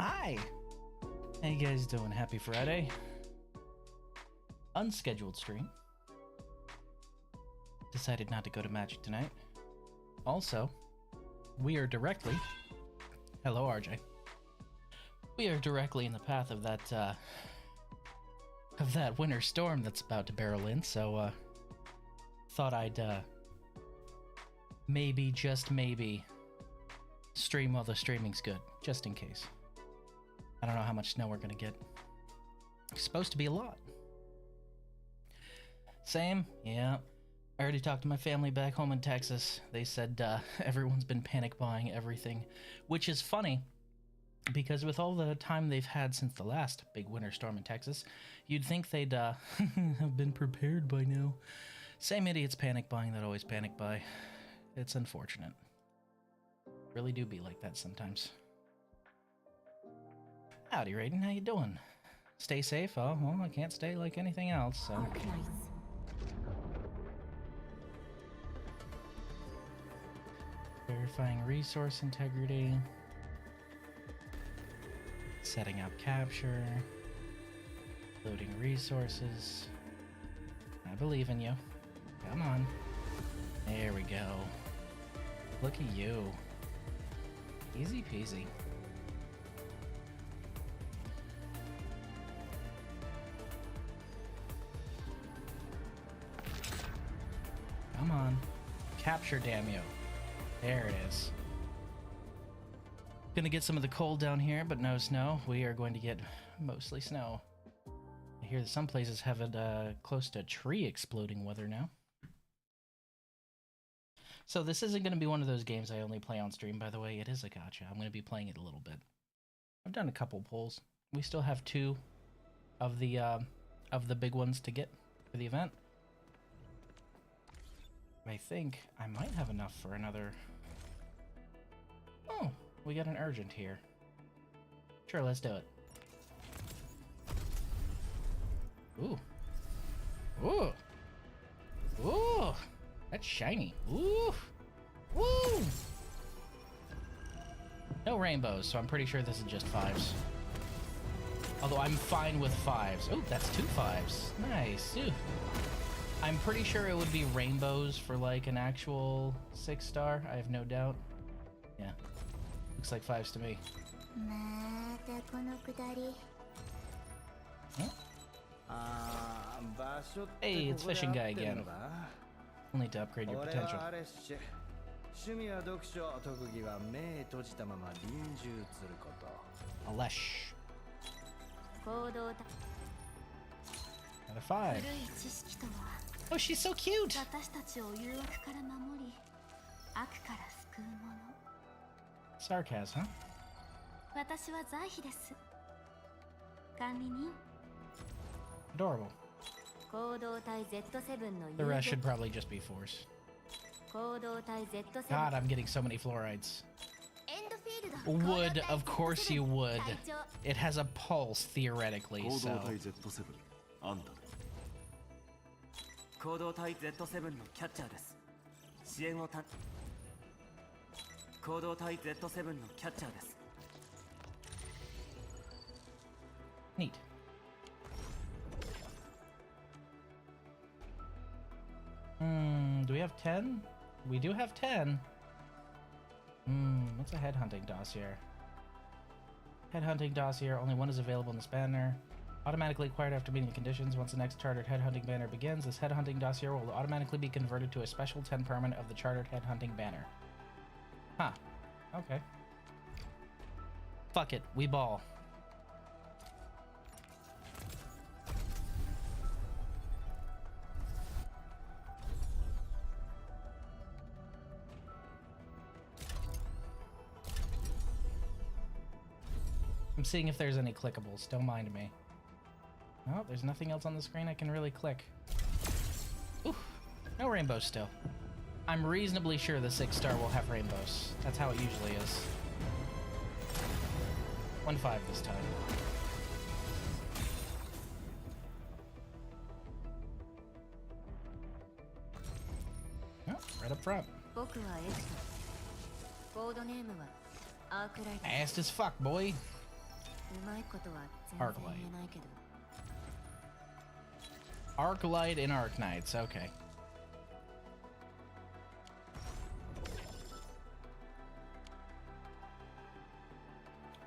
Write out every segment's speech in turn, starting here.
Hi! How you guys doing? Happy Friday. Unscheduled stream. Decided not to go to Magic tonight. Also, we are directly... Hello, RJ. We are directly in the path of that winter storm that's about to barrel in, so thought I'd maybe, just maybe, stream while the streaming's good, just in case. I don't know how much snow we're gonna get. It's supposed to be a lot. Same, yeah. I already talked to my family back home in Texas. They said everyone's been panic buying everything, which is funny because with all the time they've had since the last big winter storm in Texas, you'd think they'd have been prepared by now. Same idiots panic buying that always panic buy. It's unfortunate. Really do be like that sometimes. Howdy, Raiden. How you doing? Stay safe? Oh, well, I can't stay like anything else, so... Arknights. Verifying resource integrity. Setting up capture. Loading resources. I believe in you. Come on. There we go. Look at you. Easy peasy. Come on. Capture, damn you. There it is. Gonna get some of the cold down here, but no snow. We are going to get mostly snow. I hear that some places have it close to tree exploding weather now. So this isn't going to be one of those games I only play on stream, by the way. It is a gacha. I'm going to be playing it a little bit. I've done a couple pulls. We still have 2 of the big ones to get for the event. I think I might have enough for another... Oh, we got an urgent here. Sure, let's do it. Ooh. Ooh. Ooh. That's shiny. Ooh. Woo! No rainbows, so I'm pretty sure this is just 5s. Although I'm fine with 5s. Oh, that's 2 5s. Nice. Ooh. I'm pretty sure it would be rainbows for like an actual 6-star. I have no doubt. Yeah. Looks like 5s to me. Huh? Hey, it's fishing guy again. We'll need to upgrade your potential. Alesh. Another 5. Oh, she's so cute! Sarcasm, huh? Adorable. The rest should probably just be 4s. God, I'm getting so many fluorides. Would, of course you would. It has a pulse, theoretically, so... 行動隊 Z7 のキャッチャーです。支援をた行動隊 Z7 のキャッチャーです。 Neat. Do we have 10? We do have 10. What's a headhunting dossier? Headhunting dossier, only 1 is available in this banner. Automatically acquired after meeting the conditions. Once the next chartered headhunting banner begins, this headhunting dossier will automatically be converted to a special 10 permanent of the chartered headhunting banner. Huh. Okay. Fuck it. We ball. I'm seeing if there's any clickables. Don't mind me. Oh, there's nothing else on the screen I can really click. Oof. No rainbows still. I'm reasonably sure the 6-star will have rainbows. That's how it usually is. 1-5 this time. Oh, right up front. Fast as fuck, boy. Arklight. Arklight and Arknights, okay.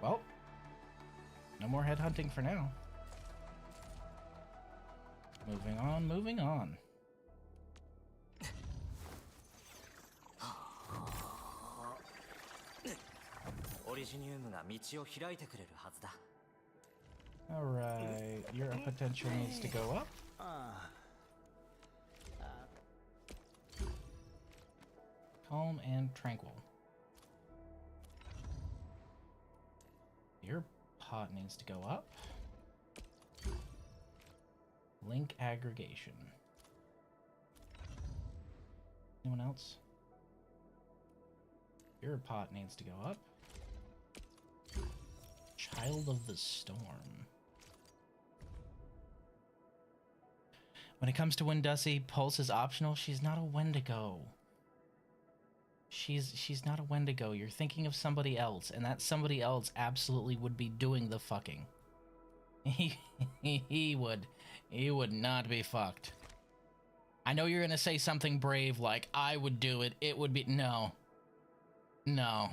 Well, no more headhunting for now. Moving on, moving on. Alright, your potential needs to go up. Calm and tranquil. Your pot needs to go up. Link aggregation. Anyone else? Your pot needs to go up. Child of the Storm. When it comes to Windussie, Pulse is optional. She's not a Wendigo. She's not a Wendigo. You're thinking of somebody else, and that somebody else absolutely would be doing the fucking. He would not be fucked. I know you're gonna say something brave like, I would do it, it would be... No. No.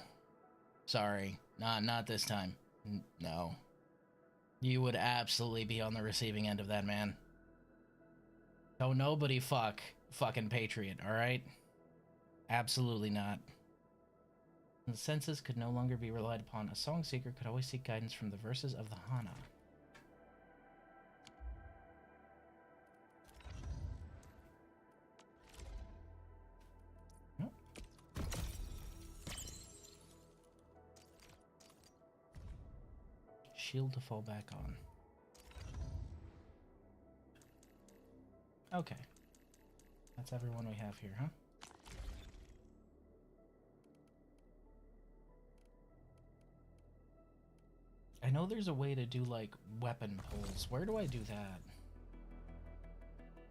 Sorry. Not this time. No. You would absolutely be on the receiving end of that, man. Don't nobody fucking Patriot, alright? Absolutely not. The senses could no longer be relied upon. A song seeker could always seek guidance from the verses of the Hana. Nope. Shield to fall back on. Okay. That's everyone we have here, huh? I know there's a way to do, like, weapon pulls. Where do I do that?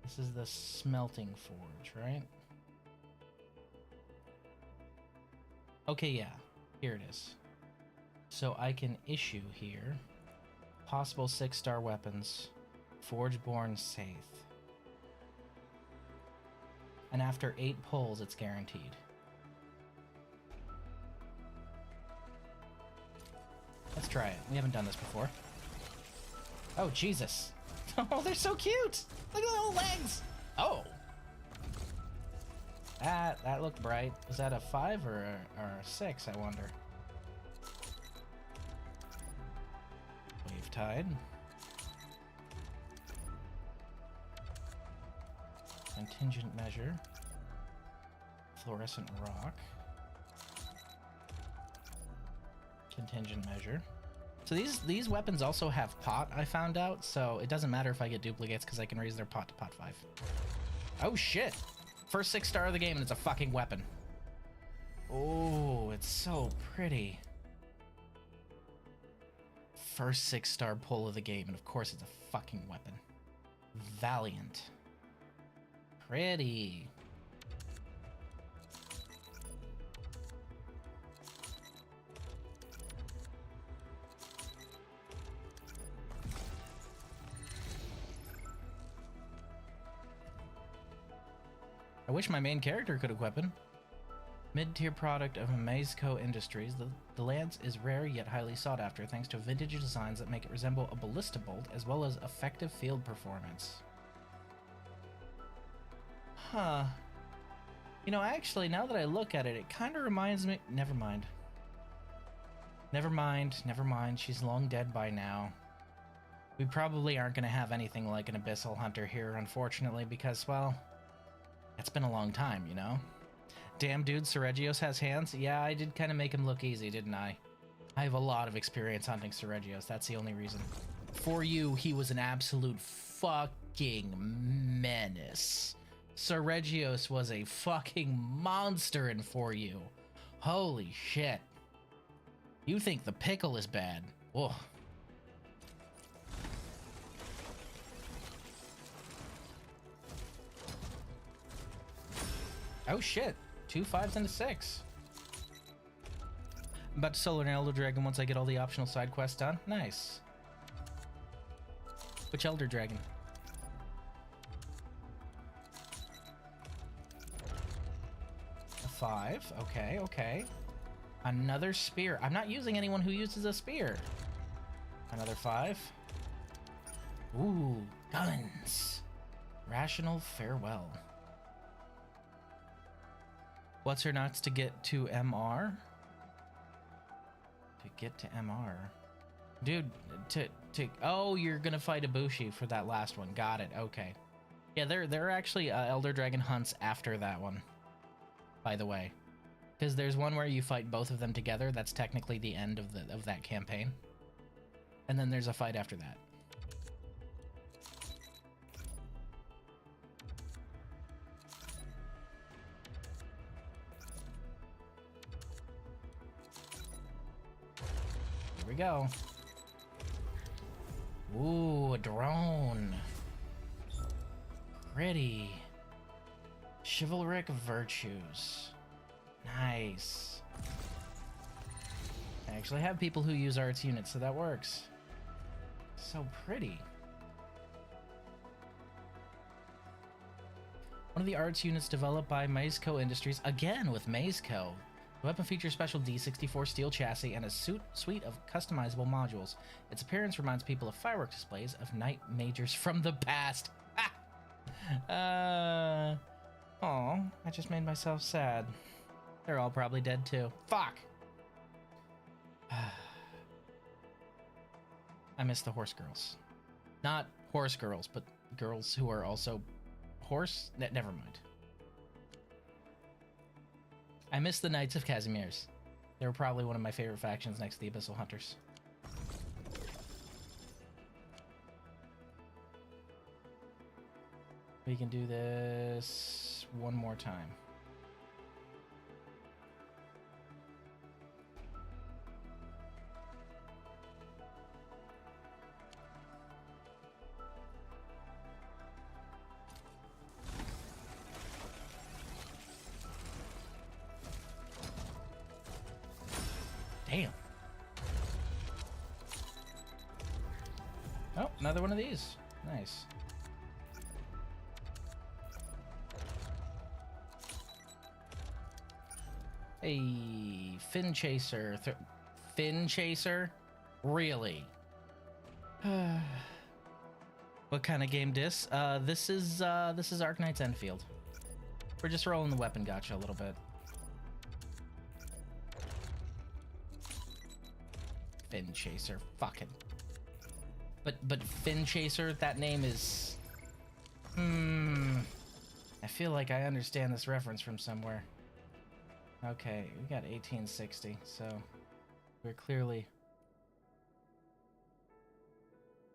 This is the smelting forge, right? Okay, yeah. Here it is. So I can issue here possible 6-star weapons, Forge-born Saith. And after 8 pulls, it's guaranteed. Let's try it. We haven't done this before. Oh, Jesus. Oh, they're so cute! Look at the little legs! Oh! That looked bright. Was that a 5 or a 6, I wonder? Wave Tide. Contingent Measure. Fluorescent Rock. Contingent Measure. So these weapons also have pot, I found out, so it doesn't matter if I get duplicates because I can raise their pot to pot 5. Oh shit! First 6-star of the game and it's a fucking weapon. Oh, it's so pretty. First 6-star pull of the game, and of course it's a fucking weapon. Valiant. Pretty. I wish my main character could equip him. Mid-tier product of Amazco Industries, the lance is rare yet highly sought after thanks to vintage designs that make it resemble a ballista bolt as well as effective field performance. Huh. You know, actually, now that I look at it, it kind of reminds me... Never mind. Never mind. She's long dead by now. We probably aren't going to have anything like an Abyssal Hunter here, unfortunately, because, well... It's been a long time, you know? Damn dude, Seregios has hands? Yeah, I did kind of make him look easy, didn't I? I have a lot of experience hunting Seregios, that's the only reason. For you, he was an absolute fucking menace. Seregios was a fucking monster in For You. Holy shit. You think the pickle is bad. Ugh. Oh shit. 2 5s and a 6. I'm about to solo an Elder Dragon once I get all the optional side quests done. Nice. Which Elder Dragon? A 5. Okay, okay. Another spear. I'm not using anyone who uses a spear. Another 5. Ooh, guns. Rational farewell. What's her nuts to get to MR? To get to MR. Dude, oh, you're gonna fight Ibushi for that last one. Got it. Okay. Yeah, there are actually Elder Dragon hunts after that one, by the way. Because there's one where you fight both of them together. That's technically the end of that campaign. And then there's a fight after that. Here we go. Ooh, a drone. Pretty. Chivalric virtues. Nice. I actually have people who use arts units, so that works. So pretty. One of the arts units developed by Mazeco Industries, again with Mazeco. The weapon features special D64 steel chassis and a suite of customizable modules. Its appearance reminds people of fireworks displays of night majors from the past. Aw, I just made myself sad. They're all probably dead too. Fuck! I miss the horse girls. Not horse girls, but girls who are also horse? Never mind. I miss the Knights of Casimir's. They were probably one of my favorite factions next to the Abyssal Hunters. We can do this one more time. Damn. Oh, another one of these. Nice. Hey, Fin Chaser. Fin Chaser? Really? What kind of game dis? This is Arknights Endfield. We're just rolling the weapon gacha a little bit. Fin Chaser, fucking. But Fin Chaser, that name is. I feel like I understand this reference from somewhere. Okay, we got 1860, so we're clearly.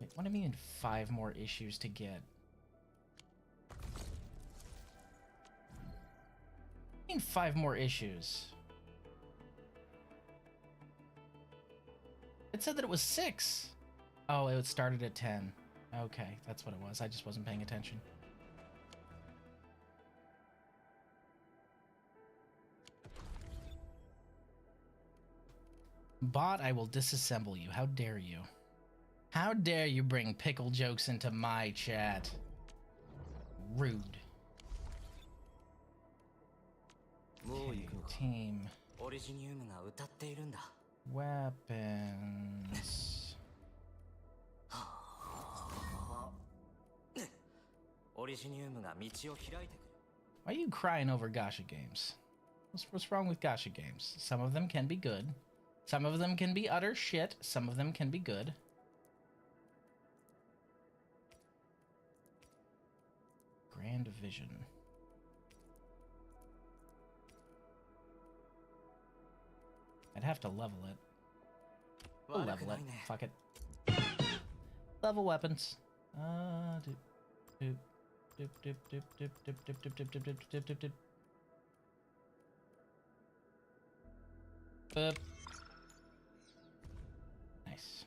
Wait, what do you mean 5 more issues to get? I mean 5 more issues. It said that it was 6. Oh, it started at 10. Okay, that's what it was. I just wasn't paying attention. Bot, I will disassemble you. How dare you? How dare you bring pickle jokes into my chat? Rude. Okay, team. Weapons. Why are you crying over gacha games? What's wrong with gacha games? Some of them can be good. Some of them can be utter shit. Some of them can be good. Grand Vision. I'd have to level it. We'll level it. Fuck it. Level weapons. Doop, doop, doop, doop, doop, doop, doop, doop, doop, doop, doop, doop, doop. Boop. Nice.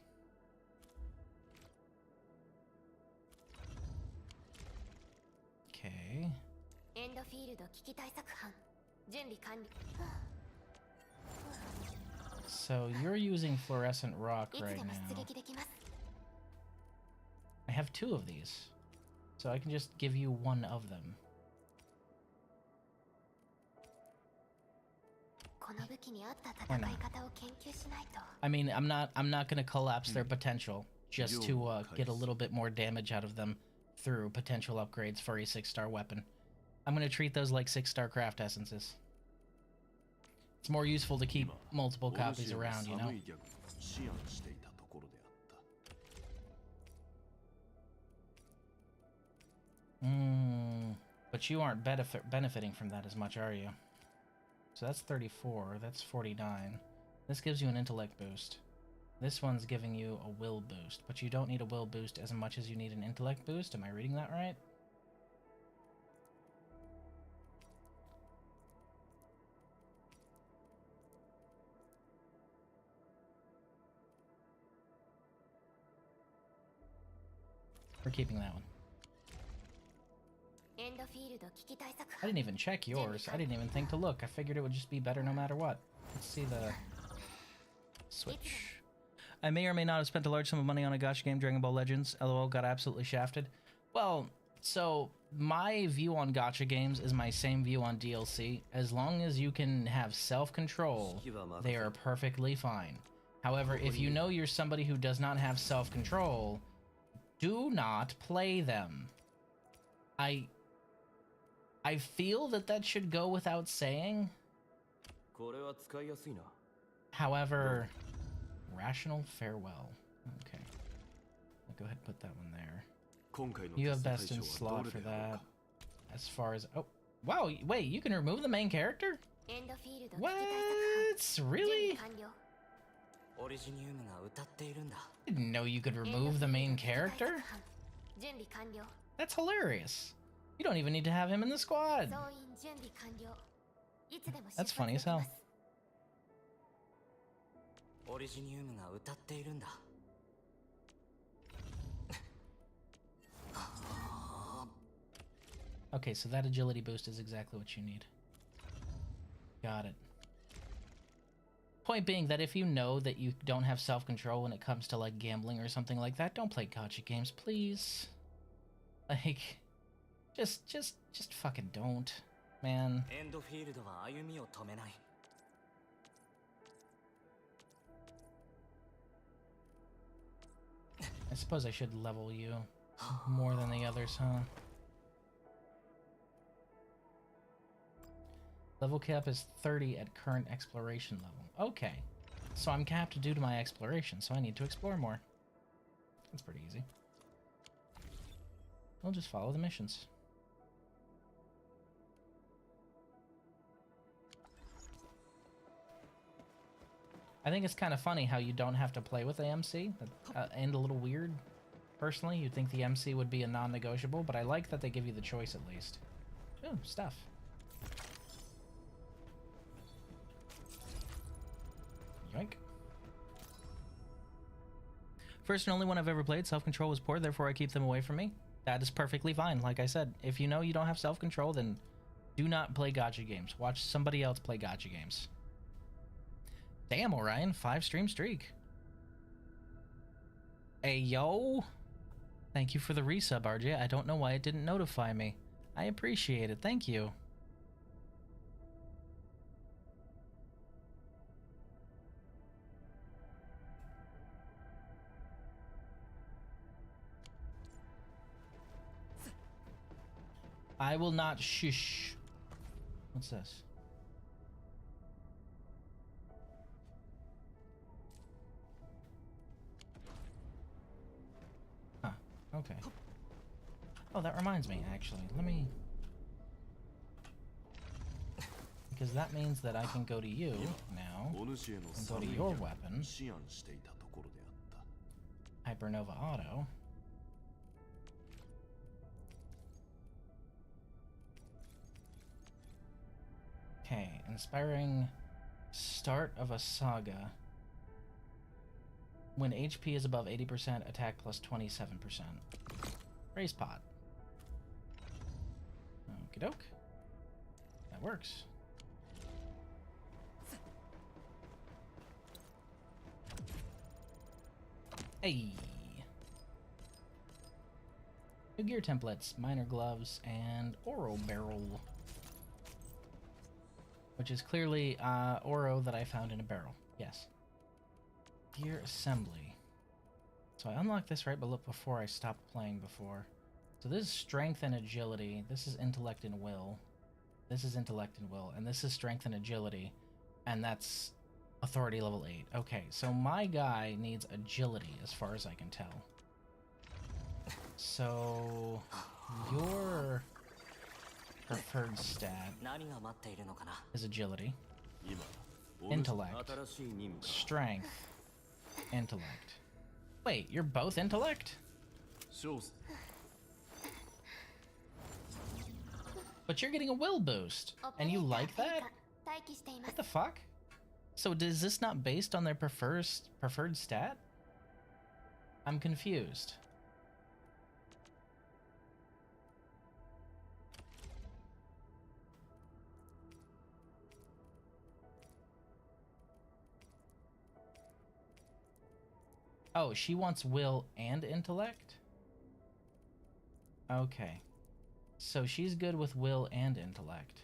Okay. Endfield 危機対策班準備完了。So you're using fluorescent rock right now. I have 2 of these, so I can just give you 1 of them. Or not. I mean, I'm not gonna collapse their potential just to get a little bit more damage out of them through potential upgrades for a 6-star weapon. I'm gonna treat those like 6-star craft essences. It's more useful to keep multiple copies around, you know? But you aren't benefiting from that as much, are you? So that's 34, that's 49. This gives you an intellect boost. This one's giving you a will boost, but you don't need a will boost as much as you need an intellect boost. Am I reading that right? We're keeping that one. I didn't even check yours. I didn't even think to look. I figured it would just be better no matter what. Let's see the switch. I may or may not have spent a large sum of money on a gacha game, Dragon Ball Legends. LOL, got absolutely shafted. Well, so my view on gacha games is my same view on DLC. As long as you can have self-control, they are perfectly fine. However, if you know you're somebody who does not have self-control, do not play them. I feel that should go without saying. However, rational farewell. Okay. I'll go ahead and put that one there. You have best in slot for that. As far as... Oh, wow, wait, you can remove the main character? What? Really? I didn't know you could remove the main character. That's hilarious. You don't even need to have him in the squad. That's funny as hell. Okay, so that agility boost is exactly what you need. Got it. Point being that if you know that you don't have self-control when it comes to like gambling or something like that, don't play gacha games, please. Like, just fucking don't, man. I suppose I should level you more than the others, huh? Level cap is 30 at current exploration level. Okay. So I'm capped due to my exploration, so I need to explore more. That's pretty easy. We'll just follow the missions. I think it's kind of funny how you don't have to play with the MC, and a little weird. Personally, you'd think the MC would be a non-negotiable, but I like that they give you the choice at least. Ooh, stuff. Yoink. First and only one I've ever played, self-control was poor, therefore I keep them away from me. That is perfectly fine. Like I said, if you know you don't have self-control, then do not play gacha games. Watch somebody else play gacha games. Damn, Orion, 5-stream streak. Hey, yo. Thank you for the resub, RJ. I don't know why it didn't notify me. I appreciate it. Thank you. I will not shush. What's this? Huh. Okay. Oh, that reminds me, actually. Let me... Because that means that I can go to you now, and go to your weapon. Hypernova Auto. Okay, inspiring start of a saga. When HP is above 80%, attack plus 27%. Raise pot. Okie doke. That works. Hey. New gear templates, minor gloves, and Oro barrel. Which is clearly Oro that I found in a barrel. Yes. Gear assembly. So I unlocked this right before I stopped playing before. So this is strength and agility. This is intellect and will. This is intellect and will. And this is strength and agility. And that's authority level 8. Okay, so my guy needs agility as far as I can tell. So your preferred stat is agility, intellect, strength, intellect. Wait, you're both intellect? But you're getting a will boost, and you like that? What the fuck? So is this not based on their preferred stat? I'm confused. Oh, she wants will and intellect? Okay. So she's good with will and intellect.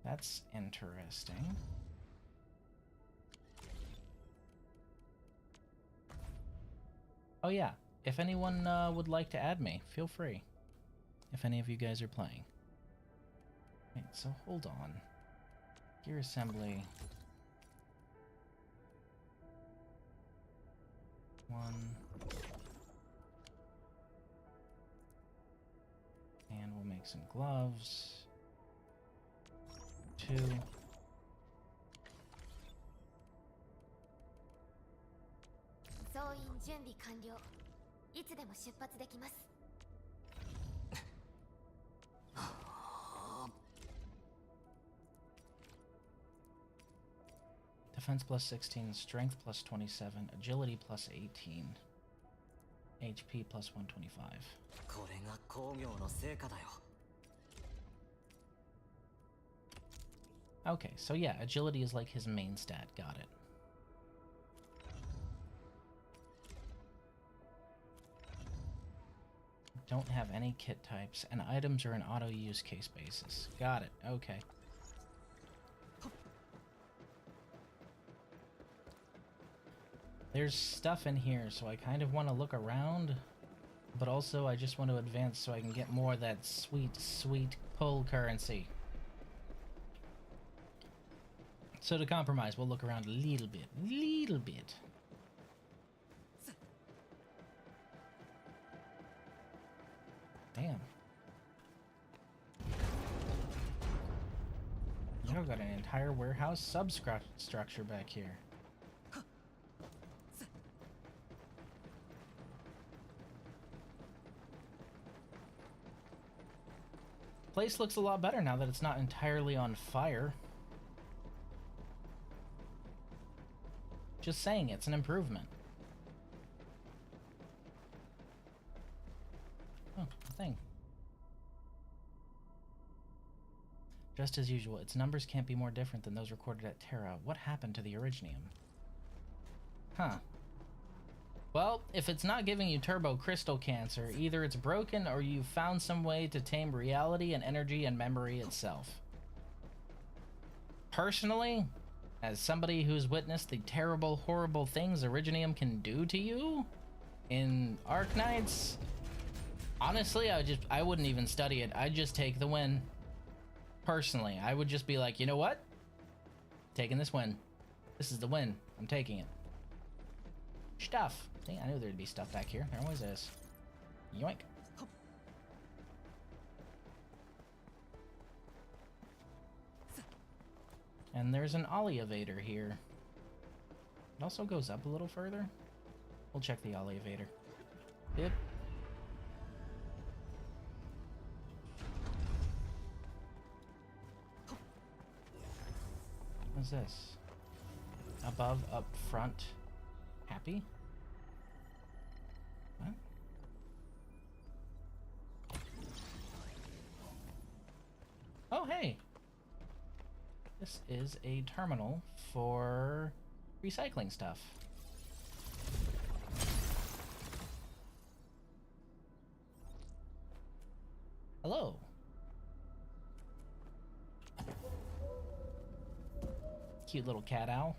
That's interesting. Oh yeah, if anyone would like to add me, feel free. If any of you guys are playing. Wait, so hold on. Gear assembly. 1. And we'll make some gloves. 2. Defense plus 16, strength plus 27, agility plus 18, HP plus 125. Okay, so yeah, agility is like his main stat. Got it. Don't have any kit types, and items are an auto-use case basis. Got it. Okay. There's stuff in here, so I kind of want to look around, but also I just want to advance so I can get more of that sweet, sweet pull currency. So to compromise, we'll look around a little bit. Little bit. Damn. Y'all got an entire warehouse substructure back here. Place looks a lot better now that it's not entirely on fire. Just saying, it's an improvement. Oh, a thing. Just as usual, its numbers can't be more different than those recorded at Terra. What happened to the Originium? Huh. Well, if it's not giving you turbo crystal cancer, either it's broken or you've found some way to tame reality and energy and memory itself. Personally, as somebody who's witnessed the terrible, horrible things Originium can do to you in Arknights, honestly, I wouldn't even study it. I'd just take the win. Personally, I would just be like, you know what? Taking this win. This is the win. I'm taking it. Stuff. See, I knew there'd be stuff back here. There always is. Yoink. And there's an elevator here. It also goes up a little further. We'll check the elevator. Yep. What's this? Above, up, front. Happy? What? Oh, hey! This is a terminal for recycling stuff. Hello. Cute little cat owl.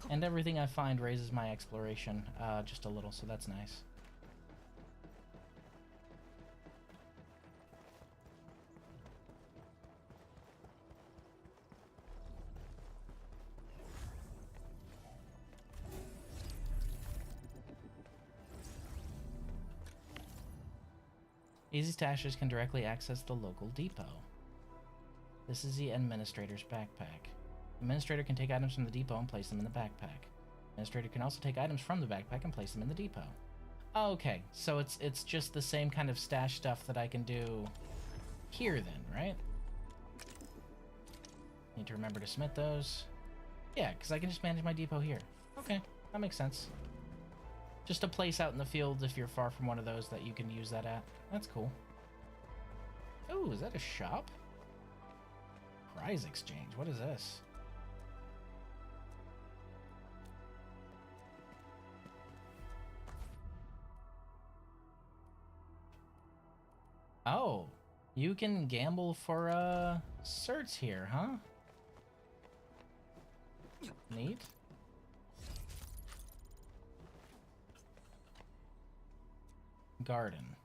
And everything I find raises my exploration just a little, so that's nice. Easy Stashers can directly access the local depot. This is the Administrator's backpack. The Administrator can take items from the depot and place them in the backpack. Administrator can also take items from the backpack and place them in the depot. Okay, so it's just the same kind of stash stuff that I can do here then, right? Need to remember to submit those. Yeah, because I can just manage my depot here. Okay, that makes sense. Just a place out in the field if you're far from one of those that you can use that at. That's cool. Oh, is that a shop? Prize exchange. What is this? Oh, you can gamble for certs here, huh? Neat. Garden.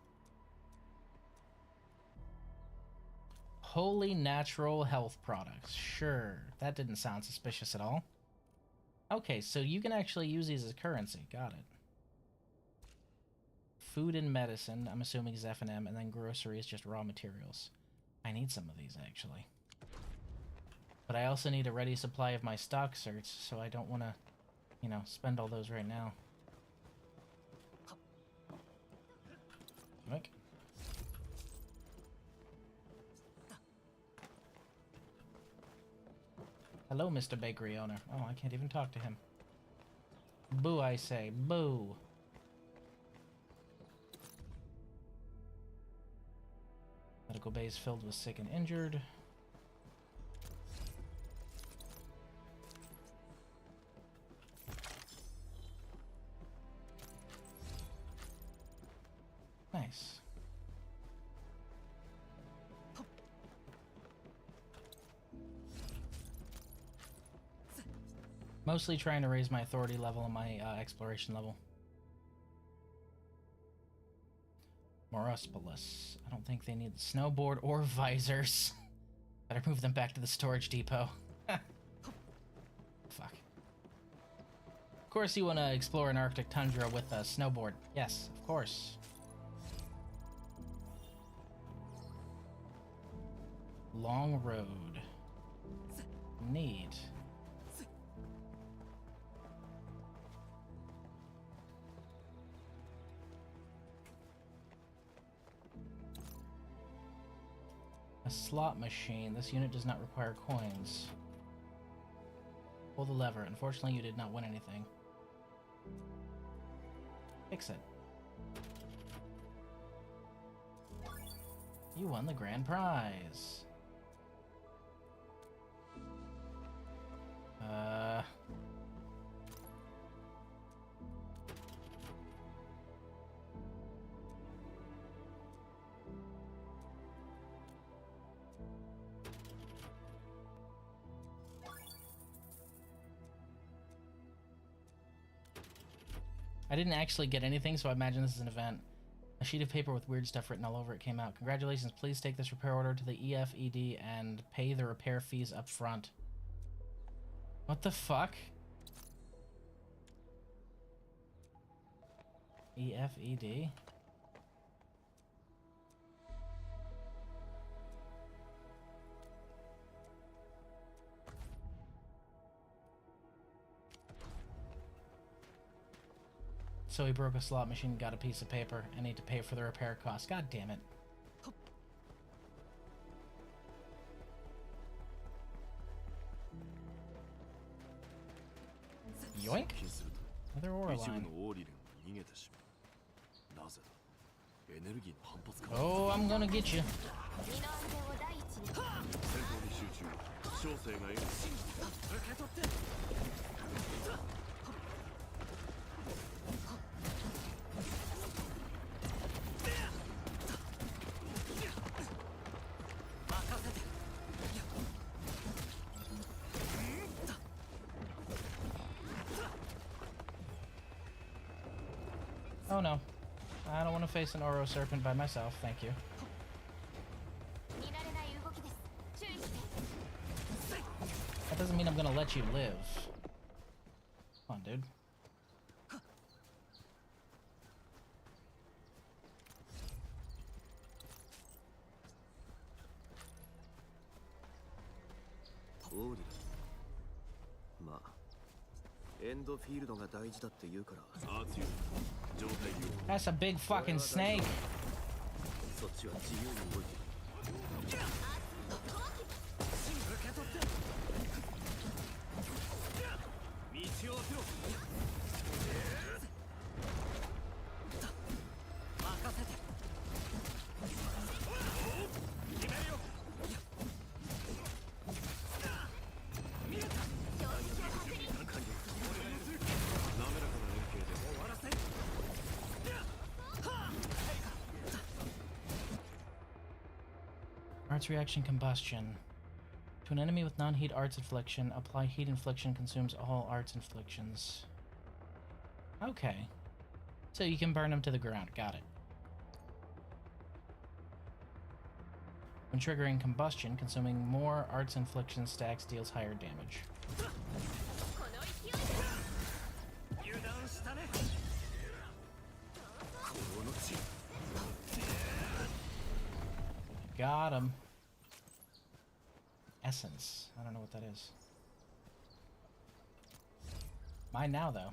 Wholly natural health products. Sure, that didn't sound suspicious at all. Okay, so you can actually use these as currency. Got it. Food and medicine, I'm assuming is F&M, and then grocery is just raw materials. I need some of these, actually. But I also need a ready supply of my stock certs, so I don't want to, you know, spend all those right now. Look. Hello, Mr. Bakery owner. Oh, I can't even talk to him. Boo, I say. Boo. Medical bays filled with sick and injured. Nice. Mostly trying to raise my authority level and my exploration level. Morospolus. I don't think they need the snowboard or visors. Better move them back to the storage depot. Fuck. Of course you want to explore an Arctic tundra with a snowboard. Yes, of course. Long road. Neat. A slot machine. This unit does not require coins. Pull the lever. Unfortunately, you did not win anything. Fix it. You won the grand prize. I didn't actually get anything, so I imagine this is an event. A sheet of paper with weird stuff written all over it came out. Congratulations, please take this repair order to the EFED and pay the repair fees up front. What the fuck? EFED? So he broke a slot machine and got a piece of paper. I need to pay for the repair cost. God damn it. Yoink? Another ore line. Oh, I'm gonna get you. Oh no. I don't want to face an Oro Serpent by myself, thank you. That doesn't mean I'm gonna let you live. Come on, dude. That's a big fucking snake. Arts reaction combustion. To an enemy with non-heat arts infliction, apply heat infliction consumes all arts inflictions. Okay. So you can burn them to the ground. Got it. When triggering combustion, consuming more arts infliction stacks deals higher damage. Got him. Essence. I don't know what that is. Mine now, though.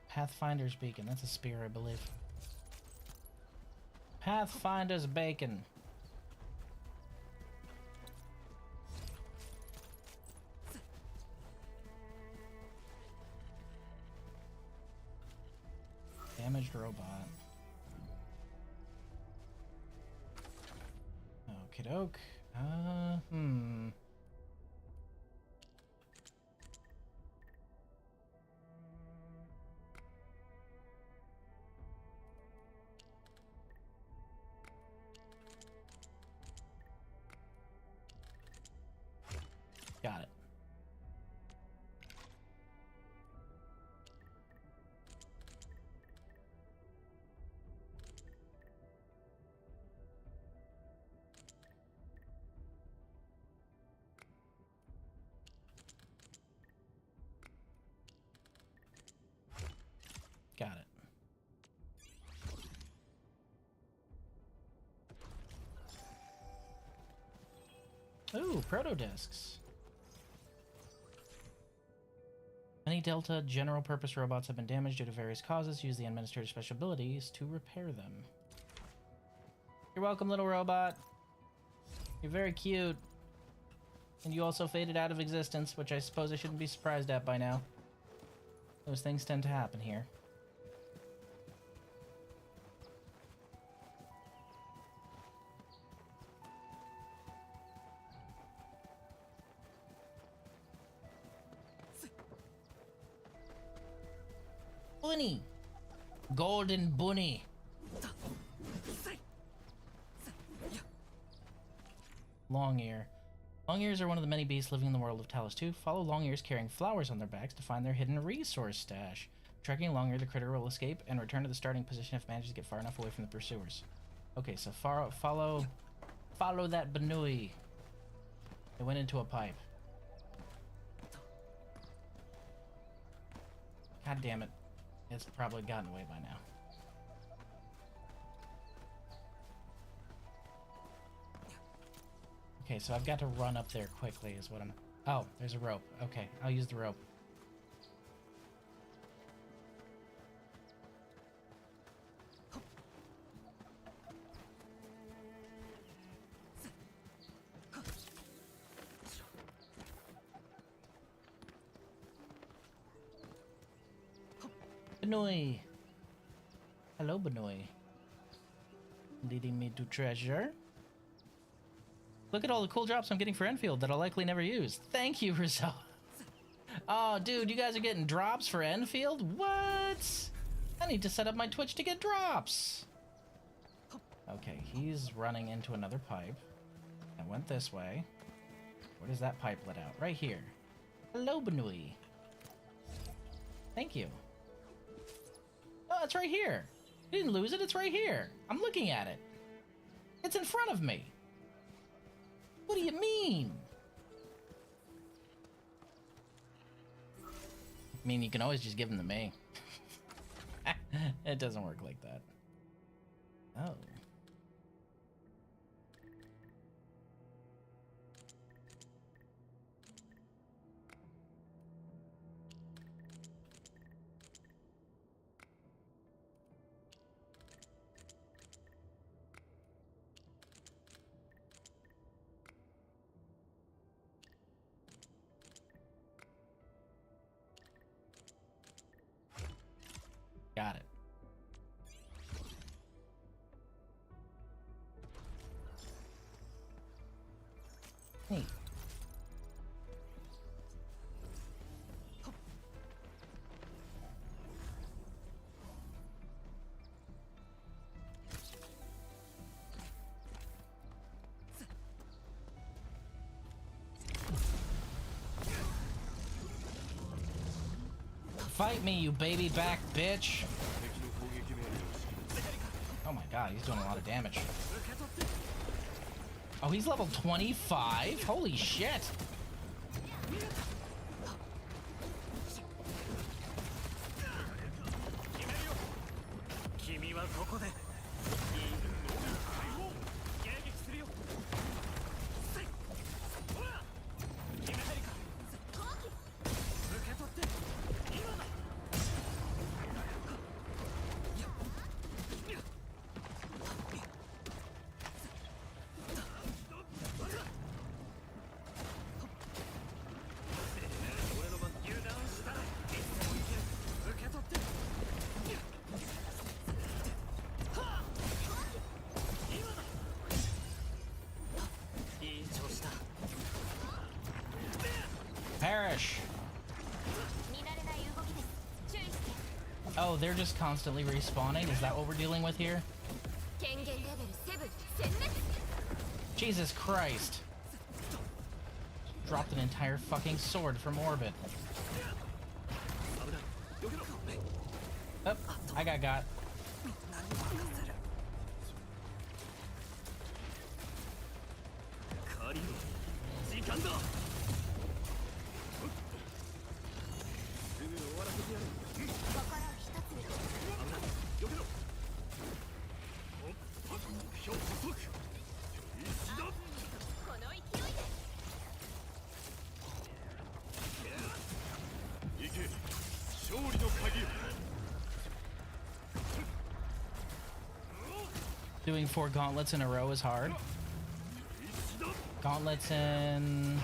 Pathfinder's Beacon. That's a spear, I believe. Pathfinder's Bacon. Damaged robot. Okie doke. Got it. Got it. Ooh, proto discs. Many Delta general purpose robots have been damaged due to various causes. Use the administrator's special abilities to repair them. You're welcome, little robot. You're very cute. And you also faded out of existence, which I suppose I shouldn't be surprised at by now. Those things tend to happen here. Bunny! Golden bunny! Long ear. Long ears are one of the many beasts living in the world of Talos 2. Follow long ears carrying flowers on their backs to find their hidden resource stash. Tracking a long ear, the critter will escape and return to the starting position if it manages to get far enough away from the pursuers. Okay, so follow that Banui. It went into a pipe. God damn it. It's probably gotten away by now. Okay, so I've got to run up there quickly is what I'm... Oh, there's a rope. Okay, I'll use the rope. Benoy. Hello, Benoy. Leading me to treasure. Look at all the cool drops I'm getting for Enfield that I'll likely never use. Thank you, Rizzo. Oh, dude, you guys are getting drops for Enfield? What? I need to set up my Twitch to get drops. Okay, he's running into another pipe. I went this way. Where does that pipe let out? Right here. Hello, Benoy. Thank you. Oh, it's right here. You didn't lose it, it's right here. I'm looking at it. It's in front of me. What do you mean? I mean, you can always just give them to me. It doesn't work like that. Oh. Got it. Neat. Fight me, you baby back bitch! Oh my god, he's doing a lot of damage. Oh, he's level 25? Holy shit! Perish! Oh, they're just constantly respawning? Is that what we're dealing with here? Jesus Christ! Dropped an entire fucking sword from orbit. Oh, I got. Doing 4 gauntlets in a row is hard. Gauntlets in...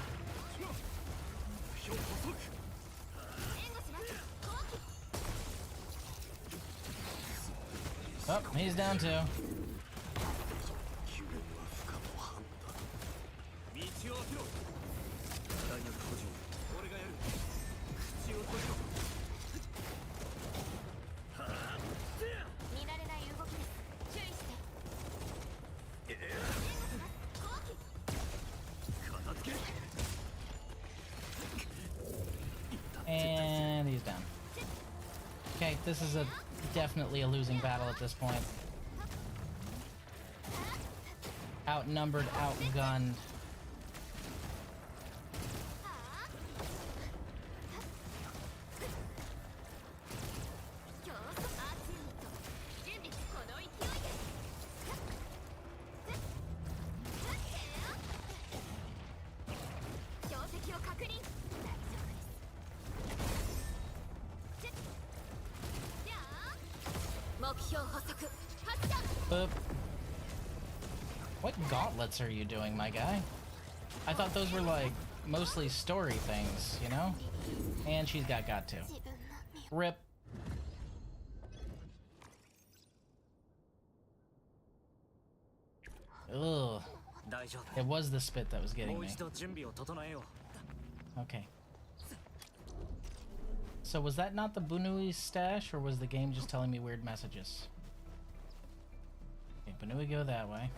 Oh, he's down too. And he's down. Okay, this is definitely a losing battle at this point. Outnumbered, outgunned. Boop. What gauntlets are you doing, my guy? I thought those were like mostly story things, you know? And she's got too. Rip. It was the spit that was getting もう me. 一度準備を整えよう Okay. So was that not the Bunui stash, or was the game just telling me weird messages? Okay, Bunui go that way.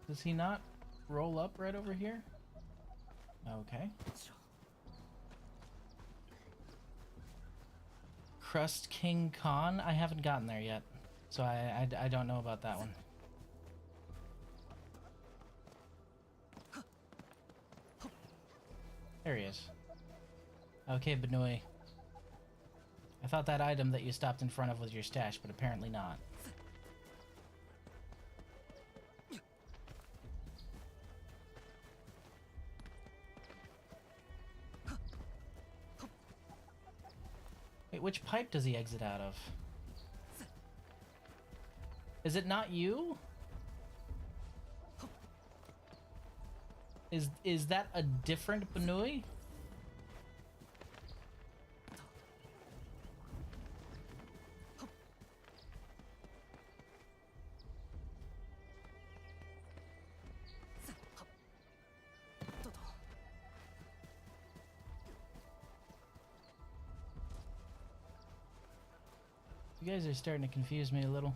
Does he not roll up right over here? Okay. Crust King Khan? I haven't gotten there yet, so I don't know about that one. There he is. Okay, Benui. I thought that item that you stopped in front of was your stash, but apparently not. Wait, which pipe does he exit out of? Is it not you? Is that a different Benui? You guys are starting to confuse me a little.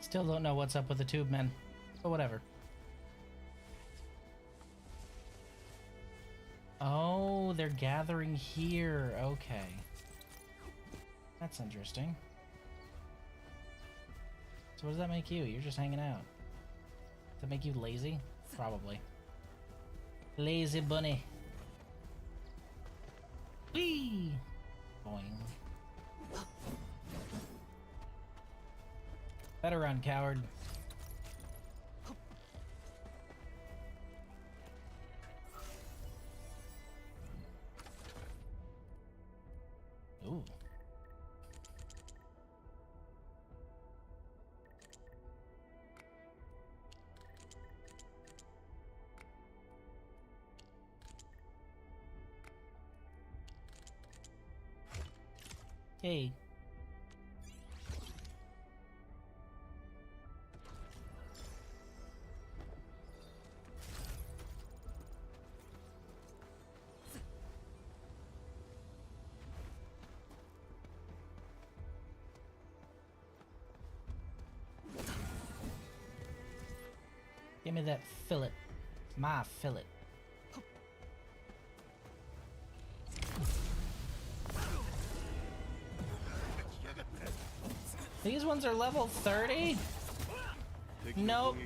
Still don't know what's up with the tube men, but whatever. Oh, they're gathering here. Okay. That's interesting. So what does that make you? You're just hanging out. Does that make you lazy? Probably. Lazy bunny. Whee! Boing. Better run, coward. Ooh. Hey. Give me that fillet. My fillet. These ones are level 30? Nope.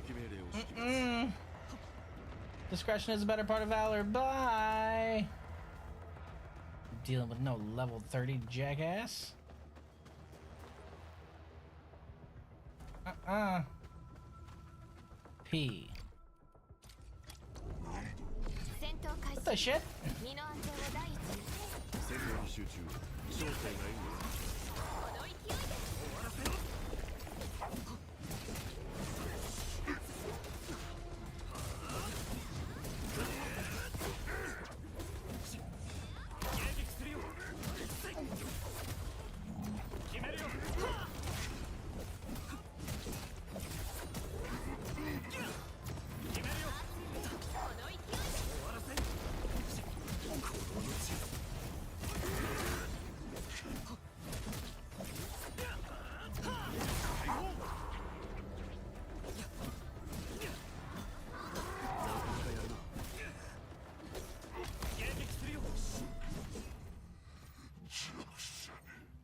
Mm-mm. Discretion is a better part of valor. Bye. Dealing with no level 30 jackass. P. What the shit?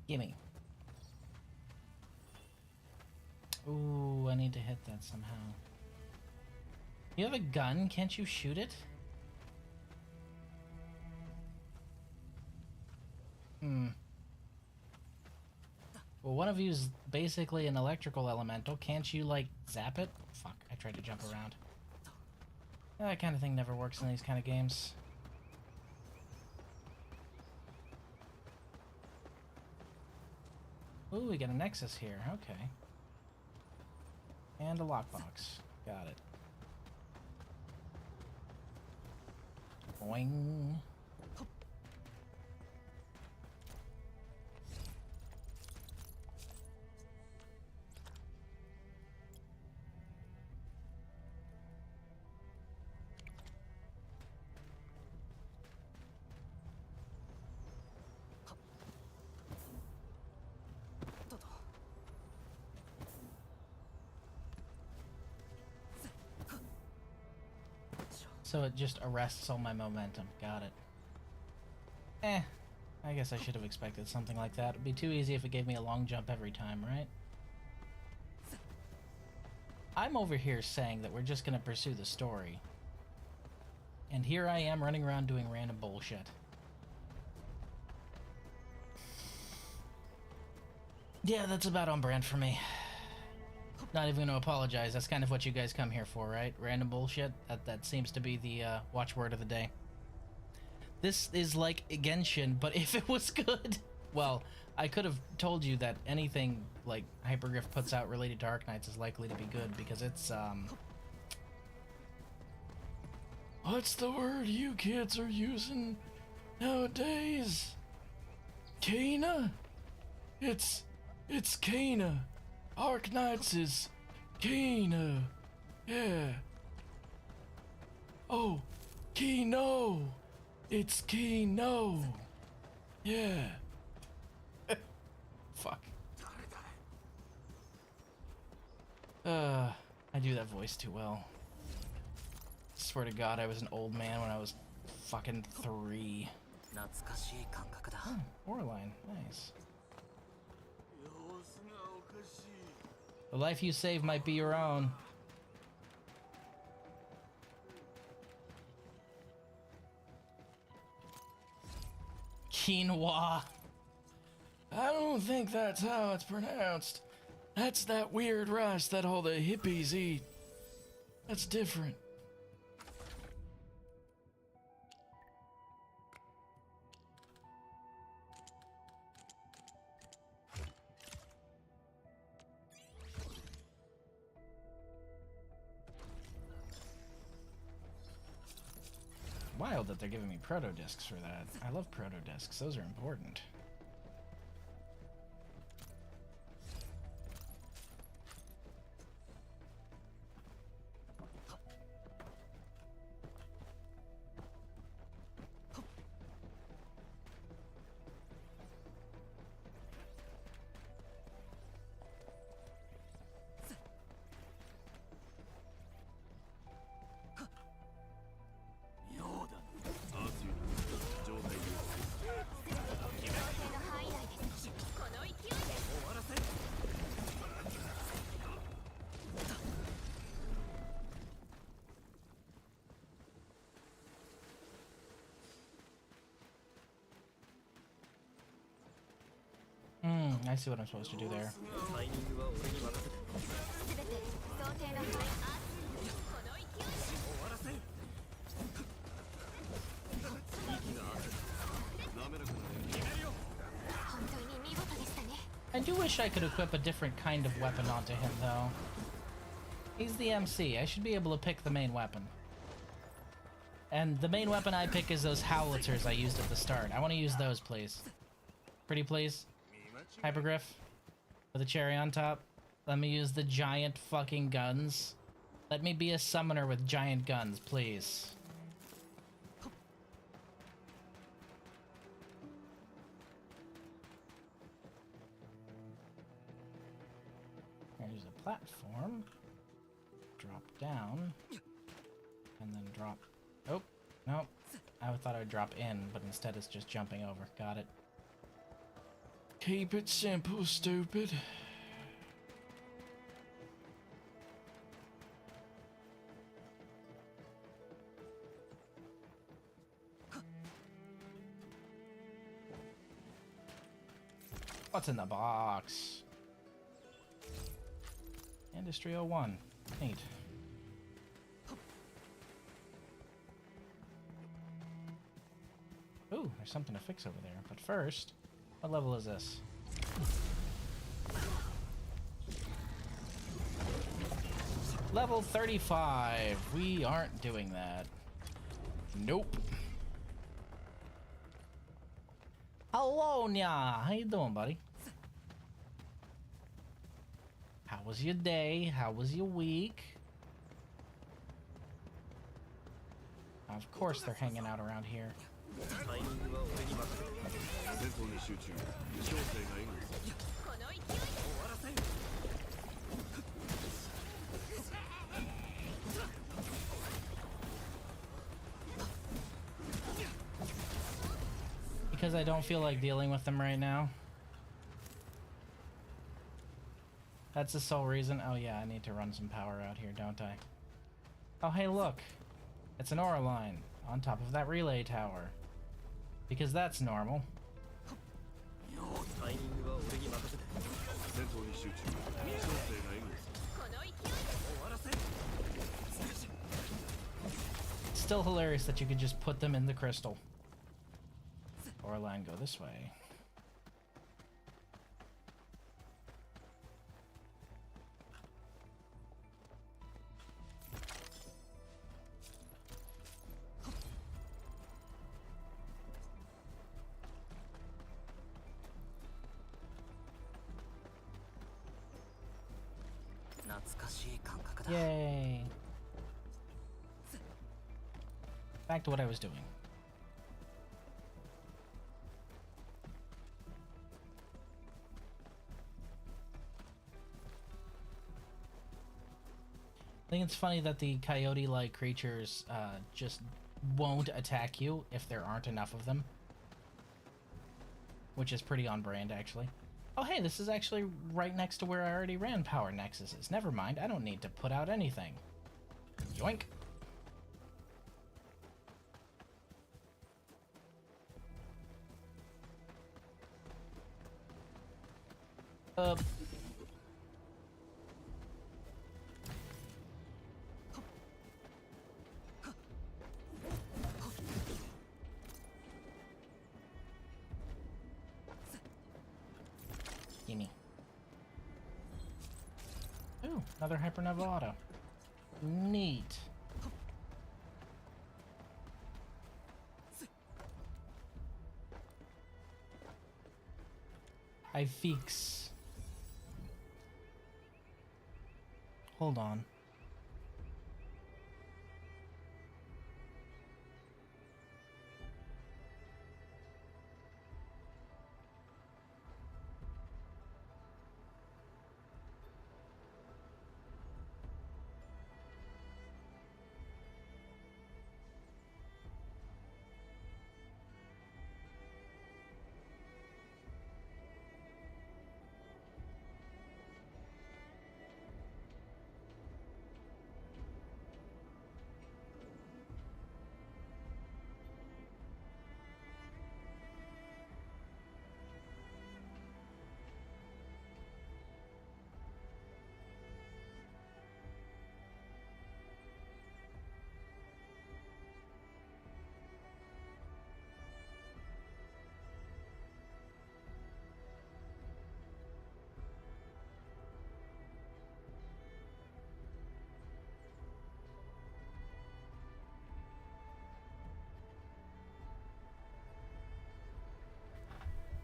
Gimme. Ooh, I need to hit that somehow. You have a gun? Can't you shoot it? Well, one of you's basically an electrical elemental. Can't you, like, zap it? Fuck, I tried to jump around. That kind of thing never works in these kind of games. Ooh, we got a nexus here. Okay. And a lockbox. Got it. Boing. So it just arrests all my momentum. Got it. I guess I should have expected something like that. It'd be too easy if it gave me a long jump every time, right? I'm over here saying that we're just gonna pursue the story. And here I am running around doing random bullshit. Yeah, that's about on brand for me. Not even gonna apologize. That's kind of what you guys come here for, right? Random bullshit. That seems to be the watchword of the day. This is like Genshin, but if it was good. Well, I could have told you that anything like Hypergriff puts out related to Arknights is likely to be good because it's what's the word you kids are using nowadays? Kana? It's Kana. Arknights is Kana. Yeah. Oh, Kino. It's Kino. Yeah. Fuck. I do that voice too well. Swear to God, I was an old man when I was fucking 3. Oh, Oreline. Nice. The life you save might be your own. Quinoa. I don't think that's how it's pronounced. That's that weird rice that all the hippies eat. That's different. Wild that they're giving me proto discs for that. I love proto discs. Those are important. I see what I'm supposed to do there. I do wish I could equip a different kind of weapon onto him, though. He's the MC. I should be able to pick the main weapon. And the main weapon I pick is those howitzers I used at the start. I want to use those, please. Pretty please. Hypergriff. With a cherry on top. Let me use the giant fucking guns. Let me be a summoner with giant guns, please. There's a platform. Drop down. And then drop... Oh, no. I thought I would drop in, but instead it's just jumping over. Got it. Keep it simple, stupid. What's in the box? Industry 01. Neat. Ooh, there's something to fix over there. But first, what level is this? Level 35. We aren't doing that. Nope. Hello, Nya. How you doing, buddy? How was your day? How was your week? Of course they're hanging out around here. Because I don't feel like dealing with them right now. That's the sole reason. Oh yeah, I need to run some power out here, don't I? Oh hey, look. It's an aura line on top of that relay tower. Because that's normal. It's still hilarious that you could just put them in the crystal. Aura line, go this way. Yay! Back to what I was doing. I think it's funny that the coyote-like creatures just won't attack you if there aren't enough of them. Which is pretty on brand, actually. Oh hey, this is actually right next to where I already ran power nexuses. Never mind, I don't need to put out anything. Yoink. Gimme. Ooh, another Hypernova auto. Neat. I fix. Hold on.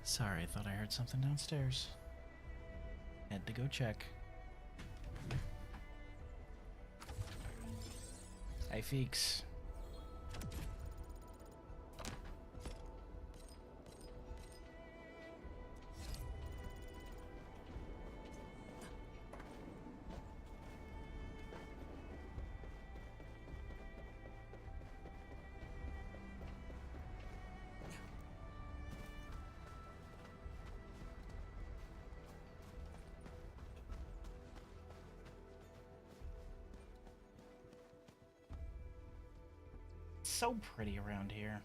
Sorry, I thought I heard something downstairs. Had to go check. Hi, Feeks. So pretty around here.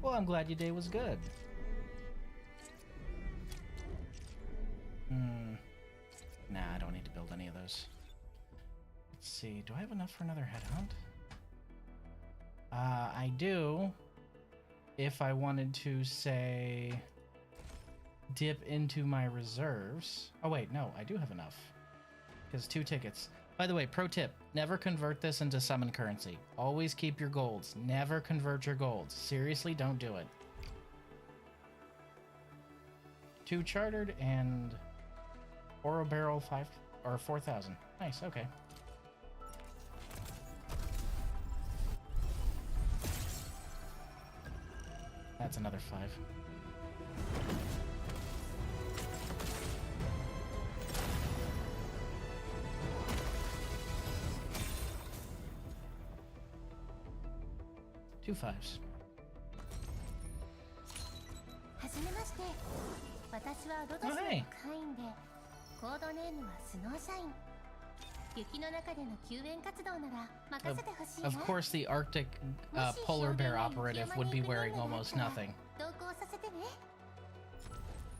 Well, I'm glad your day was good. build any of those. Let's see. Do I have enough for another headhunt? I do. If I wanted to, say, dip into my reserves. Oh, wait. No, I do have enough. Because 2 tickets. By the way, pro tip, never convert this into summon currency. Always keep your golds. Never convert your golds. Seriously, don't do it. 2 chartered and Oro barrel 5 or 4,000. Nice, okay. That's another 5. Two 5s. はじめまして。私はロドスの会員で、コードネームはスノーシャイン。雪の中での救援活動なら任せてほしいな。Of course, the Arctic polar bear operative would be wearing almost nothing. 同行させてね。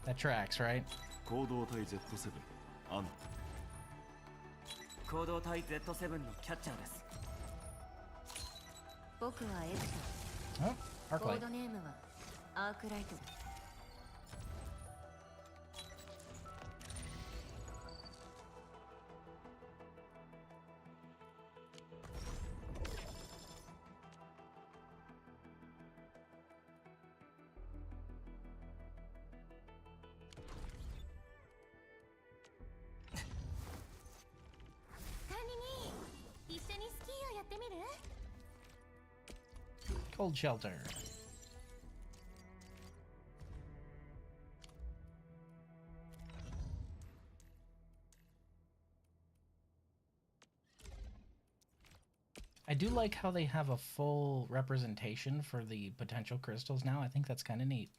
That tracks, right? 行動隊 Z7 アン行動隊 Z7 のキャッチャーです。僕はエクOh, ト。コー Arklight. ドネームはアークライト。管理人、一緒にスキーをやってみる？ Cold shelter. I do like how they have a full representation for the potential crystals now. I think that's kind of neat.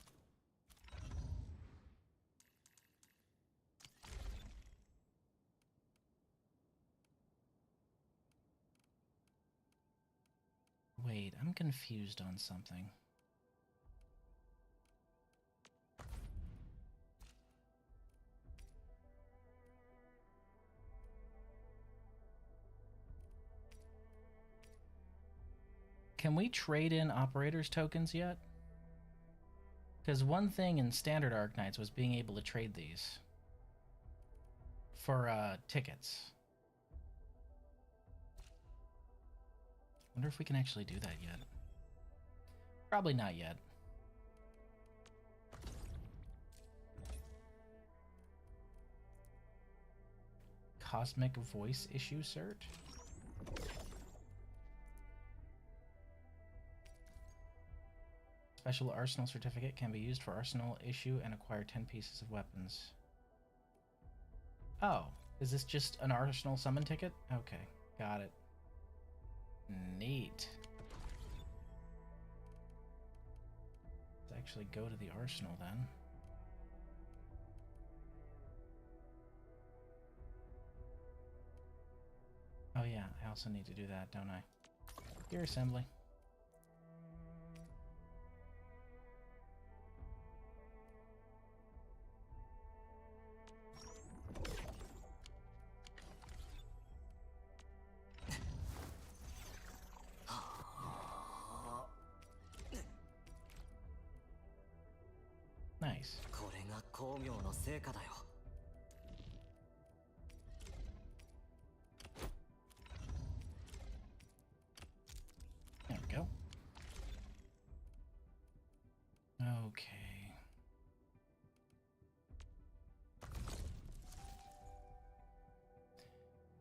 Wait, I'm confused on something. Can we trade in operators tokens yet? Because one thing in standard Arknights was being able to trade these for tickets. Wonder if we can actually do that yet. Probably not yet. Cosmic voice issue cert? Special arsenal certificate can be used for arsenal issue and acquire 10 pieces of weapons. Oh, is this just an arsenal summon ticket? Okay, got it. Neat. Let's actually go to the arsenal then. Oh yeah, I also need to do that, don't I? Gear assembly. Nice. これが工業の成果だよ。There we go. Okay.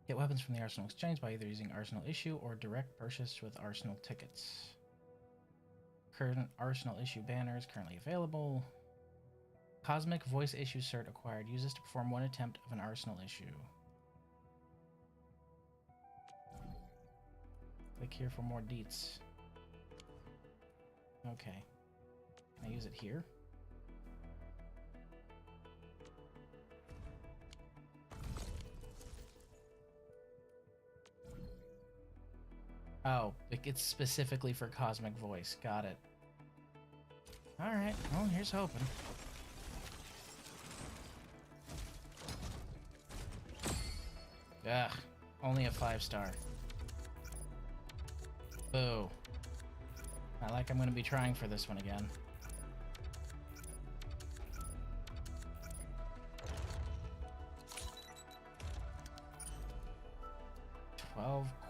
Get weapons from the Arsenal Exchange by either using Arsenal Issue or direct purchase with Arsenal tickets. Current Arsenal Issue banner is currently available. Cosmic Voice Issue cert acquired. Use this to perform one attempt of an Arsenal issue. Click here for more deets. Okay. Can I use it here? Oh, it's specifically for Cosmic Voice. Got it. Alright, well, here's hoping. Ugh. Only a 5-star. Boo. Not like I'm going to be trying for this one again.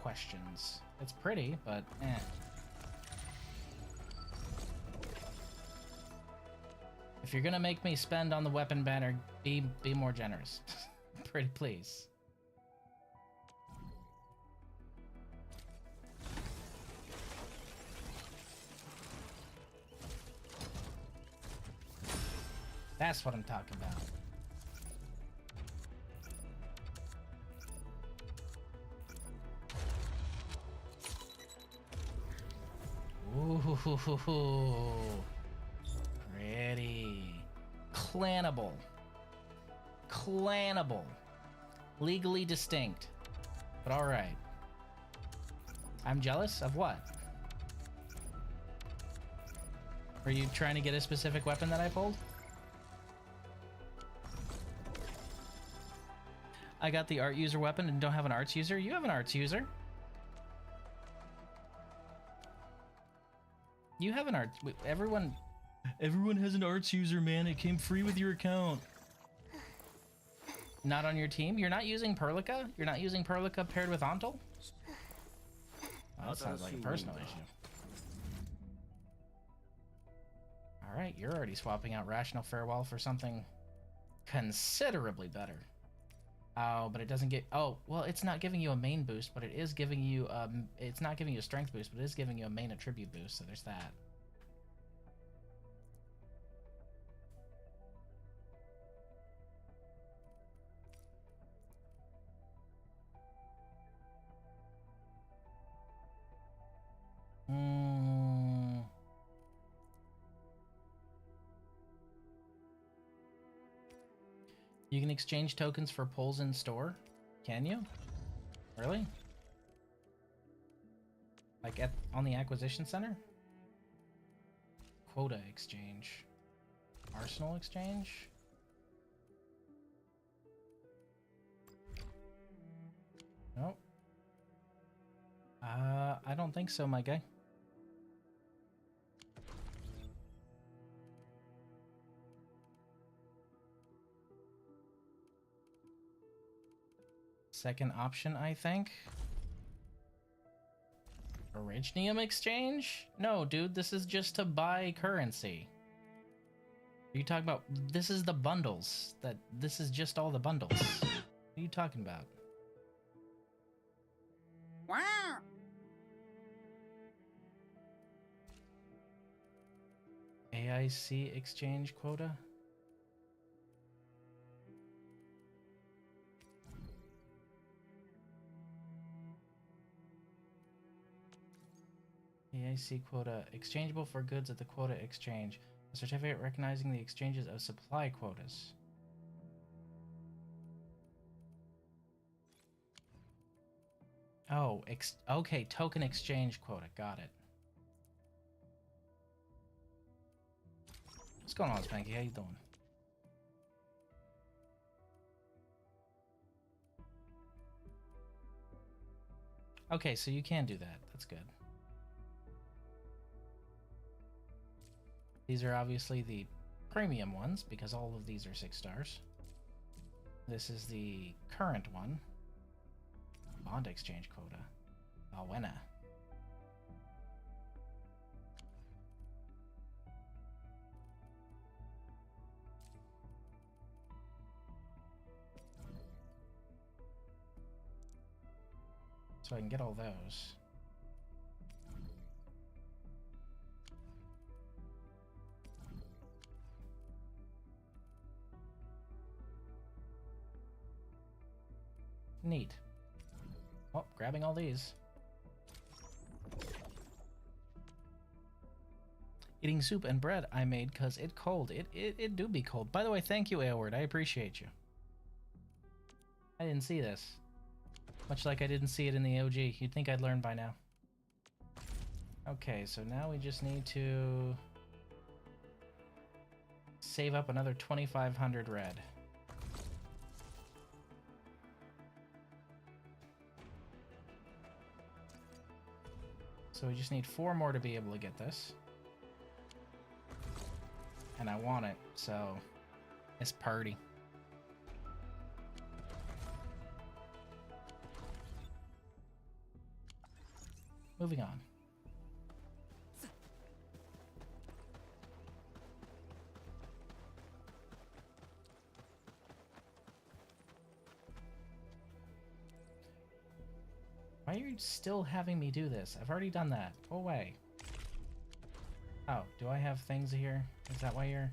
Questions. It's pretty, but eh. If you're gonna make me spend on the weapon banner, be more generous. Pretty please. That's what I'm talking about. Ooh, pretty. Clannable. Clannable. Legally distinct. But alright. I'm jealous of what? Are you trying to get a specific weapon that I pulled? I got the art user weapon and don't have an arts user? You have an arts user. You have an art. Everyone has an arts user, man. It came free with your account. Not on your team? You're not using Perlica? You're not using Perlica paired with Ontal? Oh, that sounds like a personal issue. Alright, you're already swapping out Rational Farewell for something considerably better. Oh, but it doesn't get... Oh, well, it's not giving you a main boost, but it is giving you... it's not giving you a strength boost, but it is giving you a main attribute boost, so there's that. You can exchange tokens for pulls in store? Can you? Really? Like on the acquisition center? Quota exchange. Arsenal exchange? Nope. I don't think so, my guy. Second option, I think. Originium exchange? No, dude, this is just to buy currency. Are you talking about... This is the bundles. This is just all the bundles. What are you talking about? Wow. AIC exchange quota? AIC quota. Exchangeable for goods at the quota exchange. A certificate recognizing the exchanges of supply quotas. Oh, okay, token exchange quota. Got it. What's going on, Spanky? How you doing? Okay, so you can do that. That's good. These are obviously the premium ones because all of these are 6 stars. This is the current one. Bond exchange quota. Buena. So I can get all those. Neat. Oh, grabbing all these. Eating soup and bread I made cause it cold. It do be cold. By the way, thank you, Aylward. I appreciate you. I didn't see this. Much like I didn't see it in the OG. You'd think I'd learn by now. Okay, so now we just need to save up another 2,500 red. So we just need 4 more to be able to get this. And I want it, so it's party. Moving on. Why are you still having me do this? I've already done that. Go away. Oh, do I have things here? Is that why you're...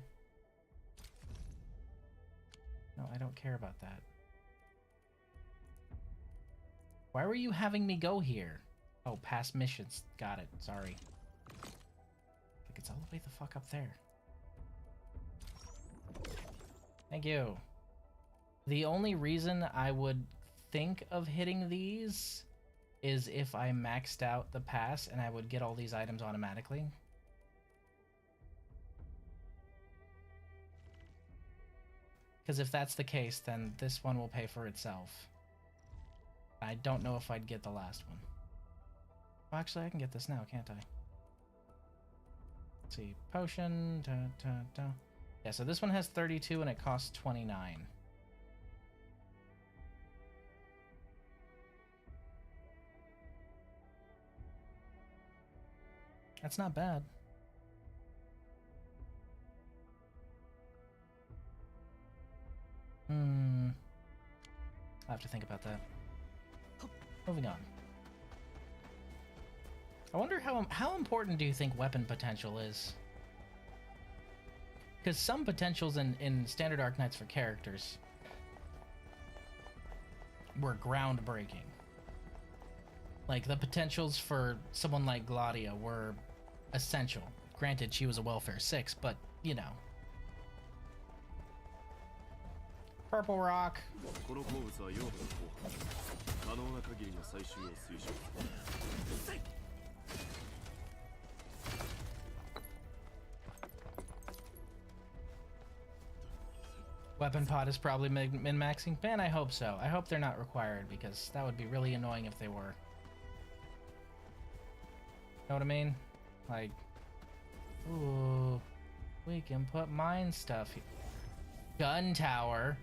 No, I don't care about that. Why were you having me go here? Oh, past missions. Got it. Sorry. Like, it's all the way the fuck up there. Thank you. The only reason I would think of hitting these is if I maxed out the pass and I would get all these items automatically. Because if that's the case, then this one will pay for itself. I don't know if I'd get the last one. Well, actually, I can get this now, can't I? Let's see. Potion. Yeah, so this one has 32 and it costs 29. That's not bad. I'll have to think about that. Moving on. I wonder how important do you think weapon potential is? Because some potentials in standard Arknights for characters were groundbreaking. Like, the potentials for someone like Gladia were essential. Granted, she was a welfare 6, but, you know. Purple rock. Weapon pot is probably min-maxing. Man, I hope so. I hope they're not required, because that would be really annoying if they were. Know what I mean? Like, ooh, we can put mine stuff here. Gun tower.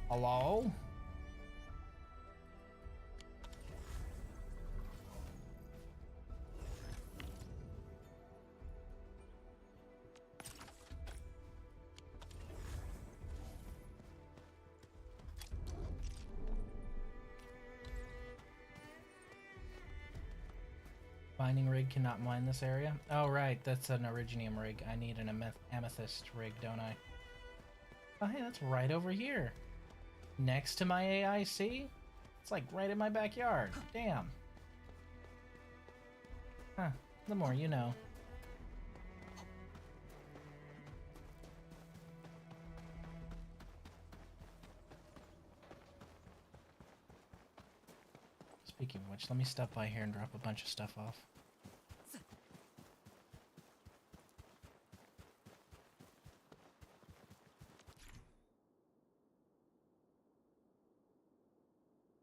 Hello? Mining rig cannot mine this area. Oh, right. That's an Originium rig. I need an amethyst rig, don't I? Oh, hey, that's right over here. Next to my AIC? It's like right in my backyard. Damn. Huh. The more you know. Speaking of which, let me stop by here and drop a bunch of stuff off.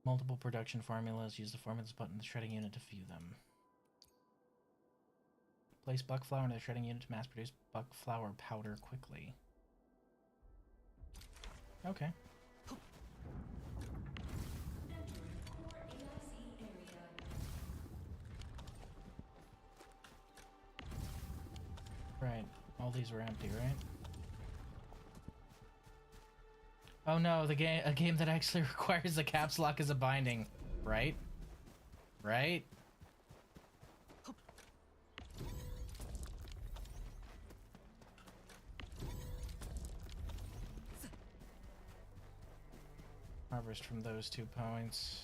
Multiple production formulas. Use the formulas button in the shredding unit to view them. Place buck flour into the shredding unit to mass produce buck flour powder quickly. Okay. Right. All these were empty, right? Oh no, a game that actually requires the caps lock as a binding. Right? Right? Harvest from those 2 points.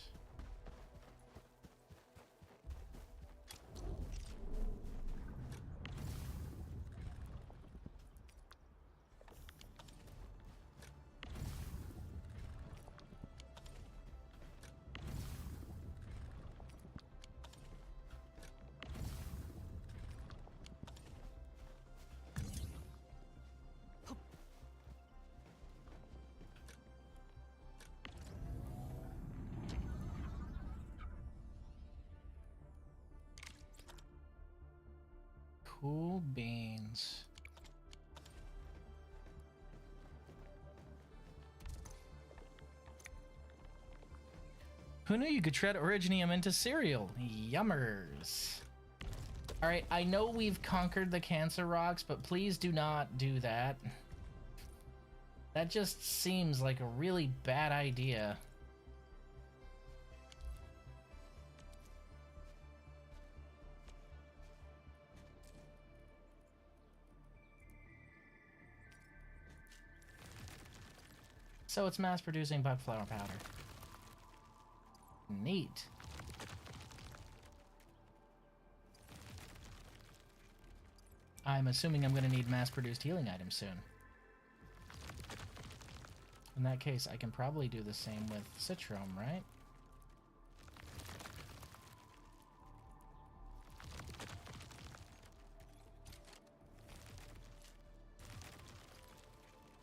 Cool beans. Who knew you could shred originium into cereal? Yummers. Alright, I know we've conquered the cancer rocks, but please do not do that. That just seems like a really bad idea. So it's mass producing bug flower powder. Neat. I'm assuming I'm going to need mass-produced healing items soon. In that case, I can probably do the same with Citrom, right?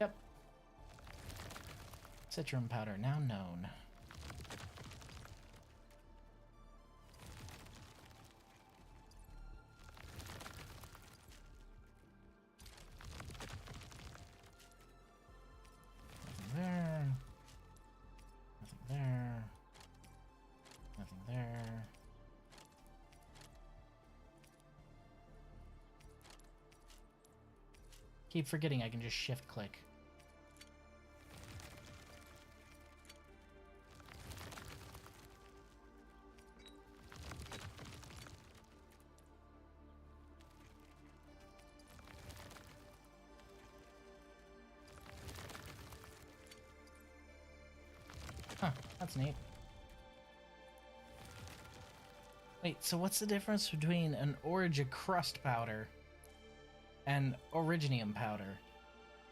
Yep. Citrom powder now known. There. Nothing there. Nothing there. Keep forgetting I can just shift click. Huh, that's neat. Wait, so what's the difference between an Origin crust powder and Originium powder?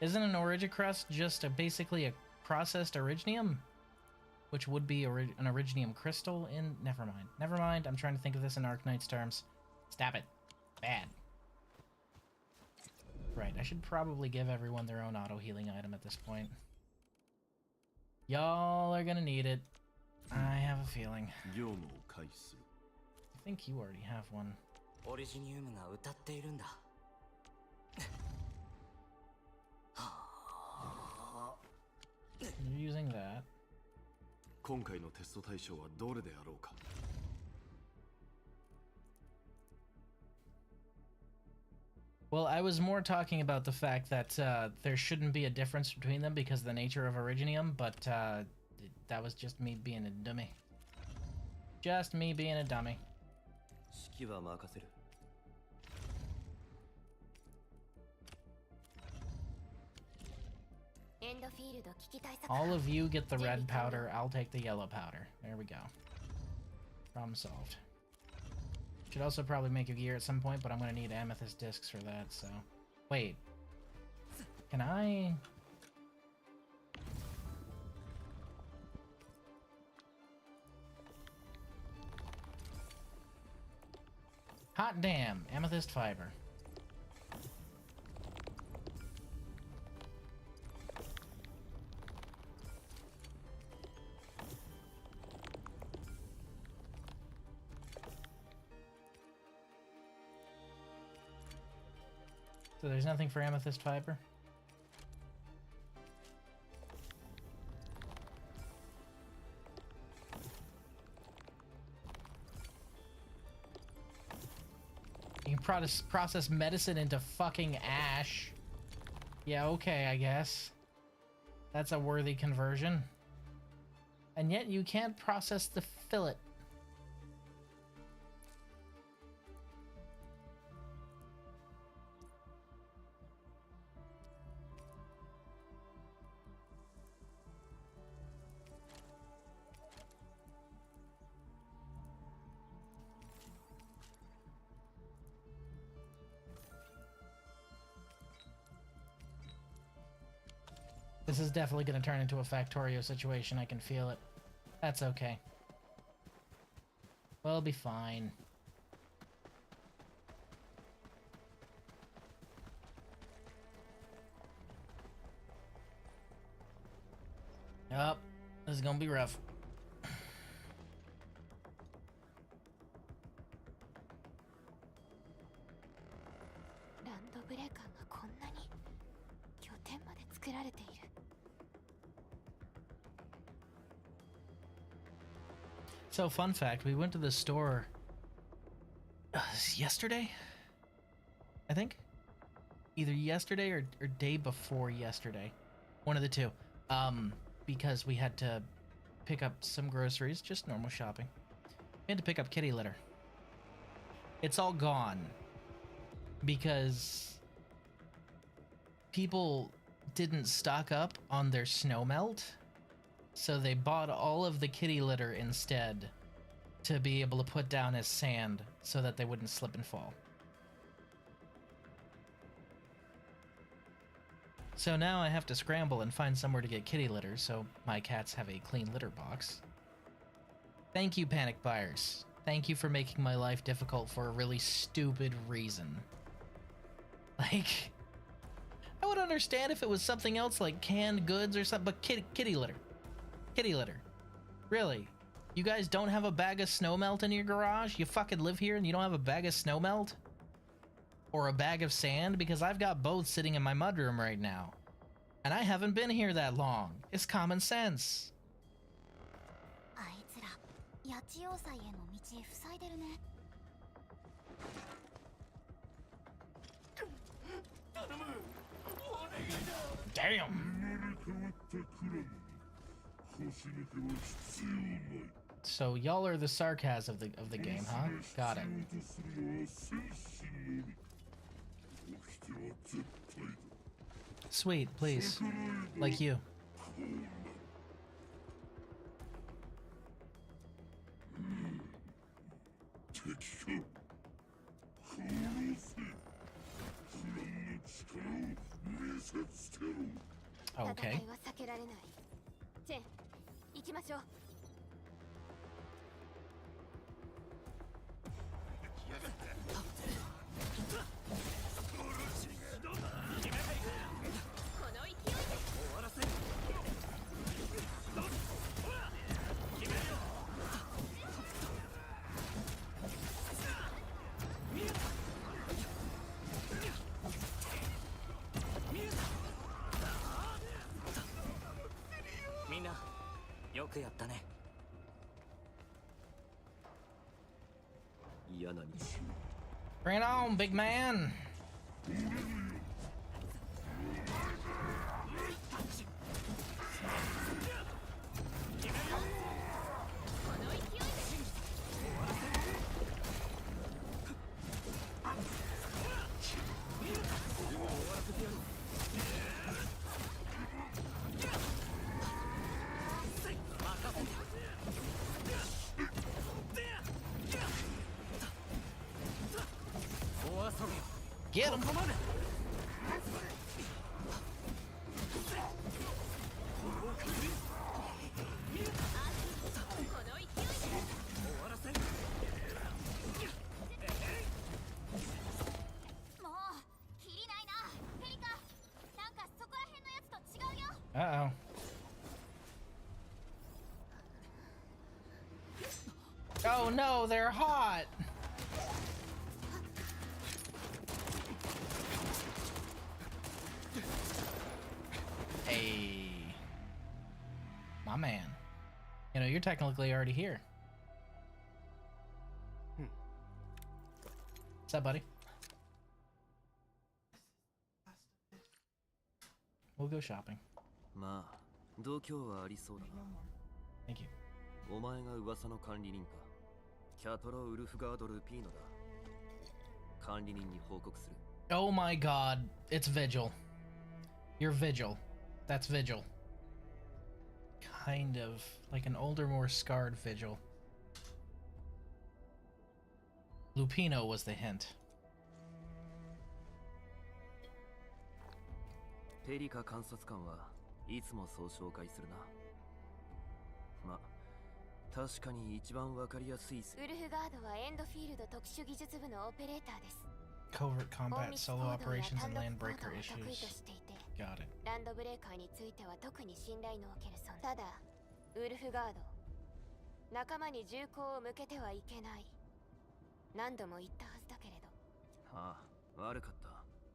Isn't an Origin crust just basically a processed Originium? Which would be an Originium crystal in... Never mind. Never mind, I'm trying to think of this in Arknights terms. Stab it. Bad. Right, I should probably give everyone their own auto-healing item at this point. Y'all are gonna need it. I have a feeling. I think you already have one. You're using that. Well, I was more talking about the fact that there shouldn't be a difference between them because of the nature of Originium, but that was just me being a dummy. Just me being a dummy. All of you get the red powder, I'll take the yellow powder. There we go. Problem solved. Should also probably make a gear at some point, but I'm gonna need amethyst discs for that, so... Wait. Can I... Hot damn! Amethyst fiber. So there's nothing for amethyst fiber? You can process medicine into fucking ash. Yeah, okay, I guess. That's a worthy conversion. And yet you can't process the fillet. This is definitely going to turn into a Factorio situation, I can feel it. That's okay. We'll be fine. Yup, this is going to be rough. So, fun fact, we went to the store yesterday, I think? Either yesterday or day before yesterday. One of the two. Because we had to pick up some groceries, just normal shopping. We had to pick up kitty litter. It's all gone. Because people didn't stock up on their snow melt. So they bought all of the kitty litter instead to be able to put down as sand so that they wouldn't slip and fall. So now I have to scramble and find somewhere to get kitty litter so my cats have a clean litter box. Thank you, panic buyers. Thank you for making my life difficult for a really stupid reason. Like, I would understand if it was something else like canned goods or something, but kitty litter. Kitty litter. Really? You guys don't have a bag of snow melt in your garage? You fucking live here and you don't have a bag of snow melt? Or a bag of sand? Because I've got both sitting in my mudroom right now. And I haven't been here that long. It's common sense. Damn. So y'all are the sarcasm of the game, huh? Got it. Sweet, please. Like you. Okay. Bring it on, big man. Get him! Uh-oh. Oh no, they're hot! Hey. My man. You know, you're technically already here. What's up, buddy? We'll go shopping. Thank you. お前が噂の管理人か。キャトロ・ウルフガード・ルピーノだ。管理人に報告する。Oh my god, it's Vigil. You're Vigil. That's Vigil. Kind of. Like an older, more scarred Vigil. Lupino was the hint. ペリカ監察官はいつもそう紹介するな。ま、確かに一番わかりやすい。ウルフガードはエンドフィールド特殊技術部のオペレーターです。Covert combat, solo operations, and landbreaker issues. Got it. ランドブレーカーについては特に信頼のおける存在。ただ、ウルフガード、仲間に銃口を向けてはいけない。何度も言ったはずだけれど。ああ、悪かった、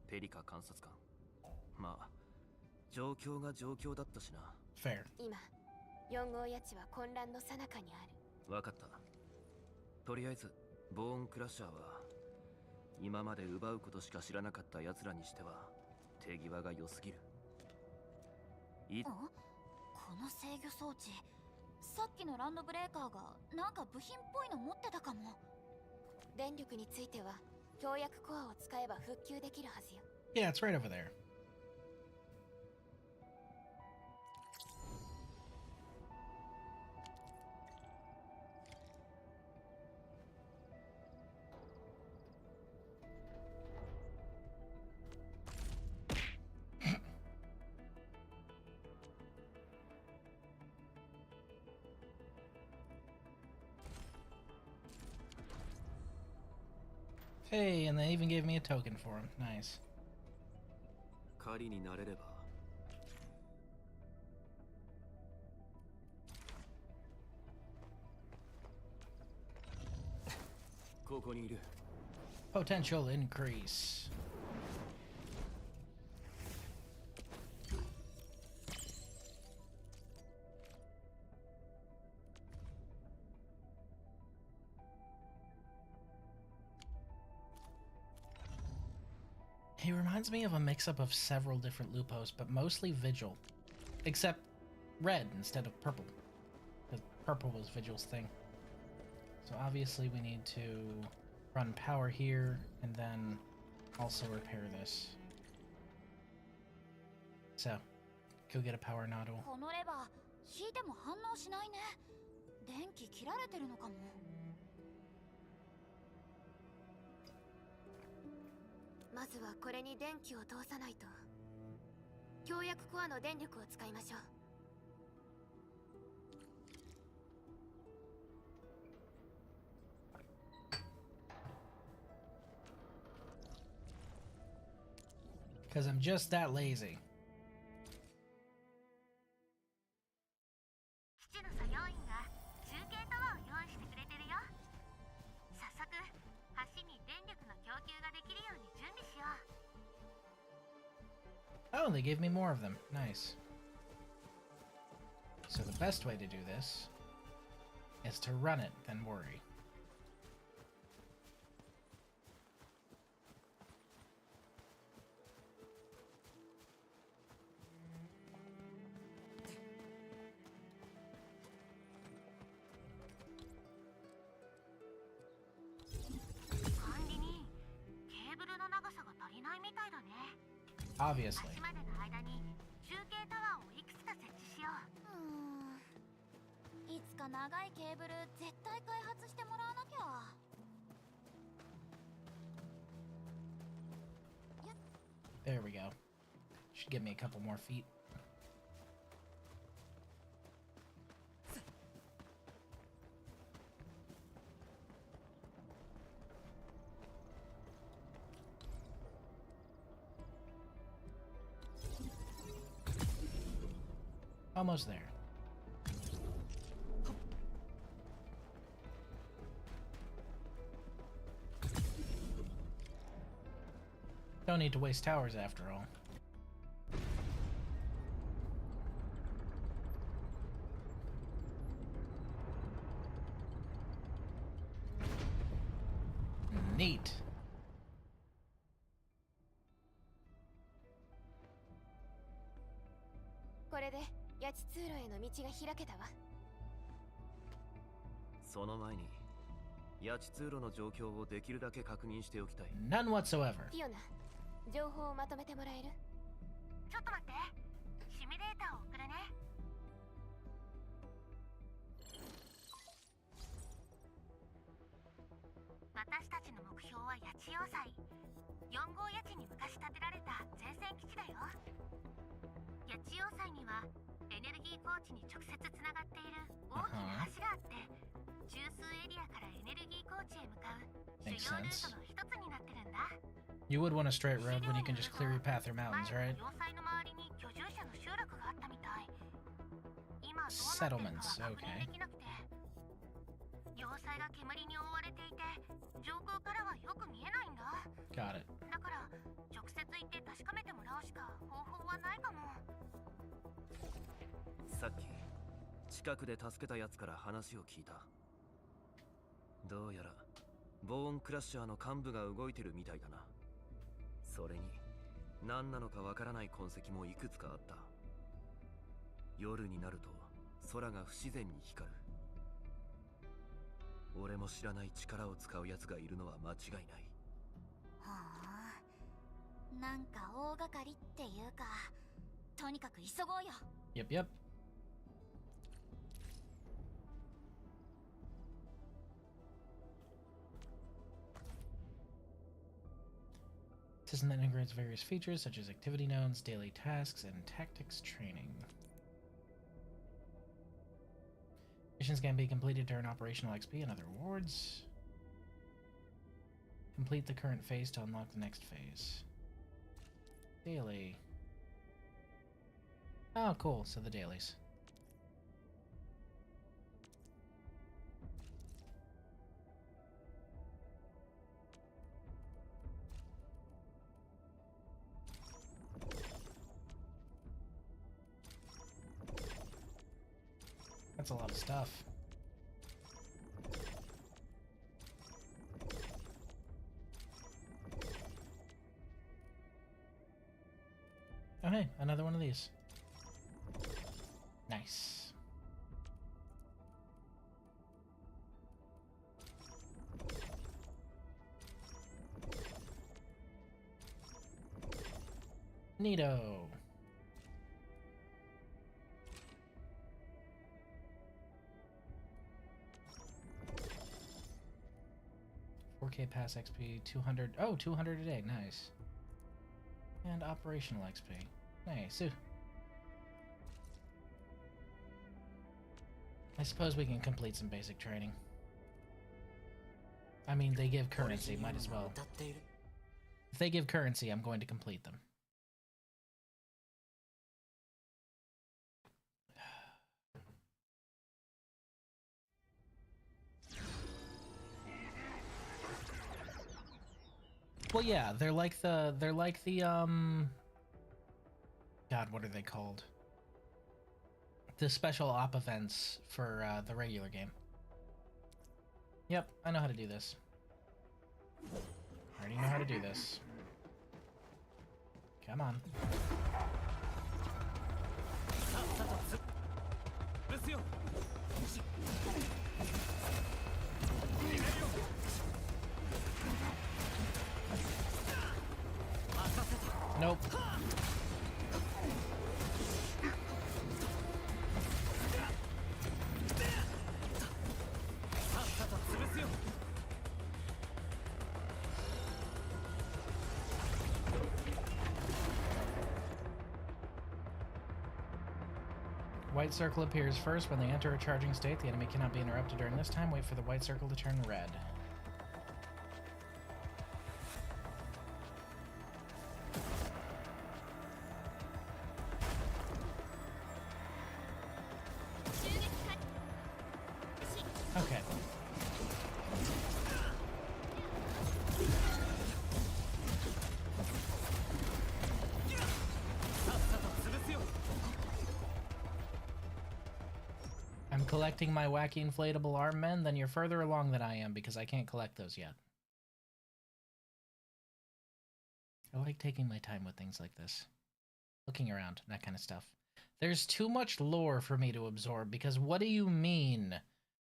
ペリカ監察官。まあ、状況が状況だったしな。Fair. 今、4号やちは混乱の最中にある。わかった。とりあえずボーンクラッシャーは今まで奪うことしか知らなかった奴らにしては手際が良すぎる。この制御装置、さっきのランドブレーカーがなんか部品っぽいの持ってたかも。電力については強薬コアを使えば復旧できるはずよ。Yeah, it's right over there. Hey, and they even gave me a token for him. Nice. 狩りになれれば。ここにいる。Potential increase. He reminds me of a mix-up of several different Lupos, but mostly Vigil. Except red instead of purple. Because purple was Vigil's thing. So obviously we need to run power here, and then also repair this. So, go get a power nodule. このレバー、引いても反応しないね。電気切られてるのかも。まずはこれに電気を通さないと。強薬コアの電力を使いましょう。Because I'm just that lazy. 基地の作業員が中継タワーを用意してくれてるよ。早速、橋に電力の供給ができるように準備しよう。 Oh, they gave me more of them. Nice. So the best way to do this is to run it, then worry. Obviously. 橋までの間に中継タワーをいくつか設置しよう。いつか長いケーブル絶対開発してもらわなきゃ。There we go. Should give me a couple more feet. Almost there. Don't need to waste towers after all. Neat. これで八千通路への道が開けたわ。その前に八千通路の状況をできるだけ確認しておきたい。 None whatsoever. フィオナ、情報をまとめてもらえる？ちょっと待って。シミュレーターを送るね。私たちの目標は八千要塞。4号八千に昔建てられた前線基地だよ。八千要塞にはエネルギー高地に直接つながっている大きな橋があって、中枢エリアからエネルギー高地へ向かう主要ルートの一つになってるんだ。You would want a straight road when you can just clear your path through mountains, right? 要塞の周りに居住者の集落があったみたい。今どうなってる Settlements, かは確認 okay. できなくて、要塞が煙に覆われていて上空からはよく見えないんだ。 Got it. だから直接行って確かめてもらうしか方法はないかも。さっき近くで助けたやつから話を聞いた。どうやらボーンクラッシャーの幹部が動いてるみたいだな。それに何なのかわからない痕跡もいくつかあった。夜になると空が不自然に光る。俺も知らない力を使うやつがいるのは間違いない。はあ、なんか大掛かりっていうか、とにかく急ごうよ。Yep, yep. System that integrates various features such as activity nodes, daily tasks, and tactics training. Missions can be completed to earn operational XP and other rewards. Complete the current phase to unlock the next phase. Daily. Oh, cool. So the dailies. That's a lot of stuff. Oh hey, another one of these. Nice. Neato. 4K pass XP, 200. Oh, 200 a day. Nice. And operational XP. Nice. Ooh. I suppose we can complete some basic training. I mean, they give currency. Might as well. If they give currency, I'm going to complete them. Well, yeah, they're like the God, what are they called? The special op events for the regular game. Yep, I know how to do this. I already know how to do this. Come on. Nope. White circle appears first when they enter a charging state. The enemy cannot be interrupted during this time. Wait for the white circle to turn red. Okay. I'm collecting my wacky inflatable arm men, then you're further along than I am because I can't collect those yet. I like taking my time with things like this. Looking around, that kind of stuff. There's too much lore for me to absorb because what do you mean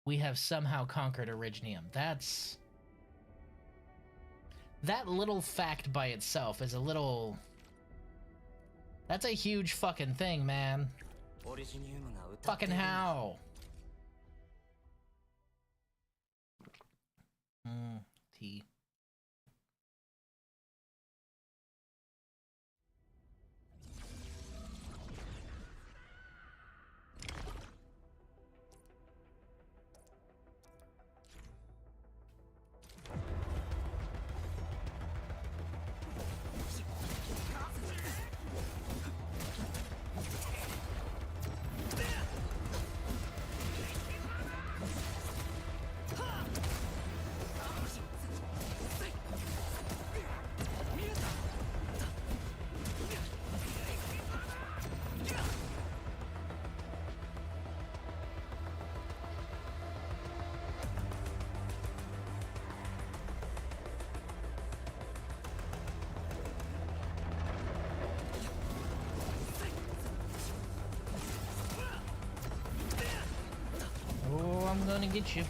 we have somehow conquered Originium? That's... that little fact by itself is a little... that's a huge fucking thing, man. Fucking how? Tea. gonna get you.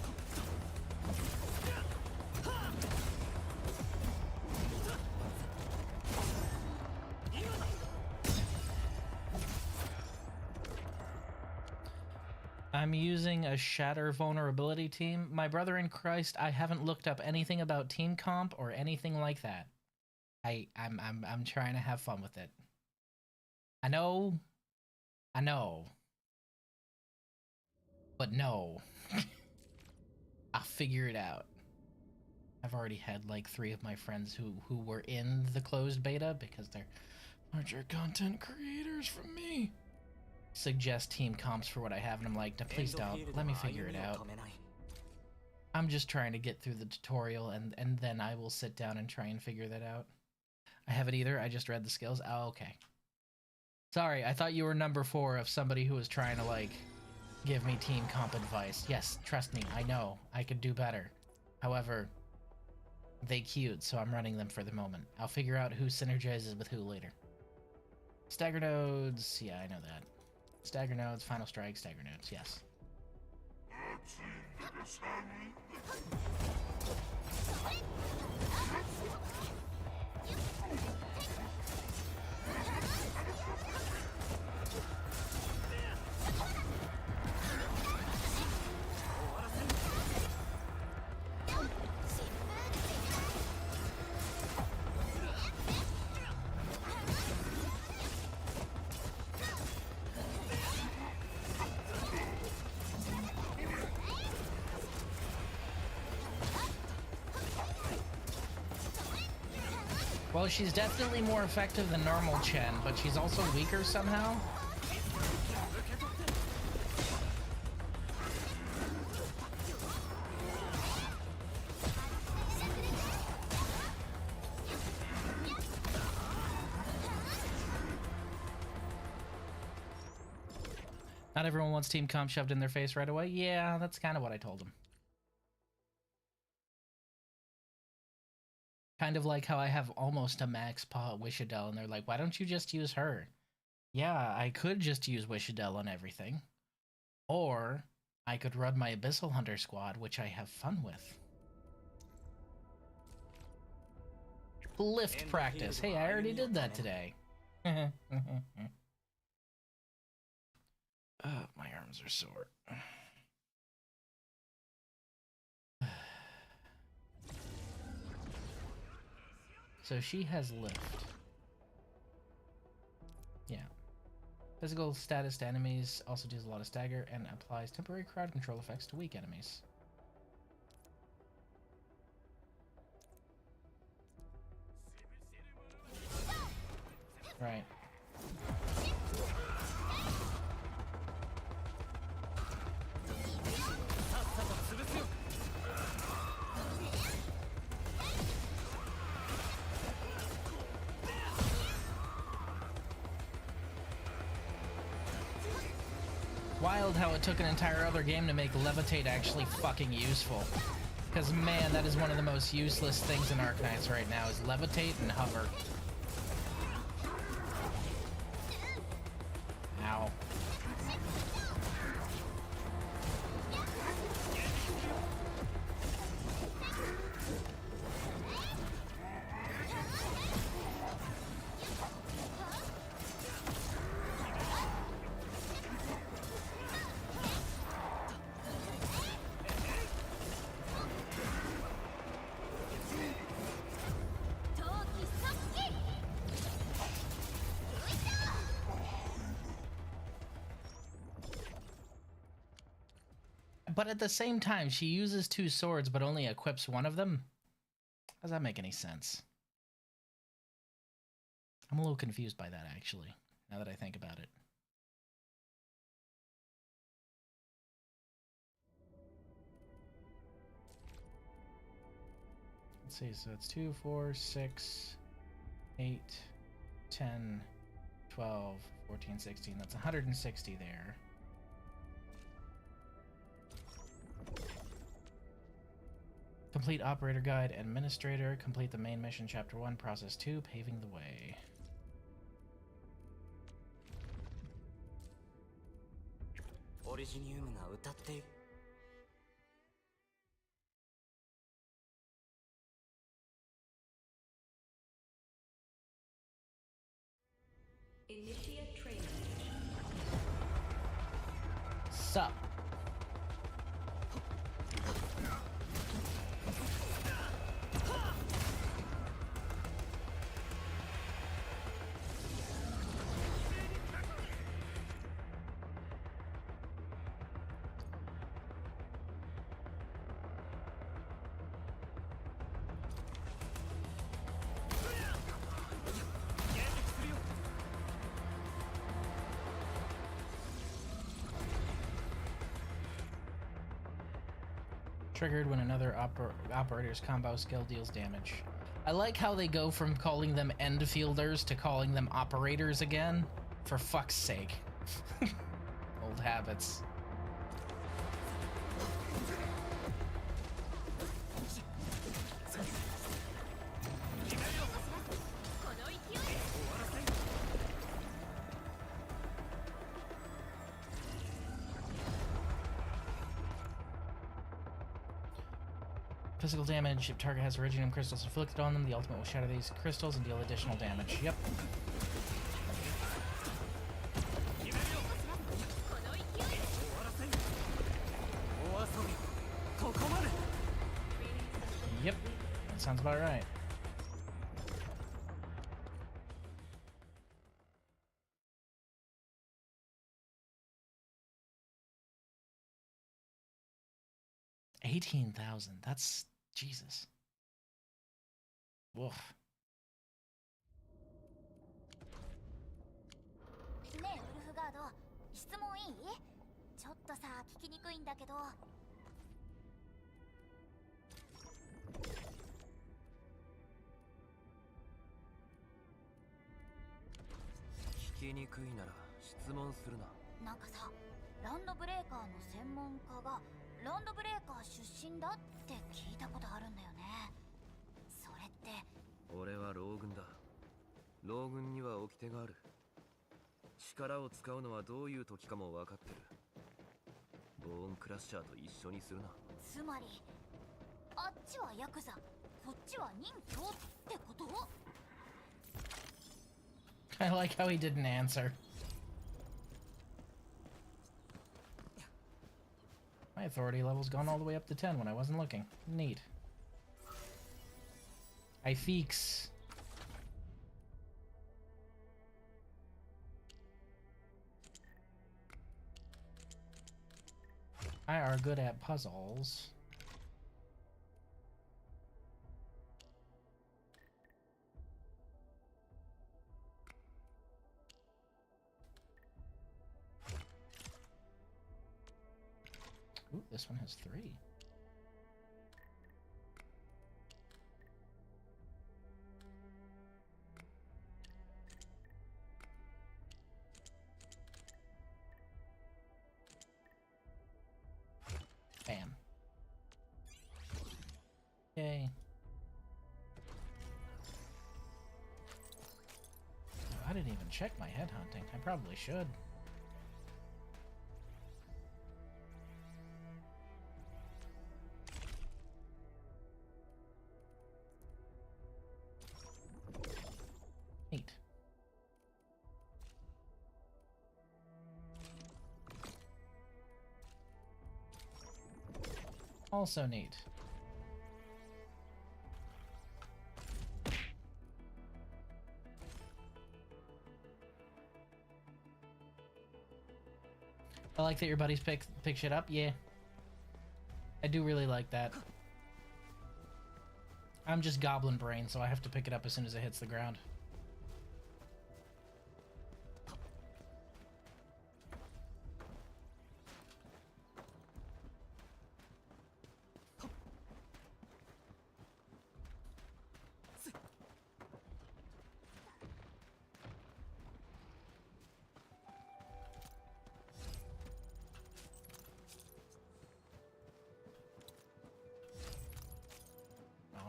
I'm using a Shatter Vulnerability team. My brother in Christ, I haven't looked up anything about team comp or anything like that. I'm trying to have fun with it. I know. But no. I'll figure it out. I've already had like 3 of my friends who were in the closed beta because they're larger content creators from me. Suggest team comps for what I have, and I'm like, please don't. Let me figure it out. I'm just trying to get through the tutorial, and then I will sit down and try and figure that out. I haven't either. I just read the skills. Oh, okay. Sorry, I thought you were number 4 of somebody who was trying to, like, give me team comp advice. Yes, trust me, I know. I could do better. However, they queued, so I'm running them for the moment. I'll figure out who synergizes with who later. Stagger nodes. Yeah, I know that. Stagger nodes, final strike, stagger nodes, yes. Well, she's definitely more effective than normal Chen, but she's also weaker somehow. Not everyone wants team comp shoved in their face right away. Yeah, that's kind of what I told him. Kind of like how I have almost a max paw Wishadel, and they're like, why don't you just use her? Yeah, I could just use Wishadel on everything. Or I could run my Abyssal Hunter squad, which I have fun with. Lift practice. Hey, I already did that today. My arms are sore. So she has lift. Yeah. Physical status to enemies, also deals a lot of stagger, and applies temporary crowd control effects to weak enemies. Right. Wild how it took an entire other game to make Levitate actually fucking useful. Because man, that is one of the most useless things in Arknights right now, is Levitate and Hover. Ow. But at the same time, she uses 2 swords but only equips one of them? Does that make any sense? I'm a little confused by that, actually, now that I think about it. Let's see, so it's 2, 4, 6, 8, 10, 12, 14, 16. That's 160 there. Complete Operator Guide, Administrator. Complete the main mission, Chapter 1, Process 2, Paving the Way. Sup? Triggered when another operator's combo skill deals damage. I like how they go from calling them Endfielders to calling them operators again. For fuck's sake. Old habits. Physical damage. If target has Originium crystals inflicted on them, the ultimate will shatter these crystals and deal additional damage. Yep. Yep. That sounds about right. $18,000. That's Jesus. Woof. ねえウルフガード、質問いい？ちょっとさ、聞きにくいんだけど。聞きにくいなら質問するな。なんかさ、ランドブレーカーの専門家がランドブレーカー出身だって聞いたことあるんだよね。それって。俺は老軍だ。老軍には掟がある。力を使うのはどういう時かも分かってる。ボーンクラッシャーと一緒にするな。つまりあっちはヤクザ、こっちは任侠ってこと？ I like how he didn't answer. My authority level's gone all the way up to 10 when I wasn't looking. Neat. I feeks. I are good at puzzles. Ooh, this one has 3. Bam. Yay. Oh, I didn't even check my headhunting. I probably should. Neat. Also neat. I like that your buddies pick shit up. Yeah. I do really like that. I'm just goblin brain, so I have to pick it up as soon as it hits the ground.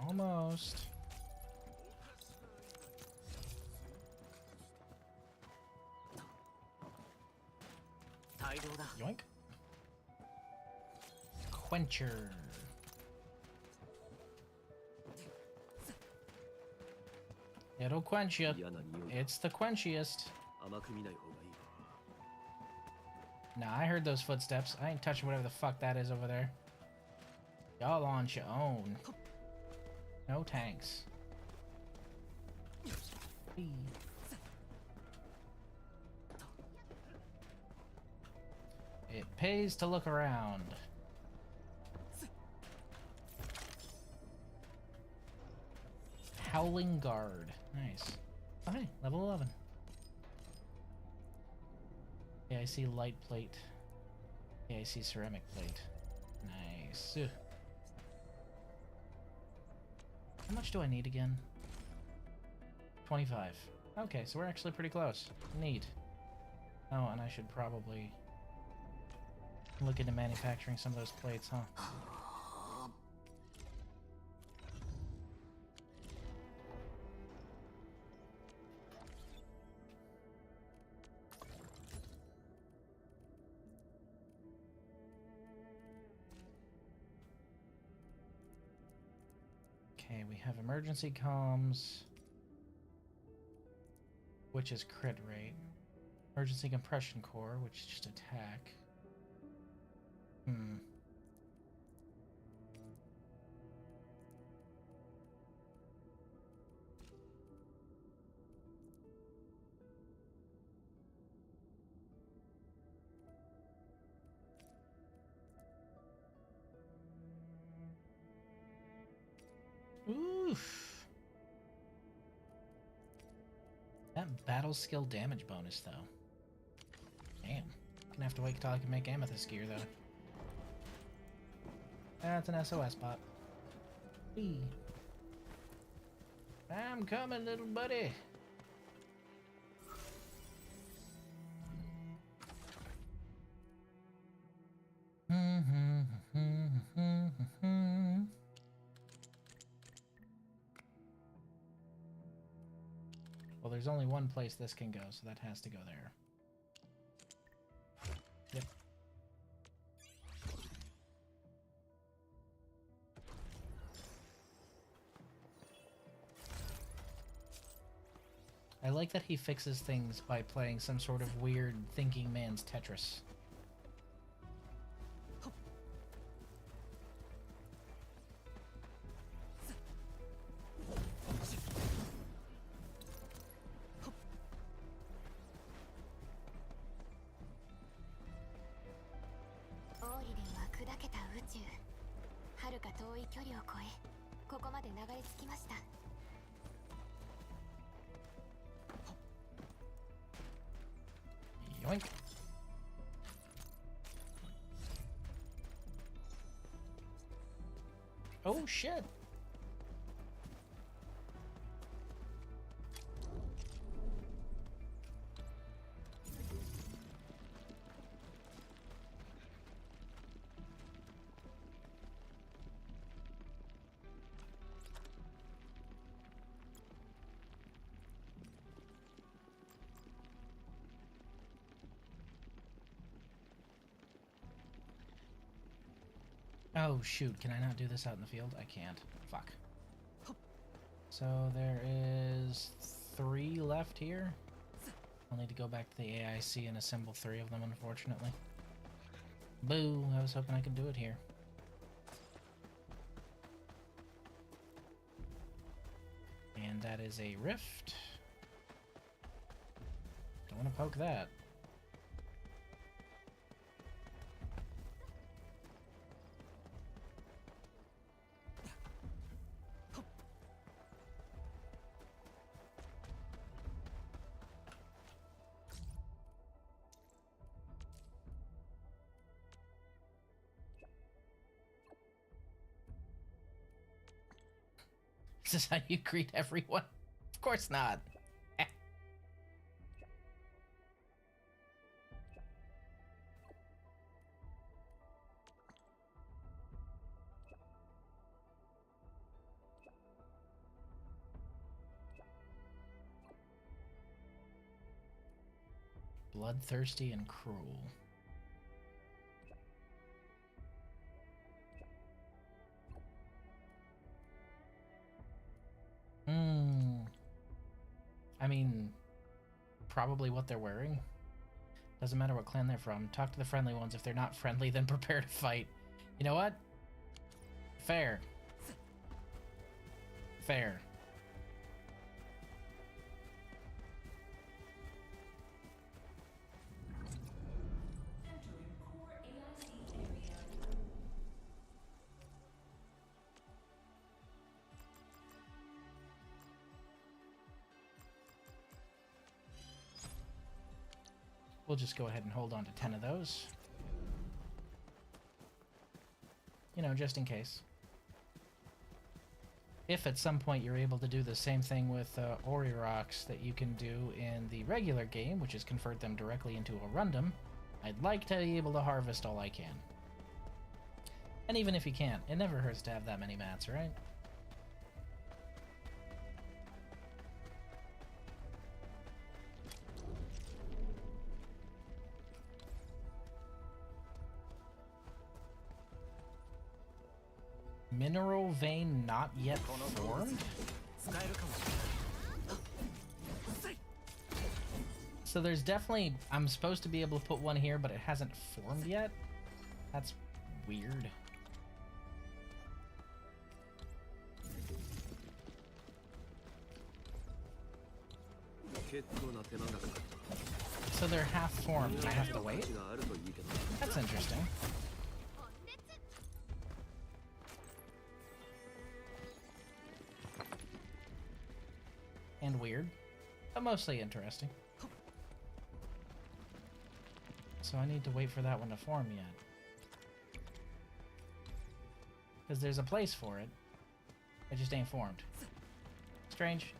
Almost. Yoink. Quencher. It'll quench you. It's the quenchiest. 甘く見ない方がいい。 Nah, I heard those footsteps. I ain't touching whatever the fuck that is over there. Y'all on your own. No tanks. It pays to look around. Howling Guard. Nice. Oh, hey, level 11. Yeah, I see light plate. Yeah, I see ceramic plate. Nice. Ugh. How much do I need again? 25. Okay, so we're actually pretty close. Neat. Oh, and I should probably look into manufacturing some of those plates, huh? Okay, we have emergency comms, which is crit rate. Emergency compression core, which is just attack. Oof. That battle skill damage bonus, though. Damn. Gonna have to wait till I can make amethyst gear, though. That's an SOS bot. Whee. I'm coming, little buddy. Well, there's only one place this can go, so that has to go there. Yep. I like that he fixes things by playing some sort of weird thinking man's Tetris. Yoink. Oh shit. Oh shoot, can I not do this out in the field? I can't. Fuck. So there is 3 left here. I'll need to go back to the AIC and assemble 3 of them, unfortunately. Boo, I was hoping I could do it here. And that is a rift. Don't want to poke that. Is this how you greet everyone? Of course not. Bloodthirsty and cruel. I mean, probably what they're wearing. Doesn't matter what clan they're from. Talk to the friendly ones. If they're not friendly, then prepare to fight. You know what? Fair. Fair. We'll just go ahead and hold on to 10 of those. You know, just in case. If at some point you're able to do the same thing with Ori Rocks that you can do in the regular game, which is convert them directly into a Rundum, I'd like to be able to harvest all I can. And even if you can't, it never hurts to have that many mats, right? Mineral vein not yet formed? So there's definitely... I'm supposed to be able to put one here, but it hasn't formed yet? That's weird. So they're half formed and I have to wait? That's interesting. And weird, but mostly interesting. So I need to wait for that one to form yet. Because there's a place for it. It just ain't formed. Strange.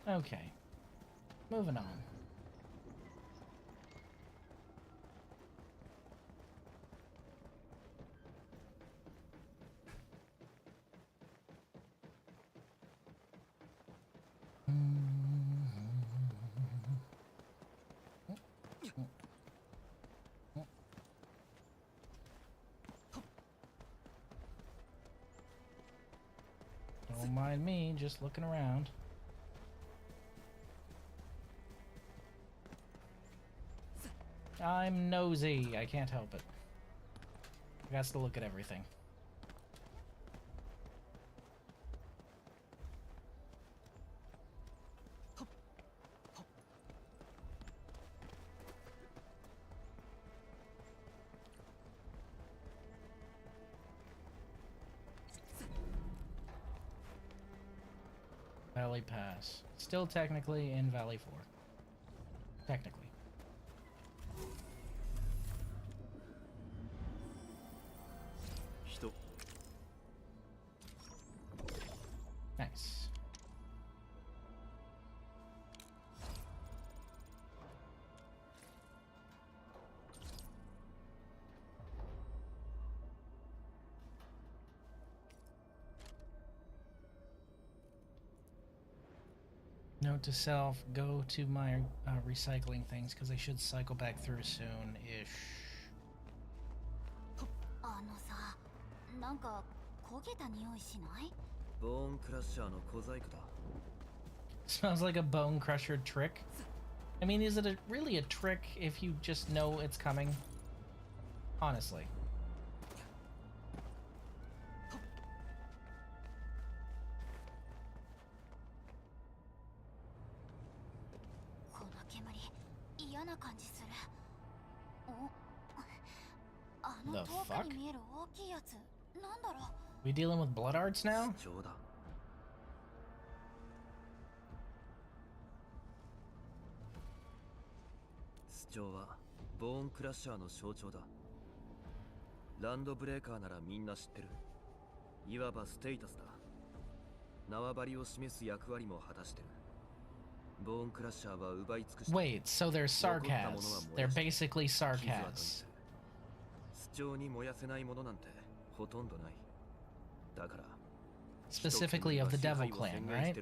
Okay. Moving on. Don't mind me, just looking around. I'm nosy, I can't help it. I got to look at everything. Valley Pass. Still technically in Valley 4. Technically. Nice. Note to self, go to my recycling things because I should cycle back through soon-ish. Smells like a bone crusher trick. I mean, is it really a trick if you just know it's coming? Honestly. The fuck? We dealing with blood arts now? Wait, so they're Sarkaz. They're basically Sarkaz. Specifically of the Devil Clan, right?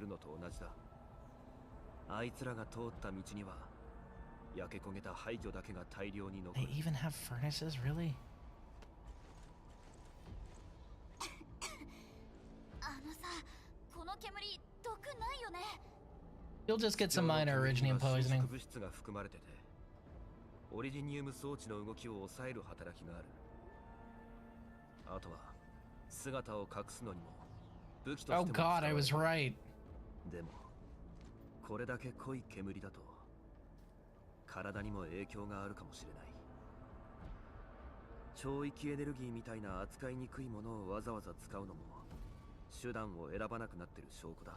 焼け焦げた廃墟だけが大量に残 They る。 even have furnaces, really? あのさ、この煙毒ないよね。 You'll just get some 地上 minor の煙に originium は侵食 poisoning. 物質が含まれてて、オリジニウム装置の動きを抑える働きがある。あとは姿を隠すのにも武器と Oh しても使わ god, れ I る。 was right. でもこれだけ濃い煙だと体にも影響があるかもしれない。超域エネルギーみたいな扱いにくいものをわざわざ使うのも手段を選ばなくなってる証拠だ。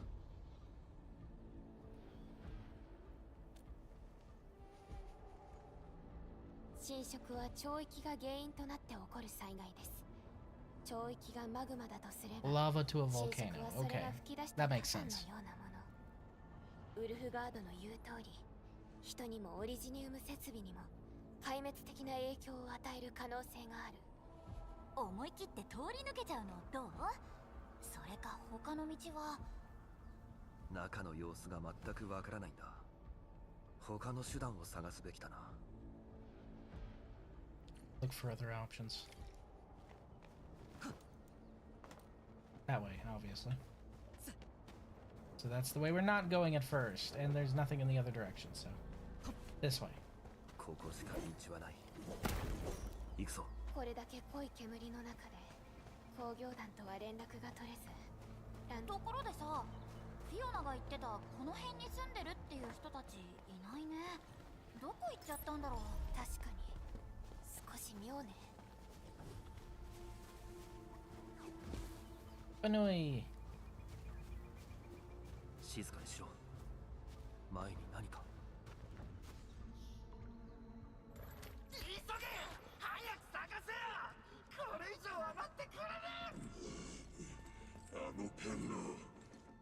侵食は超域が原因となって起こる災害です。超域がマグマだとすれば、 Lava to a 侵 volcano. 食はそれ Okay. が吹き出した That 火 makes 山の sense. ようなもの。ウルフガードの言う通り、人にもオリジニウム設備にも壊滅的な影響を与える可能性がある。思い切って通り抜けちゃうのどう？それか他の道は。中の様子が全くわからないんだ。他の手段を探すべきだな。 Look for other options. That way, obviously. So that's the way we're not going at first, and there's nothing in the other direction, so this way. ここしか道はない。行くぞ。これだけ濃い煙の中で工業団とは連絡が取れず、ところでさ、フィオナが言ってたこの辺に住んでるっていう人たちいないね。どこ行っちゃったんだろう。確かに少し妙ね。Banoi. 静かにしろ。前に何か。急げ！早く探せよ！これ以上は待ってくれねえ！あのペンロ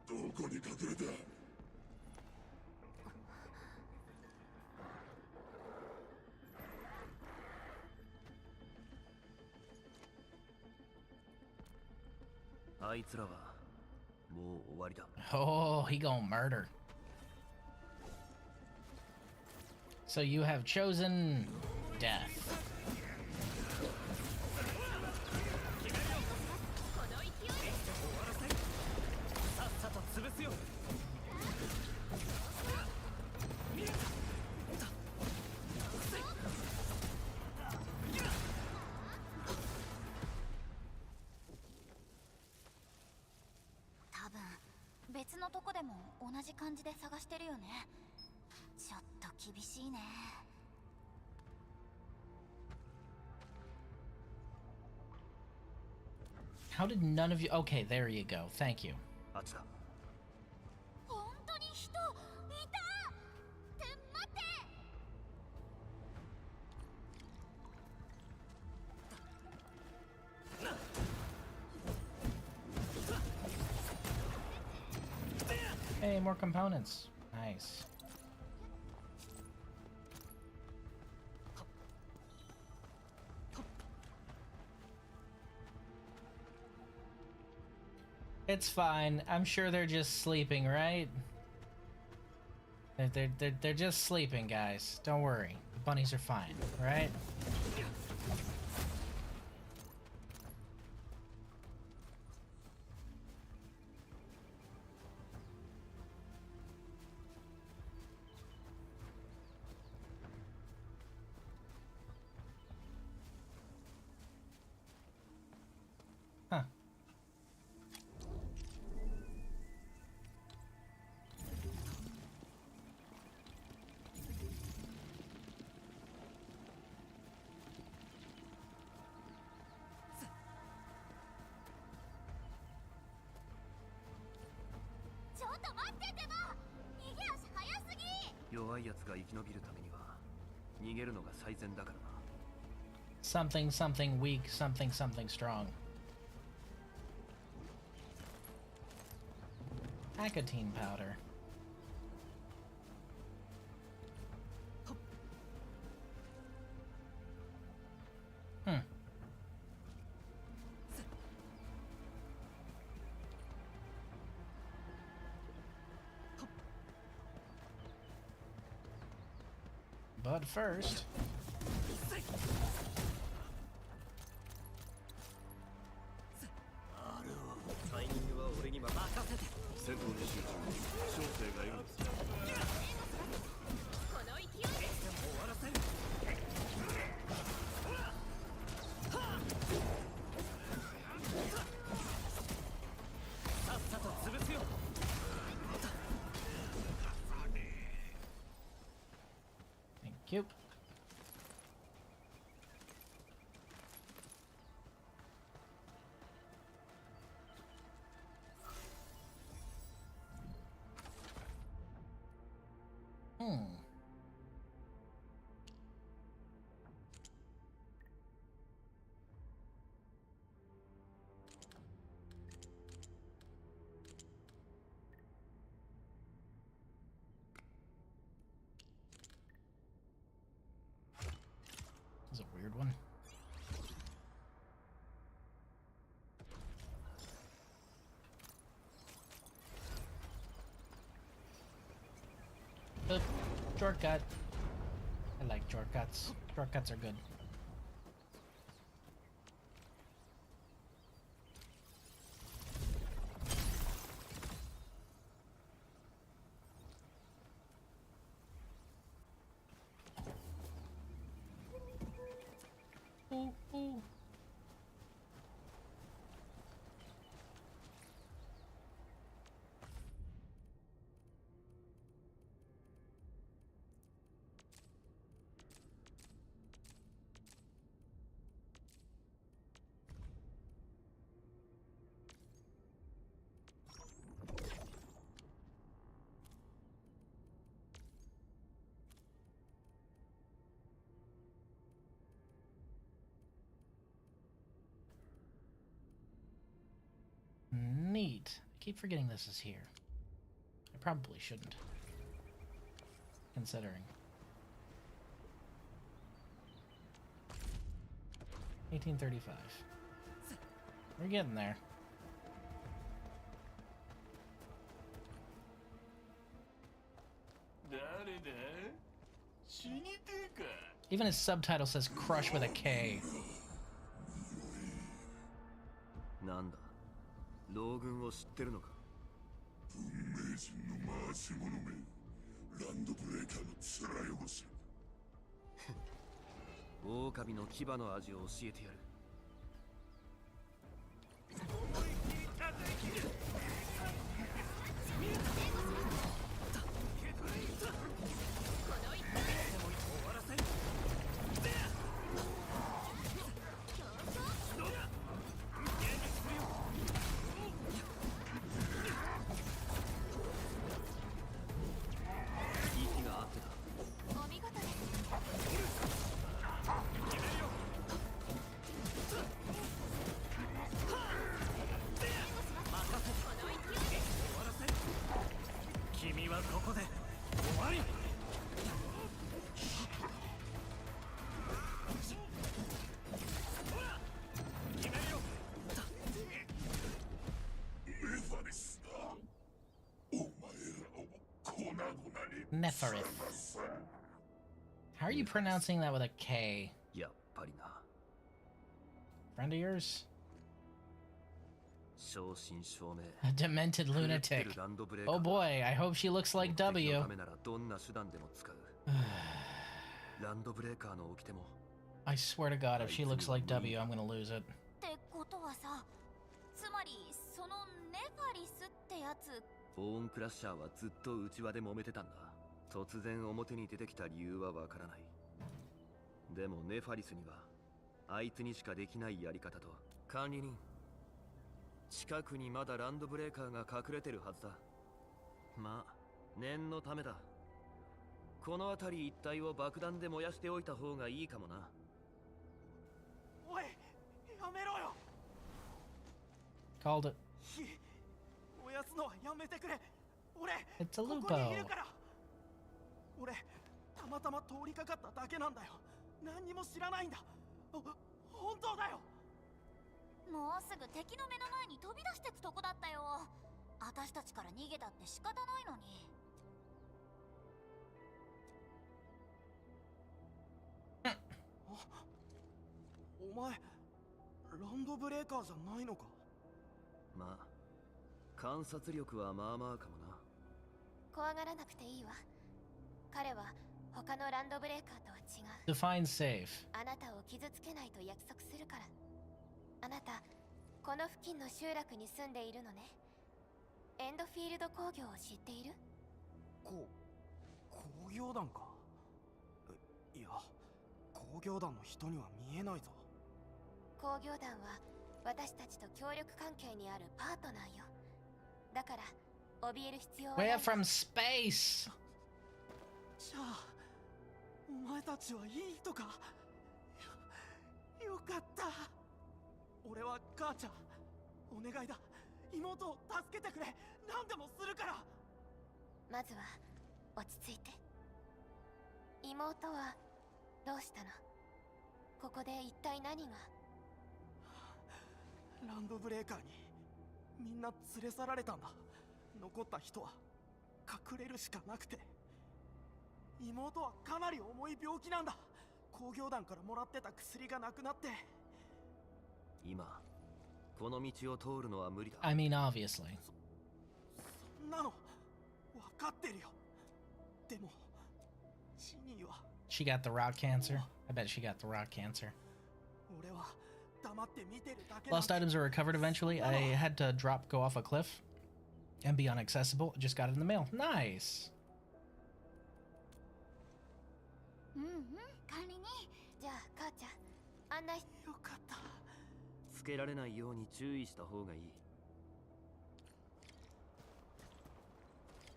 どこに隠れた？あいつらはもう終わりだ。 Oh, he gonna murder. So you have chosen death. さっさと潰すよ。多分別のとこでも同じ感じで探してるよね。ちょっと厳しいね。 How did none of you? Okay, there you go. Thank you. あっちだ。本当に人いた！って待って！ Hey, more components. Nice. It's fine. I'm sure they're just sleeping, right? They're just sleeping, guys. Don't worry. The bunnies are fine, right? Huh. Chotto 弱いやつが生き延びるためには逃げるのが最善だからな。 Something, something weak, something, something strong. Nicotine powder. Hmm. But first... Thank you. This is a weird one. Shortcut. I like shortcuts. Shortcuts are good. Ooh, ooh. Neat. I keep forgetting this is here. I probably shouldn't. Considering. 1835. We're getting there. Even his subtitle says crush with a K. なんだ、老軍を知ってるのか。文明人の回し者め、ランドブレーカーの面汚し。狼の牙の味を教えてやる。Neferith. How are you pronouncing that with a K? やっぱりな。 Friend of yours? 正真正銘。 A demented lunatic. Oh boy, I hope she looks like W. ためならどんな手段でも使う。ランドブレーカーの掟も。 I swear to God, if she looks like W, I'm gonna lose it. ってことはさ、つまりそのネファリスってやつ。ボーンクラッシャーはずっと内輪で揉めてたんだ。突然表に出てきた理由はわからない。でもネファリスにはあいつにしかできないやり方と。管理人、近くにまだランドブレーカーが隠れてるはずだ。まあ念のためだ。この辺り一帯を爆弾で燃やしておいた方がいいかもな。おい、やめろよ。 Called it. 燃やすのはやめてくれ。俺 It's a ここにいる Lupo. から。俺たまたま通りかかっただけなんだよ。何にも知らないんだ。本当だよ。もうすぐ敵の目の前に飛び出してくとこだったよ。私たちから逃げたって仕方ないのに。前ランドブレーカーじゃないのか。まあ観察力はまあまあかもな。怖がらなくていいわ。彼は他のランドブレーカーとは違う。 Define safe. あなたを傷つけないと約束するから。あなたこの付近の集落に住んでいるのね。エンドフィールド工業を知っている？工業団か。いや工業団の人には見えないぞ。工業団は私たちと協力関係にあるパートナーよ。だから怯える必要はない。 We're from space. じゃあお前たちはいい人か。よかった。俺は母ちゃんお願いだ。妹を助けてくれ。何でもするから。まずは落ち着いて。妹はどうしたの？ここで一体何が？ランドブレーカーにみんな連れ去られたんだ。残った人は隠れるしかなくて。妹はかなり重い病気なんだ。工業団からもらってた薬がなくなって。今この道を通るのは無理だ。 I mean, obviously. そんなの分かってるよ。でもジニーは She got the rock cancer. I bet she got the rock cancer. 俺は黙って見てるだけなん Lost だ。 items are recovered eventually. I had to go off a cliff and be inaccessible. Just got it in the mail. Nice. 管理人。じゃあ母ちゃん案内し。よかった。つけられないように注意した方がいい。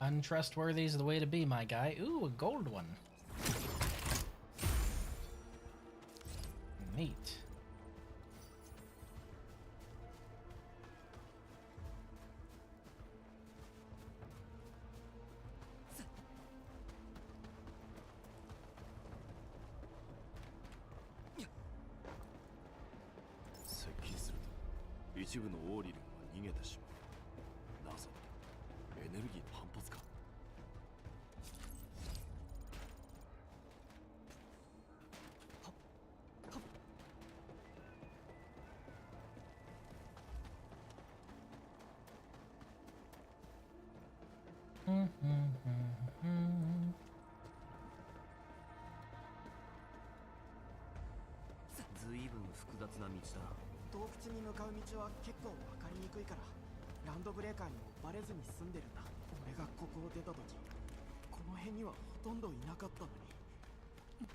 Untrustworthy is the way to be, my guy. Ooh, a gold one. Neat. 接近すると一部のオーリルンは逃げてしまう。なぜエネルギーの反発か。ずいぶん複雑な道だ。洞窟に向かう道は結構分かりにくいから、ランドブレーカーにもバレずに住んでるんだ。俺がここを出た時この辺にはほとんどいなかったのに。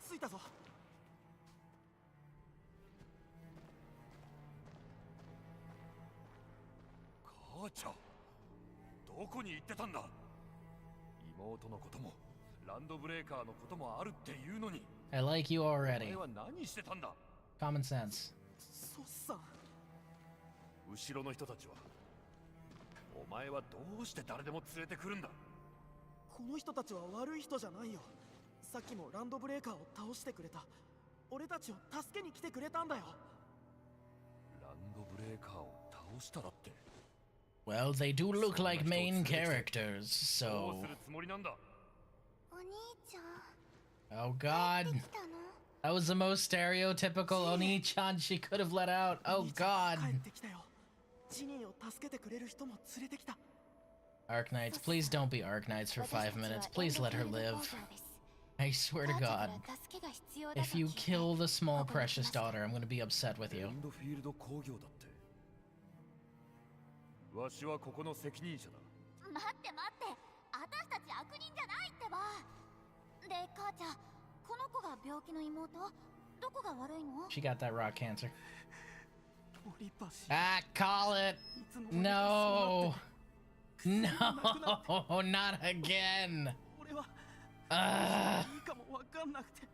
着いたぞ。母ちゃんどこに行ってたんだ。妹のこともランドブレーカーのこともあるっていうのに。 I like you お already. 前は何してたんだ。 Common sense. ソッさん。後ろの人たちはお前はどうして誰でも連れてくるんだ。この人たちは悪い人じゃないよ。さっきもランドブレーカーを倒してくれた。俺たちを助けに来てくれたんだよ。ランドブレーカーを倒したらって。 Well, they do look like main characters, どう so... するつもりなんだ。お兄ちゃん。 Oh god. 来たの？ That was the most stereotypical Oni-chan she could have let out. Oh god. 帰ってきたよ。ジニーを助けてくれる人も連れてきた。 Arknights, please don't be Arknights for 5 minutes. Please let her live. I swear to god. If you kill the small precious daughter, I'm gonna be upset with エ you. ンドフィールド工業だって。わしはここの責任者だ。待って待って。私たち悪人じゃないってば。で、母ちゃん、この子が病気の妹？どこが悪いの？ She got that rock cancer. 鳥橋。 Ah, call it! いつの間にかそうなって No! Not again! 俺は Ah! いいかもわかんなくて。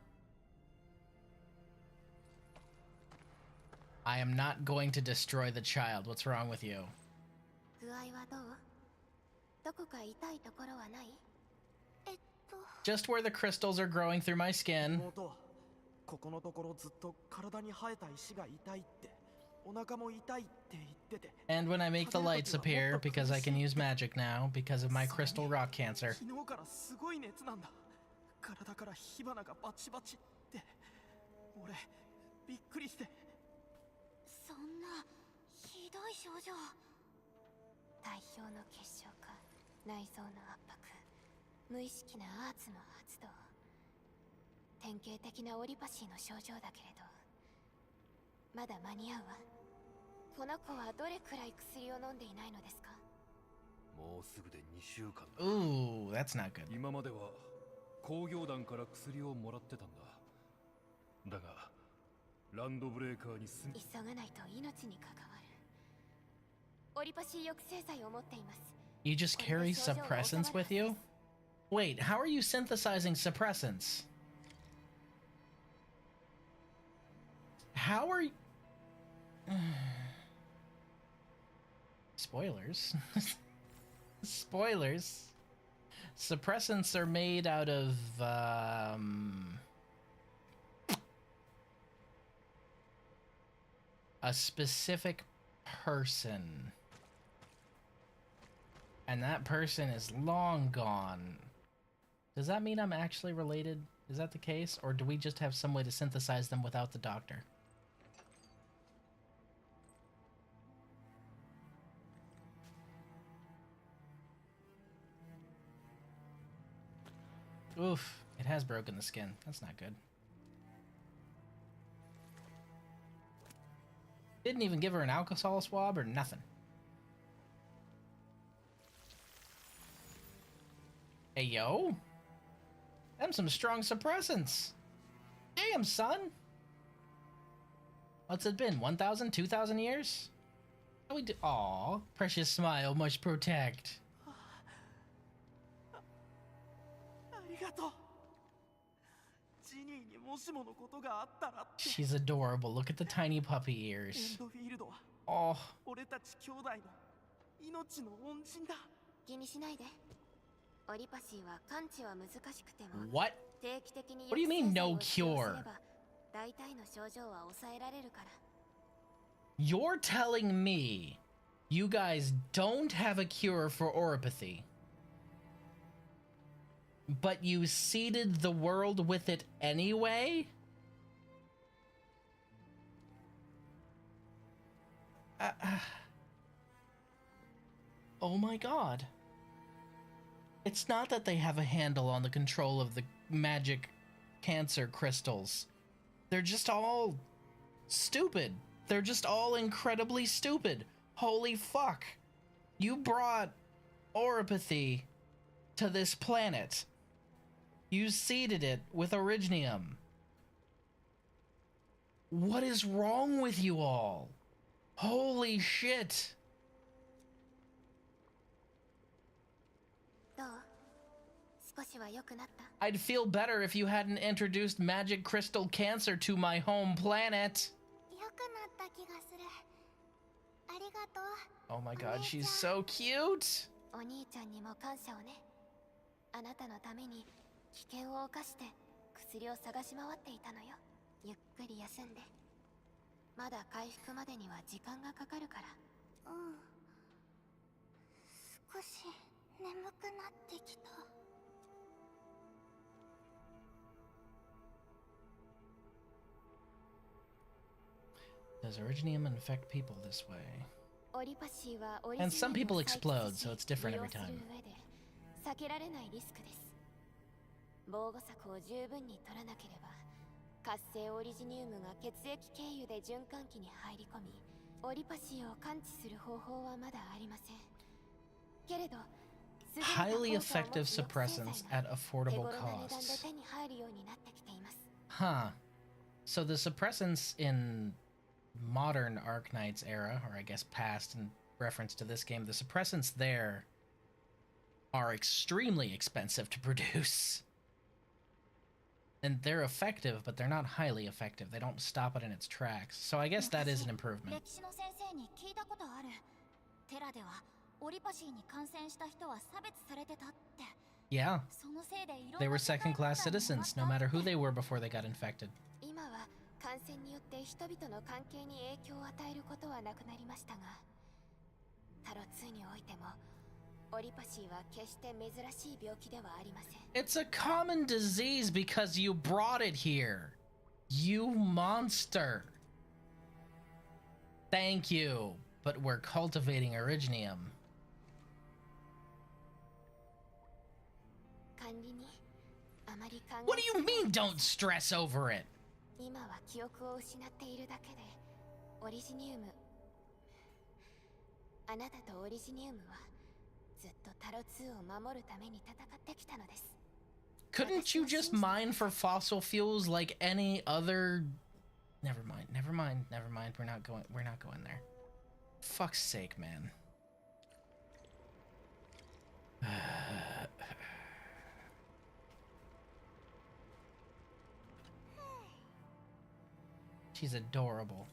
I am not going to destroy the child. What's wrong with you? 具合はどう？どこか痛いところはない？ Just where the crystals are growing through my skin. 妹はここのところずっと体に生えた石が痛いって、お腹も痛いって言ってて。 And when I make the lights appear, because I can use magic now, because of my crystal rock cancer. 昨日からすごい熱なんだ。体から火花がバチバチって。俺びっくりして。そんなひどい症状。体表の結晶化、内臓の圧迫、無意識なアーツの発動。典型的なオリパシーの症状だけれど、まだ間に合うわ。この子はどれくらい薬を飲んでいないのですか？もうすぐで2週間だ。Ooh, that's not good. 今までは工業団から薬をもらってたんだ。だがランドブレーカーに急がないと命に関わる。オリパシー抑制剤を持っています。You just carry suppressants with you? Wait, how are you synthesizing suppressants? How are you... Spoilers. Spoilers. Suppressants are made out of, a specific person. And that person is long gone. Does that mean I'm actually related? Is that the case? Or do we just have some way to synthesize them without the doctor? Oof, it has broken the skin. That's not good. Didn't even give her an alcohol swab or nothing. Hey, yo. Them some strong suppressants. Damn, son. What's it been? 1,000, 2,000 years? How we do? Aw, precious smile must protect. ありがとう。ジニーにもしものことがあったらって。 She's adorable. Look at the tiny puppy エ ears. ンドフィールドは Oh, 俺たち兄弟の命の恩人だ。気にしないで。オリパシーは完治は難しくても what? 定期的に What do you mean, no 抑制剤を使用 cure? すれば大体の症状は抑えられるから。 You're telling me you guys don't have a cure for oropathy, but you seeded the world with it anyway? Oh my god. It's not that they have a handle on the control of the magic cancer crystals. They're just all stupid. They're just all incredibly stupid. Holy fuck. You brought oropathy to this planet. You seeded it with originium. What is wrong with you all? Holy shit. どう？少しは良くなった？ I'd feel better if you hadn't introduced magic crystal cancer to my home planet. 良くなった気がする。ありがとう。 Oh my god, she's so cute. お兄ちゃんにも感謝をね。あなたのために危険を冒して薬を探し回っていたのよ。ゆっくり休んで。まだ回復までには時間がかかるから。うん。少し眠くなってきた。Does originium infect people this way? オリパシーはオリ And ジ some ナル people を採掘 explode, し so it's different 利用 every する time. 上で避けられないリスクです。防護策を十分に取らなければ活性オリジニウムが血液経由で循環器に入り込みオリパシーを感知する方法はまだありません。けれど Highly effective suppressants at affordable costs. Huh. So the suppressants in modern Arknights era, or I guess past in reference to this game, the suppressants there are extremely expensive to produce. And they're effective, but they're not highly effective. They don't stop it in its tracks. So I guess that is an improvement. 歴史の先生に聞いたことある。テラではオリパシーに感染した人は差別されてたって。 Yeah. そのせいでいろんな They were second-class citizens, no matter who they were before they got infected. 今は感染によって人々の関係に影響を与えることはなくなりましたが、タロ2においてもオリパシーは決して珍しい病気ではありません。 It's a common disease because you brought it here. You monster! Thank you, but we're cultivating Originium. What do you mean, don't stress over it? 今は記憶を失っているだけで、オリジニウム。あなたとオリジニウムはずっとタロ2を守るために戦ってきたのです。Couldn't you just mine for fossil fuels like any other? Never mind. We're not going there. Fuck's sake, man. She's adorable.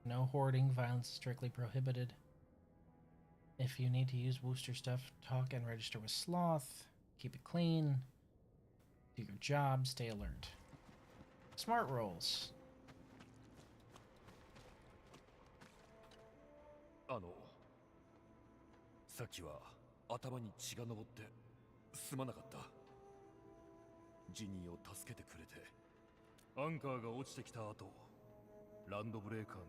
No hoarding. Violence is strictly prohibited. If you need to use booster stuff, talk and register with Sloth. Keep it clean. Do your job. Stay alert. Smart rolls. さっきは頭に血が上ってすまなかった。ジニーを助けてくれて、アンカーが落ちてきた後、ランドブレーカーが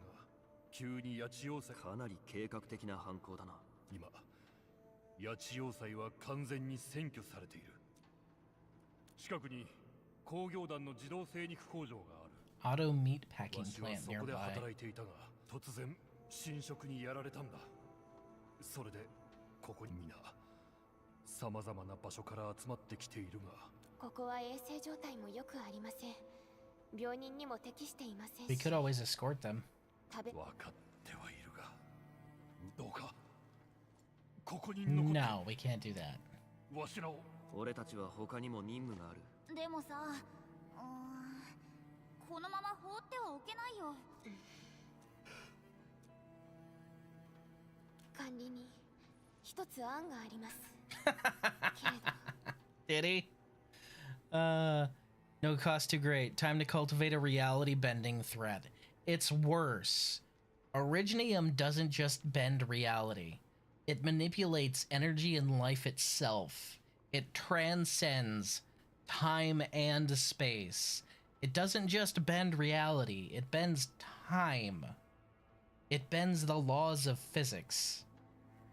急に八千代祭。かなり計画的な犯行だな。今、八千代祭は完全に占拠されている。近くに工業団の自動精肉工場がある。Auto meat packing わしは plant そこで nearby. 働いていたが、突然侵食にやられたんだ。それでここに皆さまざまな場所から集まってきているが、ここは衛生状態もよくありません。病人にも適していません We し。 could always escort them. 食べ分かってはいるが、どうかここに残って。 No, we can't do that. わしらを。俺たちは他にも任務がある。でもさ、このまま放ってはおけないよ。管理に一つ案があります。けれど。 Did he? No cost too great. Time to cultivate a reality bending threat. It's worse. Originium doesn't just bend reality. It manipulates energy and life itself. It transcends time and space. It doesn't just bend reality. It bends time. It bends the laws of physics.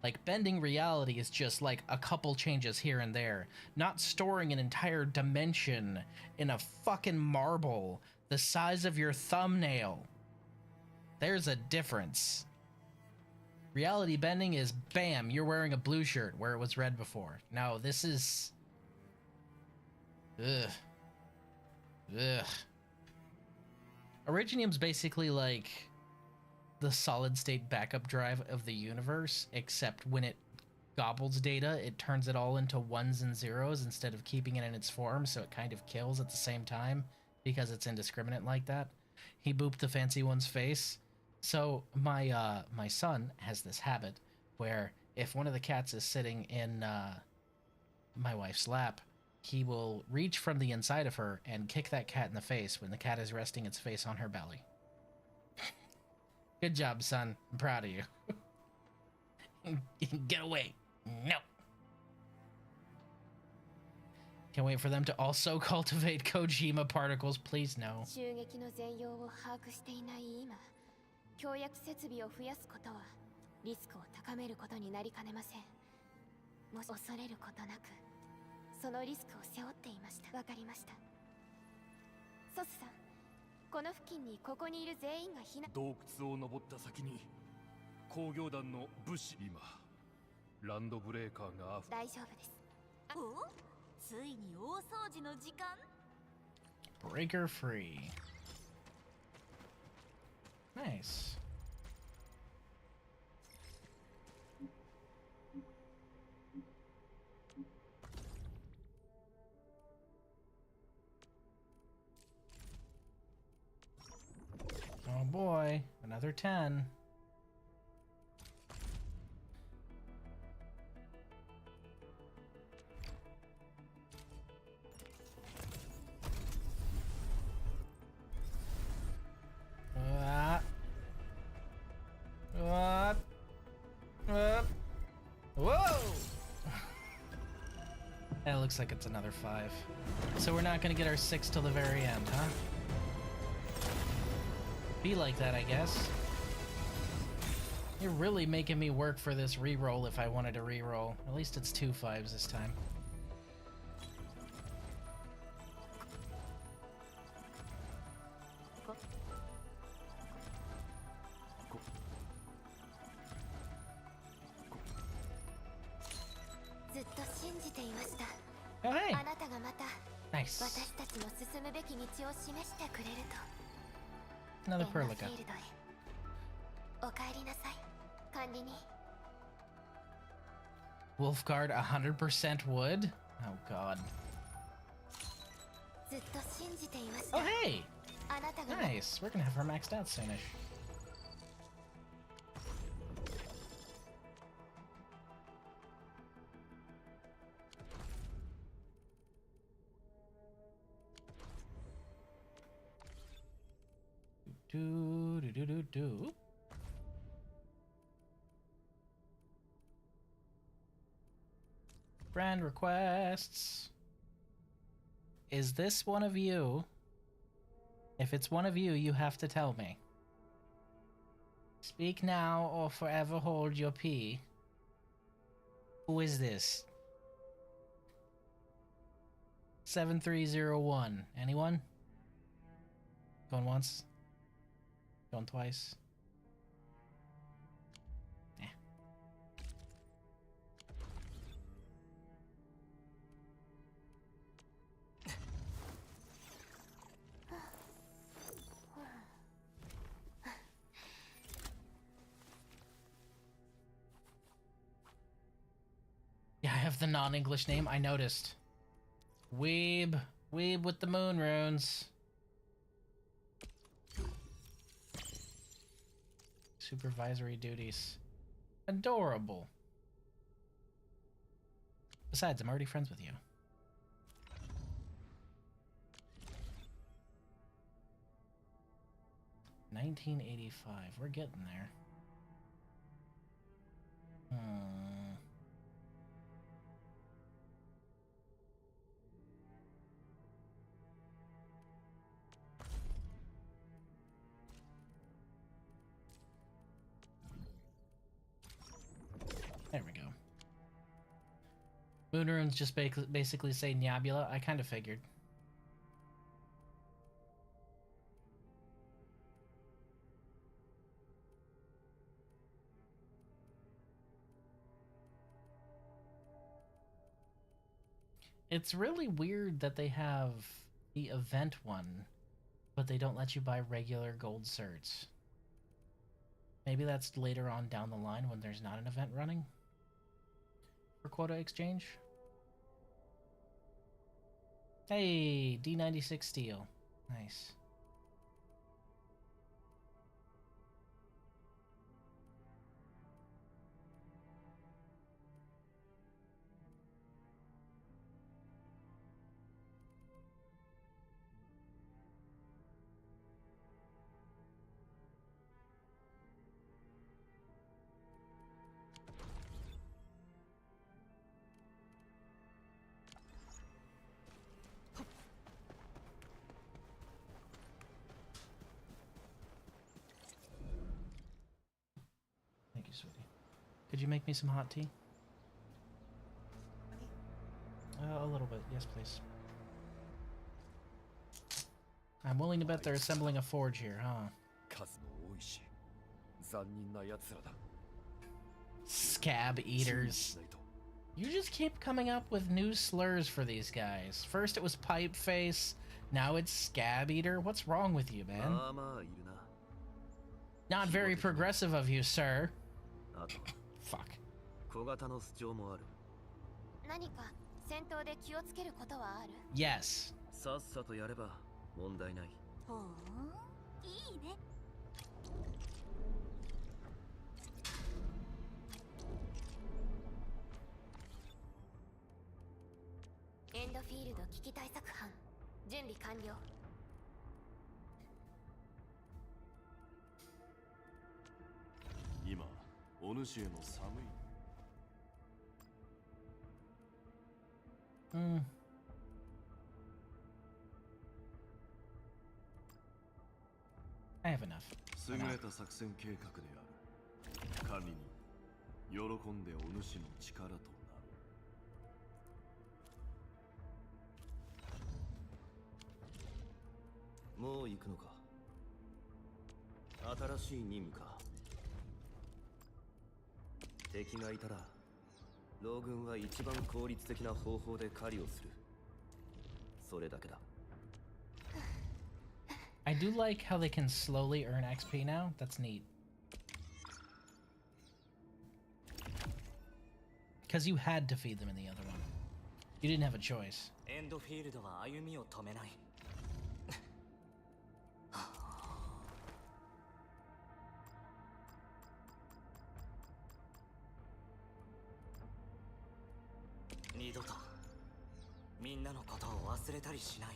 Like, bending reality is just like a couple changes here and there, not storing an entire dimension in a fucking marble the size of your thumbnail. There's a difference. Reality bending is, bam, you're wearing a blue shirt where it was red before. No, this is... Ugh. Ugh. Originium's basically like the solid state backup drive of the universe, except when it gobbles data, it turns it all into ones and zeros instead of keeping it in its form, so it kind of kills at the same time because it's indiscriminate like that. He booped the fancy one's face. So my my son has this habit where if one of the cats is sitting in my wife's lap, he will reach from the inside of her and kick that cat in the face when the cat is resting its face on her belly. Good job, son. I'm proud of you. Get away. No. Can't wait for them to also cultivate Kojima particles. Please, no. 襲撃の全容を把握していない今、協約設備を増やすことはリスクを高めることになりかねません。もし恐れることなく、そのリスクを背負っていました。わかりました。ソスさん、この付近にここにいる全員が避難。洞窟を登った先に工業団の物資。今ランドブレーカーが大丈夫です。お？ついに大掃除の時間？ Breaker free. Nice. Oh boy, another Another 10. Whoa! That looks like it's another 5. So we're not gonna get our 6 till the very end, huh? Be like that, I guess. You're really making me work for this reroll if I wanted to reroll. At least it's 2 5s this time. Oh, hey! Nice. Another Perlica. Wolfguard 100% wood? Oh god. Oh hey! Nice. We're gonna have her maxed out soonish. Do. Brand requests. Is this one of you? If it's one of you, you have to tell me. Speak now or forever hold your pee. Who is this? 7301. Anyone? Going once? Going twice? Eh. Yeah, I have the non-English name. I noticed. Weeb. Weeb with the moon runes. Supervisory duties. Adorable. Besides, I'm already friends with you. $19.85. We're getting there. There we go. Moon runes just basically say Nebula. I kind of figured. It's really weird that they have the event one, but they don't let you buy regular gold certs. Maybe that's later on down the line when there's not an event running for quota exchange. Hey, D96 steel. Nice. Thank you, sweetie. Could you make me some hot tea? A little bit, yes, please. I'm willing to bet they're assembling a forge here, huh? Scab eaters. You just keep coming up with new slurs for these guys. First it was pipe face, now it's scab eater. What's wrong with you, man? Not very progressive of you, sir. Fuck. Yes. エンドフィールド危機対策班準備完了。今お主への寒い I have enough. 優れた作戦計画である。管理に喜んでお主の力となる。もう行くのか。新しい任務か。敵がいたら老軍は一番効率的な方法で狩りをする。それだけだ。 I do like how they can slowly earn XP now. That's neat. Because you had to feed them in the other one. You didn't have a choice. エンドフィールドは歩みを止めない。二度とみんなのことを忘れたりしない。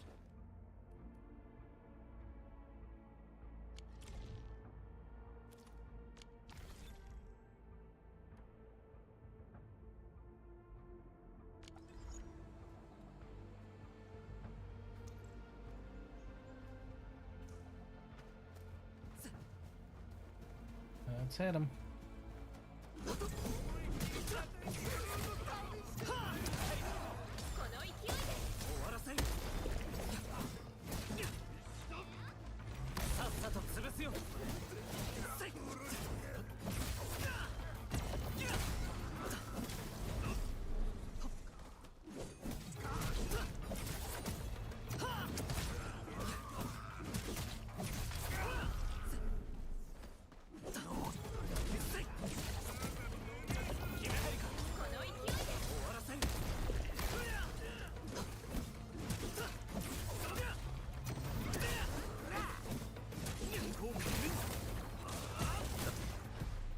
Let's hit him.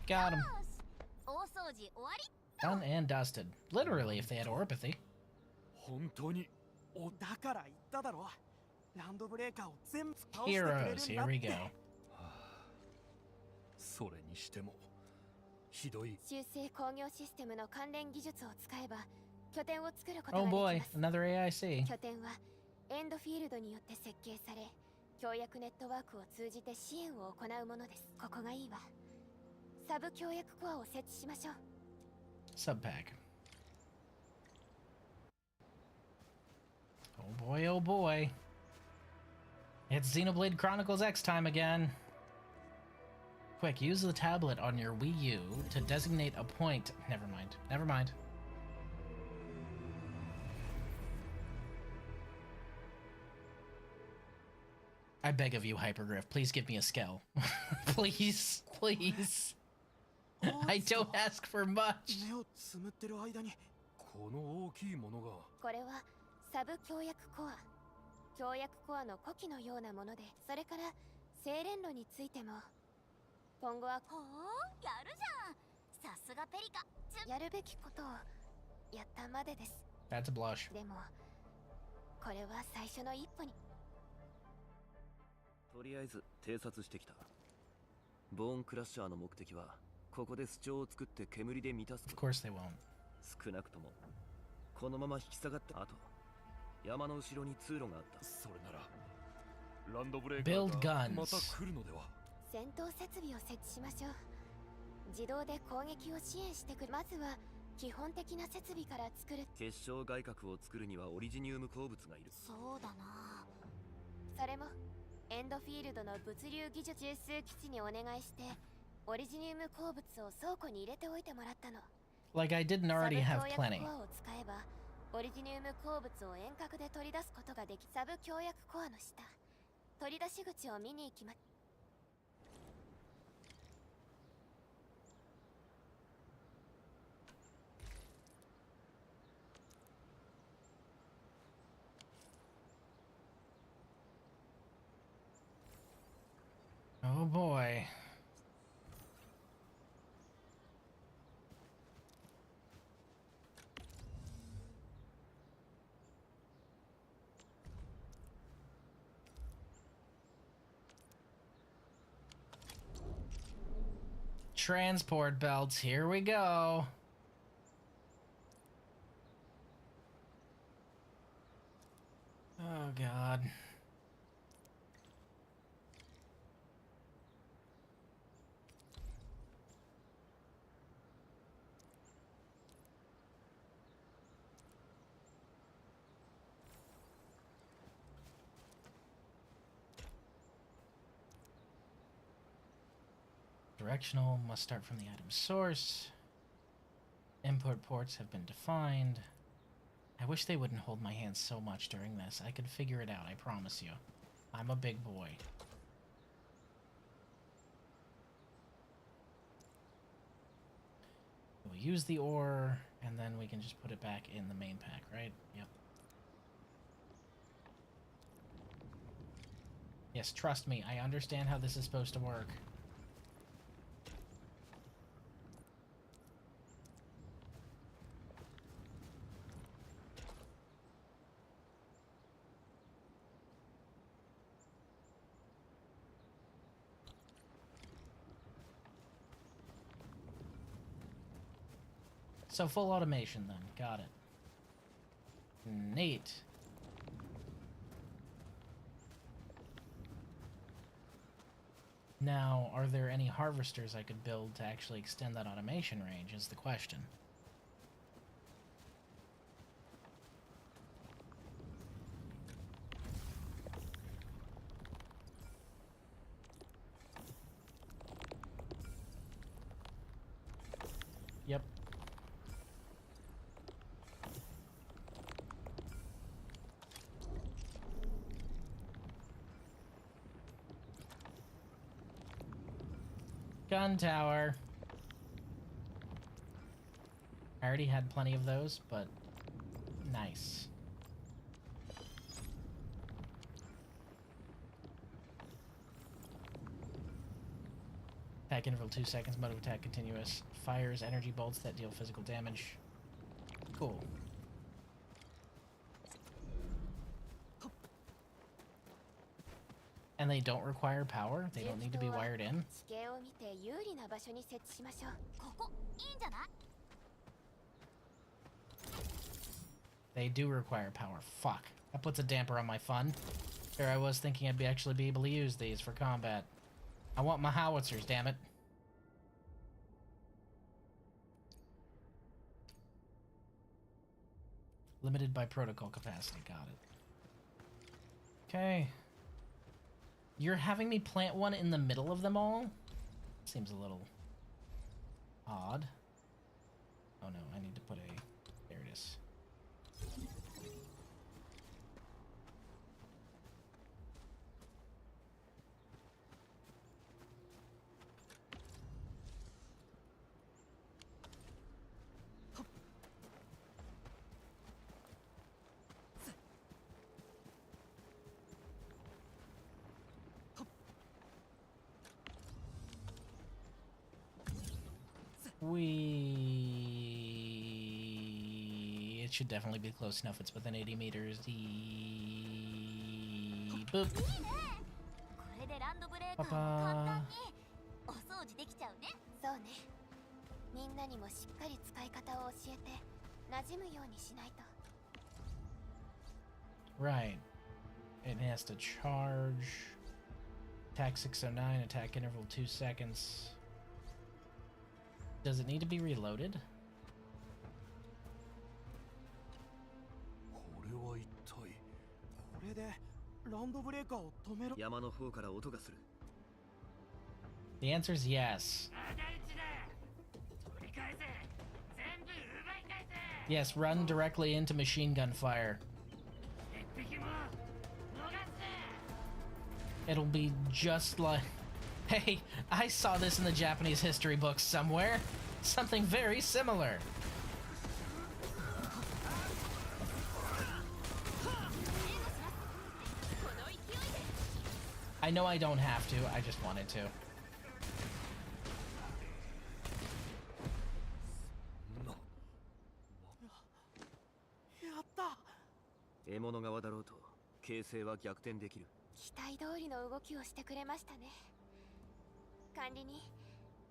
'Got him. 大掃除終わり。 Done and dusted. Literally, if they had Orpathy. 本当にだから言っただろ。ランドブレーカーを全部倒してくれるんだって。 Heroes, here we go. それにしてもひどい。修正工業システムの関連技術を使えば拠点を作ることが Oh でき boy, ます。 another AIC. 拠点はエンドフィールドによって設計され、協約ネットワークを通じて支援を行うものです。ここがいいわ。サブ協約コアを設置しましょう。 Subpack. Oh boy, oh boy. It's Xenoblade Chronicles X time again. Quick, use the tablet on your Wii U to designate a point. Never mind. Never mind. I beg of you, Hypergriff, please give me a skill. Please, please. I don't ask for much. 目をつむってる間にこの大きいものがこれはサブ協約コア。協約コアの古希のようなもので、それから精錬炉についても今後はほーやるじゃん。さすがペリカ。やるべきことをやったまでです。 That's a blush. でもこれは最初の一歩に。とりあえず偵察してきた。ボーンクラッシャーの目的はここで巣帳を作って煙で満たす。 Of course they won't. 少なくともこのまま引き下がった後、山の後ろに通路があった。それならランドブレーカ Build ーが guns. また来るのでは。戦闘設備を設置しましょう。自動で攻撃を支援してくる。まずは基本的な設備から作る。結晶外核を作るにはオリジニウム鉱物がいる。そうだな。それもエンドフィールドの物流技術中枢基地にお願いしてオリジニウム鉱物を倉庫に入れておいてもらったの。 Like I didn't already have サブ協 plenty. 約コアを使えばオリジニウム鉱物を遠隔で取り出すことができ、サブ協約コアの下、取り出し口を見に行きます。 Oh boy. transport belts. Here we go. Oh, God. Directional must start from the item source. Input ports have been defined. I wish they wouldn't hold my hand so much during this. I could figure it out, I promise you. I'm a big boy. We'll use the ore, and then we can just put it back in the main pack, right? Yep. Yes, trust me, I understand how this is supposed to work. So full automation then, got it. Neat. Now, are there any harvesters I could build to actually extend that automation range is the question. Yep. Gun tower. I already had plenty of those, but nice. Attack interval 2 seconds, mode of attack continuous. Fires energy bolts that deal physical damage. Cool. And they don't require power? They don't need to be wired in? They do require power. Fuck. That puts a damper on my fun. Here I was thinking I'd actually be able to use these for combat. I want my howitzers, damn it. Limited by protocol capacity. Got it. Okay. You're having me plant one in the middle of them all? Seems a little odd. Oh no, I need to put a... There it is. It should definitely be close enough. It's within 80 meters. Boop. Papa. Right. It has to charge. Attack 609, attack interval 2 seconds. Does it need to be reloaded? The answer is yes. Yes, run directly into machine gun fire. It'll be just like... Hey, I saw this in the Japanese history books somewhere. Something very similar. I know I don't have to, I just wanted to.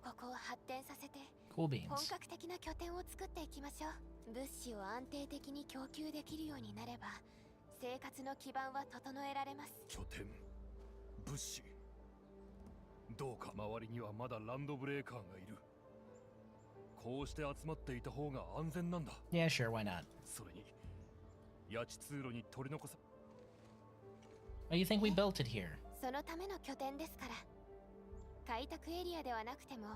ここを発展させて Cool beans. 本格的な拠点を作っていきましょう。物資を安定的に供給できるようになれば生活の基盤は整えられます。拠点、物資。どうか周りにはまだランドブレーカーがいる。こうして集まっていた方が安全なんだ。Yeah, sure, why not? それに八地通路に取り残さ。Well, you think we built it here? そのための拠点ですから。開拓エリアではなくても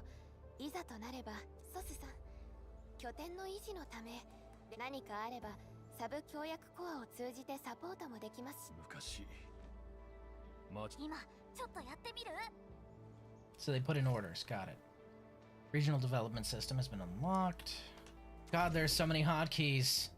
いざとなればソスさん、拠点の維持のため何かあればサブ協約コアを通じてサポートもできます。昔今ちょっとやってみる？ So they put in orders. Got it. Regional development system has been unlocked. God, there's so many hotkeys.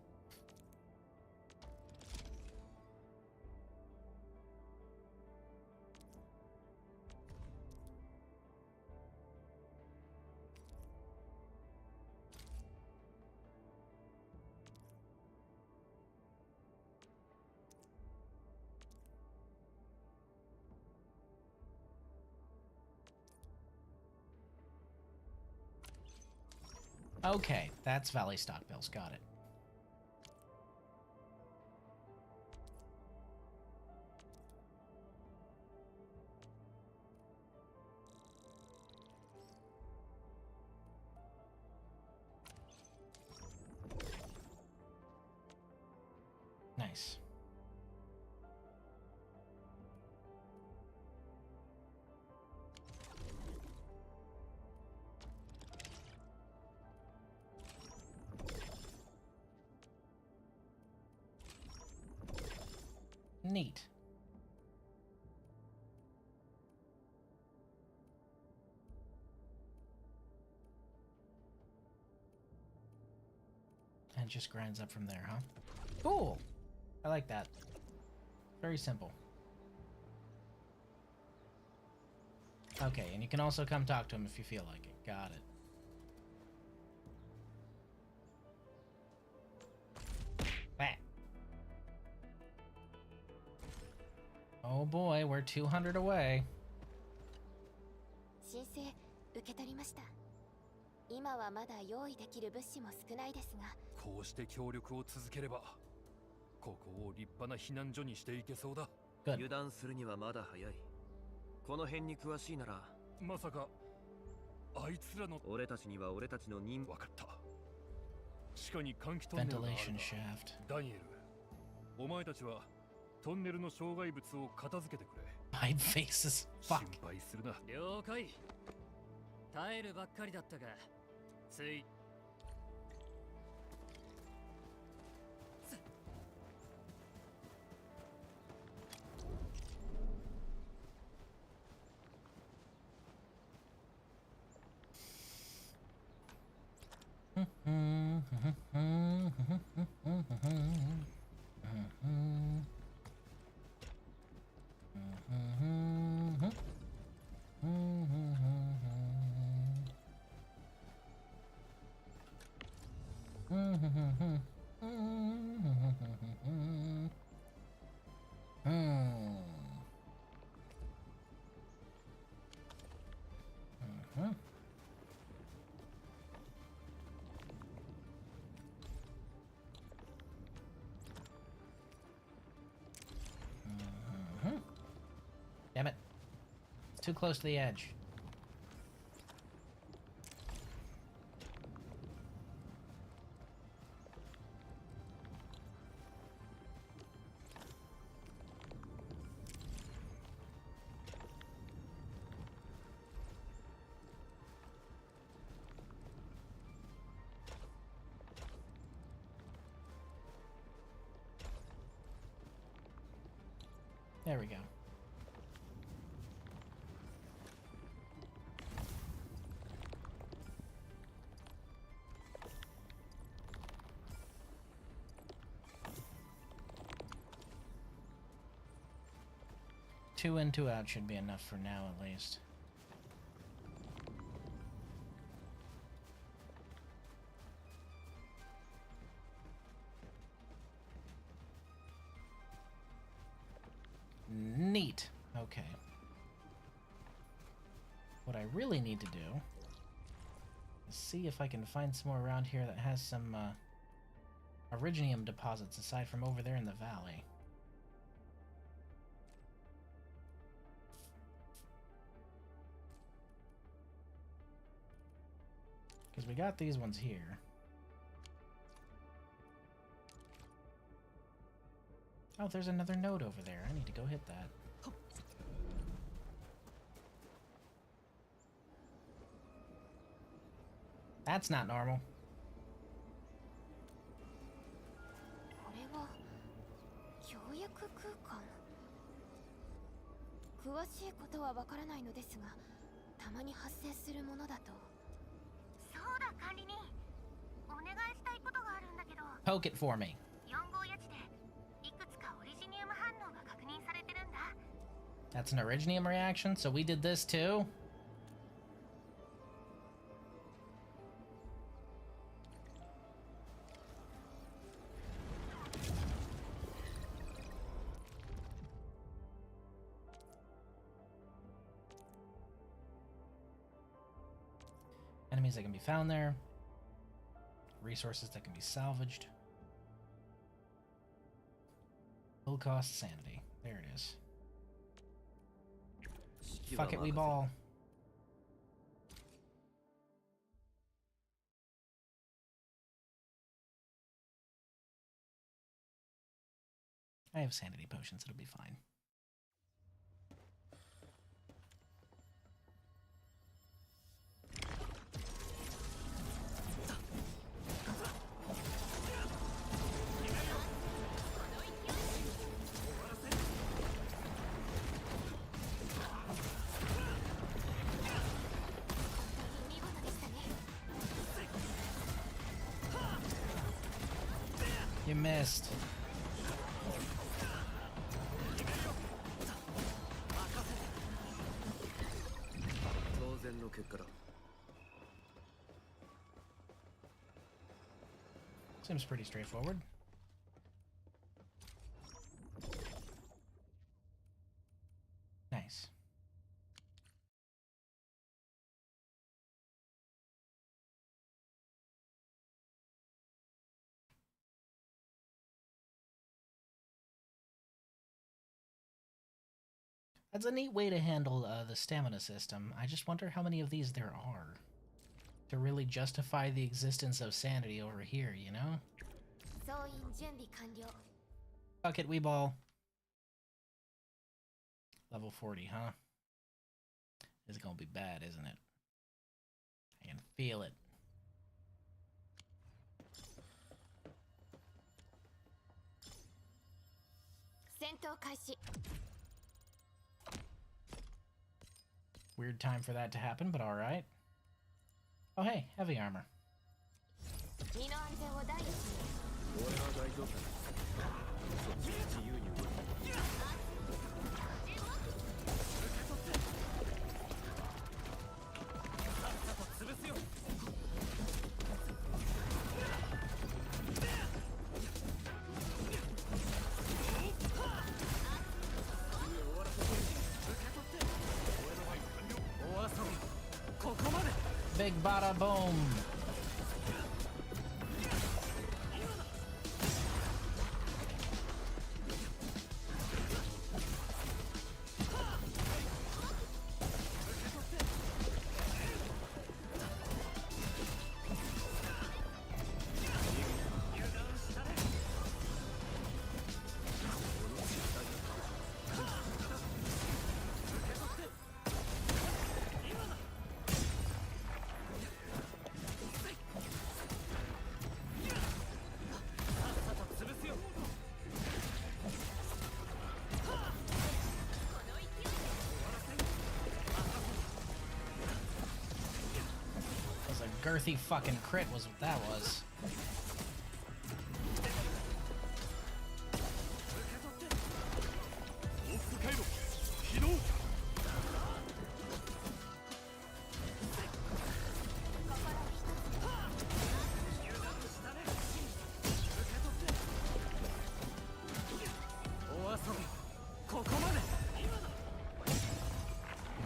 Okay, that's Valley Stock Bills. Got it. Nice. Neat. And just grinds up from there, huh? Cool. I like that. Very simple. Okay, and you can also come talk to him if you feel like it. Got it. Bah. Oh boy, we're 200 away. 申請受け取りました。今はまだ用意できる物資も少ないですが、こうして協力を続ければここを立派な避難所にしていけそうだ。Good. 油断するにはまだ早い。この辺に詳しいなら。まさかあいつらの。俺たちには俺たちの任務。分かった。地下に換気トンネルがある Ventilation shaft. ダニエル、お前たちはトンネルの障害物を片付けてくれ。My face is 心 fuck. 配するな。了解。耐えるばっかりだったが、つい。Damn it. It's too close to the edge. There we go. Two in, two out should be enough for now, at least. Neat. Okay. What I really need to do see if I can find some more around here that has some originium deposits aside from over there in the valley. Because we got these ones here. Oh, there's another node over there. I need to go hit that. That's not normal. これは協約空間。詳しいことはわからないのですが、たまに発生するものだと。そうだ、管理人。お願いしたいことがあるんだけど。Poke it for me. 4号や地でいくつかオリジニウム反応が確認されてるんだ。That's an originium reaction, so we did this too? Enemies that can be found there. Resources that can be salvaged. Low cost sanity. There it is. Fuck it, we ball. I have sanity potions, it'll be fine. You missed. Seems pretty straightforward. Nice. That's a neat way to handle the stamina system. I just wonder how many of these there are to really justify the existence of sanity over here, you know? Fuck it, Weeball. Level 40, huh? It's gonna be bad, isn't it? I can feel it. Weird time for that to happen, but alright. Oh hey, heavy armor. Big bada boom. Girthy fucking crit was what that was.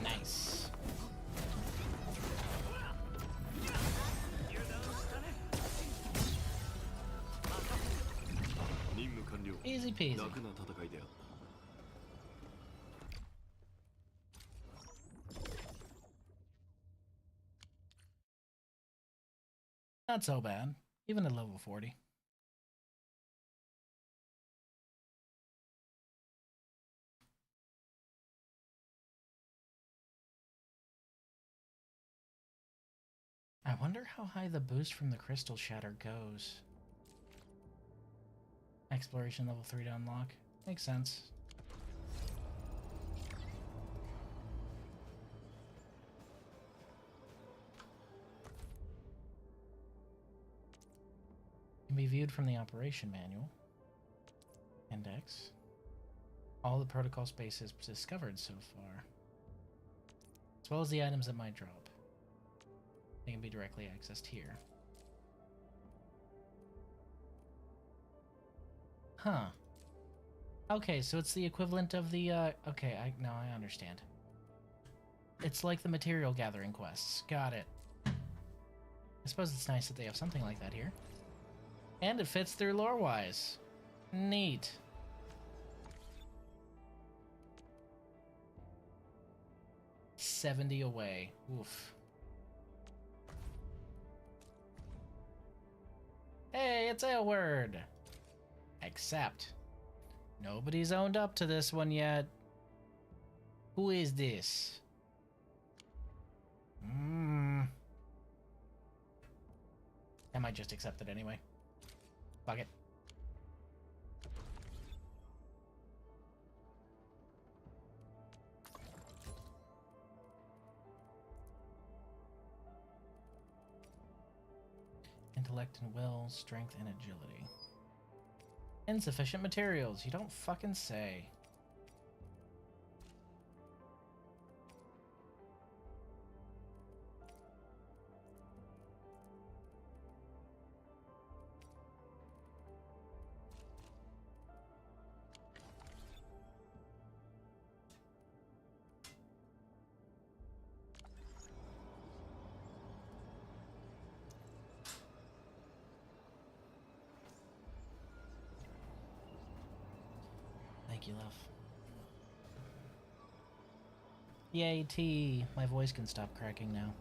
Nice. Easy peasy. Not so bad, even at level 40. I wonder how high the boost from the Crystal Shatter goes. Exploration level 3 to unlock. Makes sense. Can be viewed from the operation manual. Index. All the protocol spaces discovered so far. As well as the items that might drop. They can be directly accessed here. Huh. Okay, so it's the equivalent of the, okay, now I understand. It's like the material gathering quests. Got it. I suppose it's nice that they have something like that here. And it fits through lore-wise. Neat. $70 away. Oof. Hey, it's Aylward! Except, nobody's owned up to this one yet. Who is this? I might just accept it anyway. Fuck it. Intellect and will, strength and agility. Insufficient materials, you don't fucking say. Thank you, love. Yay, T. My voice can stop cracking now.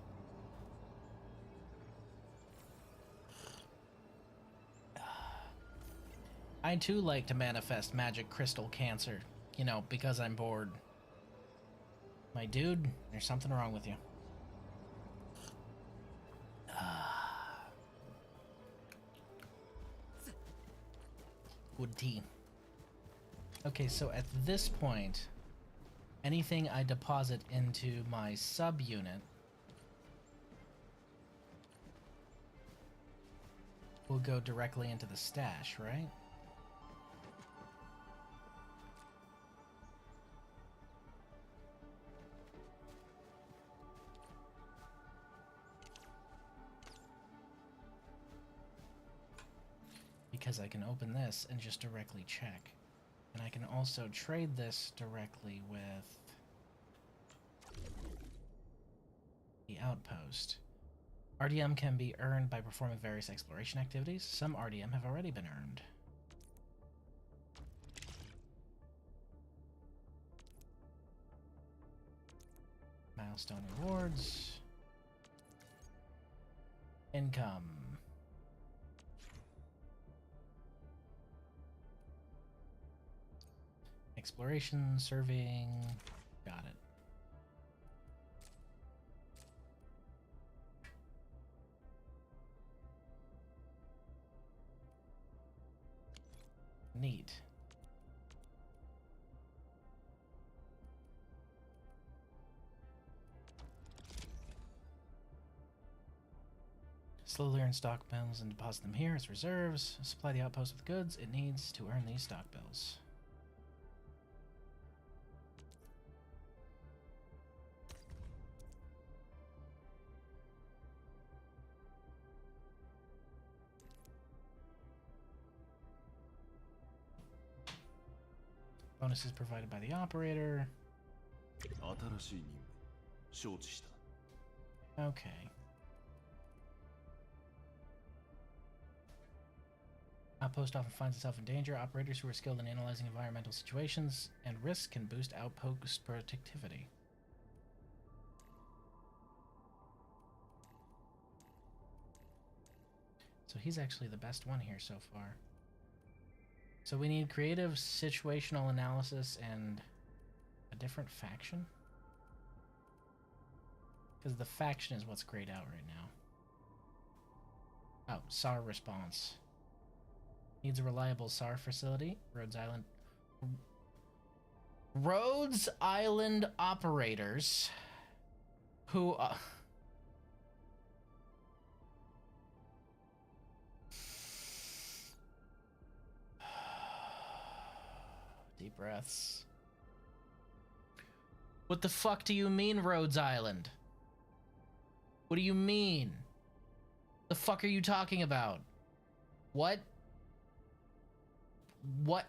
I too like to manifest magic crystal cancer. You know, because I'm bored. My dude, there's something wrong with you. Good tea. Okay, so at this point, anything I deposit into my subunit will go directly into the stash, right? Because I can open this and just directly check. And I can also trade this directly with the outpost. RDM can be earned by performing various exploration activities. Some RDM have already been earned. Milestone rewards. Income. Exploration, serving, got it. Neat. Slowly earn stock bills and deposit them here as reserves. Supply the outpost with goods it needs to earn these stock bills. Bonuses provided by the operator. Okay. Outpost often finds itself in danger. Operators who are skilled in analyzing environmental situations and risks can boost outpost productivity. So he's actually the best one here so far. So we need creative situational analysis and a different faction? Because the faction is what's grayed out right now. Oh, SAR response. Needs a reliable SAR facility. Rhodes Island operators who... Deep breaths. What the fuck do you mean, Rhodes Island? What do you mean? The fuck are you talking about? What? What?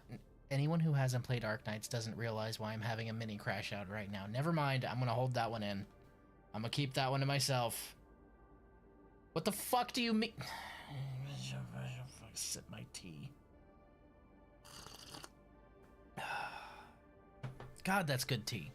Anyone who hasn't played Arknights doesn't realize why I'm having a mini crash out right now. Never mind, I'm gonna hold that one in. I'm gonna keep that one to myself. What the fuck do you mean? Sip my tea. God, that's good tea.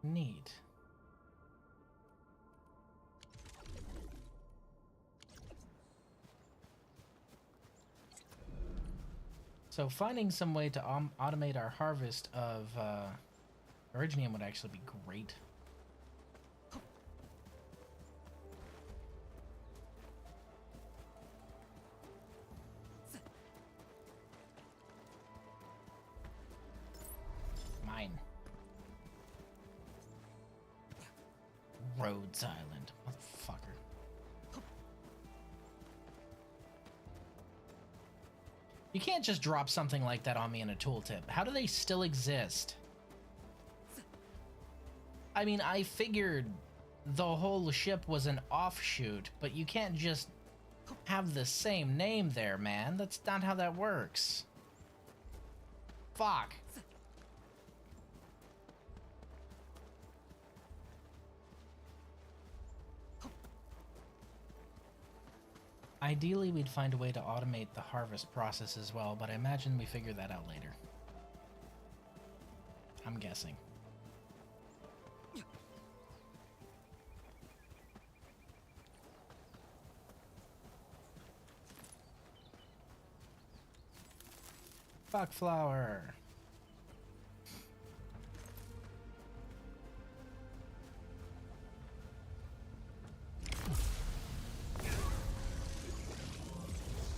Neat. So finding some way to automate our harvest of Originium would actually be great. Mine. Rhodes Island, motherfucker. You can't just drop something like that on me in a tooltip. How do they still exist? I mean, I figured the whole ship was an offshoot, but you can't just have the same name there, man. That's not how that works. Fuck. Ideally, we'd find a way to automate the harvest process as well, but I imagine we figure that out later. I'm guessing. Fuck flower.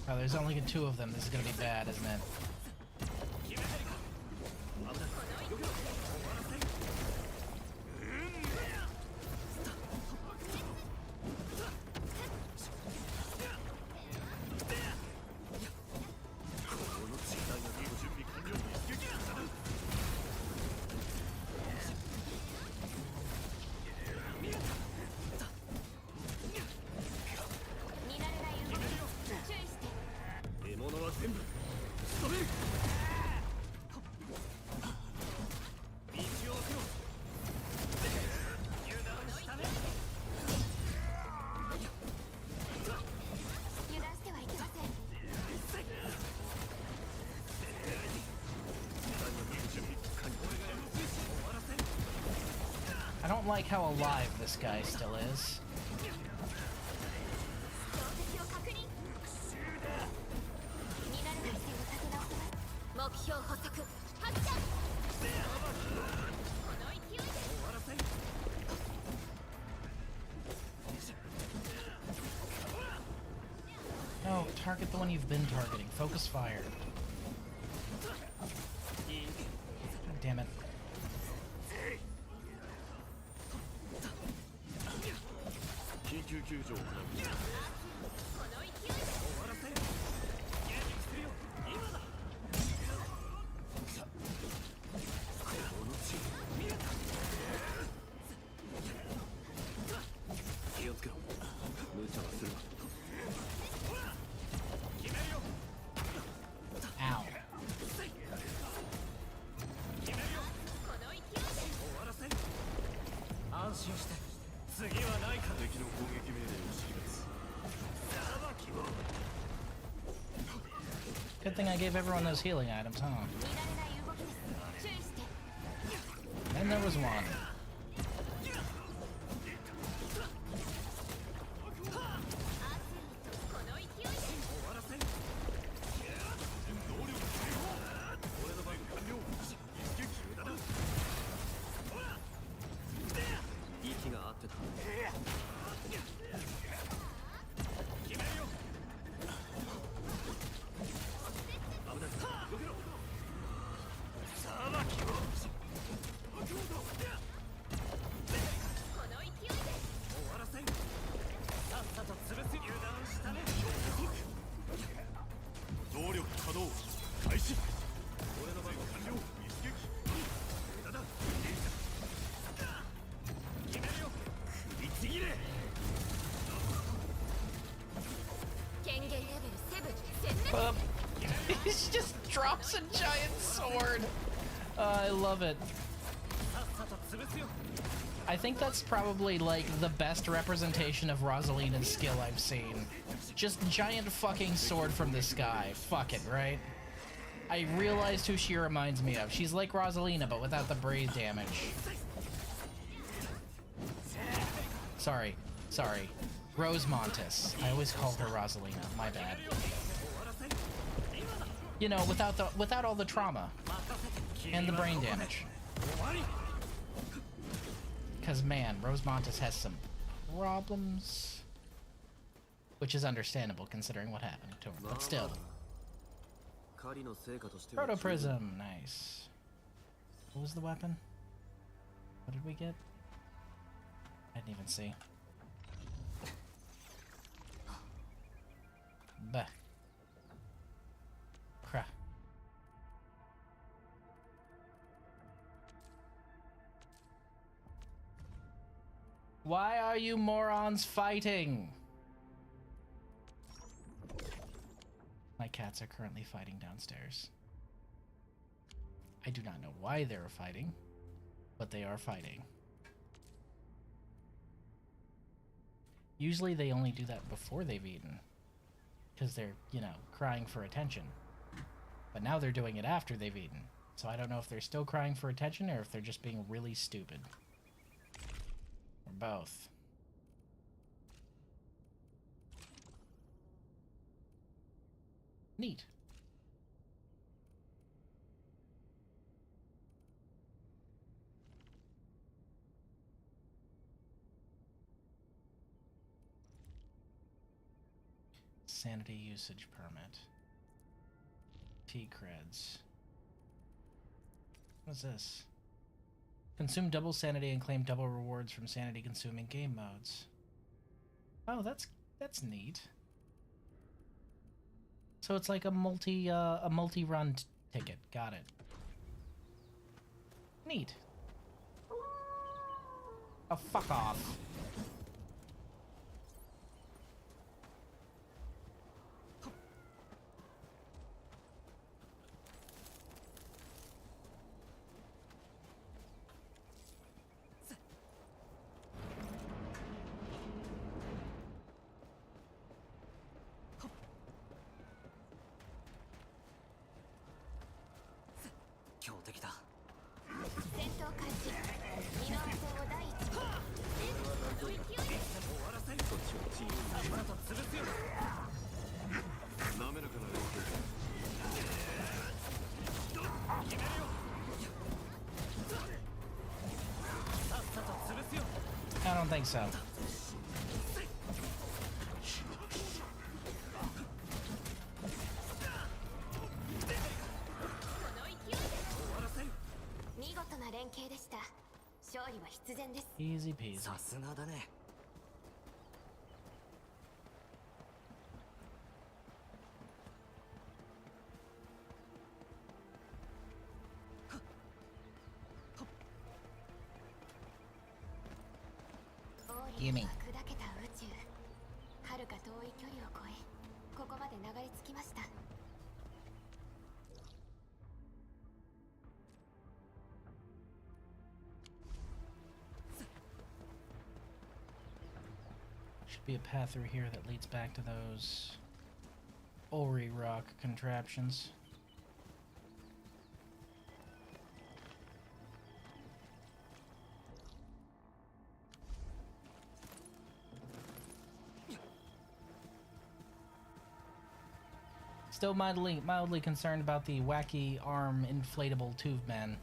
Oh, there's only two of them. This is gonna be bad, isn't it? I don't like how alive this guy still is. No, target the one you've been targeting. Focus fire. God damn it. Good thing I gave everyone those healing items, huh? And there was one. He just drops a giant sword. I love it. I think that's probably like the best representation of Rosalina's skill I've seen. Just giant fucking sword from the sky. Fuck it, right? I realized who she reminds me of. She's like Rosalina, but without the braze damage. Sorry. Rose Montes. I always call her Rosalina. My bad. You know, without all the trauma and the brain damage. Because man, Rose Montes has some problems, which is understandable considering what happened to her. But still, Proto Prism, nice. What was the weapon? What did we get? I didn't even see. Bah. Crap. Why are you morons fighting? My cats are currently fighting downstairs. I do not know why they're fighting, but they are fighting. Usually they only do that before they've eaten, because they're, you know, crying for attention. But now they're doing it after they've eaten. So I don't know if they're still crying for attention or if they're just being really stupid. Or both. Neat. Sanity usage permit. T-creds. What's this? Consume double sanity and claim double rewards from sanity consuming game modes. Oh, that's neat. So it's like a multi-run ticket. Got it. Neat. Oh, fuck off. I don't think so. Easy peasy. Gimme. Should be a path through here that leads back to those Ori rock contraptions. Still mildly concerned about the wacky arm inflatable tube man.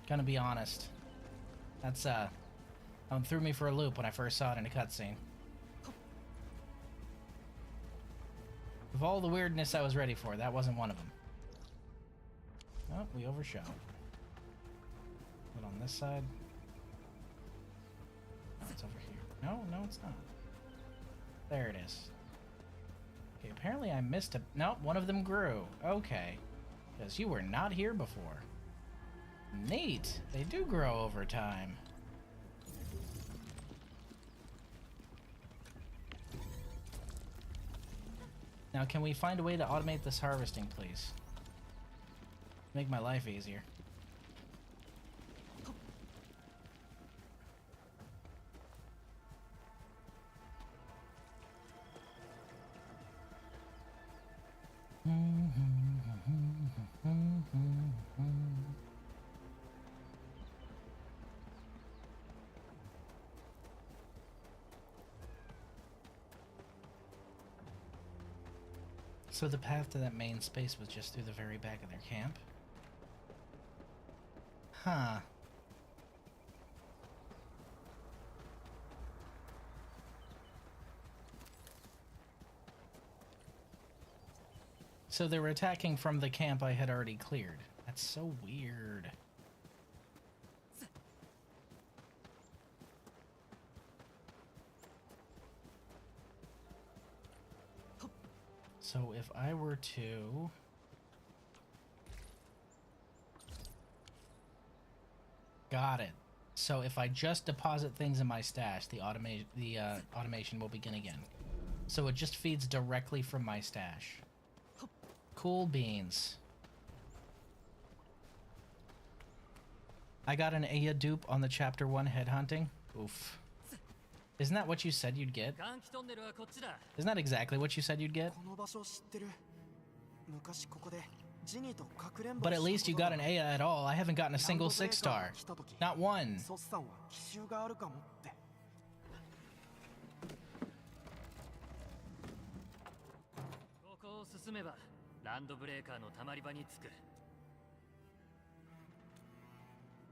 Gonna be honest. That's threw me for a loop when I first saw it in a cutscene. Of all the weirdness I was ready for, that wasn't one of them. Oh, we overshot. But on this side? No, it's over here. No, it's not. There it is. Okay, apparently I missed a... Nope, one of them grew. Okay. Because you were not here before. Neat. They do grow over time. Now, can we find a way to automate this harvesting, please? Make my life easier. So the path to that main space was just through the very back of their camp? Huh. So they were attacking from the camp I had already cleared. That's so weird. So if I were to... Got it. So if I just deposit things in my stash, the automation will begin again. So it just feeds directly from my stash. Cool beans. I got an Aya dupe on the Chapter 1 headhunting. Oof. Isn't that what you said you'd get? Isn't that exactly what you said you'd get? But at least you got an Aya at all. I haven't gotten a single 6-star. Not one.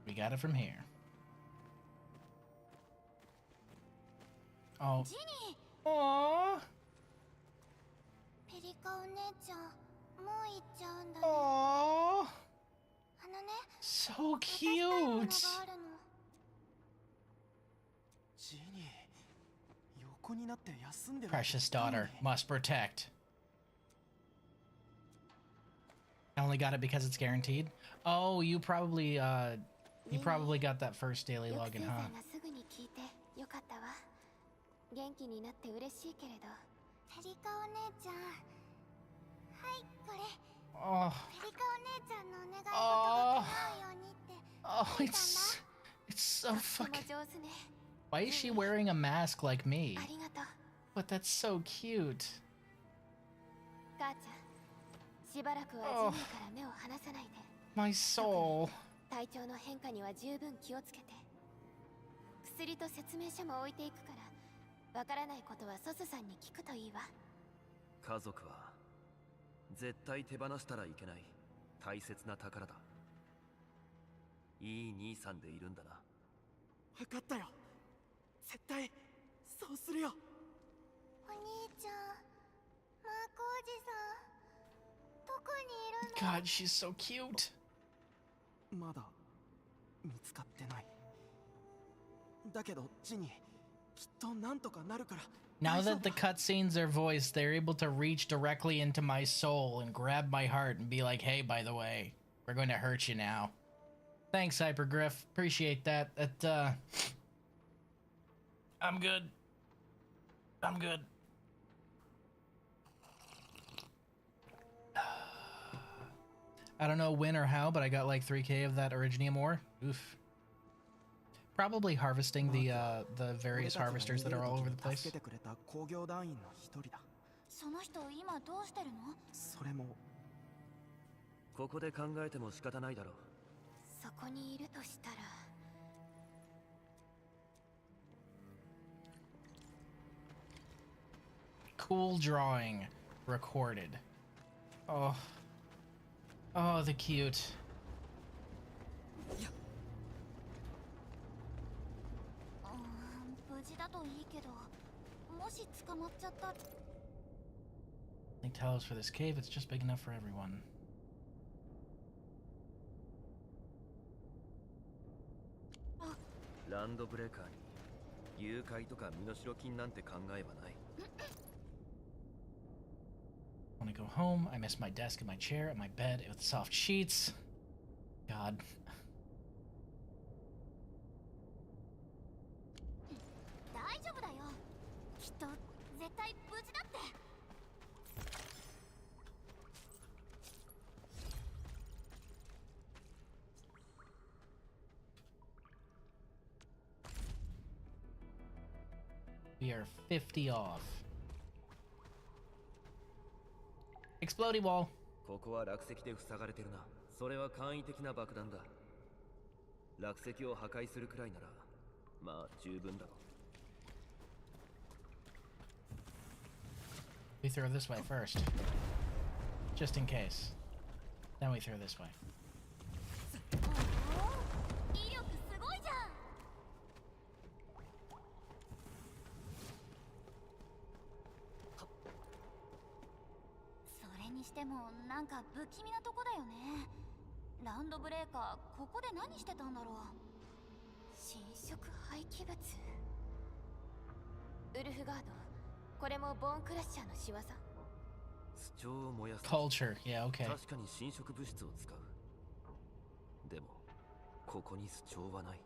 We got it from here. Oh. Aww. Aww. So cute. Precious daughter, must protect. I only got it because it's guaranteed. Oh, you probably got that first daily login, huh? Oh. Oh, it's so fucking... Why is she wearing a mask like me? But that's so cute. Oh. My soul. God, she's so cute. Now that the cutscenes are voiced, they're able to reach directly into my soul and grab my heart and be like, hey, by the way, we're going to hurt you now. Thanks, Hypergriff. Appreciate that. I'm good. I'm good. I don't know when or how, but I got like 3k of that Originium ore. Oof. Probably harvesting the various harvesters that are all over the place. その人今どうしてるの？それもここで考えても仕方ないだろう。そこにいるとしたら。Cool drawing recorded. Oh. Oh, the cute. 無事だといいけど、もし捕まっちゃったら。I think Talos for this cave, it's just big enough for everyone. ランドブレーカーに誘拐とか身代金なんて考えはない。When I go home, I miss my desk and my chair and my bed with soft sheets. God. 大丈夫だよ。きっと絶対無事だって。We are 50 off. Explodey wall. ここは落石で塞がれてるな。それは簡易的な爆弾だ。落石を破壊するくらいなら、まあ十分だろう。We throw this way first. Just in case. Then we throw this way. 威力すごいじゃん。それにしてもなんか不気味なとこだよね。ランドブレーカー、ここで何してたんだろう。侵食廃棄物。ウルフガード、これもボーンクラッシャーの仕業。巣帳を燃やす。Culture, yeah, okay. 確かに侵食物質を使う。でもここに巣帳はない。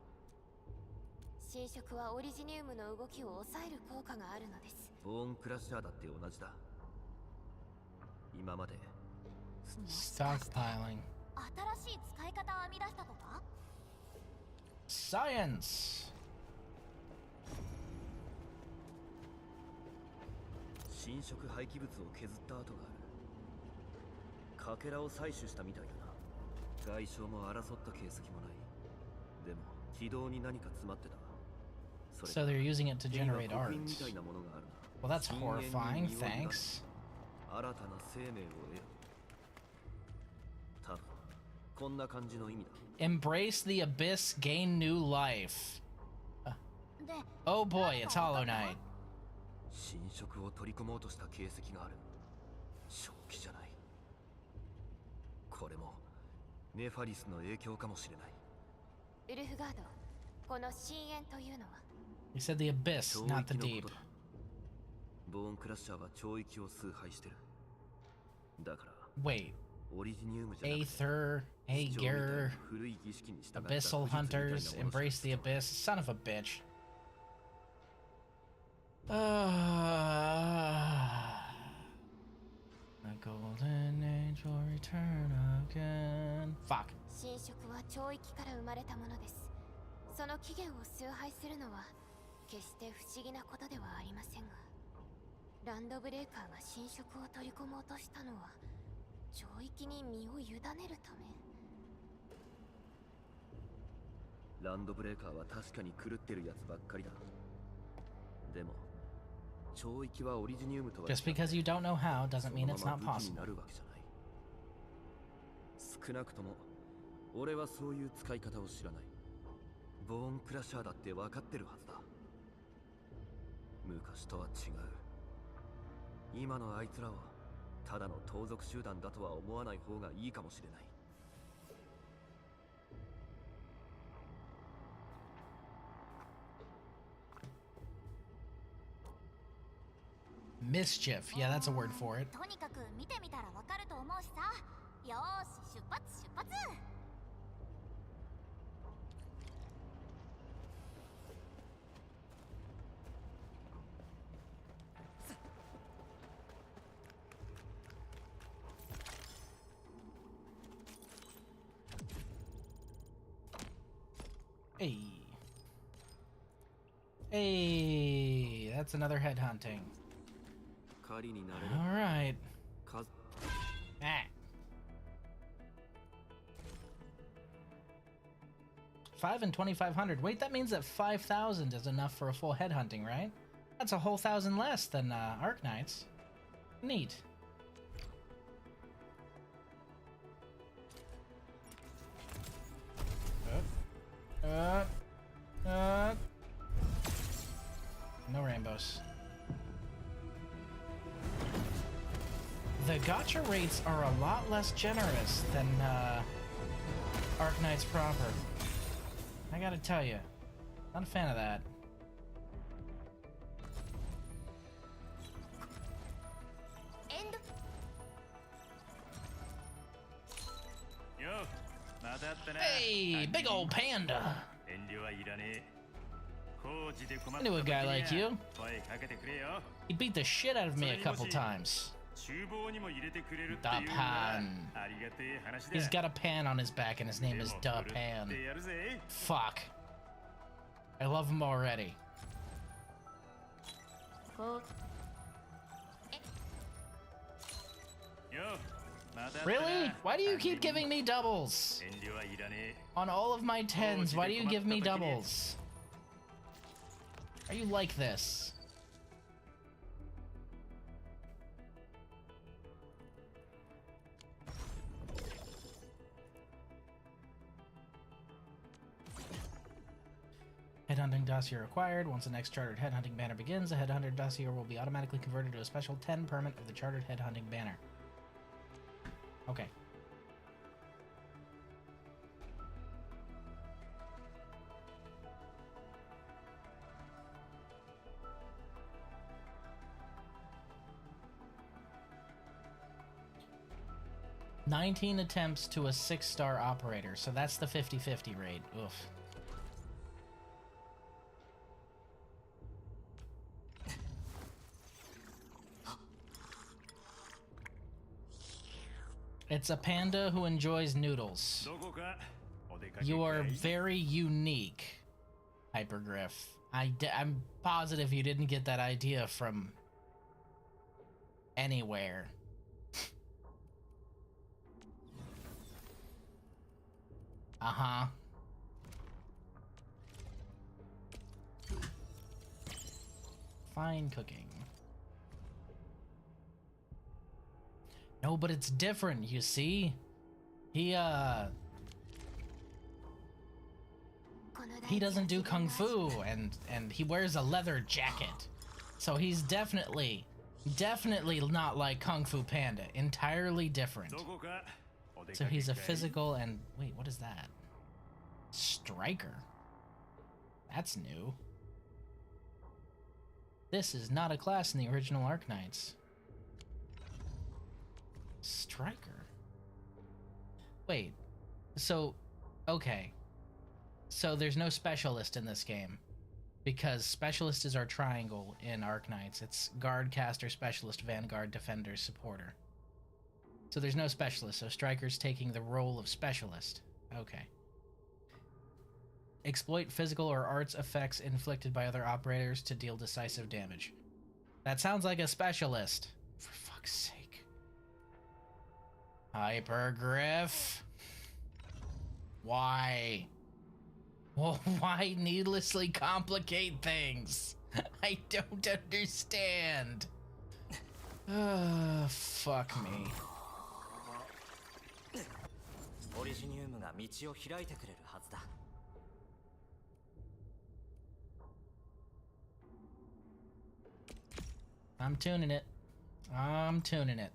侵食はオリジニウムの動きを抑える効果があるのです。ボーンクラッシャーだって同じだ。今まで Stockpiling. 新しい使い方を編み出したとか？ Science. 侵食廃棄物を削った跡がある。かけらを採取したみたいだな。外傷も争った形跡もない。でも軌道に何か詰まってた。So they're using it to generate art. みたいなものがあるな。 Well, that's horrifying, thanks. 新たな生命を得よ。多分こんな感じの意味だ。 Embrace the abyss, gain new life. Oh boy, it's Hollow Knight. 侵食を取り込もうとした形跡がある。正気じゃない。これもネファリスの影響かもしれない。ウルフガード、この深淵というのは？ You said the abyss, not the deep. ボーンクラッシャーは超域を崇拝してる。だから Wait. オリジニウムじゃなくて Aether, Aegir, 古い儀式に従った Abyssal 武術みたいなもの Hunters, embrace the abyss. Son of a bitch. The golden age will return again. Fuck. 侵食は超域から生まれたものです。その起源を崇拝するのは決して不思議なことではありませんが、ランドブレーカーが侵食を取り込もうとしたのは超域に身を委ねるため。ランドブレーカーは確かに狂ってるやつばっかりだ。でも超域はオリジニウムとは Just because you don't know how doesn't mean it's not possible. なるわけじゃない。少なくとも俺はそういう使い方を知らない。ボーンクラッシャーだって分かってるはずだ。昔とは違う。今のあいつらはただの盗賊集団だとは思わない方がいいかもしれない。Mischief. Yeah, that's a word for it. とにかく見てみたらわかると思うしさ。よーし、出発出発。Hey. Hey, that's another headhunting. りになれる。All right. か Ah. 5 and 2,500. Wait, that means that 5,000 is enough for a full headhunting, right? That's a whole 1,000 less than Arknights. Neat. No rainbows. The gacha rates are a lot less generous than Arknights proper. I gotta tell you, not a fan of that. Hey, big old panda! I knew a guy like you. He beat the shit out of me a couple times. Da Pan. He's got a pan on his back and his name is Da Pan. Fuck. I love him already. Really? Why do you keep giving me doubles? On all of my 10s, why do you give me doubles? Are you like this? Headhunting dossier acquired. Once the next chartered headhunting banner begins, the headhunter dossier will be automatically converted to a special 10 permit of the chartered headhunting banner. Okay. "19 attempts to a 6-star operator," so that's the 50-50 raid. Oof. It's a panda who enjoys noodles. You are very unique, Hypergriff. I'm positive you didn't get that idea from anywhere. Uh-huh. Fine cooking. No, but it's different, you see? He doesn't do kung fu, and he wears a leather jacket. So he's definitely not like Kung Fu Panda. Entirely different. So he's a physical and... Wait, what is that? Striker? That's new. This is not a class in the original Arknights. Striker? Wait, so... Okay. So there's no specialist in this game. Because specialist is our triangle in Arknights. It's guard, caster, specialist, vanguard, defender, supporter. So there's no specialist, so Striker's taking the role of specialist. Okay. Exploit physical or arts effects inflicted by other operators to deal decisive damage. That sounds like a specialist. For fuck's sake. Hypergriff. Why? Well, why needlessly complicate things? I don't understand. Fuck me. I'm tuning it. I'm tuning it.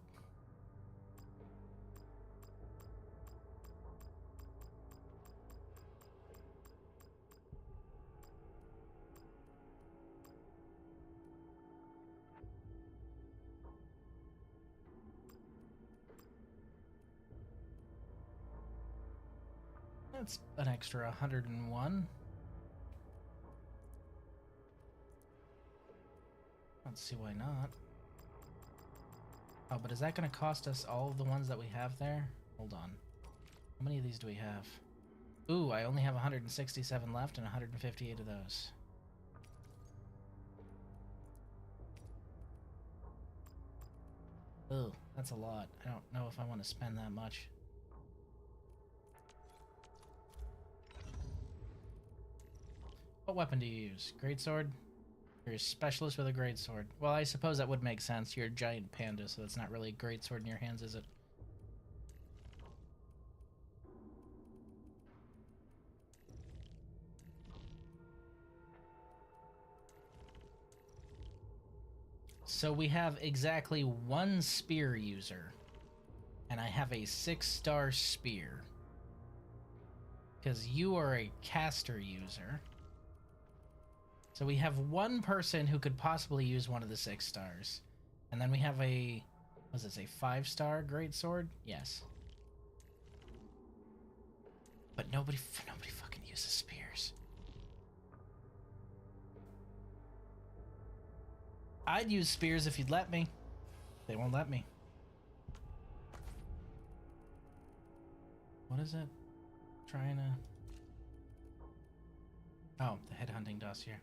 That's an extra 101. Let's see why not. Oh, but is that going to cost us all of the ones that we have there? Hold on. How many of these do we have? Ooh, I only have 167 left and 158 of those. Ugh, that's a lot. I don't know if I want to spend that much. What weapon do you use? Greatsword? You're a specialist with a greatsword. Well, I suppose that would make sense. You're a giant panda, so it's not really a greatsword in your hands, is it? So we have exactly one spear user. And I have a 6-star spear. Because you are a caster user. So we have one person who could possibly use one of the 6 stars. And then we have a... was this a 5-star greatsword? Yes. But nobody fucking uses spears. I'd use spears if you'd let me. They won't let me. What is it? Trying to... oh, the headhunting dossier.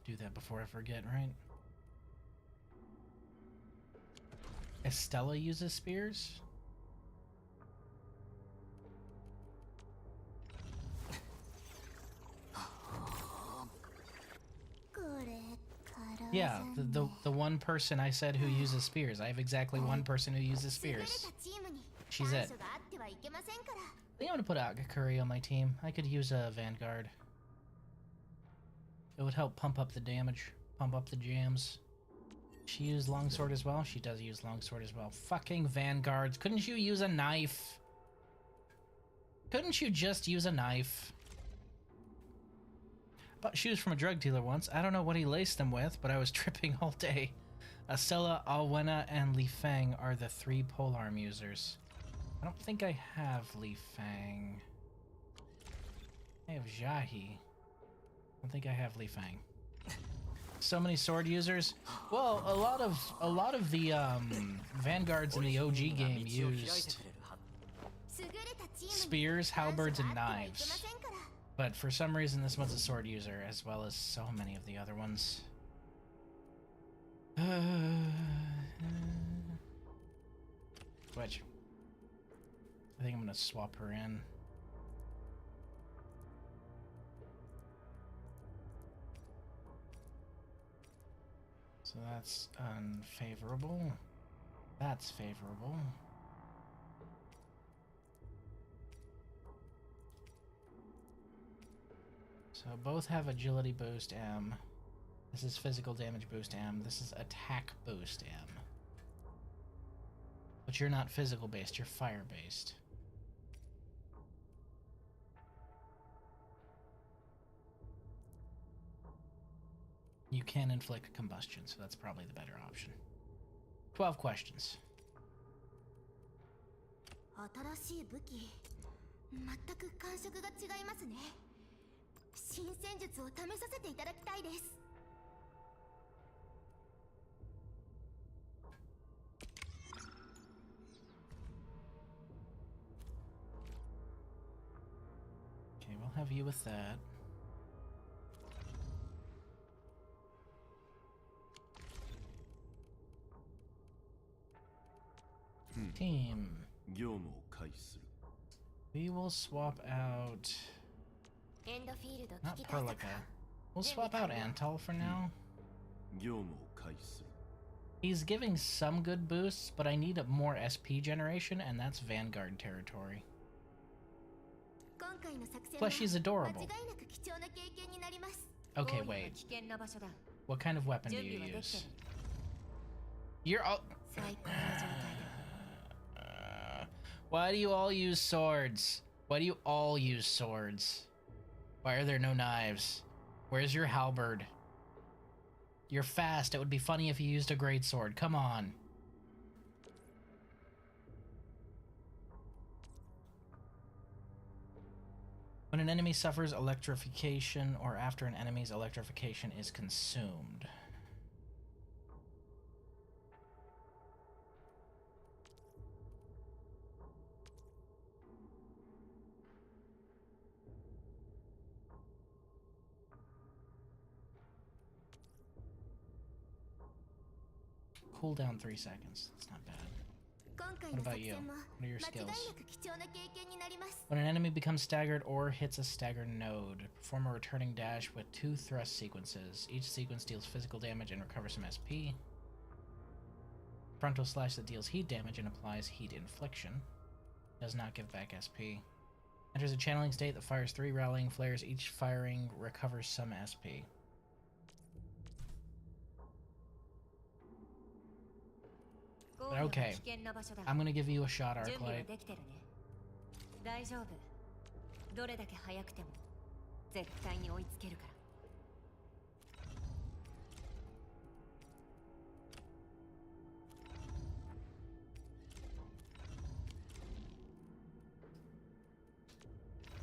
Do that before I forget, right? Estella uses spears? Yeah, the one person I said who uses spears. I have exactly one person who uses spears. She's it. I think I'm gonna put Agakuri on my team. I could use a Vanguard. It would help pump up the damage, pump up the jams. She used longsword as well? She does use longsword as well. Fucking Vanguards. Couldn't you use a knife? Couldn't you just use a knife? Bought shoes from a drug dealer once. I don't know what he laced them with, but I was tripping all day. Estella, Alwena, and Li Fang are the 3 polearm users. I don't think I have Li Fang. I have Jahi. I don't think I have Li Fang. So many sword users. Well, a lot of the vanguards in the OG game used spears, halberds, and knives. But for some reason, this one's a sword user, as well as so many of the other ones. Which I think I'm gonna swap her in. So that's unfavorable. That's favorable. So both have agility boost M. This is physical damage boost M. This is attack boost M. But you're not physical based, you're fire based. You can inflict combustion, so that's probably the better option. 12 questions. 新しい武器、全く感触が違いますね。新戦術を試させていただきたいです。Okay, we'll have you with that. Team. We will swap out... not Perlica. We'll swap out Antal for now. He's giving some good boosts, but I need a more SP generation, and that's Vanguard territory. Plus, she's adorable. Okay, wait. What kind of weapon do you use? You're all... why do you all use swords? Why do you all use swords? Why are there no knives? Where's your halberd? You're fast. It would be funny if you used a greatsword. Come on. When an enemy suffers electrification or after an enemy's electrification is consumed. Cooldown 3 seconds. That's not bad. What about you? What are your skills? When an enemy becomes staggered or hits a stagger node, perform a returning dash with 2 thrust sequences. Each sequence deals physical damage and recovers some SP. Frontal slash that deals heat damage and applies heat infliction. Does not give back SP. Enters a channeling state that fires 3 rallying flares. Each firing recovers some SP. Okay, I'm gonna give you a shot, Arknight.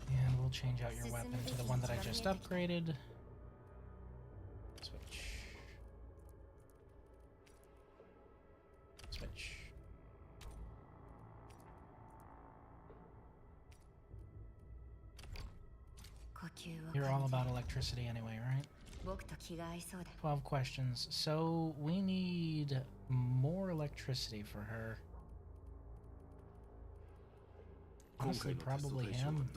And we'll change out your weapon to the one that I just upgraded. Switch. Switch. You're all about electricity anyway, right? 12 questions. So we need more electricity for her. Honestly, probably him.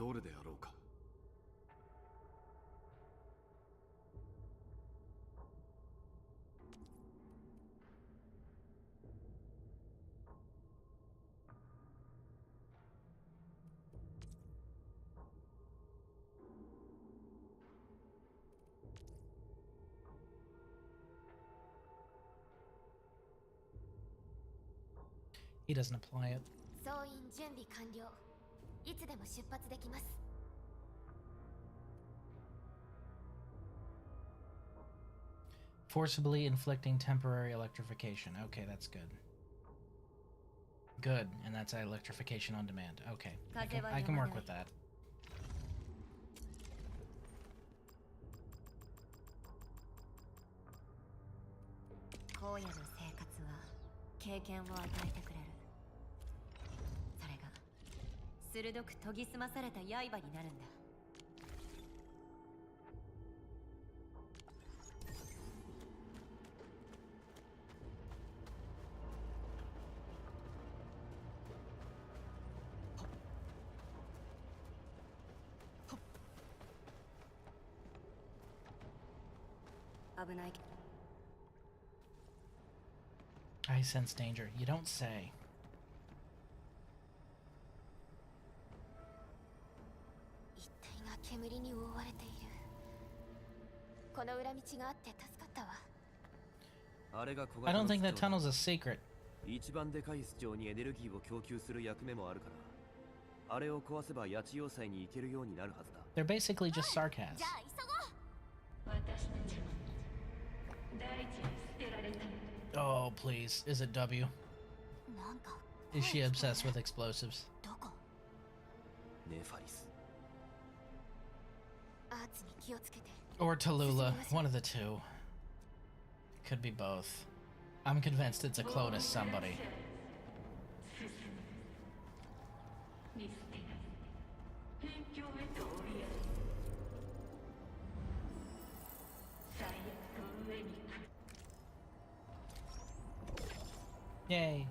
He doesn't apply it. Forcibly inflicting temporary electrification. Okay, that's good. Good, and that's electrification on demand. Okay, I can work with that. I sense danger. You don't say. I don't think that tunnel's a secret. They're basically just sarcasms. Oh, please. Is it W? Is she obsessed with explosives? Or Tallulah. One of the two. Could be both. I'm convinced it's a clone of somebody. Yay.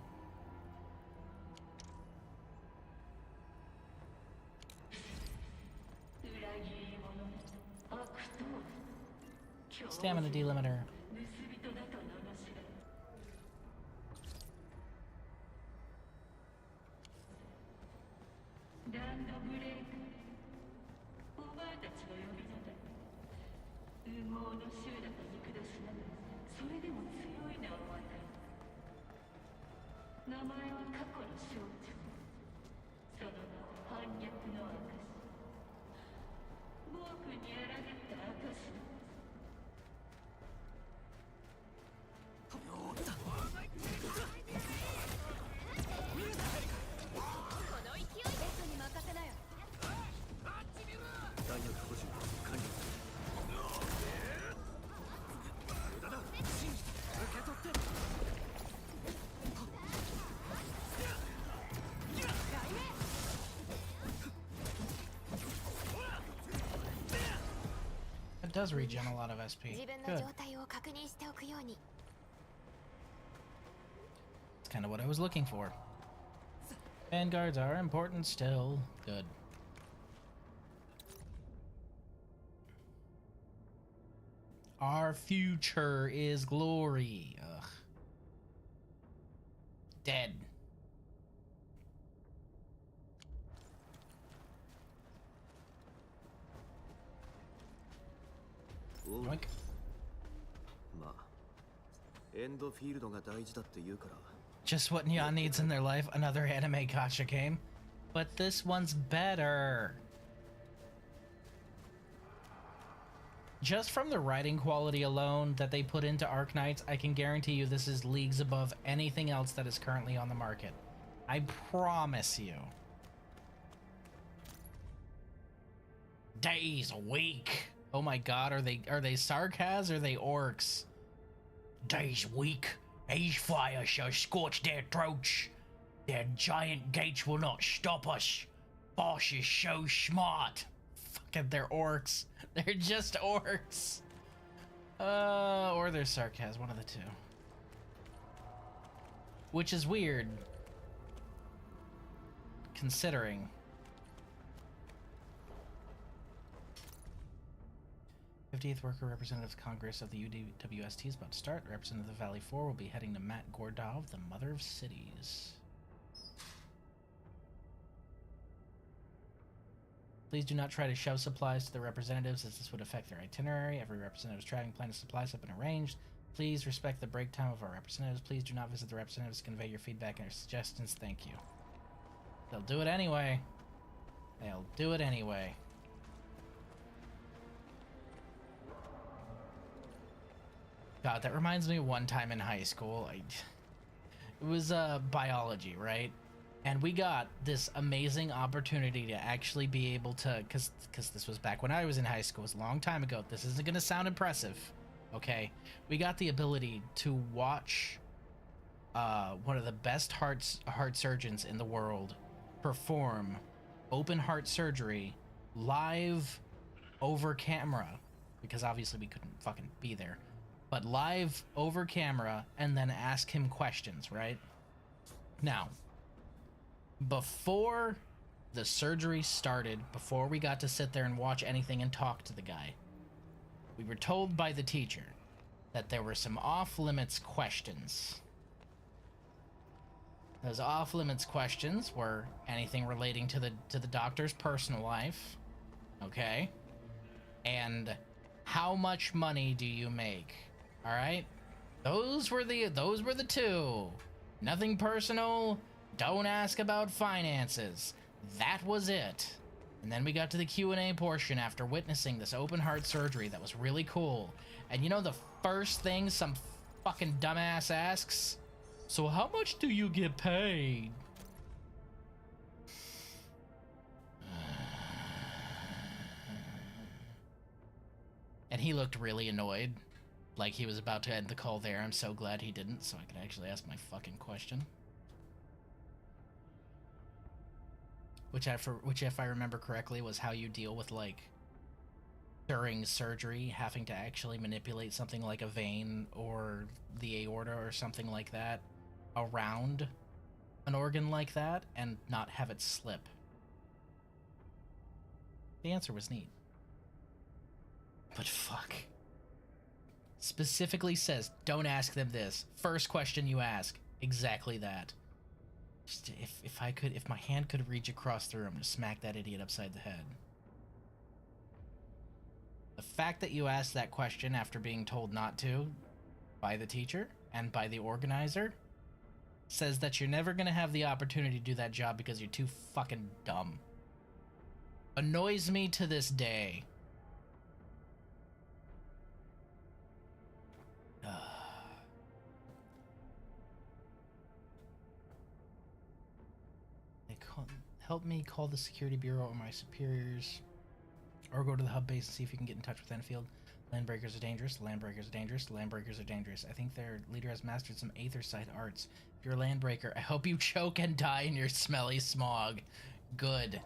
Stamina delimiter. Does regen a lot of SP. Good. kind of what I was looking for. Vanguards are important still. Good. Our future is glory. Ugh. Dead. Yoink. まあ、エンドフィールドが大事だって言うから。 Just what Neon needs in their life, another anime gacha game. But this one's better. Just from the writing quality alone that they put into Arknights, I can guarantee you this is leagues above anything else that is currently on the market. I promise you. Days weak. Oh my god, are they Sarkaz or are they orcs? Days weak. His fire shall scorch their throats. Their giant gates will not stop us. Boss is so smart. Fucking, they're orcs. They're just orcs. Or they're Sarkaz, one of the two. Which is weird, considering. 50th Worker Representatives Congress of the UWST is about to start. Representative of Valley 4 will be heading to Matt Gordov, the Mother of Cities. Please do not try to shove supplies to the representatives, as this would affect their itinerary. Every representative's traveling plan and supplies have been arranged. Please respect the break time of our representatives. Please do not visit the representatives to convey your feedback and suggestions. Thank you. They'll do it anyway. They'll do it anyway. God, that reminds me of one time in high school. It was biology, right? And we got this amazing opportunity to actually be able to, because this was back when I was in high school, it was a long time ago. This isn't going to sound impressive, okay? We got the ability to watch one of the best heart surgeons in the world perform open heart surgery live over camera, because obviously we couldn't fucking be there. But live over camera, and then ask him questions, right? Now, before the surgery started, before we got to sit there and watch anything and talk to the guy, we were told by the teacher that there were some off-limits questions. Those off-limits questions were anything relating to the doctor's personal life, okay? And how much money do you make? All right, those were the two. Nothing personal. Don't ask about finances. That was it. And then we got to the Q&A portion after witnessing this open heart surgery that was really cool. And you know the first thing some fucking dumbass asks? So how much do you get paid? And he looked really annoyed. Like he was about to end the call there. I'm so glad he didn't, so I could actually ask my fucking question. Which, if I remember correctly, was how you deal with, like, during surgery, having to actually manipulate something like a vein or the aorta or something like that around an organ like that and not have it slip. The answer was neat. But fuck. Specifically says, don't ask them this. First question you ask, exactly that. Just if my hand could reach across the room to smack that idiot upside the head. The fact that you asked that question after being told not to by the teacher and by the organizer says that you're never gonna have the opportunity to do that job because you're too fucking dumb. Annoys me to this day. Help me call the security bureau or my superiors, or go to the hub base and see if you can get in touch with Endfield. Landbreakers are dangerous. Landbreakers are dangerous. Landbreakers are dangerous. I think their leader has mastered some Aetherside arts. If you're a Landbreaker, I hope you choke and die in your smelly smog. Good.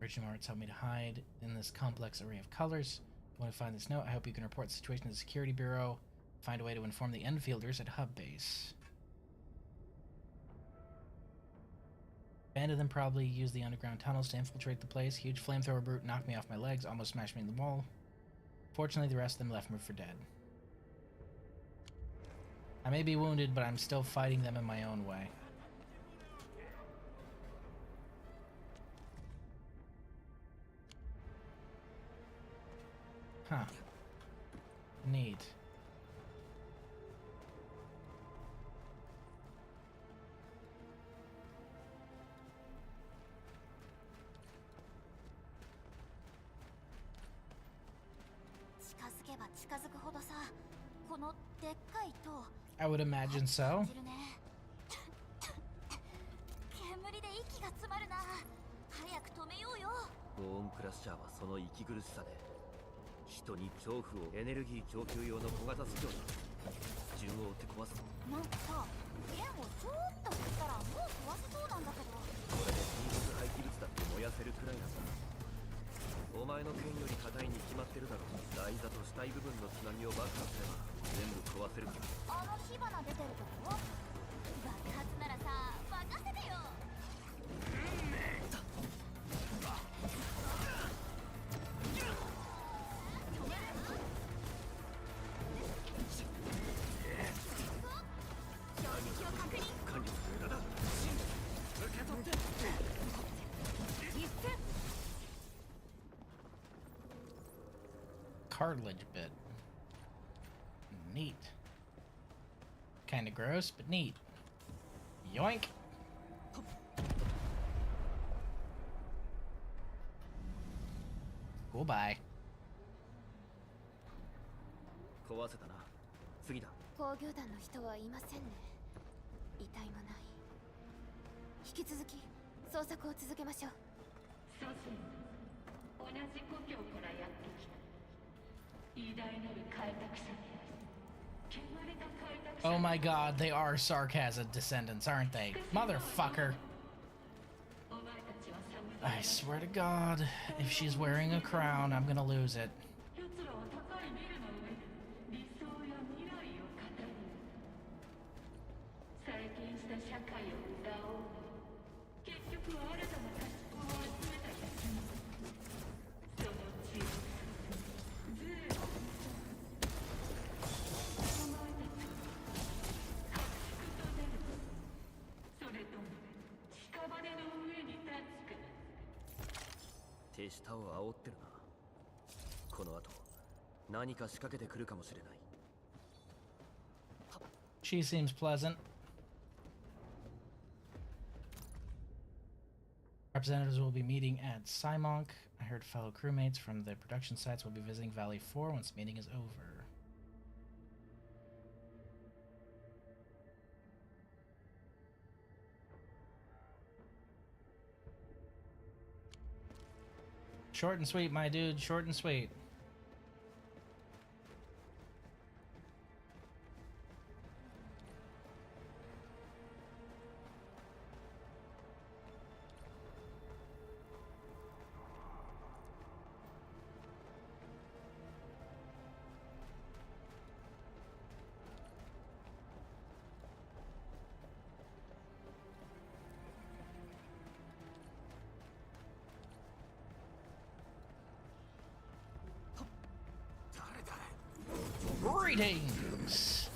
Original arts help me to hide in this complex array of colors. When I find this note, I hope you can report the situation to the Security Bureau. Find a way to inform the Enfielders at Hub Base. Band of them probably use the underground tunnels to infiltrate the place. Huge flamethrower brute knocked me off my legs, almost smashed me in the wall. Fortunately, the rest of them left me for dead. I may be wounded, but I'm still fighting them in my own way. Huh. Neat. I would imagine so. ボーンクラッシャーはその息苦しさで人に恐怖をエネルギー供給用の小型スキョだ。銃を撃って壊す。なんかさ、剣をちょっと振ったらもう壊せそうなんだけど。これで品質廃棄物だって燃やせるくらいなんだ。お前の剣より硬いに決まってるだろう。台座と死体部分のつなぎを爆破すれば全部壊せるから。あの火花出てるとこ？爆発ならさ、任せてよ。Cartilage bit. Neat. Kinda gross, but neat. Yoink! Goodbye. 壊せたな。次だ。工業団の人はいませんね。遺体もない。引き続き捜索を続けましょう。そうする。同じ故郷からやってきた。偉大なる開拓者である。汚れた開拓者。 Oh my god, they are Sarkazza descendants, aren't they? Motherfucker. I swear to God, if she's wearing a crown, I'm gonna lose it. 奴らは高いビルの上で理想や未来を語る。再建した社会を歌おう。結局は新たな家畜を集めたやつにその血をずっとお前たちは家畜となる。それとも屍の上に立つか。手下を煽ってるな。この後何か仕掛けてくるかもしれない。 She seems pleasant. Representatives will be meeting at Simonk. I heard fellow crewmates from the production sites will be visiting Valley 4 once the meeting is over. Short and sweet, my dude. Short and sweet. Greetings!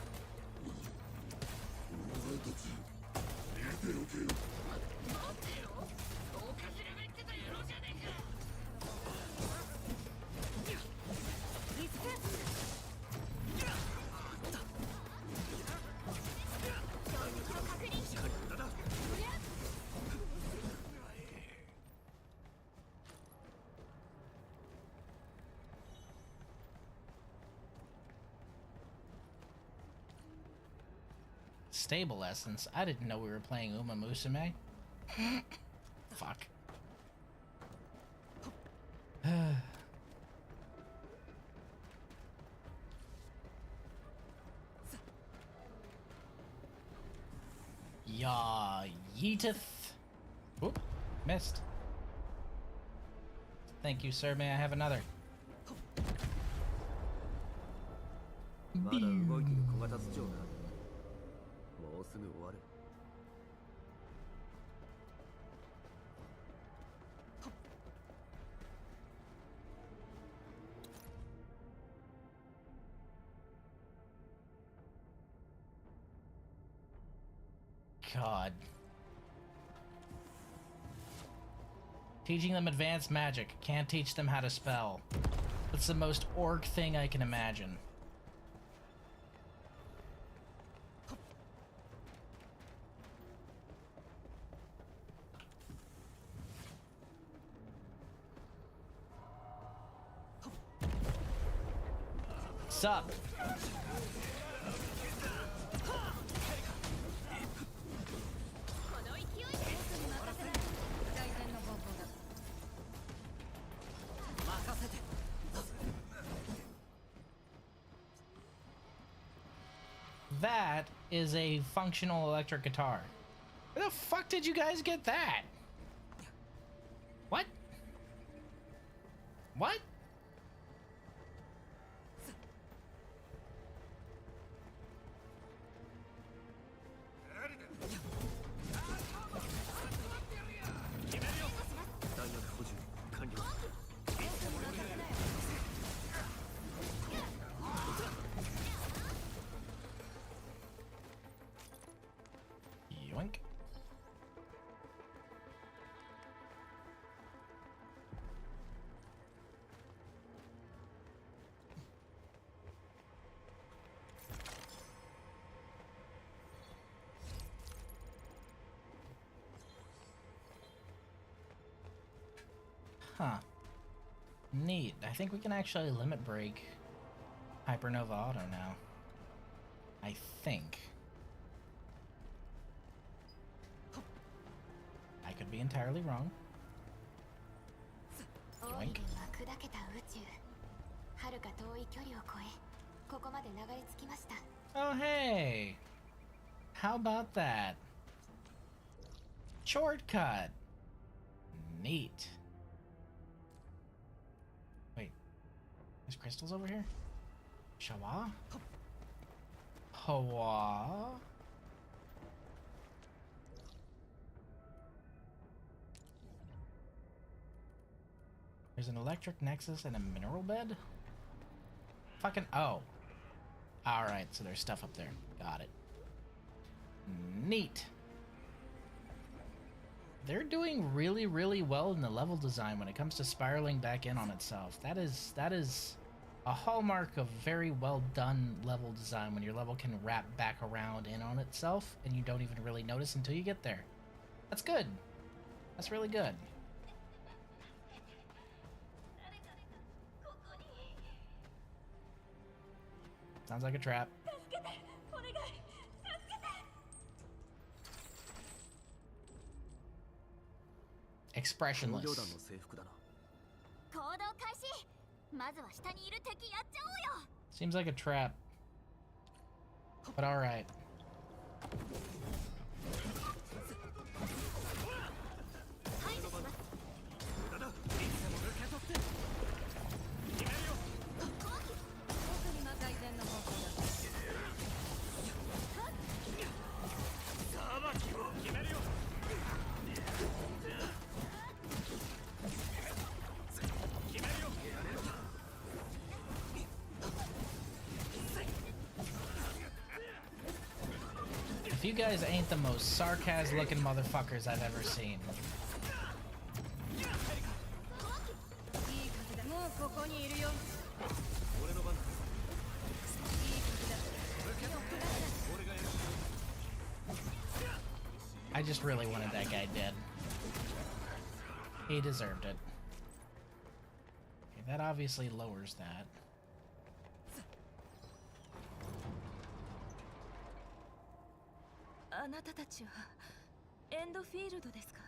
Stable essence. I didn't know we were playing Uma Musume. Fuck. Ya yeeteth. Oop, missed. Thank you, sir. May I have another? まだ動いてる小型頭上がある。もうすぐ終わる。God. Teaching them advanced magic. Can't teach them how to spell. That's the most orc thing I can imagine. Sup? That is a functional electric guitar. Where the fuck did you guys get that? What? What? Yoink. Huh. Neat. I think we can actually limit break Hypernova Auto now. I think. I could be entirely wrong. Yoink. Oh hey! How about that? Shortcut! Neat. Wait. There's crystals over here? Shawa? Hawa? There's an electric nexus and a mineral bed? Fucking oh. Alright, so there's stuff up there. Got it. Neat. They're doing really, really well in the level design when it comes to spiraling back in on itself. That is a hallmark of very well done level design, when your level can wrap back around in on itself and you don't even really notice until you get there. That's good. That's really good. Sounds like a trap. Expressionless. Seems like a trap. But alright. If you guys ain't the most sarcastic looking motherfuckers I've ever seen. I just really wanted that guy dead. He deserved it. Okay, that obviously lowers that. Endfield ですか。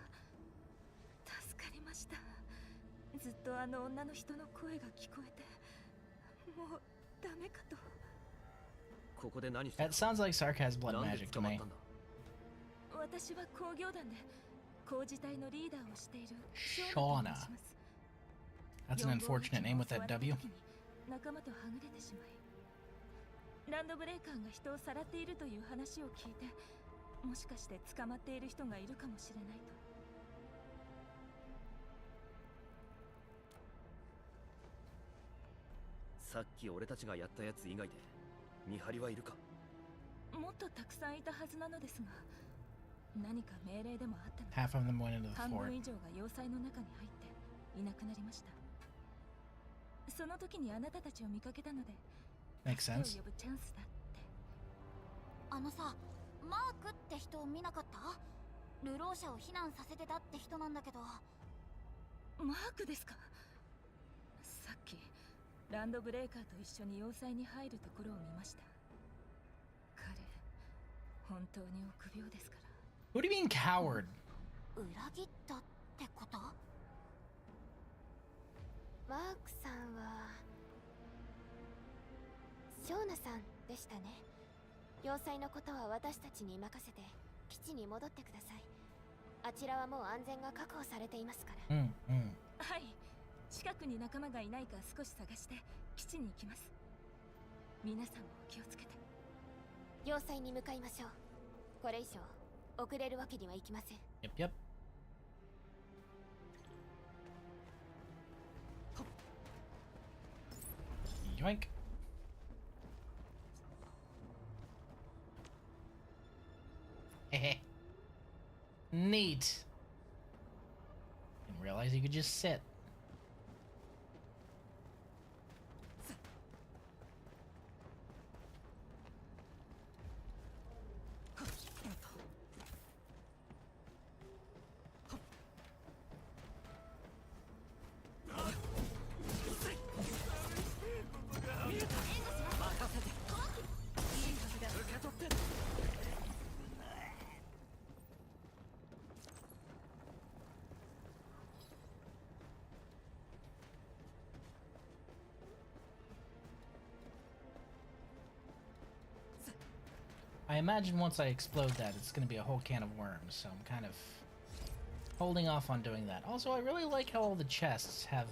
助かりました。ずっとあの女の人の声が聞こえて、もうダメかと。ここで何してる？ That sounds like sarcasm blood magic to me. 私は工業団で工事隊のリーダーをしている Shauna. That's an unfortunate name with that W. 仲間とはぐれてしまい、ランドブレーカーが人をさらっているという話を聞いて、もしかして捕まっている人がいるかもしれないと。さっき俺たちがやったやつ以外で見張りはいるか？もっとたくさんいたはずなのですが、何か命令でもあったの。 Half of them went into the 半 fort. 分以上が要塞の中に入っていなくなりました。その時にあなたたちを見かけたので、 Makes 手 sense. を呼ぶチャンスだって。あのさ、マークって人を見なかった？流浪者を避難させてたって人なんだけど。マークですか？さっきランドブレーカーと一緒に要塞に入るところを見ました。彼、本当に臆病ですから。 What do you mean coward? 裏切ったってこと？マークさんはショーナさんでしたね。要塞のことは私たちに任せて基地に戻ってください。あちらはもう安全が確保されていますから。はい、近くに仲間がいないか少し探して基地に行きます。皆さんもお気をつけて。要塞に向かいましょう。これ以上遅れるわけにはいきません。 Yep, yep. Yoink. Neat. Didn't realize you could just sit. I imagine once I explode that, it's going to be a whole can of worms, so I'm kind of holding off on doing that. Also, I really like how all the chests have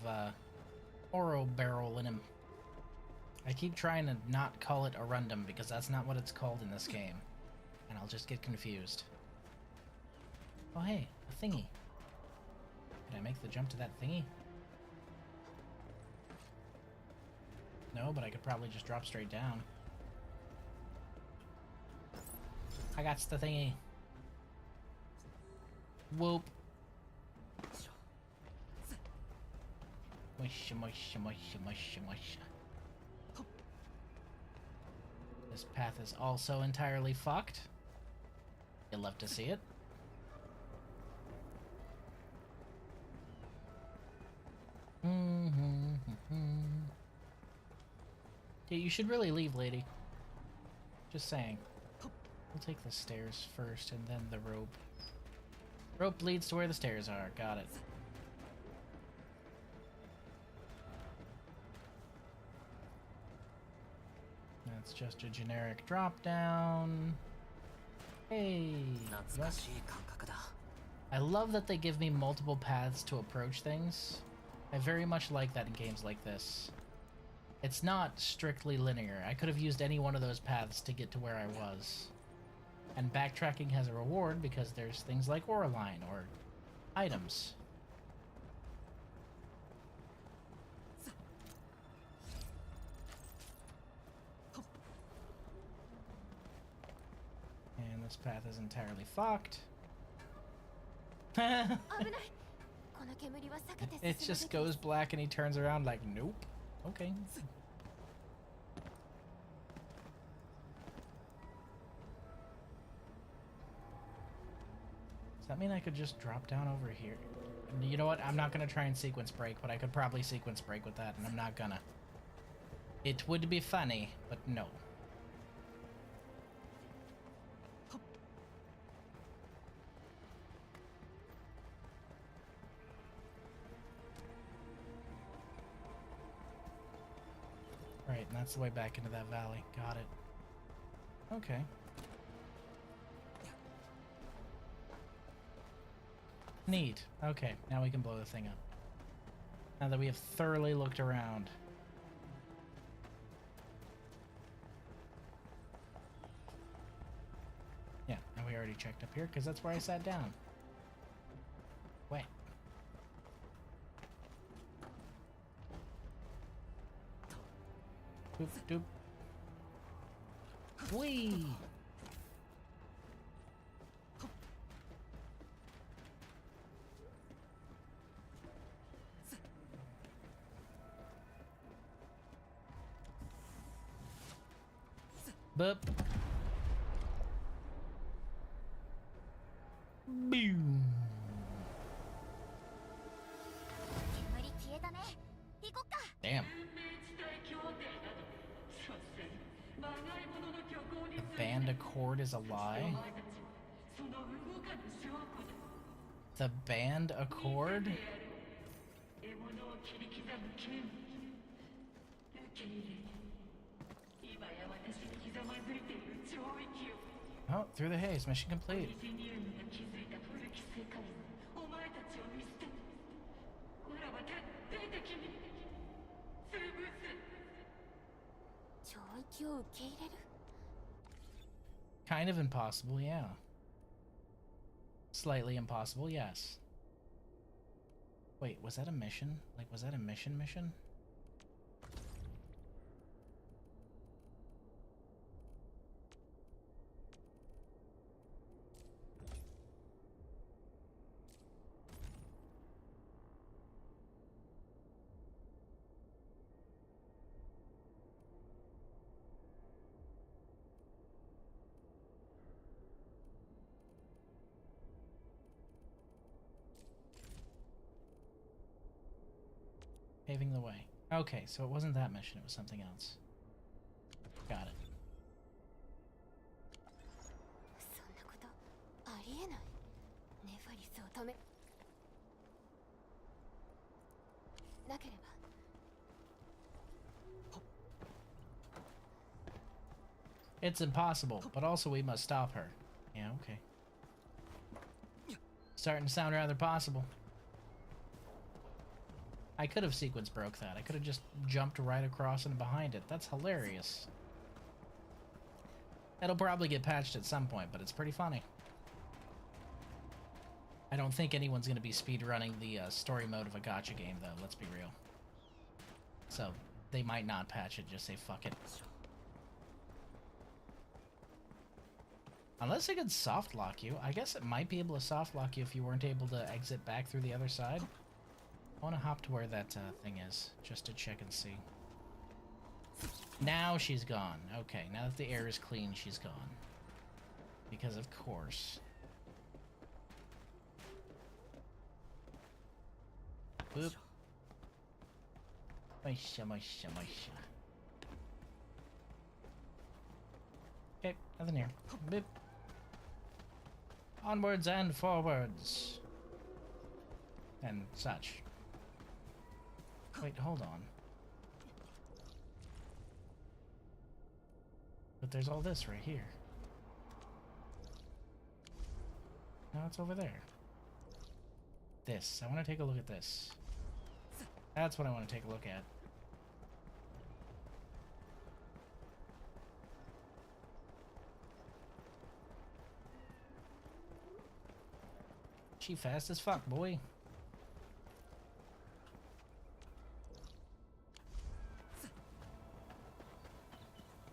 oro barrel in them. I keep trying to not call it Arundum because that's not what it's called in this game, and I'll just get confused. Oh hey, a thingy. Can I make the jump to that thingy? No, but I could probably just drop straight down. I got the thingy. Whoop. Mush, mush, mush, mush, mush. This path is also entirely fucked. You'll love to see it. Yeah, you should really leave, lady. Just saying. We'll take the stairs first and then the rope. Rope leads to where the stairs are. Got it. That's just a generic drop down. Hey. What? I love that they give me multiple paths to approach things. I very much like that in games like this. It's not strictly linear. I could have used any one of those paths to get to where I was. And backtracking has a reward because there's things like Oraline or items. And this path is entirely fucked. It just goes black and he turns around like, nope. Okay. Does that mean I could just drop down over here? You know what? I'm not gonna try and sequence break, but I could probably sequence break with that, and I'm not gonna. It would be funny, but no. Right, and that's the way back into that valley. Got it. Okay. Neat. Okay, now we can blow the thing up. Now that we have thoroughly looked around. already checked up here because that's where I sat down. Wait. Doop doop. Whee! Boop. Boom. Damn. The band accord is a lie? The band accord? Oh, through the haze. Mission complete. Kind of impossible, yeah. Slightly impossible, yes. Wait, was that a mission? Like, was that a mission? Paving the way. Okay, so it wasn't that mission, it was something else. Got it. It's impossible, but also we must stop her. Yeah, okay. Starting to sound rather possible. I could have sequence broke that. I could have just jumped right across and behind it. That's hilarious. It'll probably get patched at some point, but it's pretty funny. I don't think anyone's going to be speedrunning the story mode of a gacha game, though. Let's be real. So, they might not patch it. Just say, fuck it. Unless it could soft lock you. I guess it might be able to soft lock you if you weren't able to exit back through the other side. I want to hop to where that thing is, just to check and see. Now she's gone. Okay, now that the air is clean, she's gone. Because of course. Boop. Moisha. Okay, nothing here. Boop. Onwards and forwards. And such. Wait, hold on. But there's all this right here. Now it's over there. This. I want to take a look at this. That's what I want to take a look at. She fast as fuck, boy.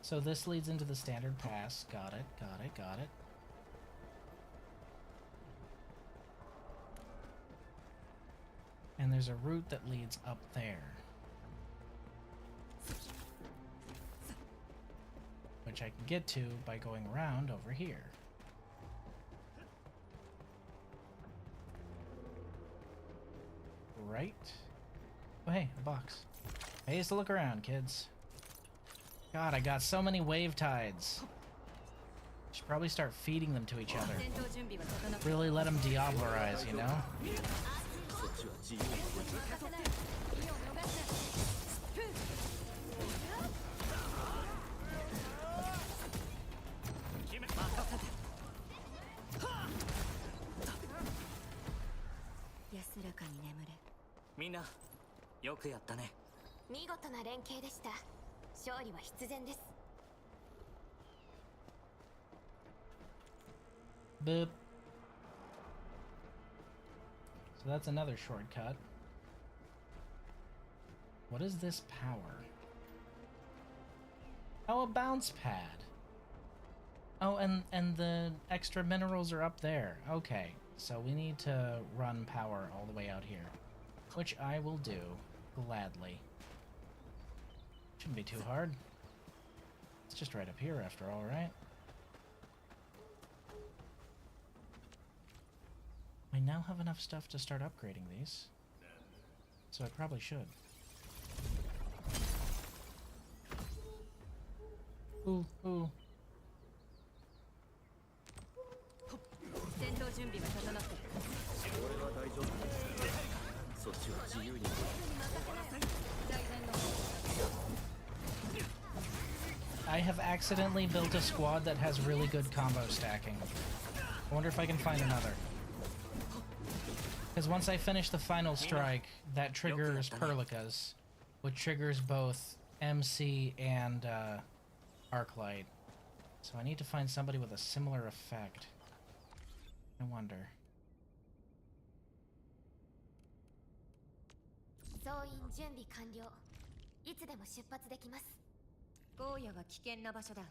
So this leads into the standard pass. Got it. And there's a route that leads up there. Which I can get to by going around over here. Right? Oh, hey, a box. Pays to look around, kids. God, I got so many wave tides. Should probably start feeding them to each other. Really let them Diablerize, you know? Boop. So that's another shortcut. What is this power? Oh, a bounce pad. Oh, and the extra minerals are up there. Okay, so we need to run power all the way out here, which I will do gladly. Shouldn't be too hard. It's just right up here after all, right? I now have enough stuff to start upgrading these, so I probably should. Ooh, ooh. I have accidentally built a squad that has really good combo stacking. I wonder if I can find another. Because once I finish the final strike, that triggers Perlicas, which triggers both MC and Arklight. So I need to find somebody with a similar effect. I wonder. 総員準備完了。いつでも出発できます。荒野は危険な場所だ。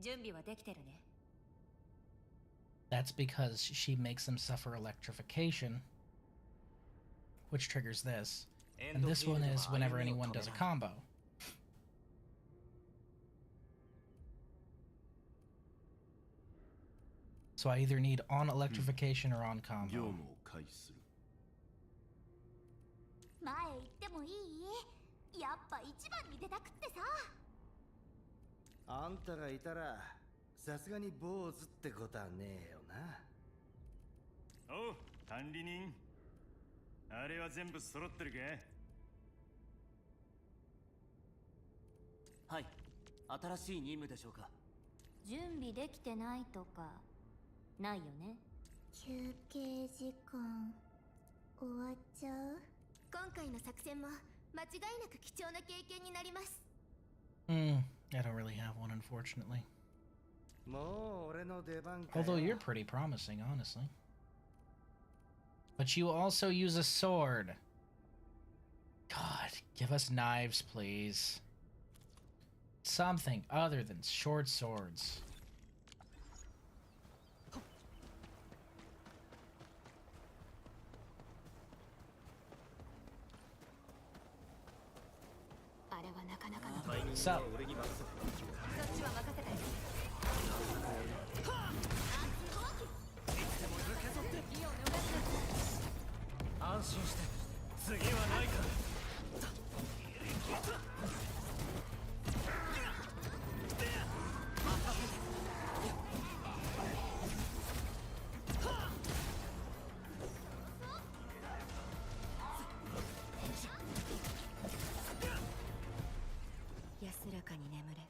準備はできてるね。That's because she makes them suffer electrification, which triggers this. And this one is whenever anyone does a combo. So I either need on electrification or on combo. 前行ってもいい？やっぱ一番に出たくってさ。あんたがいたらさすがに坊主ってことはねえよな。おう、管理人。あれは全部揃ってるか？はい、新しい任務でしょうか。準備できてないとかないよね。休憩時間終わっちゃう？今回の作戦も間違いなく貴重な経験になります。I don't really have one, unfortunately. もう俺の出番かよ。 Although you're pretty promising, honestly. But you also use a sword. God, give us knives, please. Something other than short swords. So, 安心して次はないから。安らかに眠れ。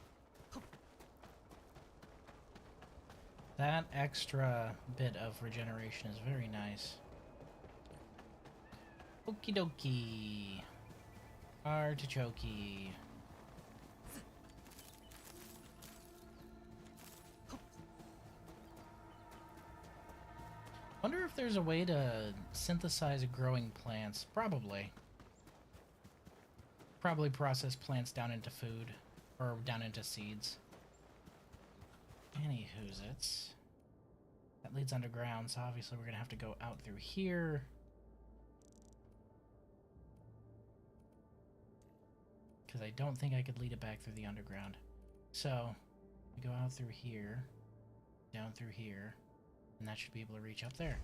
that extra bit of regeneration is very nice. Okie dokie. Artichoke. Wonder if there's a way to synthesize growing plants. Probably. Probably process plants down into food. Or down into seeds. Anywho's it's. That leads underground, so obviously we're gonna have to go out through here. Because I don't think I could lead it back through the underground. So, we go out through here, down through here, and that should be able to reach up there.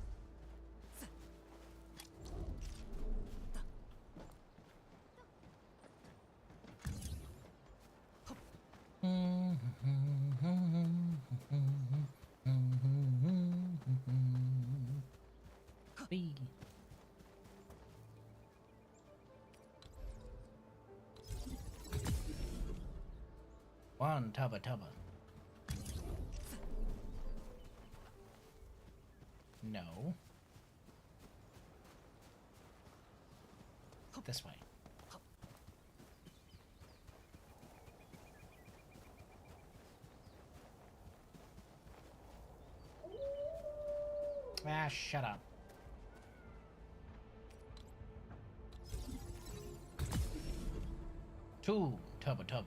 Whee. One tubba tubba. No. This way. Ah, shut up. Two Tubba Tubba.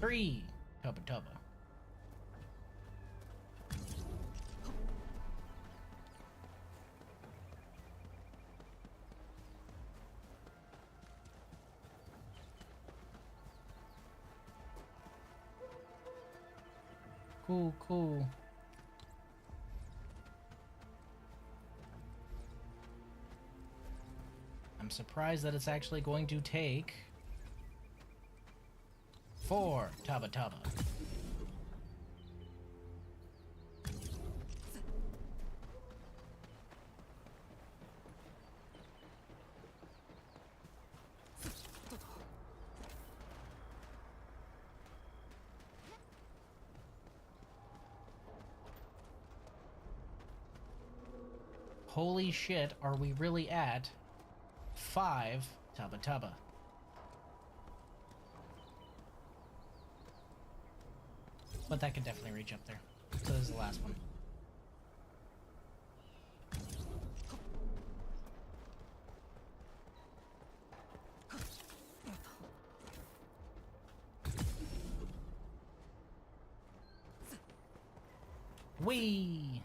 Three Tubba Tubba. Cool, cool. I'm surprised that it's actually going to take 4 Tubba Tubba. Holy shit, are we really at 5 Tubba Tubba? But that could definitely reach up there. So this is the last one. Whee!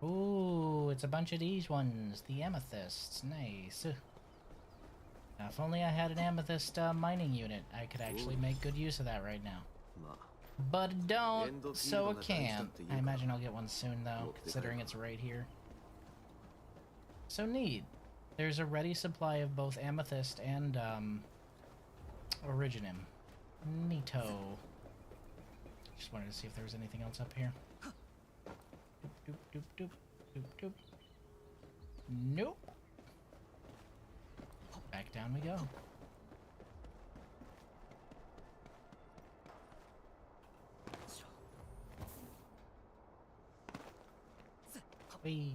Ooh, it's a bunch of these ones. The amethysts. Nice. Now, if only I had an amethyst mining unit, I could actually make good use of that right now. But I don't, so I can't. I imagine I'll get one soon, though, considering it's right here. So neat. There's a ready supply of both amethyst and, originum. Neato. Just wanted to see if there was anything else up here. Doop, doop, doop, doop, doop, doop. Nope. Back down we go. Whee.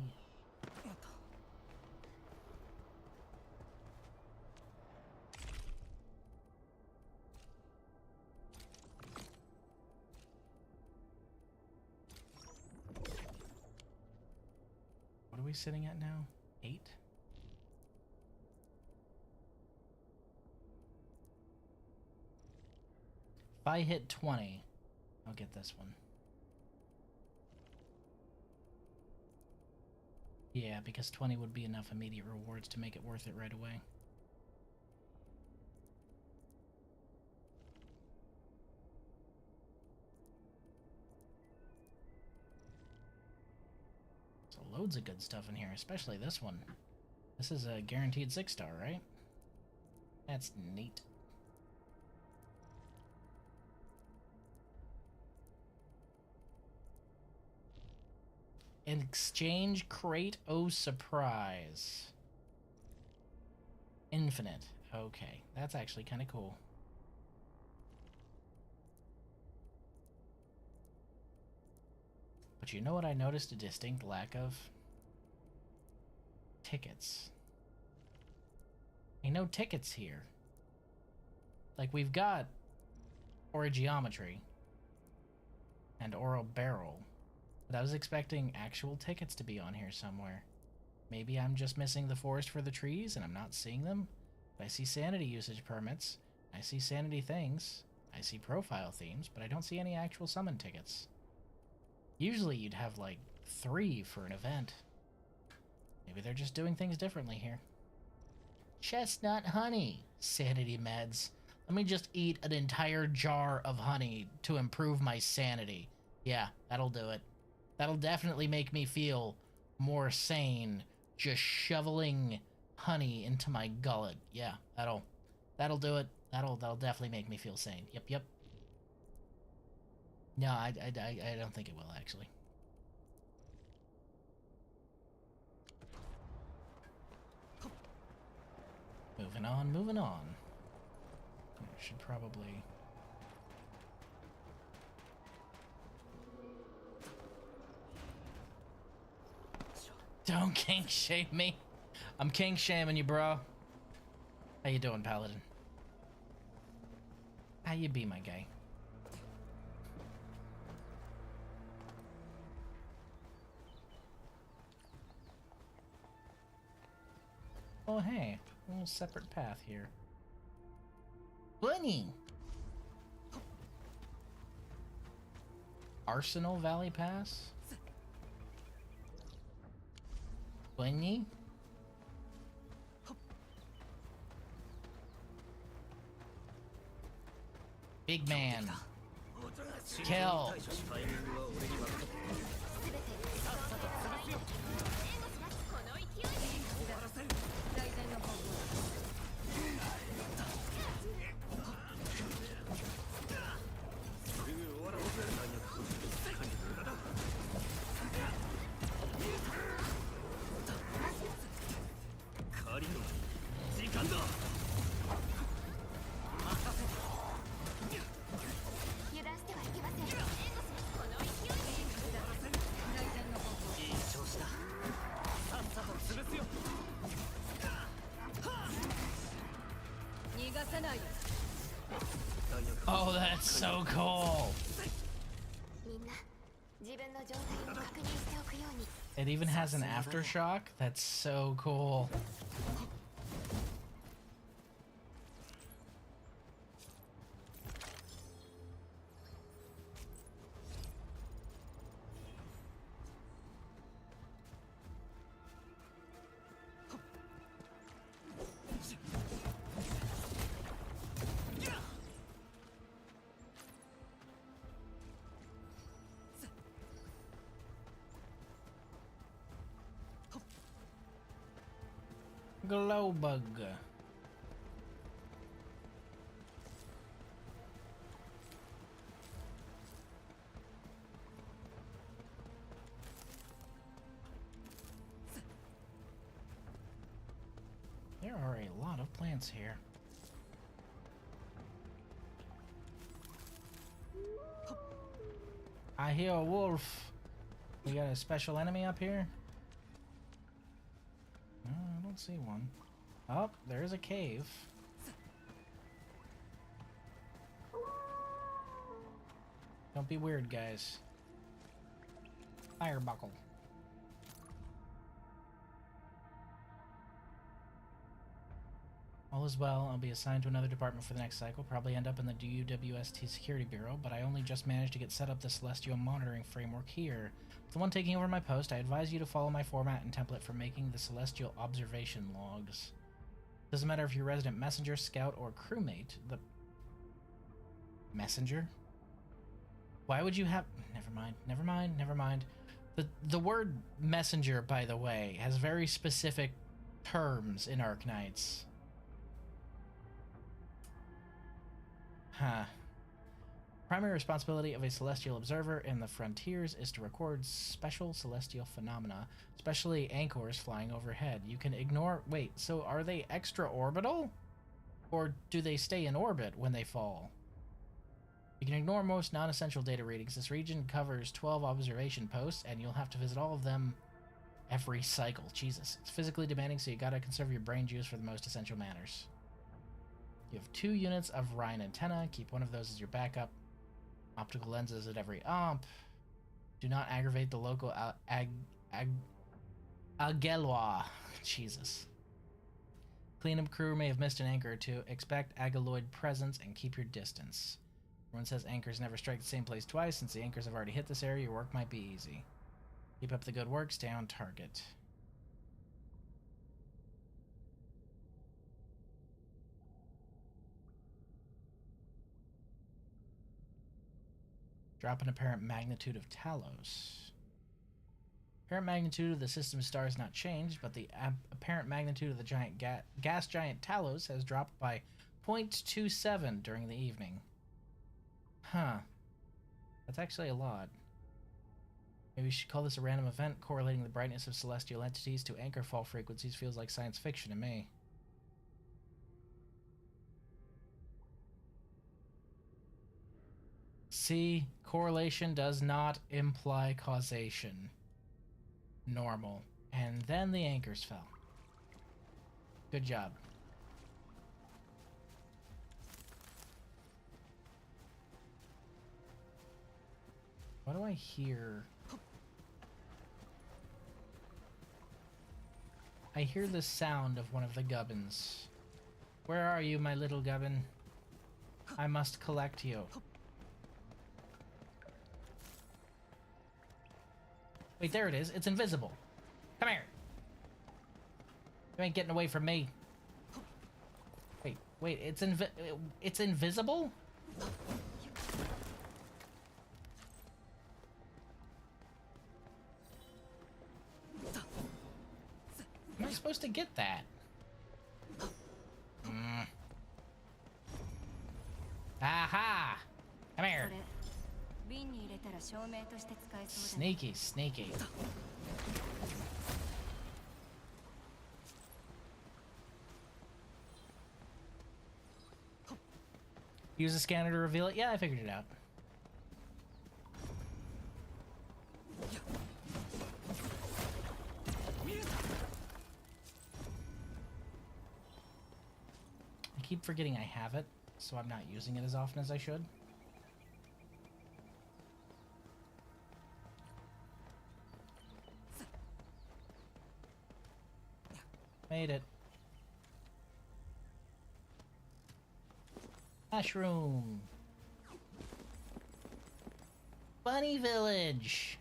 What are we sitting at now? 8? If I hit 20, I'll get this one. Yeah, because 20 would be enough immediate rewards to make it worth it right away. So loads of good stuff in here, especially this one. This is a guaranteed 6-star, right? That's neat. An exchange crate, oh surprise. Infinite. Okay, that's actually kind of cool. But you know what I noticed a distinct lack of? Tickets. Ain't no tickets here. Like, we've got Origiometry and Oral Barrel, but I was expecting actual tickets to be on here somewhere. Maybe I'm just missing the forest for the trees and I'm not seeing them. But I see sanity usage permits, I see sanity things, I see profile themes, but I don't see any actual summon tickets. Usually you'd have like 3 for an event. Maybe they're just doing things differently here. Chestnut honey. Sanity meds. Let me just eat an entire jar of honey to improve my sanity. Yeah, that'll do it. That'll definitely make me feel more sane. Just shoveling honey into my gullet. Yeah, that'll do it. That'll definitely make me feel sane. Yep. No, I don't think it will, actually. Moving on. I should probably... Don't kink shame me. I'm kink shaming you, bro. How you doing, Paladin? How you be, my guy? Oh, hey. A little separate path here. Bunny! Arsenal Valley Pass? Bunny? Big man. Kill. Oh, that's so cool. It even has an aftershock. That's so cool. Glow bug. There are a lot of plants here. I hear a wolf. We got a special enemy up here? No, I don't see one. Oh, there's a cave. Don't be weird, guys. Fire buckle. All is well. I'll be assigned to another department for the next cycle. Probably end up in the UWST Security Bureau, but I only just managed to get set up the Celestial Monitoring Framework here. The one taking over my post, I advise you to follow my format and template for making the Celestial Observation Logs. Doesn't matter if you're resident messenger, scout, or crewmate. The messenger? Why would you have... Never mind. The word messenger, by the way, has very specific terms in Arknights. Huh. Primary responsibility of a celestial observer in the frontiers is to record special celestial phenomena, especially anchors flying overhead. You can ignore... Wait, so are they extra-orbital? Or do they stay in orbit when they fall? You can ignore most non-essential data readings. This region covers 12 observation posts, and you'll have to visit all of them every cycle. Jesus. It's physically demanding, so you gotta conserve your brain juice for the most essential matters. You have 2 units of Rhine antenna. Keep one of those as your backup. Optical lenses at every op. Do not aggravate the local Agelwa. Jesus. Cleanup crew may have missed an anchor or two. Expect Agaloid presence and keep your distance. Everyone says anchors never strike the same place twice. Since the anchors have already hit this area, your work might be easy. Keep up the good work. Stay on target. Drop an apparent magnitude of Talos. Apparent magnitude of the system star has not changed, but the apparent magnitude of the giant gas giant Talos has dropped by 0.27 during the evening. Huh. That's actually a lot. Maybe we should call this a random event. Correlating the brightness of celestial entities to anchor fall frequencies feels like science fiction to me. See, correlation does not imply causation. Normal. And then the anchors fell. Good job. What do I hear? I hear the sound of one of the gubbins. Where are you, my little gubbin? I must collect you. Wait, there it is. It's invisible. Come here. You ain't getting away from me. Wait, it's invisible? Am I supposed to get that? Aha! Come here. Sneaky, sneaky. Use a scanner to reveal it? Yeah, I figured it out. I keep forgetting I have it, so I'm not using it as often as I should. Made it. Mushroom. Bunny Village.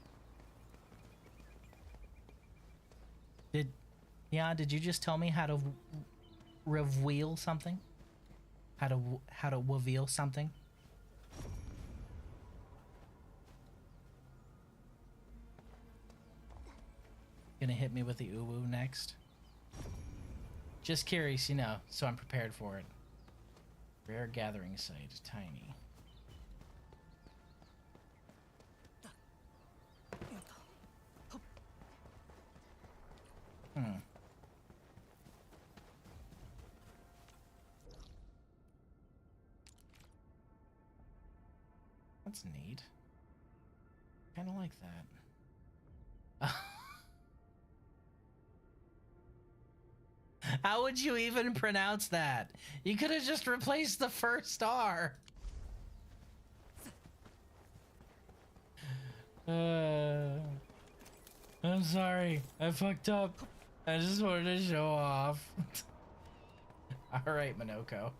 Did you just tell me how to reveal something? How to reveal something? Gonna hit me with the uwu next? Just curious, you know, so I'm prepared for it. Rare gathering site, tiny. That's neat. Kind of like that. How would you even pronounce that? You could have just replaced the first R. I'm sorry. I fucked up. I just wanted to show off. Alright, Minoko.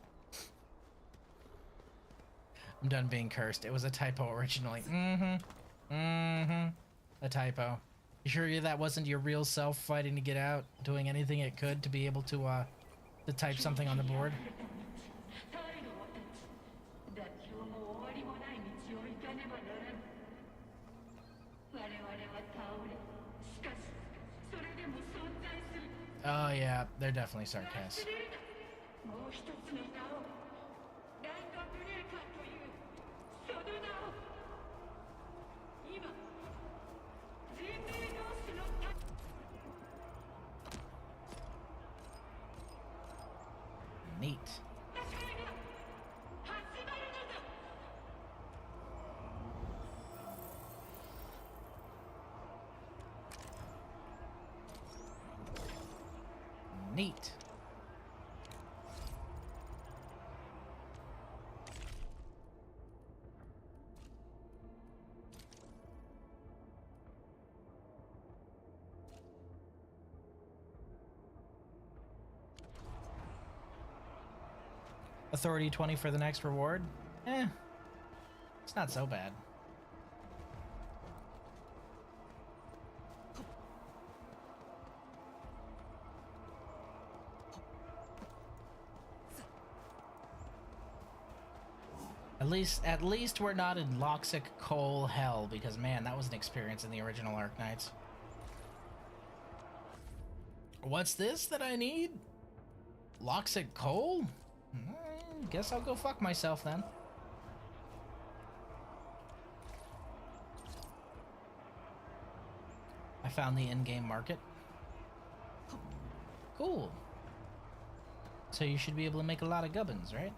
I'm done being cursed. It was a typo originally. A typo. You sure that wasn't your real self fighting to get out, doing anything it could to be able to type something on the board? Oh yeah, they're definitely sarcastic. Neat. Neat. Authority 20 for the next reward? It's not so bad. At least we're not in Loxic Coal Hell, because man, that was an experience in the original Arknights. What's this that I need? Loxic Coal? Guess I'll go fuck myself then. I found the in-game market. Cool. So you should be able to make a lot of gubbins, right?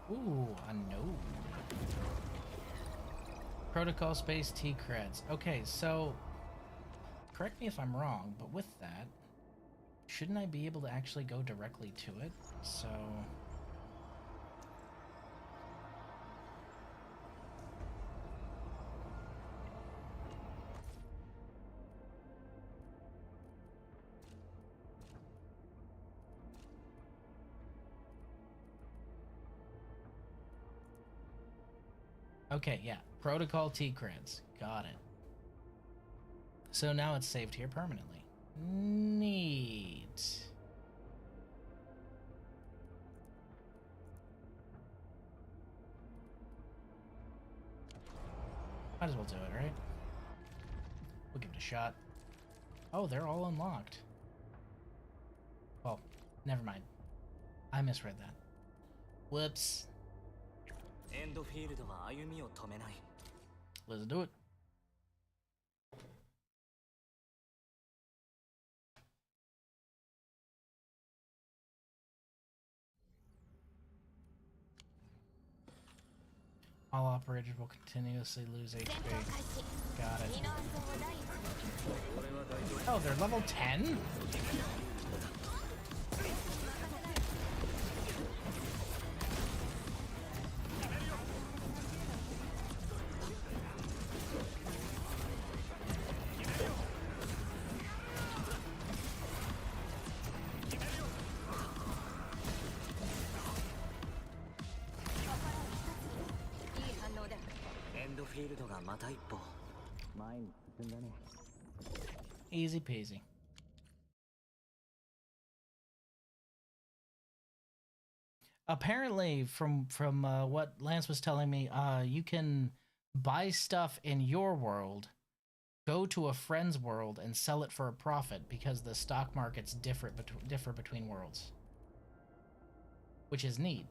Ooh, a node. Protocol space T creds. Okay, so correct me if I'm wrong, but with that, shouldn't I be able to actually go directly to it? So... Okay, yeah. Protocol T-Creds. Got it. So now it's saved here permanently. Neat. Might as well do it, right? We'll give it a shot. Oh, they're all unlocked. Well, never mind. I misread that. Whoops. Endfield は歩みを止めない。 Let's do it. All operators will continuously lose HP. Got it. Oh, they're level 10? Easy peasy. Apparently, from what Lance was telling me, you can buy stuff in your world, go to a friend's world, and sell it for a profit because the stock markets differ between worlds, which is neat.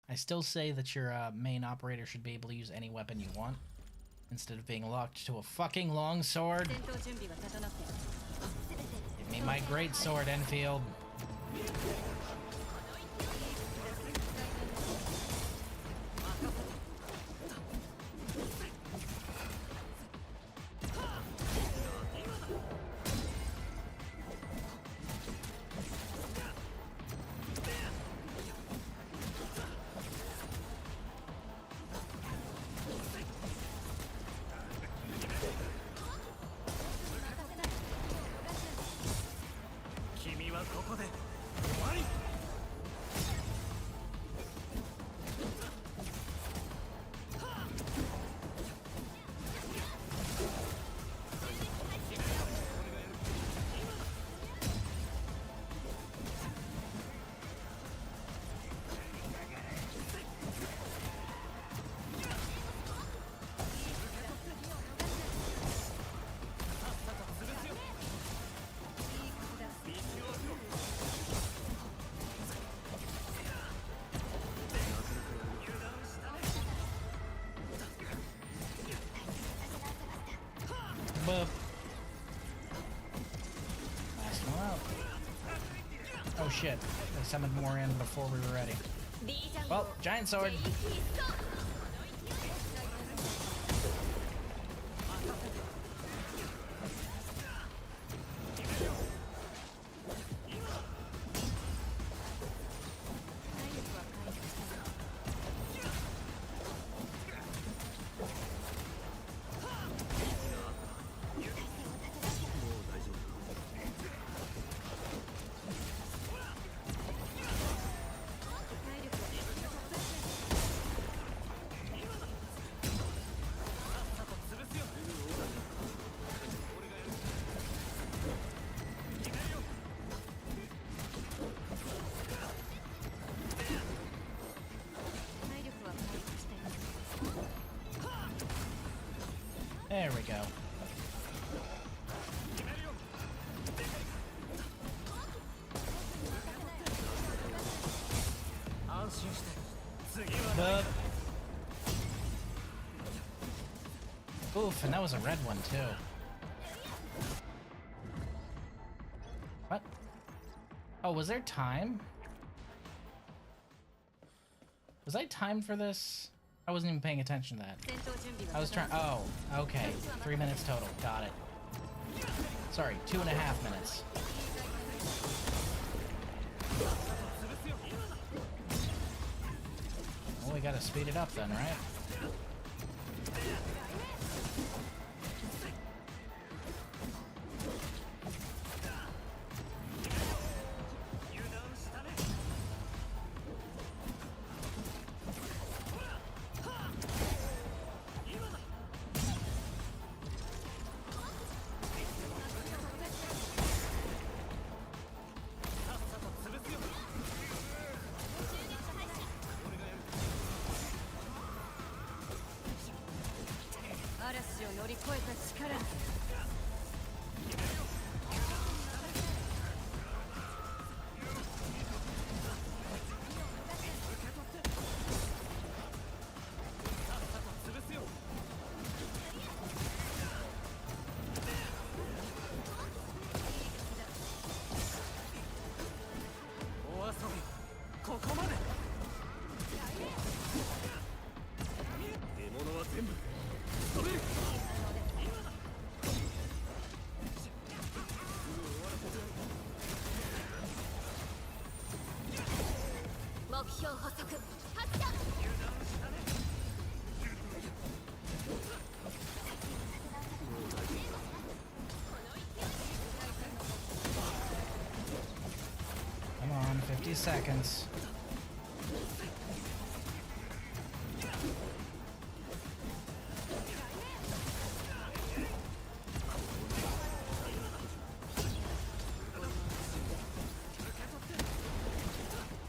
I still say that your main operator should be able to use any weapon you want, instead of being locked to a fucking longsword. Give me my great sword, Enfield. Last one out. Oh shit. They summoned more in before we were ready. Well, giant sword. There we go. Oof, and that was a red one too. What? Oh, was there time? Was I timed for this? I wasn't even paying attention to that. I was trying. Oh, okay. 3 minutes total. Got it. Sorry, 2.5 minutes. Well, we gotta speed it up then, right? Come on, 50 seconds.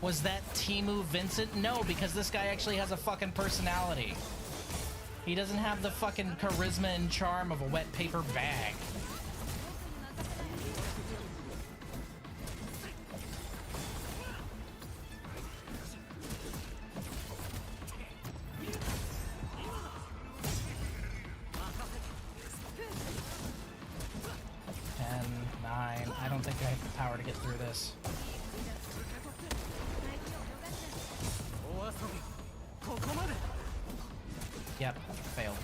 Was that Temu Vincent? No, because this guy actually has a fucking personality. He doesn't have the fucking charisma and charm of a wet paper bag. I don't think I have the power to get through this. Yep, failed.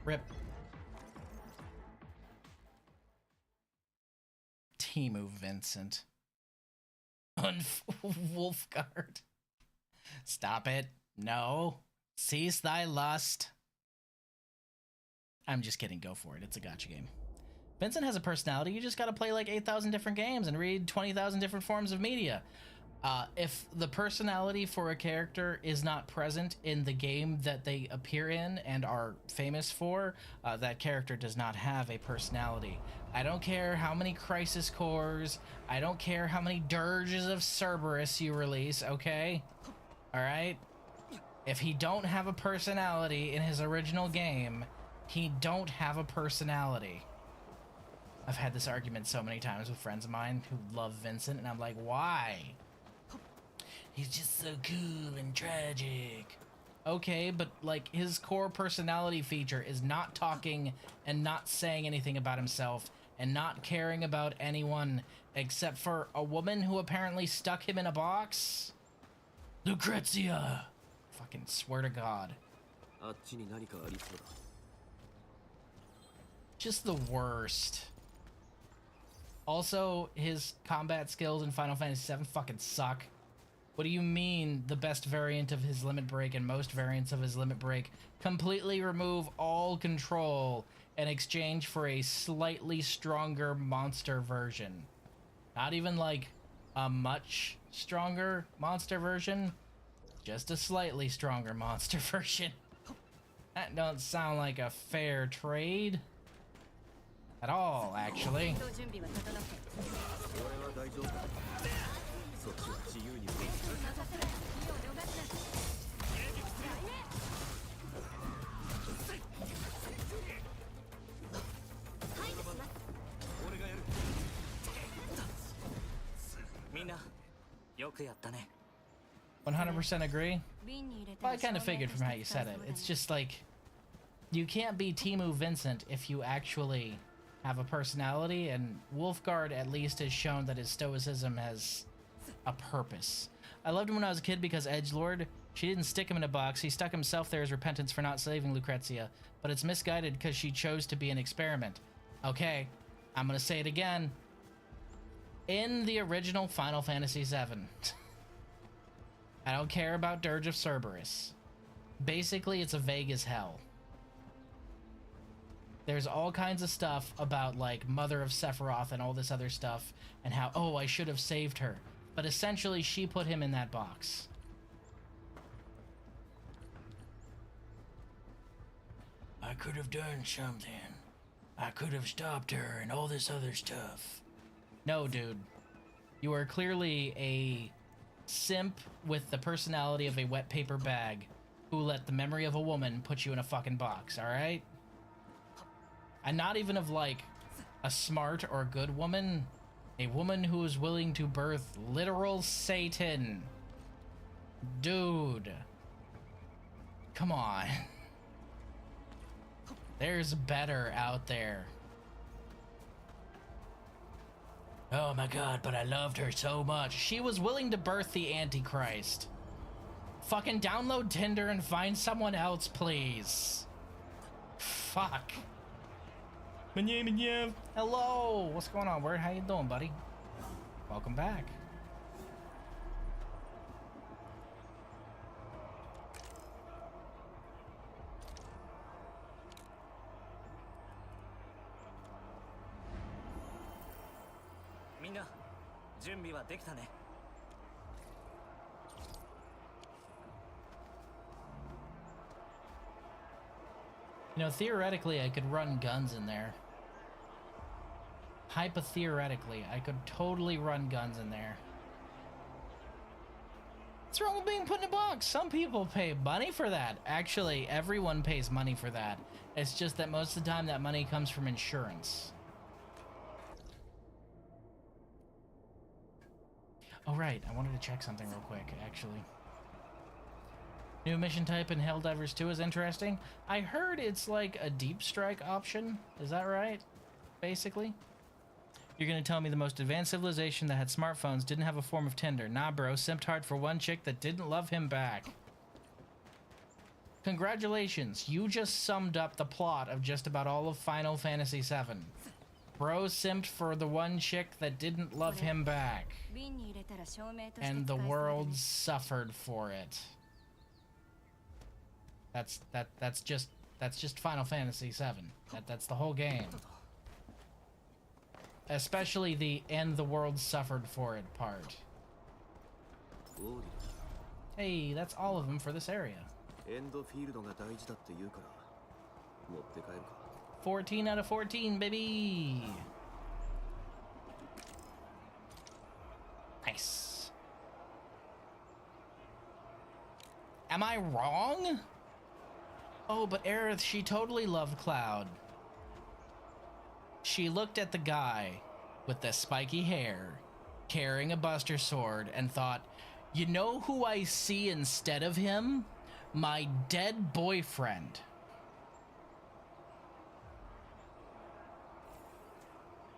Rip. Temu Vincent. Wolfguard. Stop it. No. Cease thy lust. I'm just kidding. Go for it. It's a gacha game. Vincent has a personality. You just gotta play like 8,000 different games and read 20,000 different forms of media. If the personality for a character is not present in the game that they appear in and are famous for, that character does not have a personality. I don't care how many Crisis Cores, I don't care how many dirges of Cerberus you release, okay? Alright? If he don't have a personality in his original game, he don't have a personality. I've had this argument so many times with friends of mine who love Vincent, and I'm like, why? He's just so cool and tragic. Okay, but like his core personality feature is not talking and not saying anything about himself and not caring about anyone except for a woman who apparently stuck him in a box. Lucrezia! Fucking swear to God. Just the worst. Also, his combat skills in Final Fantasy VII fucking suck. What do you mean the best variant of his limit break and most variants of his limit break completely remove all control in exchange for a slightly stronger monster version? Not even like a much stronger monster version, just a slightly stronger monster version. That don't sound like a fair trade at all, actually. Yokuyatane. 100% agree. Well, I kind of figured from how you said it. It's just like, you can't be Temu Vincent if you actually have a personality, and Wolfguard at least has shown that his stoicism has a purpose. I loved him when I was a kid because edgelord. She didn't stick him in a box. He stuck himself there as repentance for not saving Lucrezia. But it's misguided because she chose to be an experiment. Okay, I'm gonna say it again. In the original Final Fantasy VII, I don't care about Dirge of Cerberus. Basically, it's a vague as hell. There's all kinds of stuff about, like, Mother of Sephiroth and all this other stuff, and how, oh, I should have saved her. But essentially, she put him in that box. I could have done something. I could have stopped her and all this other stuff. No, dude. You are clearly a simp with the personality of a wet paper bag who let the memory of a woman put you in a fucking box, alright? And not even of, like, a smart or good woman. A woman who is willing to birth literal Satan. Dude. Come on. There's better out there. Oh my god, but I loved her so much. She was willing to birth the Antichrist. Fucking download Tinder and find someone else, please. Fuck. Hello. What's going on, Word? How you doing, buddy? Welcome back. You know, theoretically, I could run guns in there. Hypotheoretically, I could totally run guns in there. What's wrong with being put in a box? Some people pay money for that. Actually, everyone pays money for that. It's just that most of the time that money comes from insurance. Oh, right. I wanted to check something real quick, actually. New mission type in Helldivers 2 is interesting. I heard it's like a deep strike option. Is that right? Basically? You're gonna tell me the most advanced civilization that had smartphones didn't have a form of Tinder. Nah, bro. Simped hard for one chick that didn't love him back. Congratulations. You just summed up the plot of just about all of Final Fantasy VII. Bro simped for the one chick that didn't love him back. And the world suffered for it. That's just Final Fantasy VII. That's the whole game. Especially the "and the world suffered for it" part. Hey, that's all of them for this area. 14 out of 14, baby. Nice. Am I wrong? Oh, but Aerith, she totally loved Cloud. She looked at the guy with the spiky hair, carrying a Buster Sword, and thought, you know who I see instead of him? My dead boyfriend.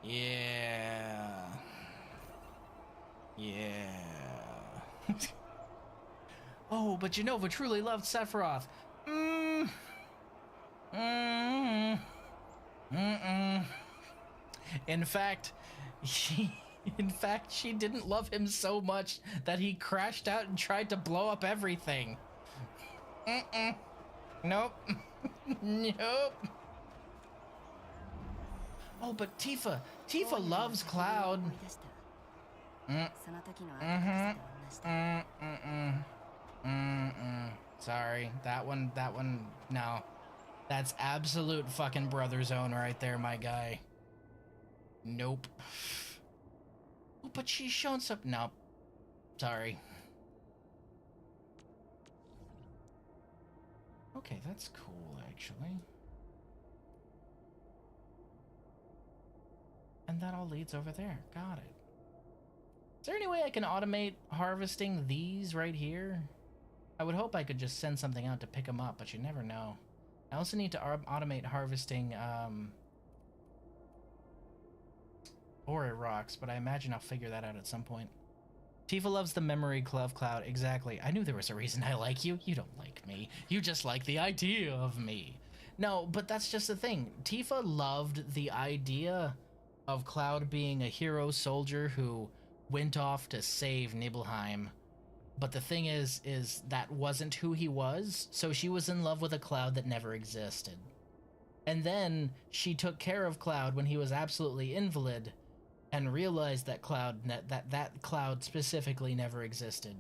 Yeah. Yeah. Oh, but Unova truly loved Sephiroth. In fact, she didn't love him so much that he crashed out and tried to blow up everything. Nope. Nope. Oh, but Tifa loves Cloud. Sorry, that one, no. That's absolute fucking brother zone right there, my guy. Nope. Oh, but she's shown some, nope. Sorry. Okay, that's cool, actually. And that all leads over there. Got it. Is there any way I can automate harvesting these right here? I would hope I could just send something out to pick them up, but you never know. I also need to automate harvesting ore rocks, but I imagine I'll figure that out at some point. Tifa loves the memory of Cloud. Exactly. I knew there was a reason I like you. You don't like me. You just like the idea of me. No, but that's just the thing. Tifa loved the idea of Cloud being a hero soldier who went off to save Nibelheim. But the thing is that wasn't who he was, so she was in love with a Cloud that never existed. And then she took care of Cloud when he was absolutely invalid, and realized that that Cloud specifically never existed.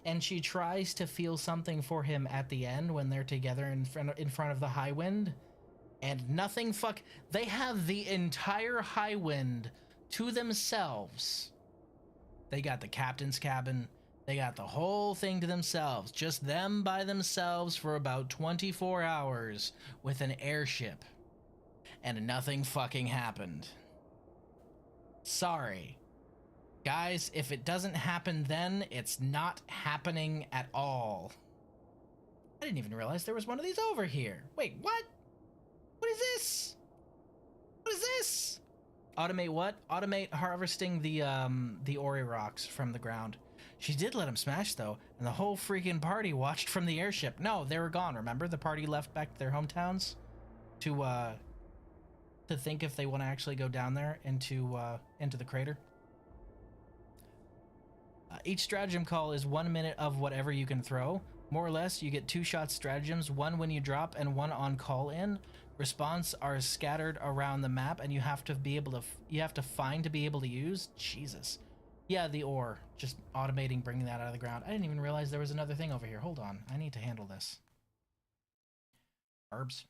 And she tries to feel something for him at the end when they're together in front of the High Wind, and nothing they have the entire High Wind to themselves. They got the captain's cabin, they got the whole thing to themselves, just them by themselves for about 24 hours with an airship. And nothing fucking happened. Sorry. Guys, if it doesn't happen then, it's not happening at all. I didn't even realize there was one of these over here. Wait, what? What is this? What is this? Automate what? Automate harvesting the Ori rocks from the ground. She did let him smash though, and the whole freaking party watched from the airship. No, they were gone, remember? The party left back to their hometowns to think if they want to actually go down there into the crater. Each stratagem call is 1 minute of whatever you can throw. More or less, you get 2 shot stratagems, one when you drop and one on call in. Response are scattered around the map, and you have to find to be able to use. Jesus. Yeah, the ore. Just automating bringing that out of the ground. I didn't even realize there was another thing over here. Hold on. I need to handle this. Herbs.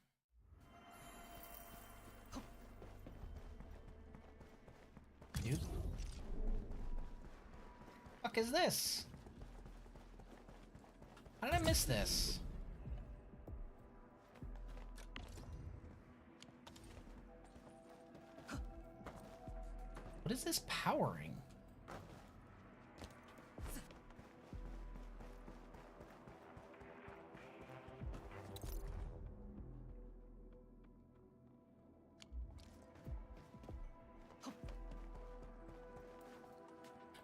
Dude. Fuck is this? How did I miss this? What is this powering?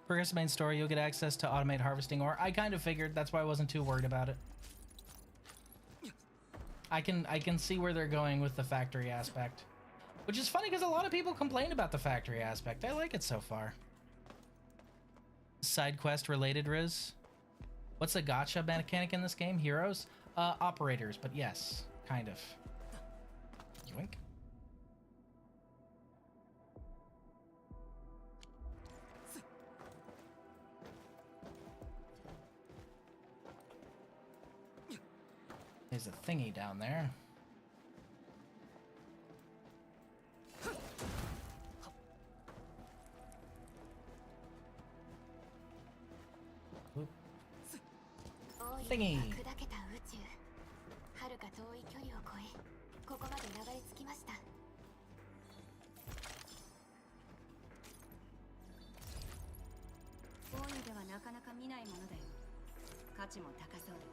Progress main story, you'll get access to automate harvesting ore. I kind of figured, that's why I wasn't too worried about it. I can see where they're going with the factory aspect. Which is funny because a lot of people complain about the factory aspect. I like it so far. Side quest related, Riz? What's the gacha mechanic in this game? Heroes? Operators, but yes, kind of. Yoink. There's a thingy down there. Oop. Thingy. 遥か遠い距離を越え、ここまで流れ着きました。大湯ではなかなか見ないものだよ。価値も高そうだ。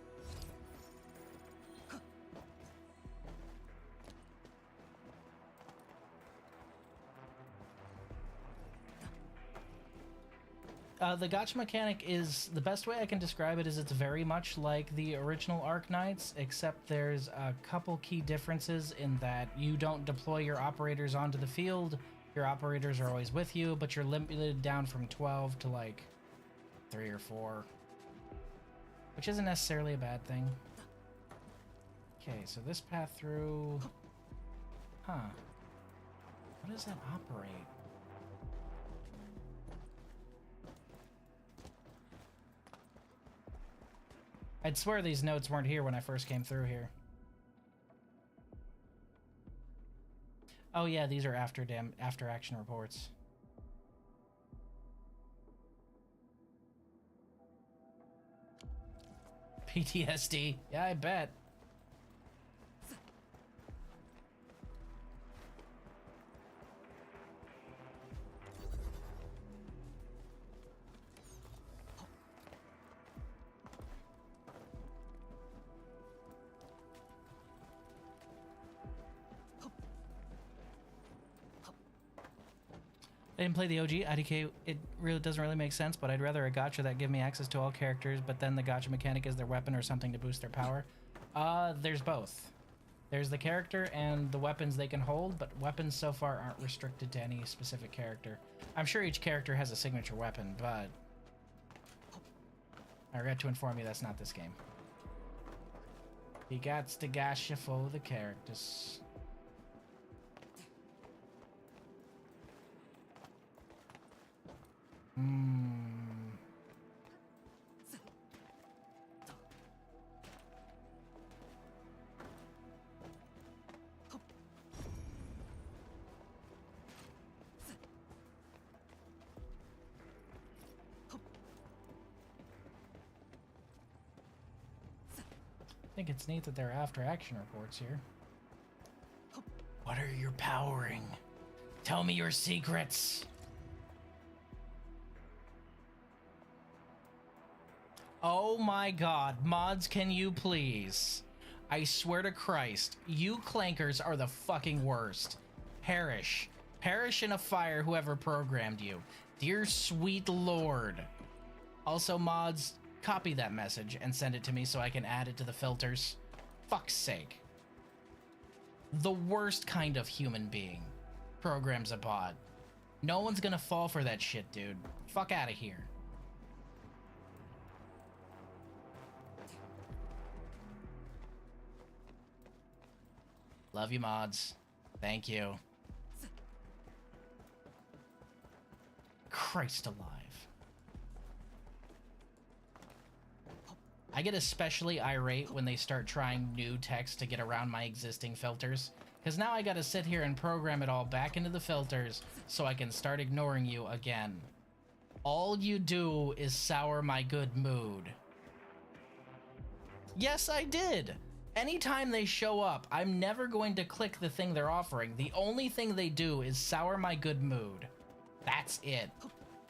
The gacha mechanic is, the best way I can describe it is it's very much like the original Arknights, except there's a couple key differences in that you don't deploy your operators onto the field. Your operators are always with you, but you're limited down from 12 to like 3 or 4, which isn't necessarily a bad thing. Okay, so this path through, huh? How does that operate? I'd swear these notes weren't here when I first came through here. Oh yeah, these are after action reports. PTSD. Yeah, I bet. I didn't play the OG IDK. It really doesn't really make sense, but I'd rather a gacha that give me access to all characters, but then the gacha mechanic is their weapon or something to boost their power. There's both. There's the character and the weapons they can hold, but weapons so far aren't restricted to any specific character. I'm sure each character has a signature weapon, but I regret to inform you that's not this game. You got to gacha for the characters. I think it's neat that there are after action reports here. What are you powering? Tell me your secrets. Oh my god, mods, can you please? I swear to Christ, you clankers are the fucking worst. Perish. Perish in a fire, whoever programmed you. Dear sweet lord. Also, mods, copy that message and send it to me so I can add it to the filters. Fuck's sake. The worst kind of human being programs a bot. No one's gonna fall for that shit, dude. Fuck out of here. Love you, mods. Thank you. Christ alive. I get especially irate when they start trying new text to get around my existing filters, because now I gotta sit here and program it all back into the filters so I can start ignoring you again. All you do is sour my good mood. Yes, I did. Anytime they show up, I'm never going to click the thing they're offering. The only thing they do is sour my good mood. That's it.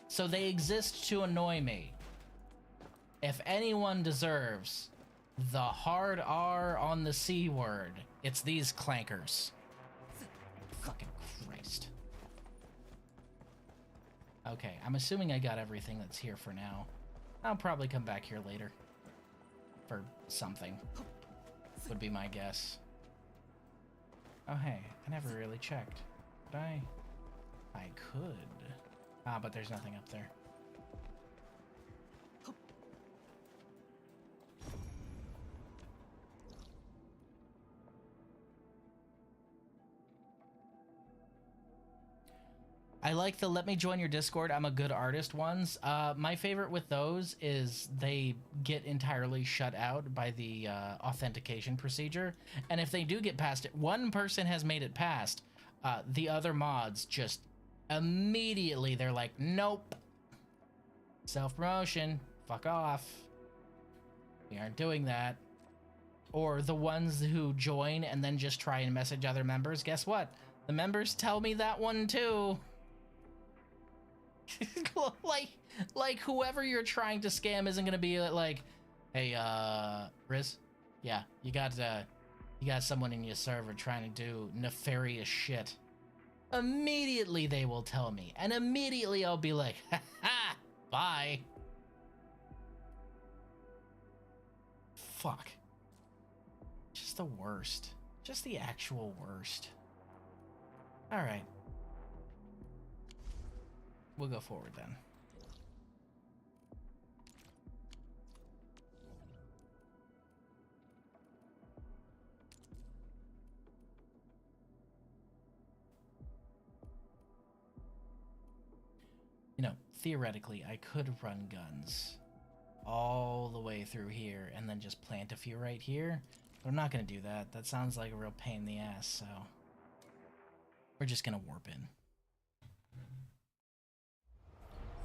So they exist to annoy me. If anyone deserves the hard R on the C word, it's these clankers. Fucking Christ. Okay, I'm assuming I got everything that's here for now. I'll probably come back here later. For something. Would be my guess. Oh hey, I never really checked. Did I? I could. Ah, but there's nothing up there. I like the let me join your Discord, I'm a good artist ones. My favorite with those is they get entirely shut out by the authentication procedure. And if they do get past it, one person has made it past, the other mods just immediately, they're like, nope. Self-promotion, fuck off. We aren't doing that. Or the ones who join and then just try and message other members, guess what? The members tell me that one too. like whoever you're trying to scam isn't gonna be like, hey, Riz, yeah, you got someone in your server trying to do nefarious shit. Immediately they will tell me, and immediately I'll be like, ha ha, bye. Fuck. Just the worst. Just the actual worst. All right. We'll go forward then. You know, theoretically, I could run guns all the way through here and then just plant a few right here. But I'm not going to do that. That sounds like a real pain in the ass, so we're just going to warp in.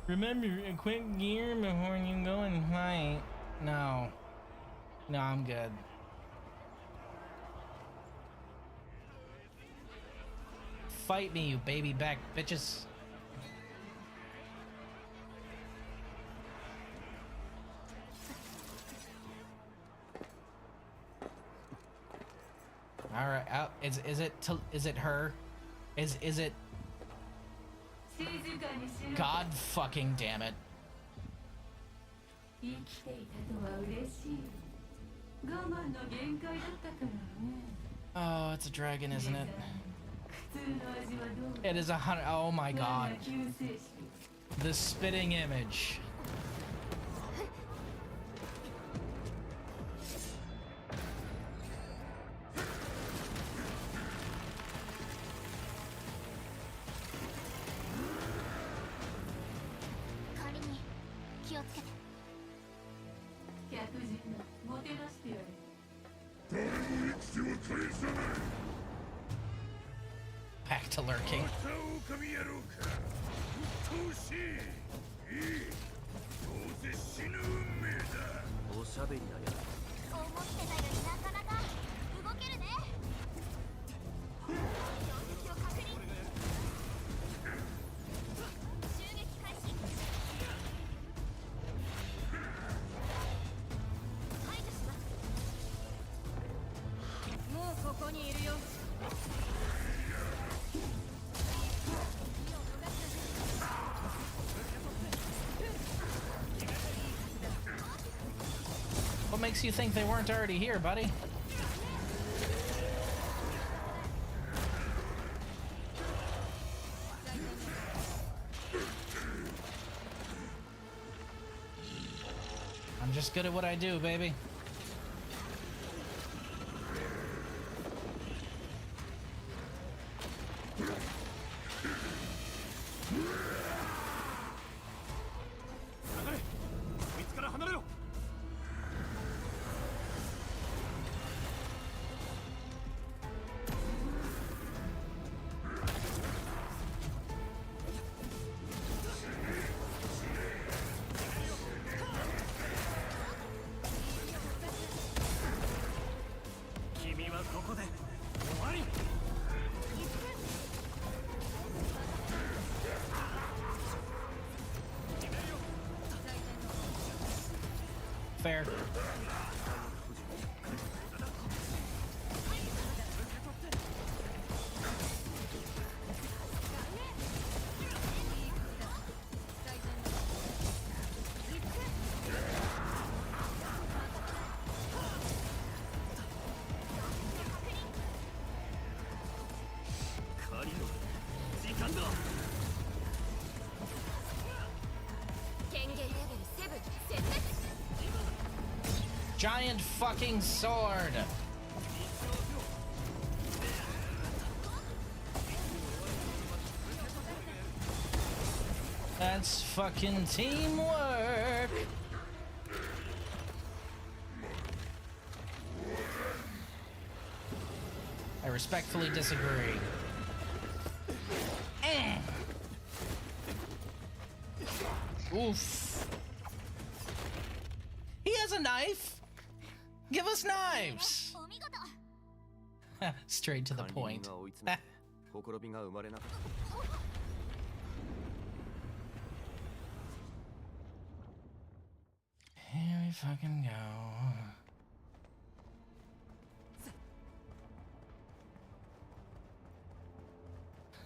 Remember, a quick gear before you go and fight. No. No, I'm good. Fight me, you baby back bitches. All right, is it her? Is it? CZ God fucking damn it. 生きていたとは嬉しい。我慢の限界だったからね。 Oh, it's a dragon, isn't it? 普通の味はどう？ It is 100. Oh my god. 我が救世主。 The spitting image. Back to lurking. おしゃべりなやつ。思ってたよりなかなか動けるね。標的を確認。襲撃開始。排除します。もうここにいるよ。 What makes you think they weren't already here, buddy? I'm just good at what I do, baby. Fair. Giant fucking sword! That's fucking teamwork! I respectfully disagree. Oof. He has a knife! Give us knives! Straight to the point. Here we fucking go.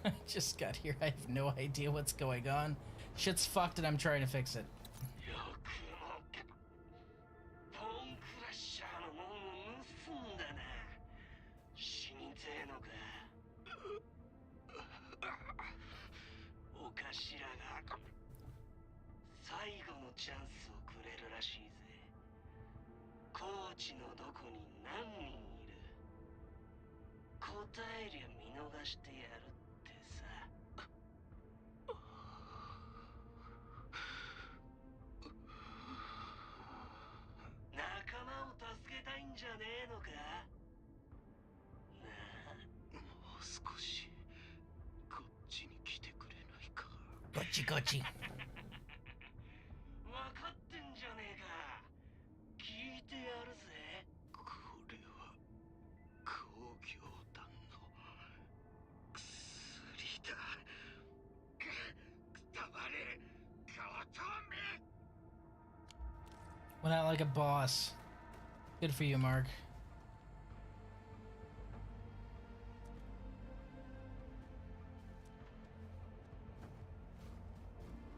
I just got here. I have no idea what's going on. Shit's fucked and I'm trying to fix it. Gochi gochi. Went out like a boss. Good for you, Mark.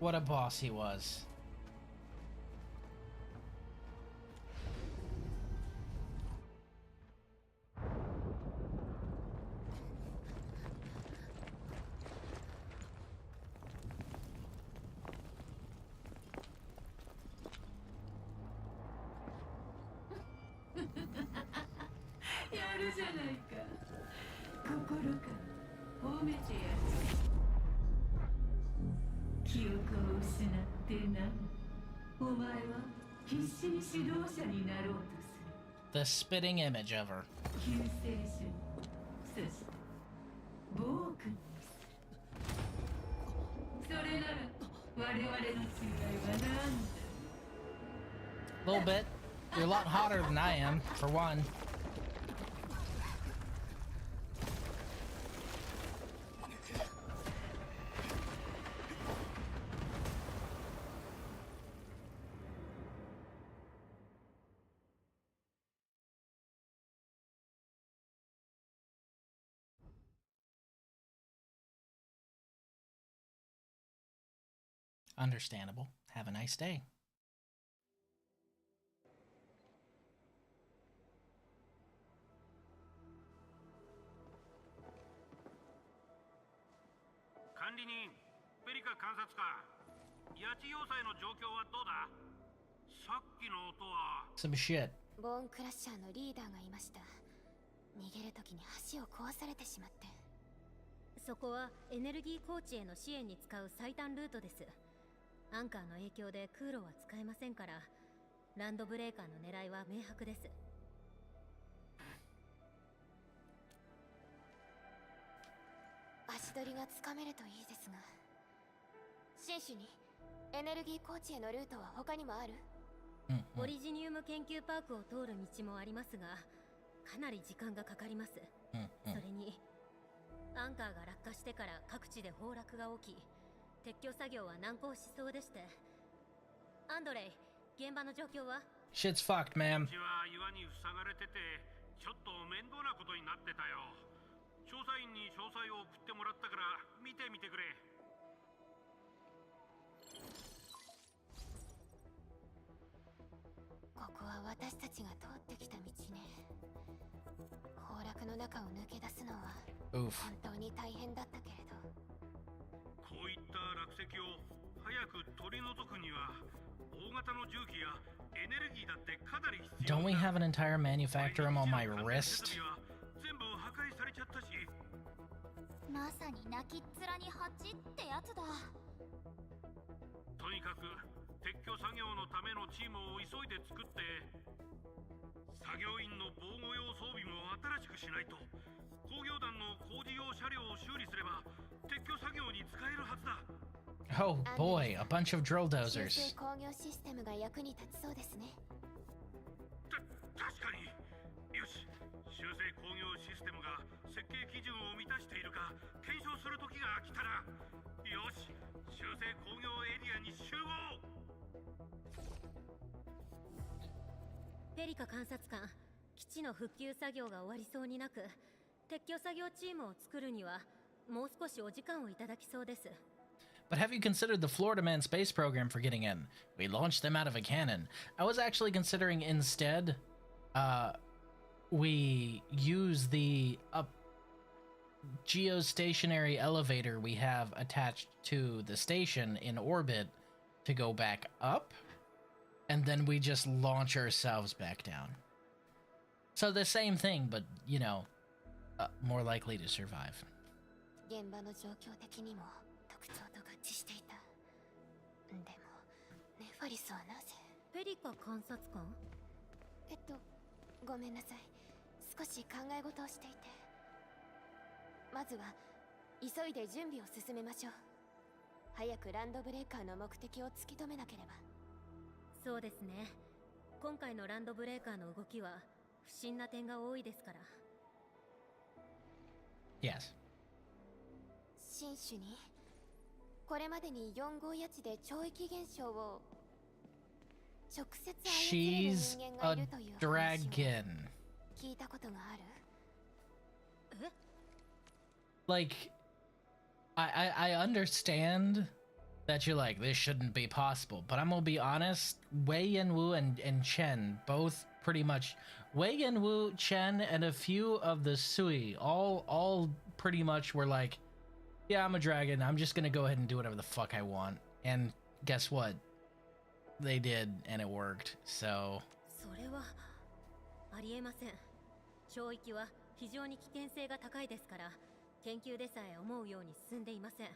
What a boss he was. The spitting image of her. A little bit. You're a lot hotter than I am, for one. Understandable. Have a nice day. Some shit. ボーンクラッシャーのリーダーがいました。逃げるときに橋を壊されてしまって。そこはエネルギー高地への支援に使う最短ルートです。アンカーの影響で空路は使えませんから、ランドブレーカーの狙いは明白です。足取りがつかめるといいですが。新種にエネルギー高地へのルートは他にもある？オリジニウム研究パークを通る道もありますが、かなり時間がかかります。それにアンカーが落下してから各地で崩落が起き、撤去作業は難航しそうでして。アンドレイ、現場の状況は？ Shit's fucked, man. 道は岩に塞がれてて、ちょっと面倒なことになってたよ。調査員に詳細を送ってもらったから見てみてくれ。ここは私たちが通ってきた道ね。崩落の中を抜け出すのは本当に大変だったけれど。こういった落石を早く取り除くには大型の重機やエネルギーだってかなり必要だ。 Don't we have an entire manufacturer on my wrist? 全部破壊されちゃったし。まさに泣きっ面に蜂ってやつだ。とにかく撤去作業のためのチームを急いで作って、作業員の防護用装備も新しくしないと。工業団の工事用車両を修理すれば撤去作業に使えるはずだ。 Oh boy, a bunch of drill dozers. 修正工業システムが役に立ちそうですね。確かに。よし、修正工業システムが設計基準を満たしているか検証する時が来たら。よし、修正工業エリアに集合。ペリカ監察官、基地の復旧作業が終わりそうになく、撤去作業チームを作るにはもう少しお時間をいただきそうです。 But have you considered the Florida Man space program for getting in? We launched them out of a cannon. I was actually considering instead, we use the geostationary elevator we have attached to the station in orbit to go back up, and then we just launch ourselves back down. So the same thing, but, you know, more likely to survive. 現場の状況的にも特徴と合致していた。でもネファリスはなぜ？ペリカ監察官？ごめんなさい。少し考え事をしていて。まずは急いで準備を進めましょう。早くランドブレーカーの目的を突き止めなければ。そうですね。今回のランドブレーカーの動きは不審な点が多いですから。Yes. 新種にこれまでに4号や地で超域現象を直接操れる人間がいるという話を聞いたことがある？え？ Like, I understand that you're like, this shouldn't be possible. But I'm gonna be honest, Wei Yanwu and Chen both pretty much, Wei Yanwu, Chen, and a few of the Sui all pretty much were like, yeah, I'm a dragon, I'm just gonna go ahead and do whatever the fuck I want. And guess what? They did, and it worked. So それはありえません。超域は非常に危険性が高いですから、研究でさえ思うように進んでいません。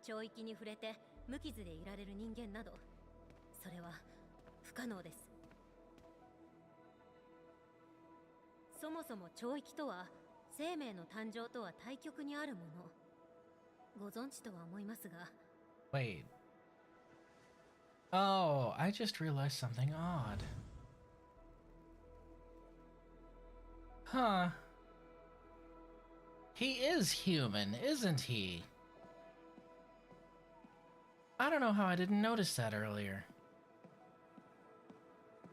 超域に触れて無傷でいられる人間など、それは不可能です。そもそも超域とは生命の誕生とは対極にあるもの。ご存知とは思いますが。Wait. Oh, I just realized something odd. Huh. He is human, isn't he? I don't know how I didn't notice that earlier.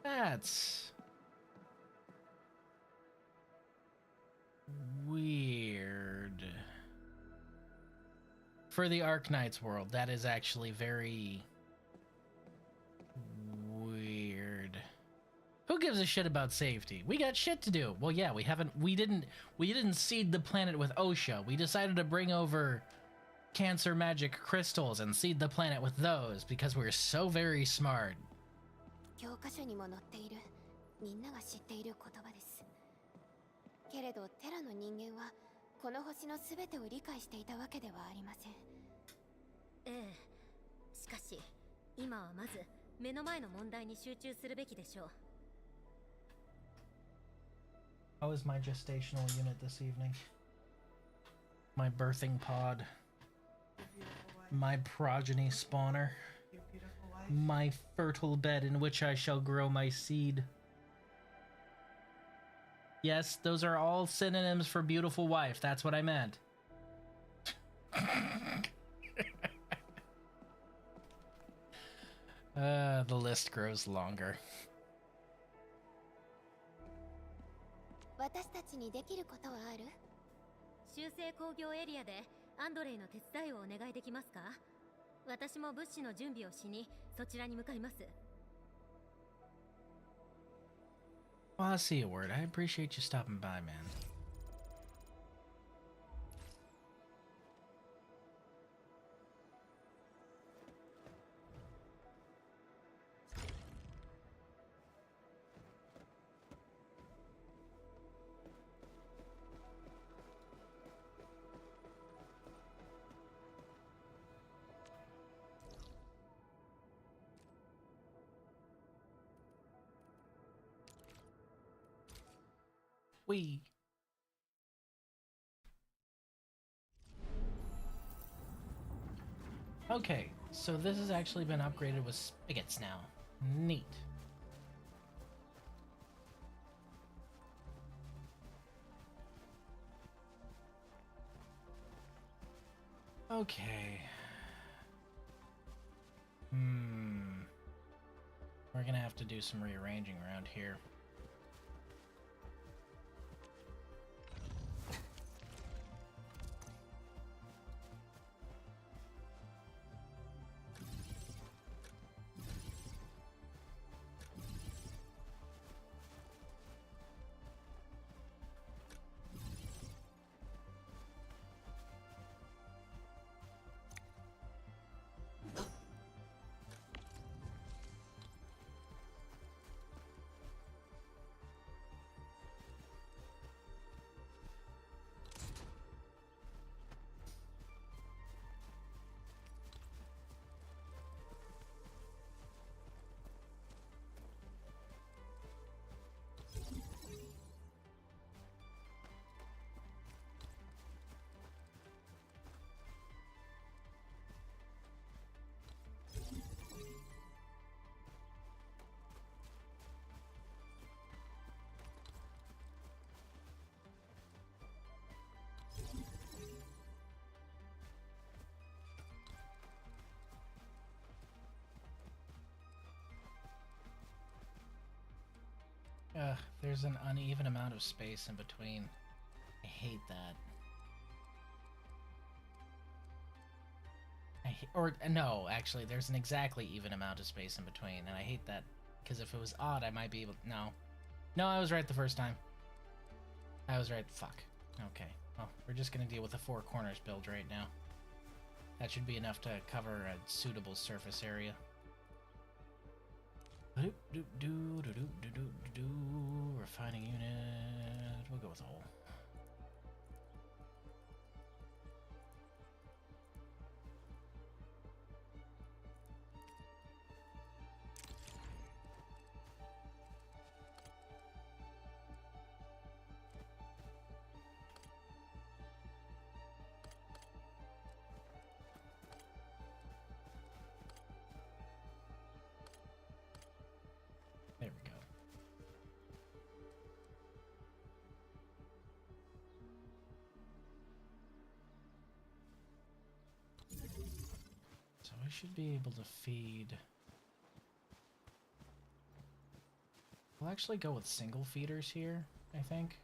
That's weird. For the Arknights world, that is actually very weird. Who gives a shit about safety? We got shit to do. Well, yeah, we didn't seed the planet with OSHA. We decided to bring over cancer magic crystals and seed the planet with those because we're so very smart. 教科書にも載っているみんなが知っている言葉です。けれどテラの人間はこの星の全てを理解していたわけではありません。ええ。しかし今はまず目の前の問題に集中するべきでしょう。How is my gestational unit this evening? My birthing pod. My progeny spawner. My fertile bed in which I shall grow my seed. Yes, those are all synonyms for beautiful wife. That's what I meant. The list grows longer. 私たちにできることはある？修正工業エリアでアンドレイの手伝いをお願いできますか？私も物資の準備をしにそちらに向かいます。Well, I'll see you, word. I appreciate you stopping by, man. Wee. Okay, so this has actually been upgraded with spigots now. Neat. Okay. We're gonna have to do some rearranging around here. There's an uneven amount of space in between. I hate that. I or no, actually, there's an exactly even amount of space in between, and I hate that, because if it was odd, I might be able... No, I was right the first time. I was right. Fuck. Okay. Well, we're just gonna deal with the 4 corners build right now. That should be enough to cover a suitable surface area. Refining unit. We'll go with hole. There we go. So I should be able to feed... We'll actually go with single feeders here, I think.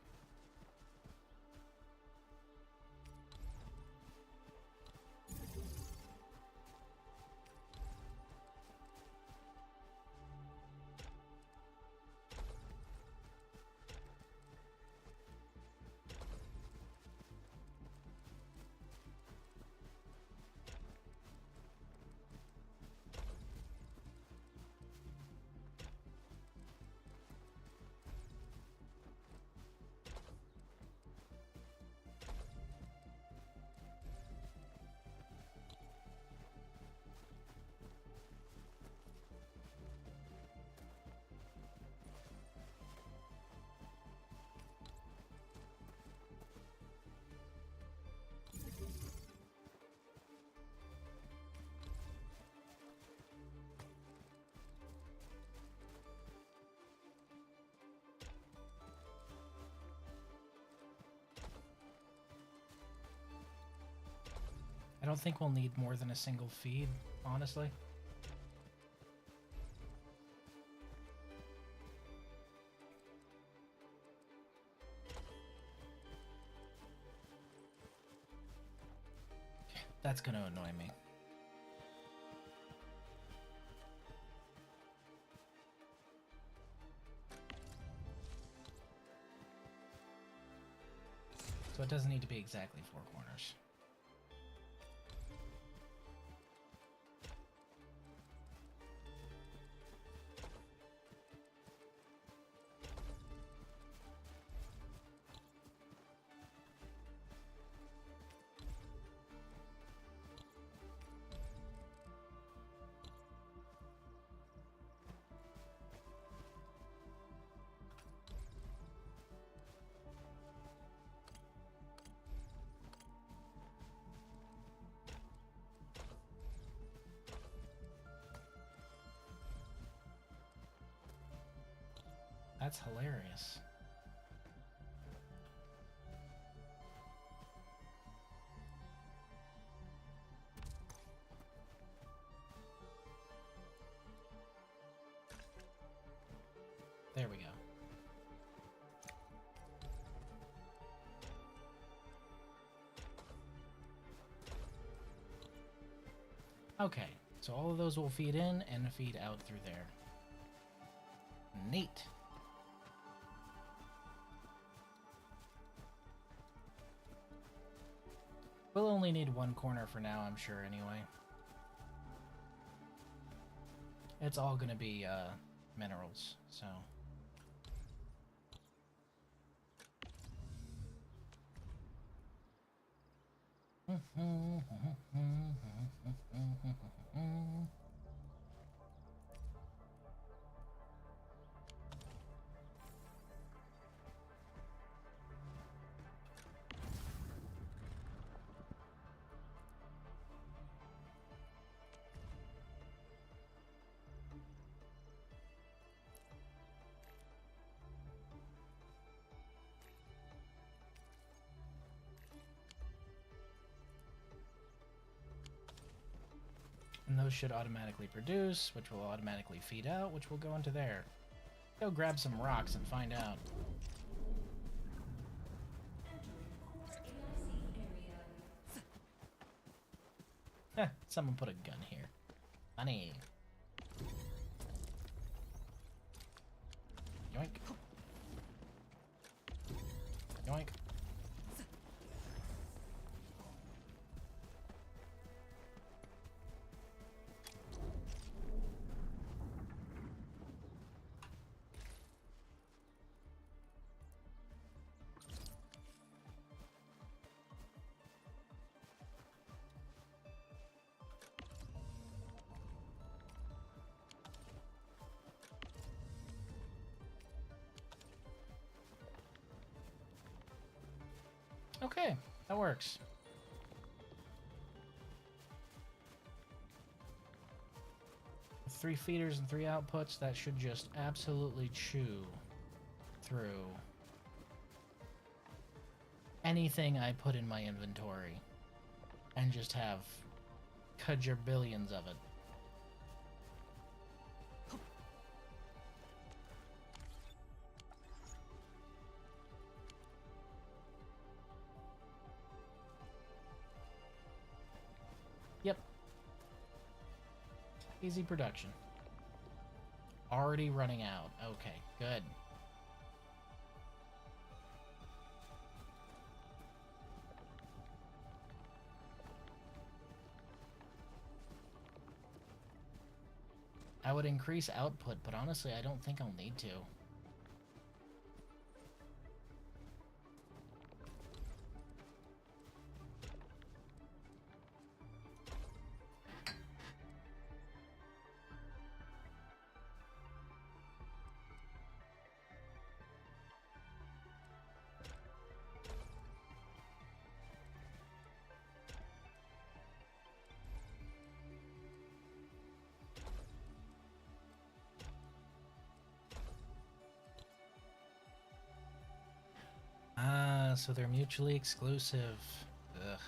I don't think we'll need more than a single feed, honestly. That's gonna annoy me. So it doesn't need to be exactly 4 corners. That's hilarious. There we go. Okay, so all of those will feed in and feed out through there. Neat. We'll only need 1 corner for now, I'm sure, anyway. It's all gonna be, minerals, so... And those should automatically produce, which will automatically feed out, which will go into there. Go grab some rocks and find out. Someone put a gun here. Money. Yoink. Yoink. Okay, that works. With 3 feeders and 3 outputs, that should just absolutely chew through anything I put in my inventory and just have billions of it. Yep. Easy production. Already running out. Okay, good. I would increase output, but honestly, I don't think I'll need to. So they're mutually exclusive. Ugh.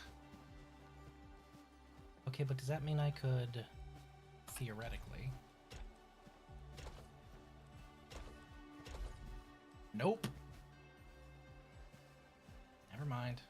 Okay, but does that mean I could, theoretically... Nope. Never mind.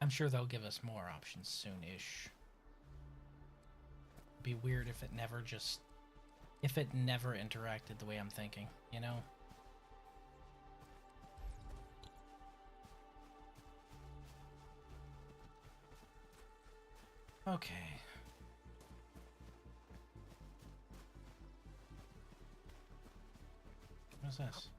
I'm sure they'll give us more options soon-ish. Be weird if it never just... if it never interacted the way I'm thinking, you know? Okay. What is this?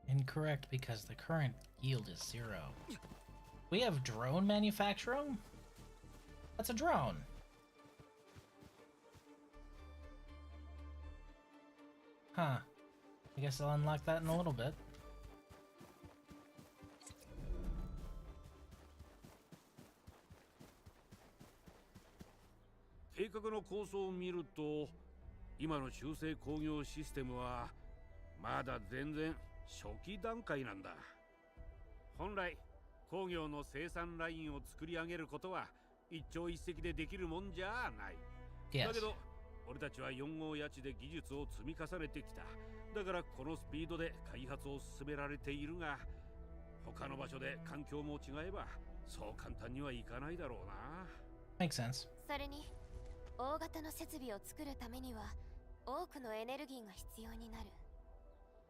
Incorrect, because the current yield is 0. We have drone manufacturing? That's a drone. Huh. I guess I'll unlock that in a little bit.計画の構想を見ると、今の中世工業システムはまだ全然初期段階なんだ。本来工業の生産ラインを作り上げることは一朝一夕でできるもんじゃない。Yes. だけど俺たちは4号谷地で技術を積み重ねてきた。だからこのスピードで開発を進められているが、他の場所で環境も違えばそう簡単にはいかないだろうな。Makes sense. それに大型の設備を作るためには多くのエネルギーが必要になる。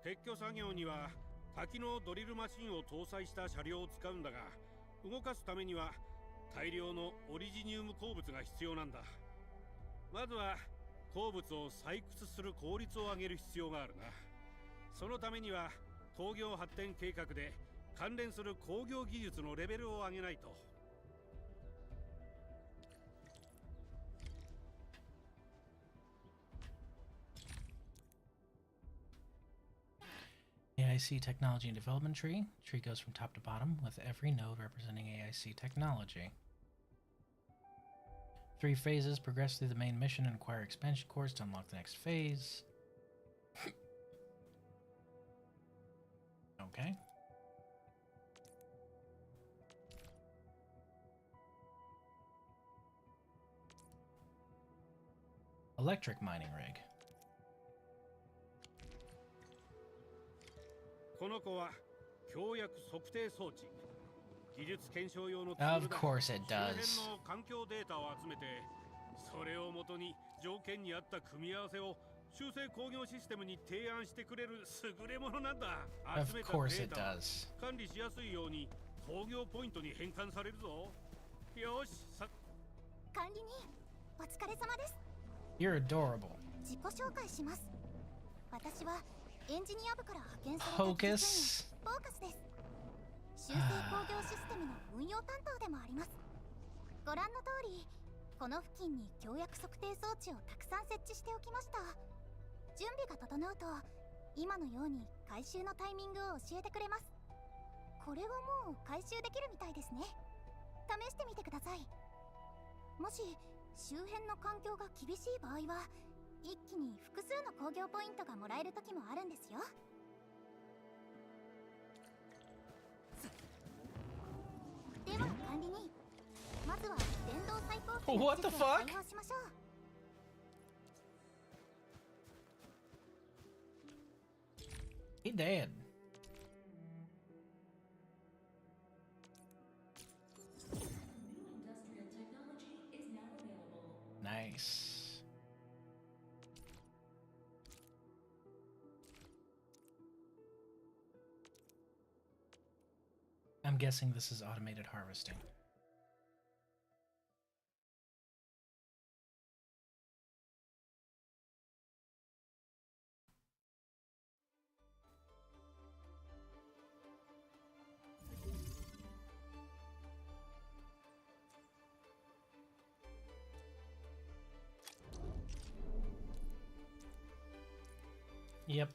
撤去作業には多機能ドリルマシンを搭載した車両を使うんだが、動かすためには大量のオリジニウム鉱物が必要なんだ。まずは鉱物を採掘する効率を上げる必要があるな。そのためには工業発展計画で関連する工業技術のレベルを上げないと。Yeah, AIC technology and development tree. Tree goes from top to bottom with every node representing AIC technology. 3 phases. Progress through the main mission and acquire expansion cores to unlock the next phase. Okay. Electric mining rig. この子は協約測定装置。技術検証用の Of course it does. 周辺の環境データを集めて、それをもとに条件に合った組み合わせを修正工業システムに提案してくれる優れものなんだ。 Of course it does. 管理しやすいように工業ポイントに変換されるぞ。よし、管理人、お疲れ様です。 You're adorable. 自己紹介します。私はエンジニア部から派遣された技術員フォーカスです。修正工業システムの運用担当でもあります。ご覧の通り、この付近に協約測定装置をたくさん設置しておきました。準備が整うと、今のように回収のタイミングを教えてくれます。これはもう回収できるみたいですね。試してみてください。もし周辺の環境が厳しい場合は、一気に複数の工業ポイントがもらえる時もあるんですよ。では管理人、まずは電動最高機の地図を開放しましょう。He did. Nice. I'm guessing this is automated harvesting. Yep.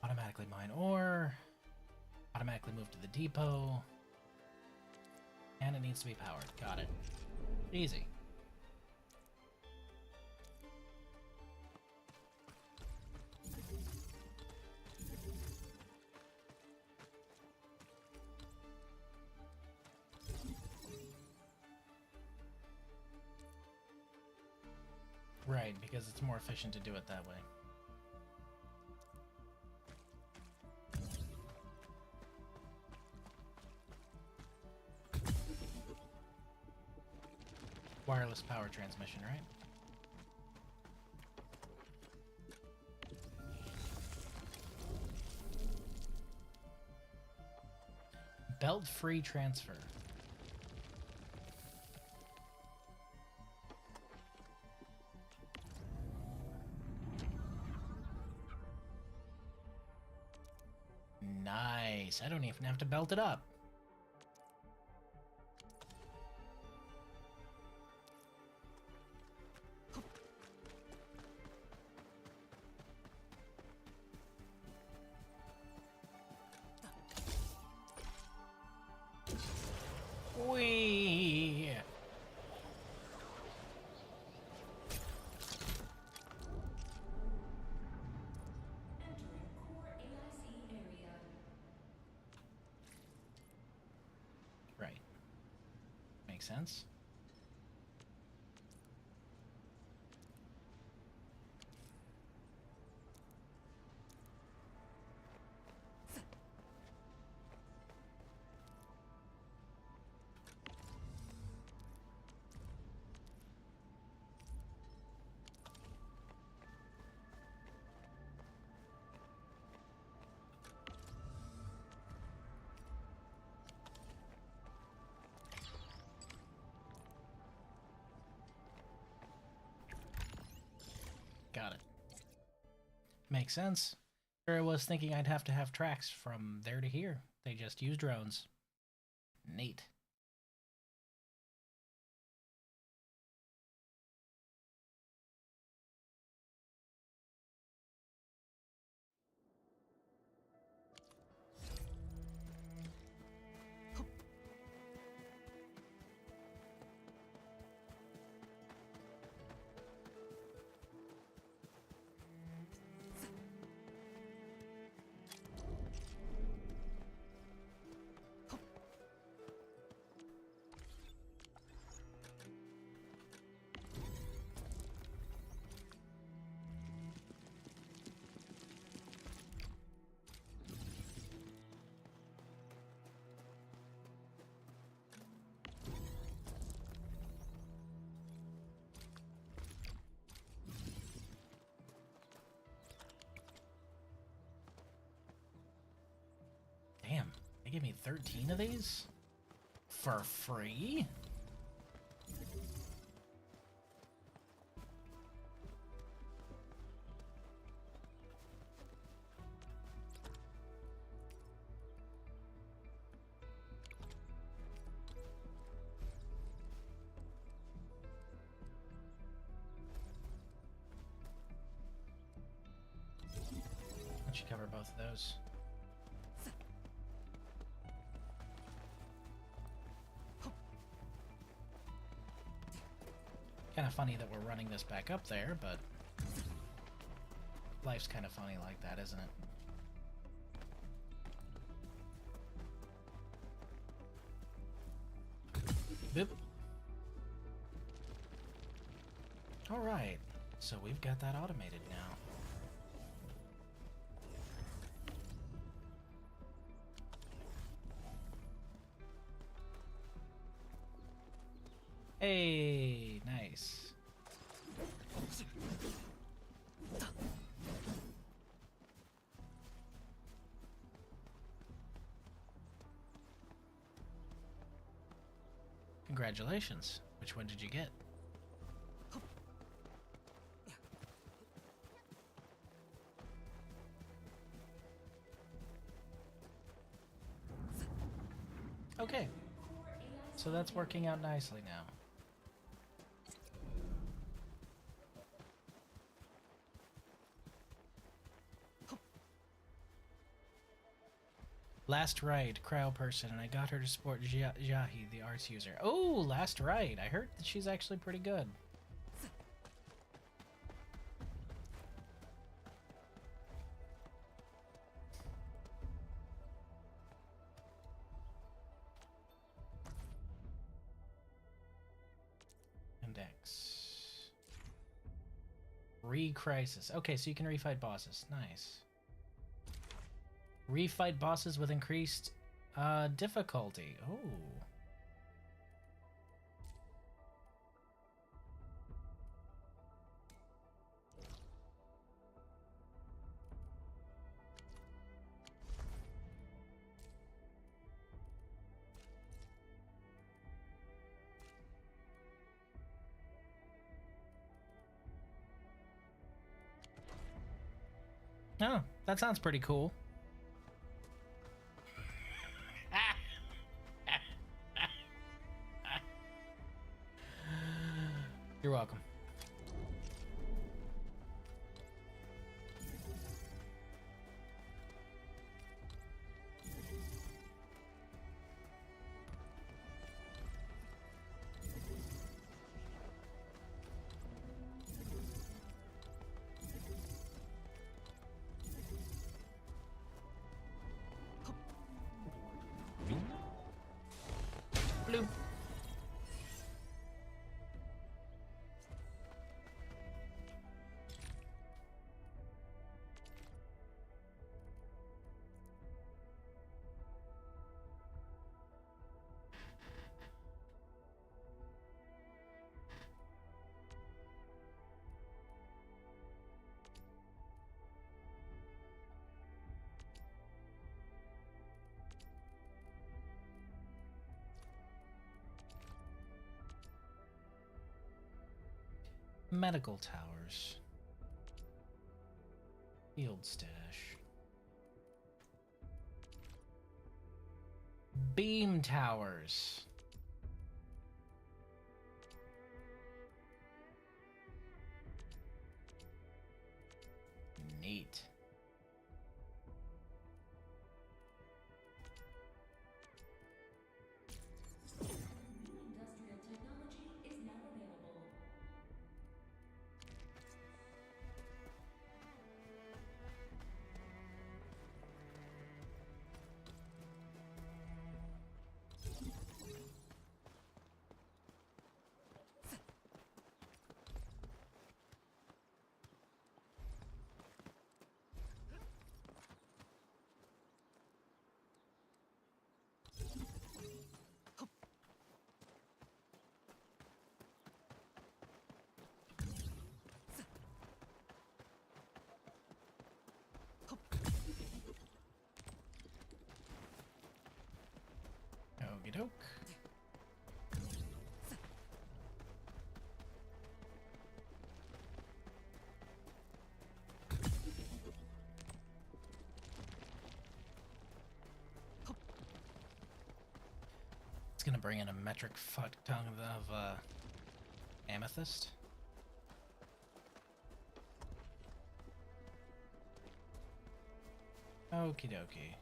Automatically mine ore. Automatically move to the depot. And it needs to be powered. Got it. Easy. Right, because it's more efficient to do it that way. Wireless power transmission, right? Belt-free transfer. Nice. I don't even have to belt it up. Whee! Right. Makes sense. Got it. Makes sense. Sure, I was thinking I'd have to have tracks from there to here. They just use drones. Neat. They gave me 13 of these? For free? I should cover both of those. Kind of funny that we're running this back up there, but life's kind of funny like that, isn't it? Boop. Alright, so we've got that automated now. Hey, nice. Congratulations. Which one did you get? Okay. So that's working out nicely now. Last Ride, crowd person, and I got her to support Jahi, the arts user. Oh, Last Ride. I heard that she's actually pretty good. Index. Re-crisis. Okay, so you can refight bosses. Nice. Refight bosses with increased difficulty. Oh. Oh, that sounds pretty cool. You're welcome. Bloop. Medical towers. Field stash. Beam towers. Neat. Okie doke. It's gonna bring in a metric fuck ton of amethyst. Okie dokie.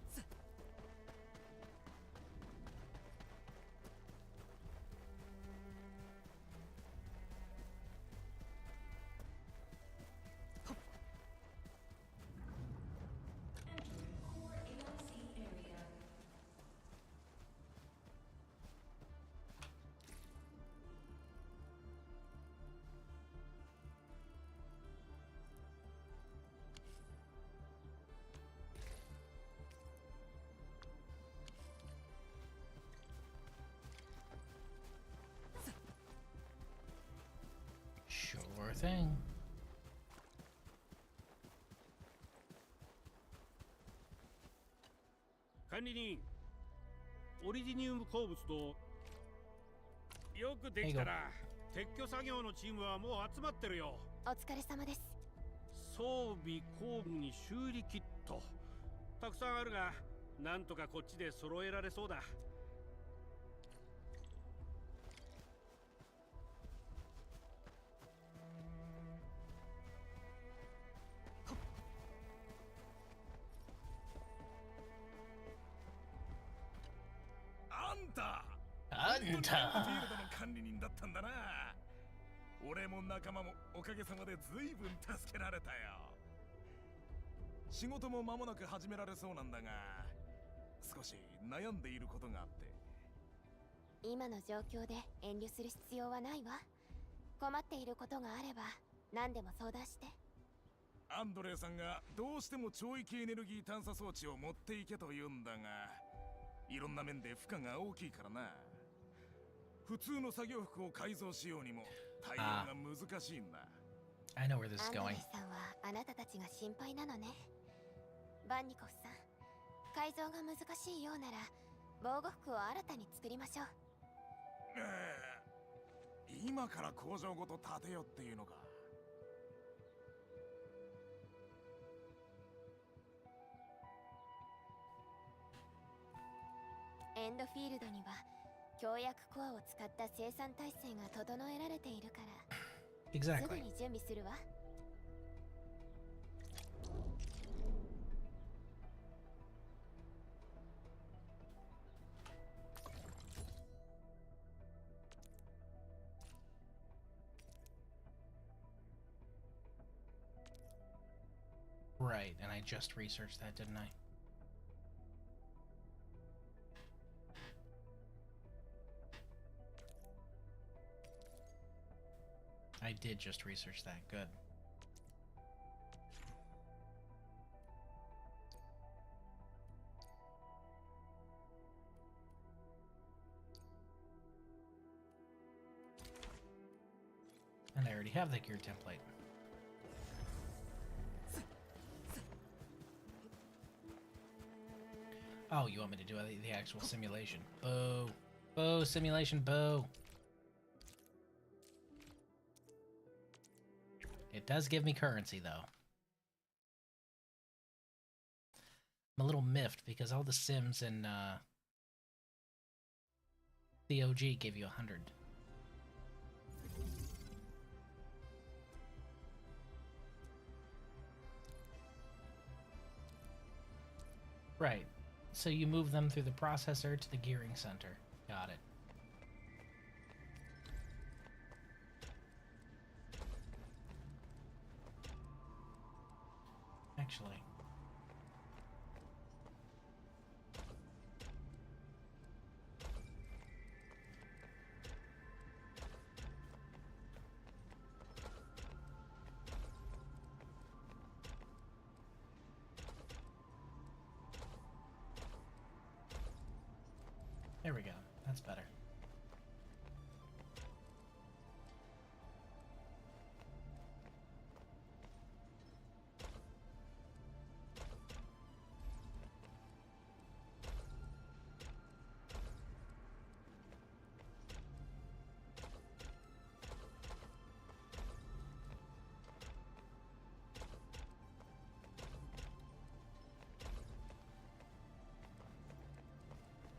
Sure thing.管理人、オリジニウム鉱物とよくできたら撤去作業のチームはもう集まってるよ。お疲れ様です。装備工具に修理キットたくさんあるが、なんとかこっちで揃えられそうだ。あんたエンフィールドの管理人だったんだな。俺も仲間もおかげさまで随分助けられたよ。仕事も間もなく始められそうなんだが、少し悩んでいることがあって。今の状況で遠慮する必要はないわ。困っていることがあれば何でも相談して。アンドレイさんがどうしても超域エネルギー探査装置を持っていけと言うんだが、いろんな面で負荷が大きいからな。普通の作業服を改造しようにも対応が難しいんだ。I know where this is アンド going. レイさんはあなたたちが心配なのね。バンニコフさん、改造が難しいようなら防護服を新たに作りましょう。今から工場ごと建てようっていうのか。エンドフィールドには強薬コアを使った生産体制が整えられているから、すぐ Exactly. に準備するわ。Right, and I just researched that, didn't I? I did just research that. Good. And I already have the gear template. Oh, you want me to do the actual simulation? Boo. Boo, simulation, boo. It does give me currency, though. I'm a little miffed because all the sims in the OG give you 100. Right. So you move them through the processor to the gearing center. Got it. Actually. There we go. That's better.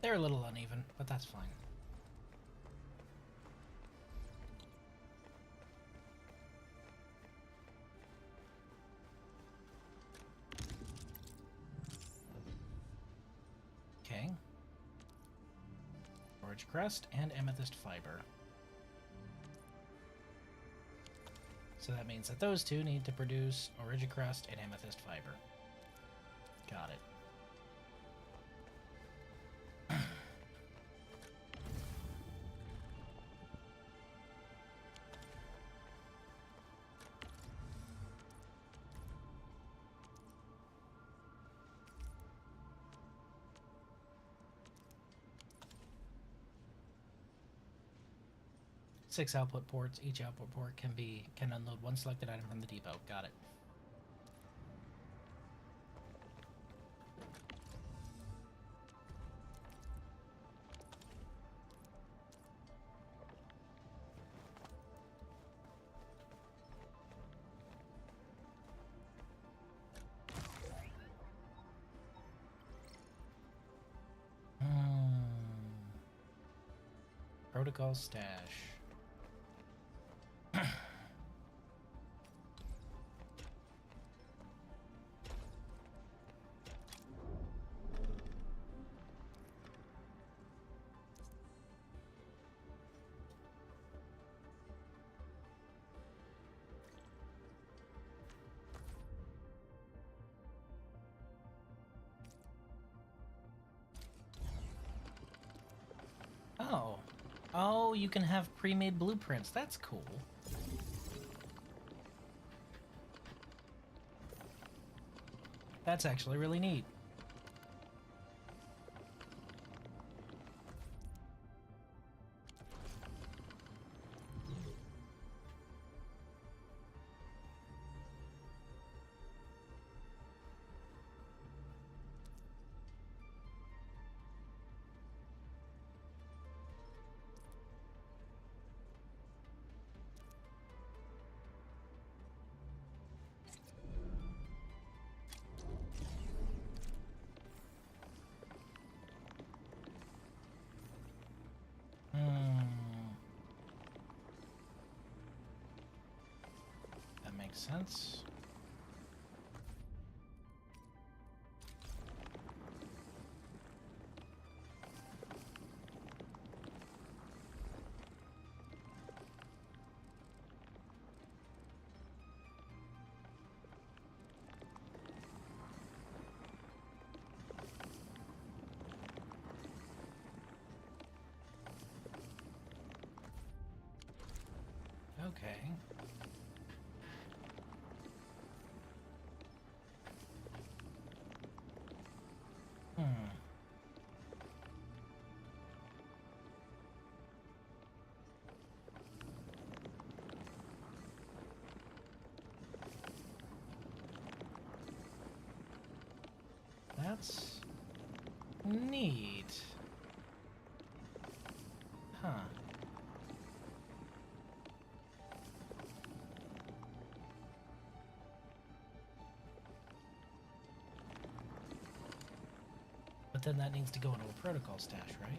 They're a little uneven, but that's fine. Okay. Orange crust and amethyst fiber. So that means that those two need to produce orangicrust and amethyst fiber. Got it. 6 output ports. Each output port can unload one selected item from the depot. Got it. Protocol stash. Oh. Oh, you can have pre-made blueprints. That's cool. That's actually really neat. That makes sense. Okay. That's neat. Huh. But then that needs to go into a protocol stash, right?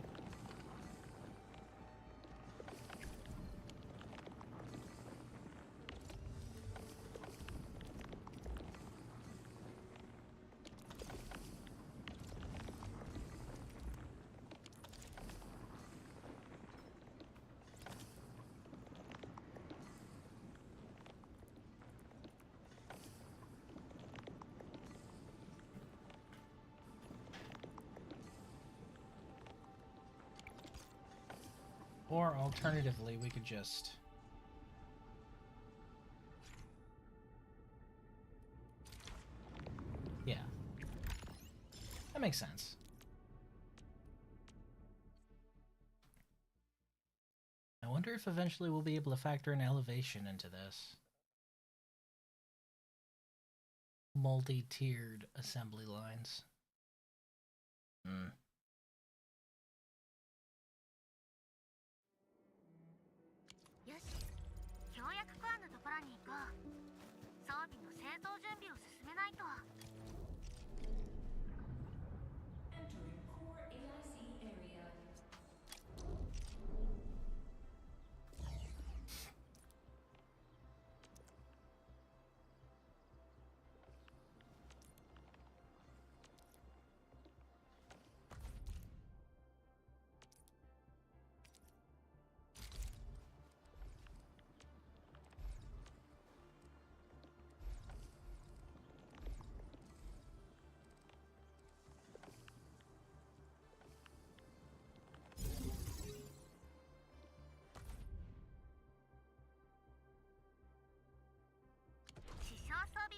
Or alternatively, we could just... Yeah. That makes sense. I wonder if eventually we'll be able to factor in elevation into this. Multi-tiered assembly lines. Hmm. よし、協約コアのところに行こう。装備の製造準備を進めないと。Entering core AIC area.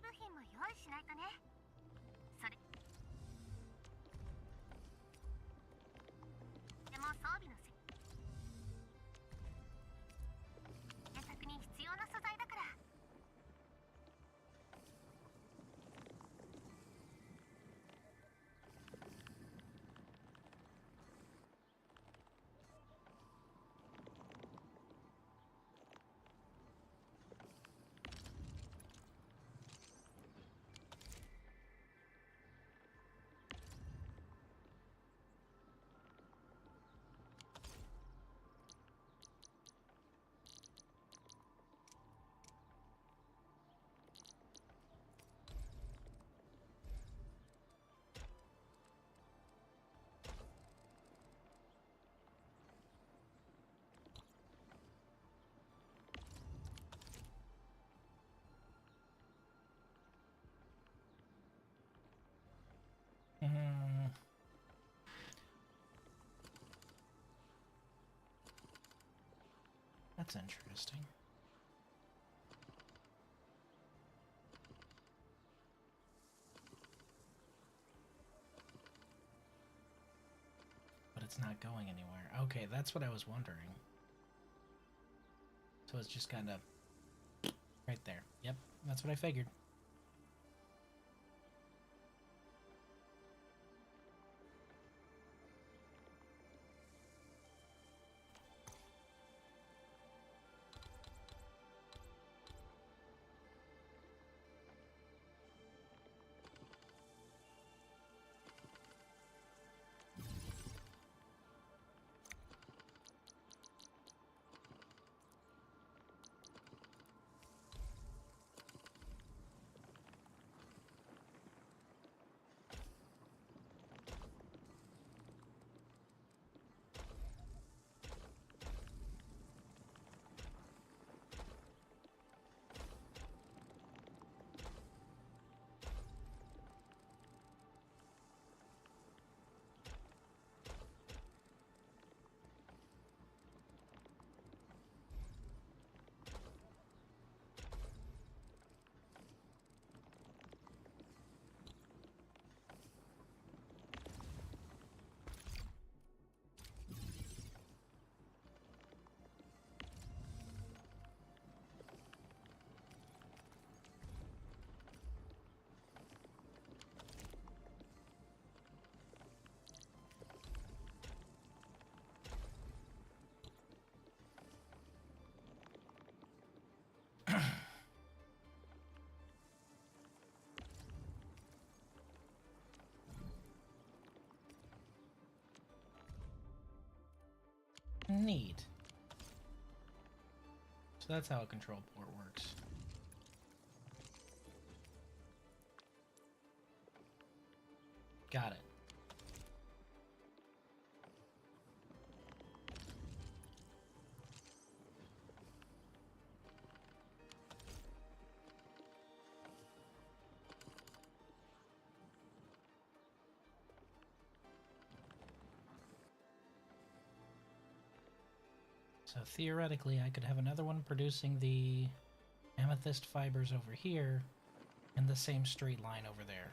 部品も用意しないとね。それでも装備の制作に必要な素材だから。That's interesting. But it's not going anywhere. Okay, that's what I was wondering. So it's just kind of right there. Yep, that's what I figured. Neat. So that's how a control port works. Got it. So theoretically, I could have another one producing the amethyst fibers over here and the same straight line over there.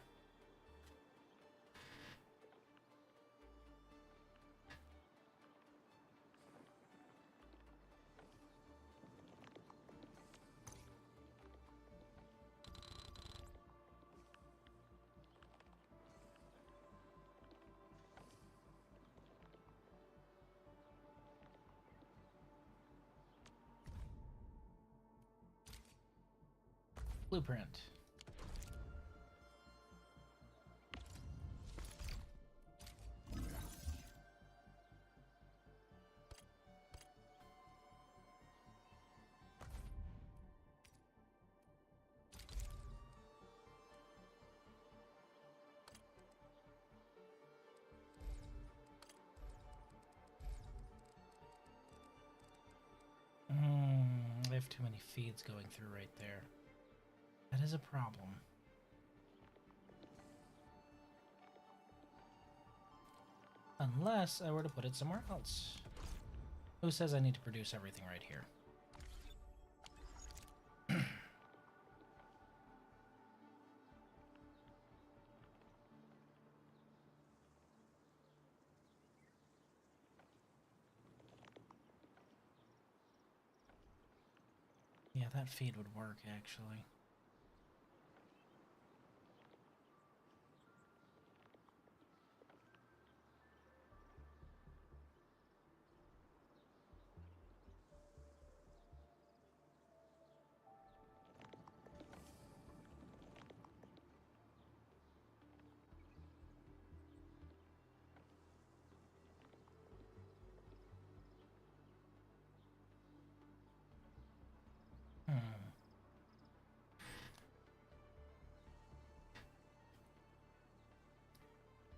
Blueprint. I have too many feeds going through right there. That is a problem. Unless I were to put it somewhere else. Who says I need to produce everything right here? that feed would work, actually.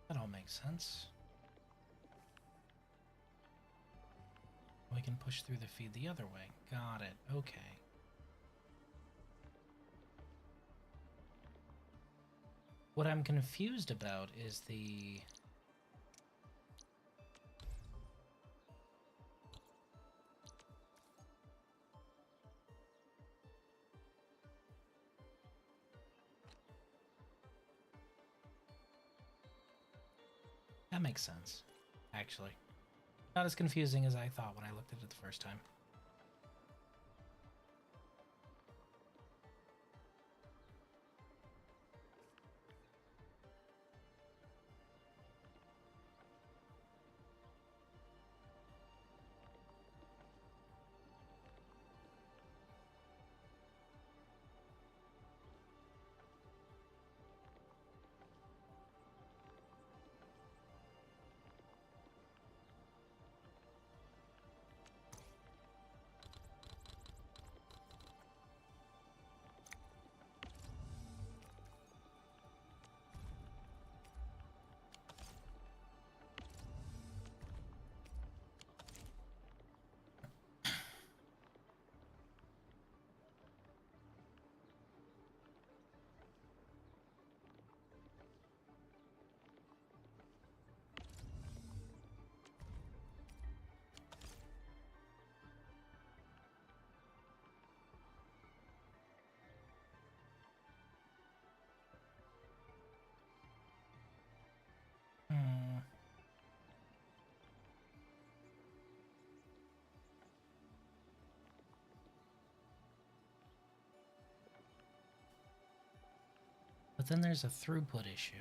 That all makes sense. We can push through the feed the other way. Got it. Okay. What I'm confused about is the... That makes sense, actually. Not as confusing as I thought when I looked at it the first time. But then there's a throughput issue.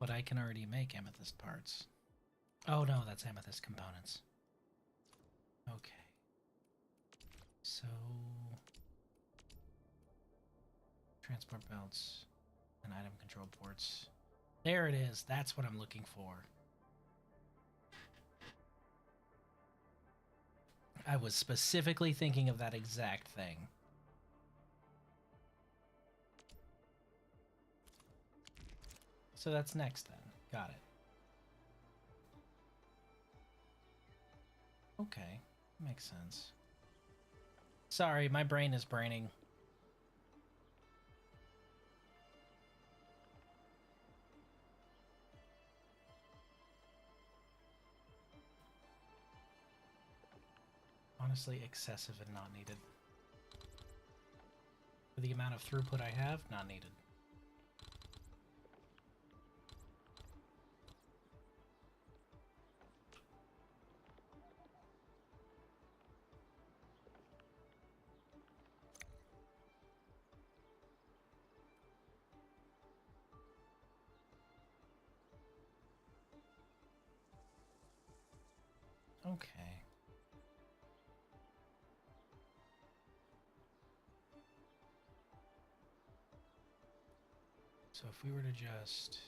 But I can already make amethyst parts. Oh no, that's amethyst components. Okay. So... transport belts and item control ports. There it is. That's what I'm looking for. I was specifically thinking of that exact thing. So that's next then. Got it. Okay. Makes sense. Sorry, my brain is braining. Honestly, excessive and not needed. For the amount of throughput I have, not needed. Okay. So if we were to just...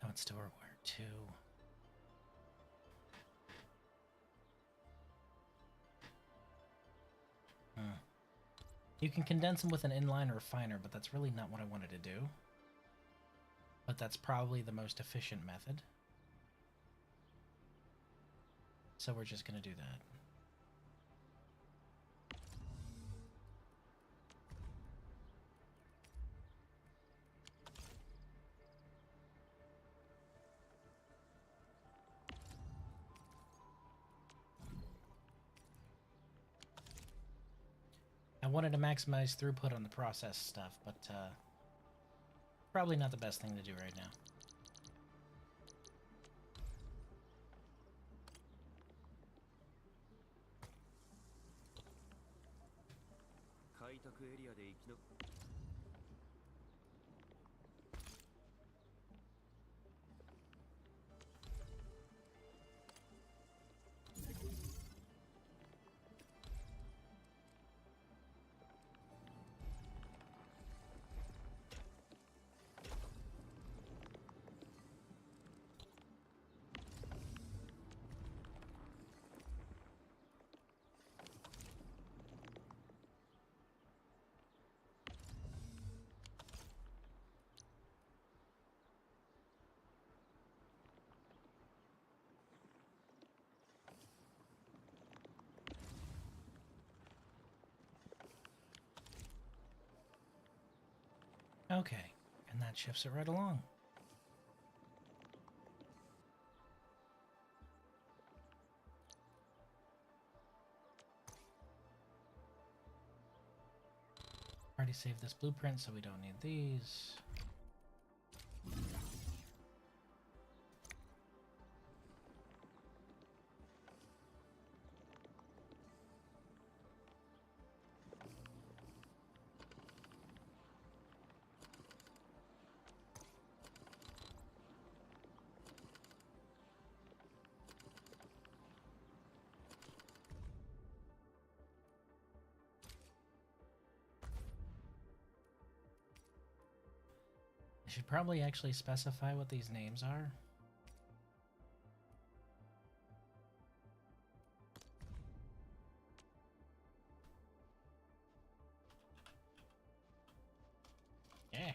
That would store where to? You can condense them with an inline refiner, but that's really not what I wanted to do. But that's probably the most efficient method. So we're just going to do that. I wanted to maximize throughput on the process stuff, but probably not the best thing to do right now. Okay, and that shifts it right along. Already saved this blueprint, so we don't need these. I should probably actually specify what these names are. Yeah.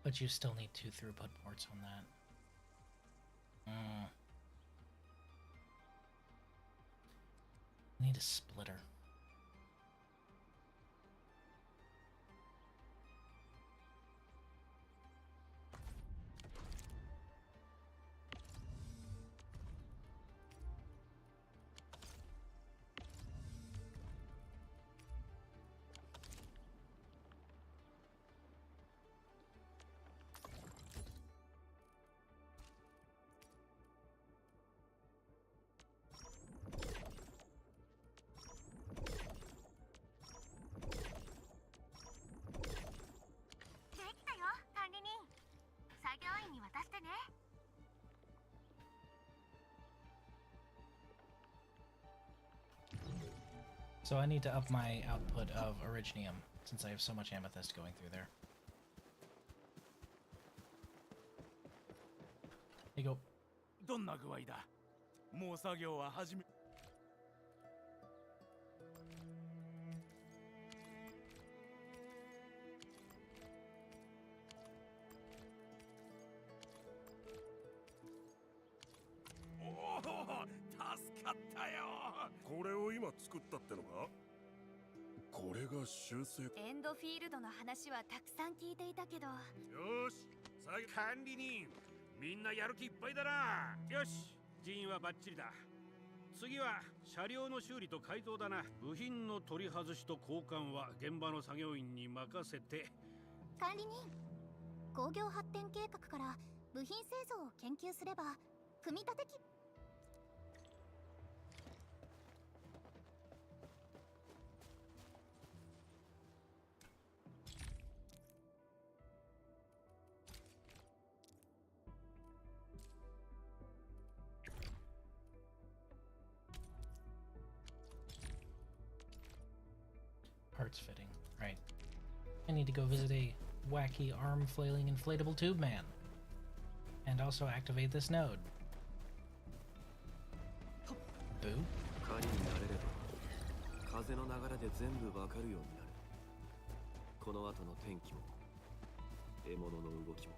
But you still need 2 throughput ports on that. Need a splitter. So I need to up my output of Originium, since I have so much amethyst going through there. Here you go. どんな具合だ? もう作業は始め。おお、助かったよ。これを今作ったってのか？これが修正。エンドフィールドの話はたくさん聞いていたけど。よし、管理人、みんなやる気いっぱいだな。よし、人員はバッチリだ。次は車両の修理と改造だな。部品の取り外しと交換は現場の作業員に任せて。管理人、工業発展計画から部品製造を研究すれば組み立て機。Parts fitting. Right. I need to go visit a wacky arm flailing inflatable tube man. And also activate this node. Boo. 狩りになれれば風の流れで全部わかるようになる。この後の天気も獲物の動きも。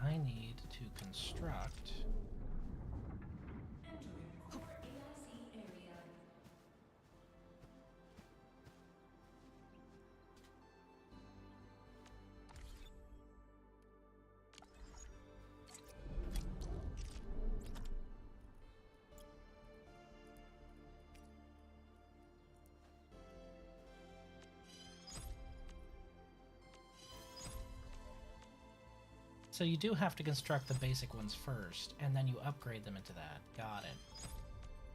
I need to construct. So you do have to construct the basic ones first, and then you upgrade them into that. Got it.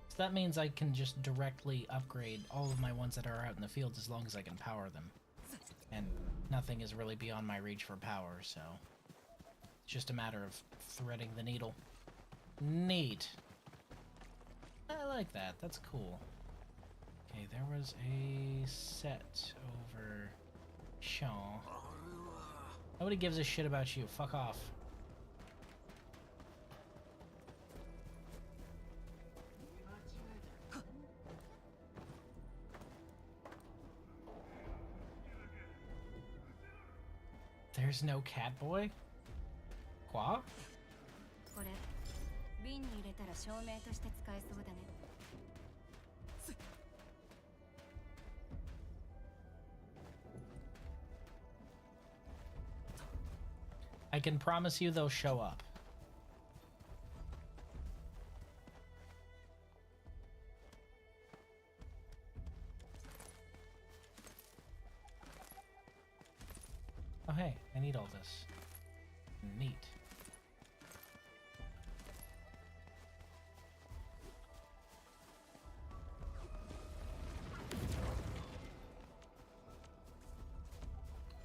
So that means I can just directly upgrade all of my ones that are out in the field as long as I can power them. And nothing is really beyond my reach for power, so it's just a matter of threading the needle. Neat. I like that. That's cool. Okay, there was a set over Shaw. Nobody gives a shit about you. Fuck off. There's no cat boy? Qua? これ瓶に入れたら照明として使えそうだね。I can promise you they'll show up. Oh hey, I need all this. Neat.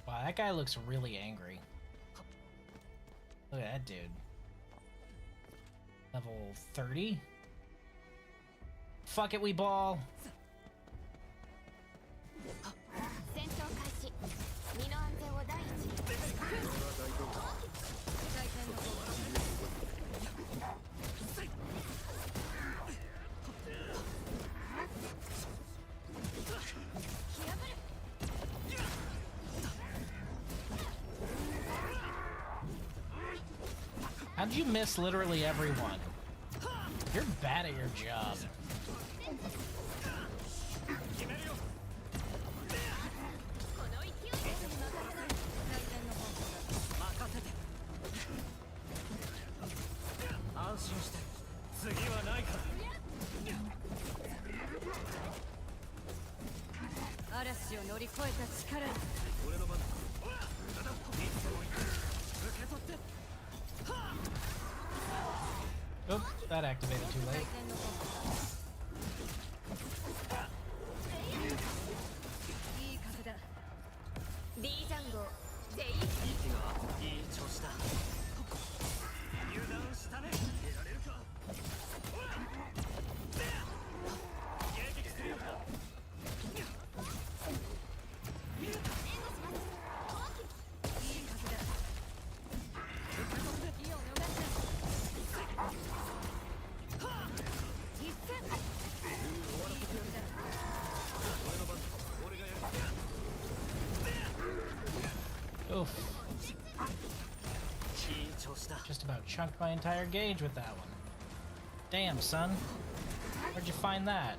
Wow, that guy looks really angry. Look at that dude. Level 30? Fuck it, we ball! How'd you miss literally everyone? You're bad at your job. Oops, that activated too late. Oof. Just about chunked my entire gauge with that one. Damn, son. Where'd you find that?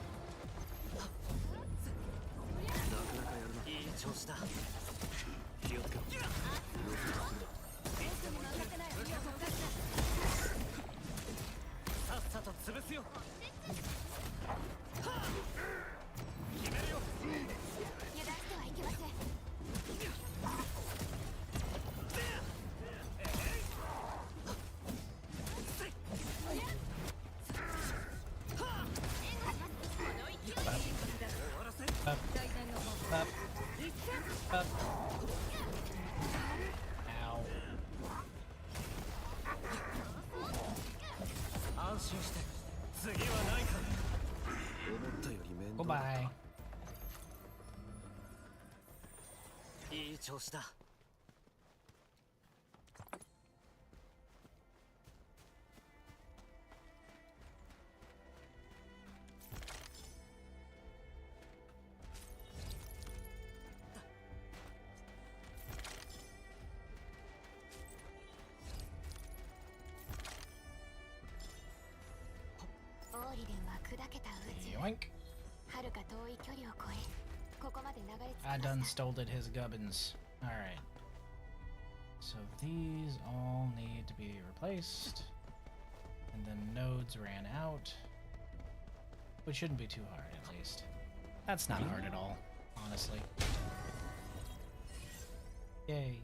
Up. Ow. Goodbye. Yoink. I done stoled his gubbins. Alright. So these all need to be replaced. And then nodes ran out. Which shouldn't be too hard, at least. That's not hard at all, honestly. Yay.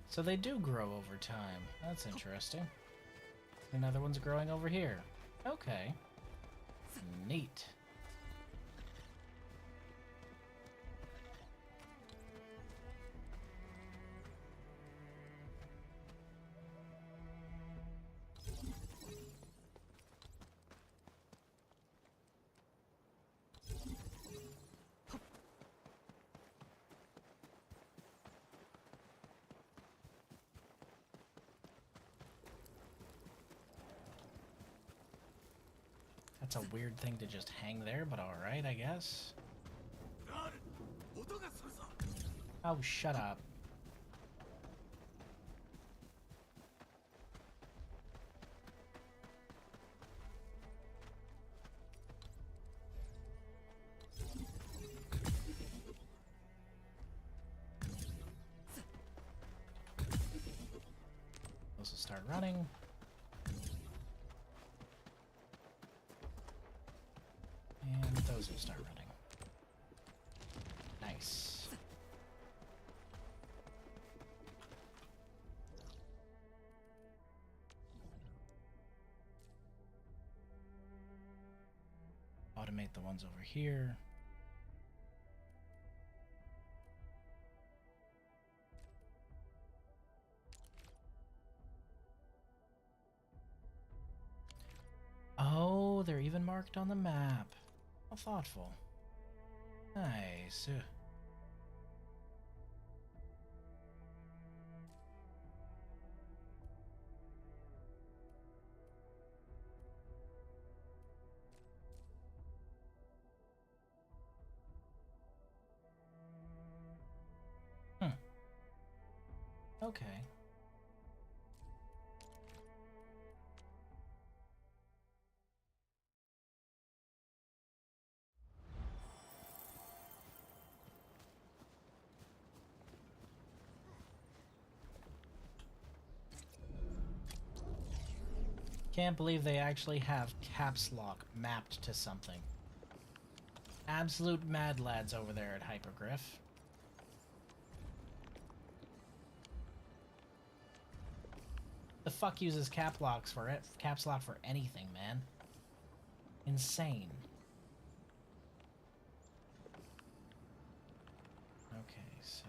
So they do grow over time. That's interesting. Another one's growing over here. Okay. Neat. That's a weird thing to just hang there, but alright, I guess. Oh, shut up. Those will start running. And those will start running. Nice. Automate the ones over here. Oh, they're even marked on the map. How thoughtful. Nice. Okay. Can't believe they actually have caps lock mapped to something. Absolute mad lads over there at Hypergriff. The fuck uses caps lock for anything, man? Insane. Okay, so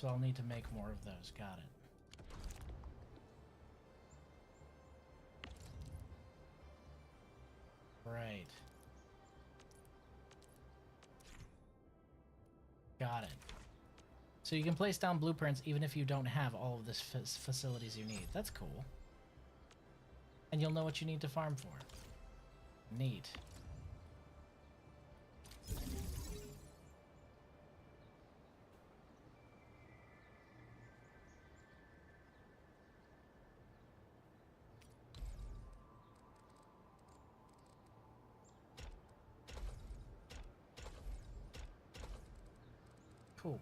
I'll need to make more of those. Got it. Right. Got it. So you can place down blueprints even if you don't have all of the facilities you need. That's cool. And you'll know what you need to farm for. Neat. Cool.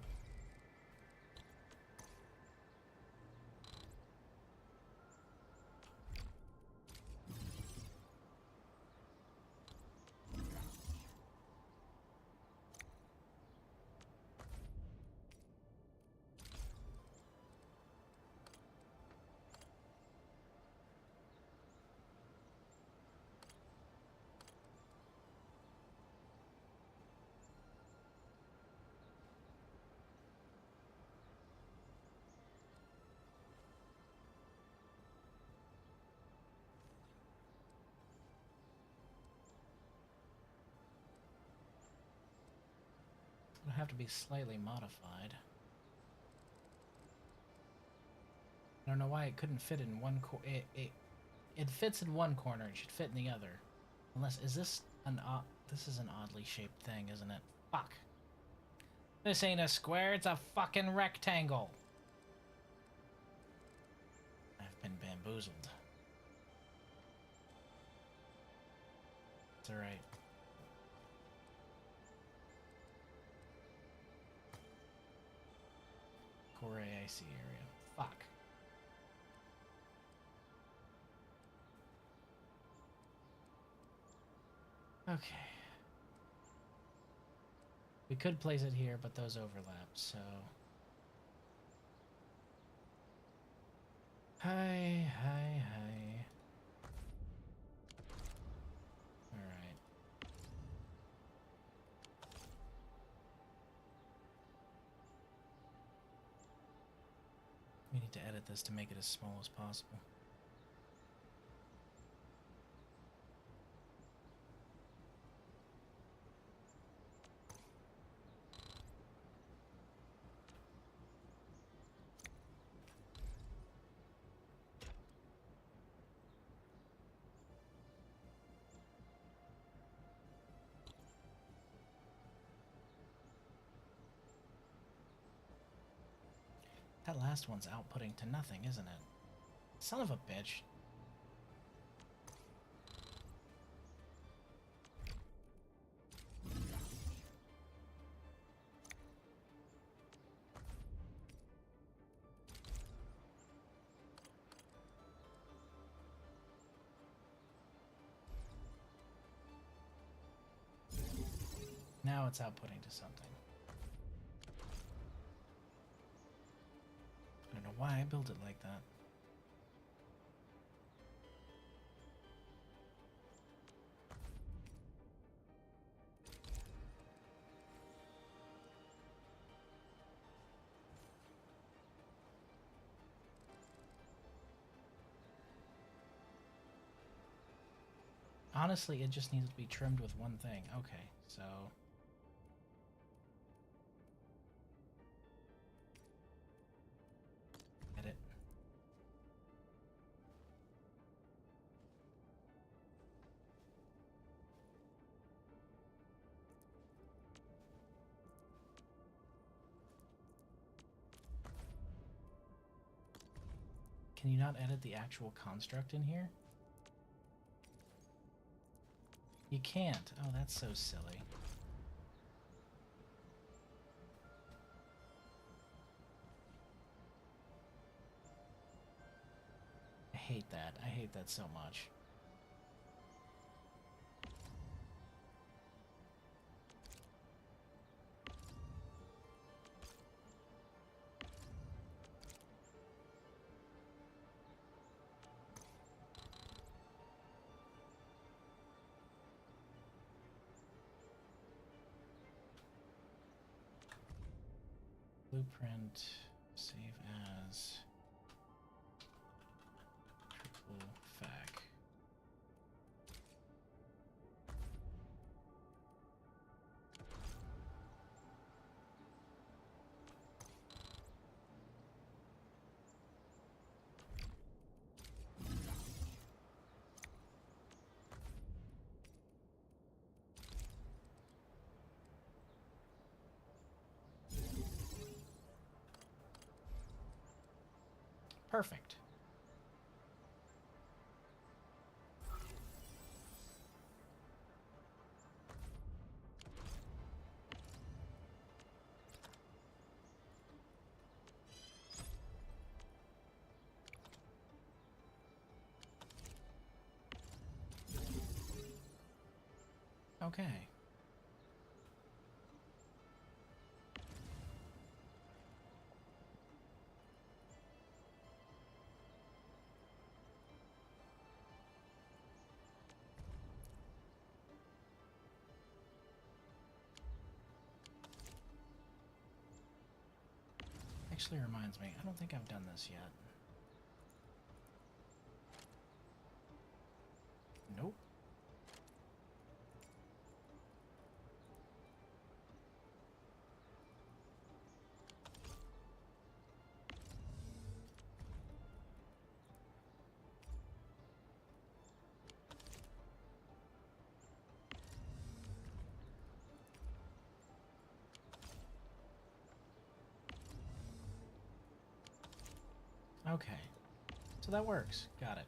It'll have to be slightly modified. I don't know why it couldn't fit in one it fits in one corner. It should fit in the other. Unless, is this an this is an oddly shaped thing, isn't it? Fuck. This ain't a square, it's a fucking rectangle. I've been bamboozled. It's alright. Core AIC area. Fuck. Okay. We could place it here, but those overlap, so... Hi. Alright. We need to edit this to make it as small as possible. That last one's outputting to nothing, isn't it? Son of a bitch. Now it's outputting to something. I don't know why I built it like that. Honestly, it just needs to be trimmed with one thing. Okay, so... edit. Can you not edit the actual construct in here? You can't. Oh, that's so silly. I hate that. I hate that so much. Blueprint, save as, triple fac. Perfect. Okay. Actually reminds me, I don't think I've done this yet. Nope. Okay. So that works. Got it.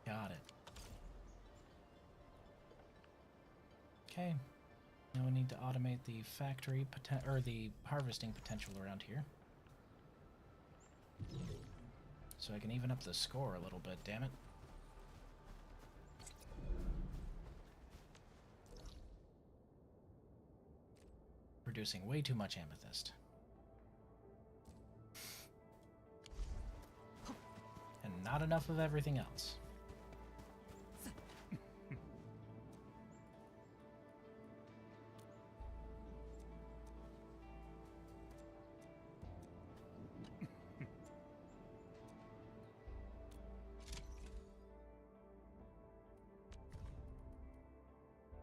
Got it. Okay. Now we need to automate the factory or the harvesting potential around here. So I can even up the score a little bit, damn it. Producing way too much amethyst. And not enough of everything else.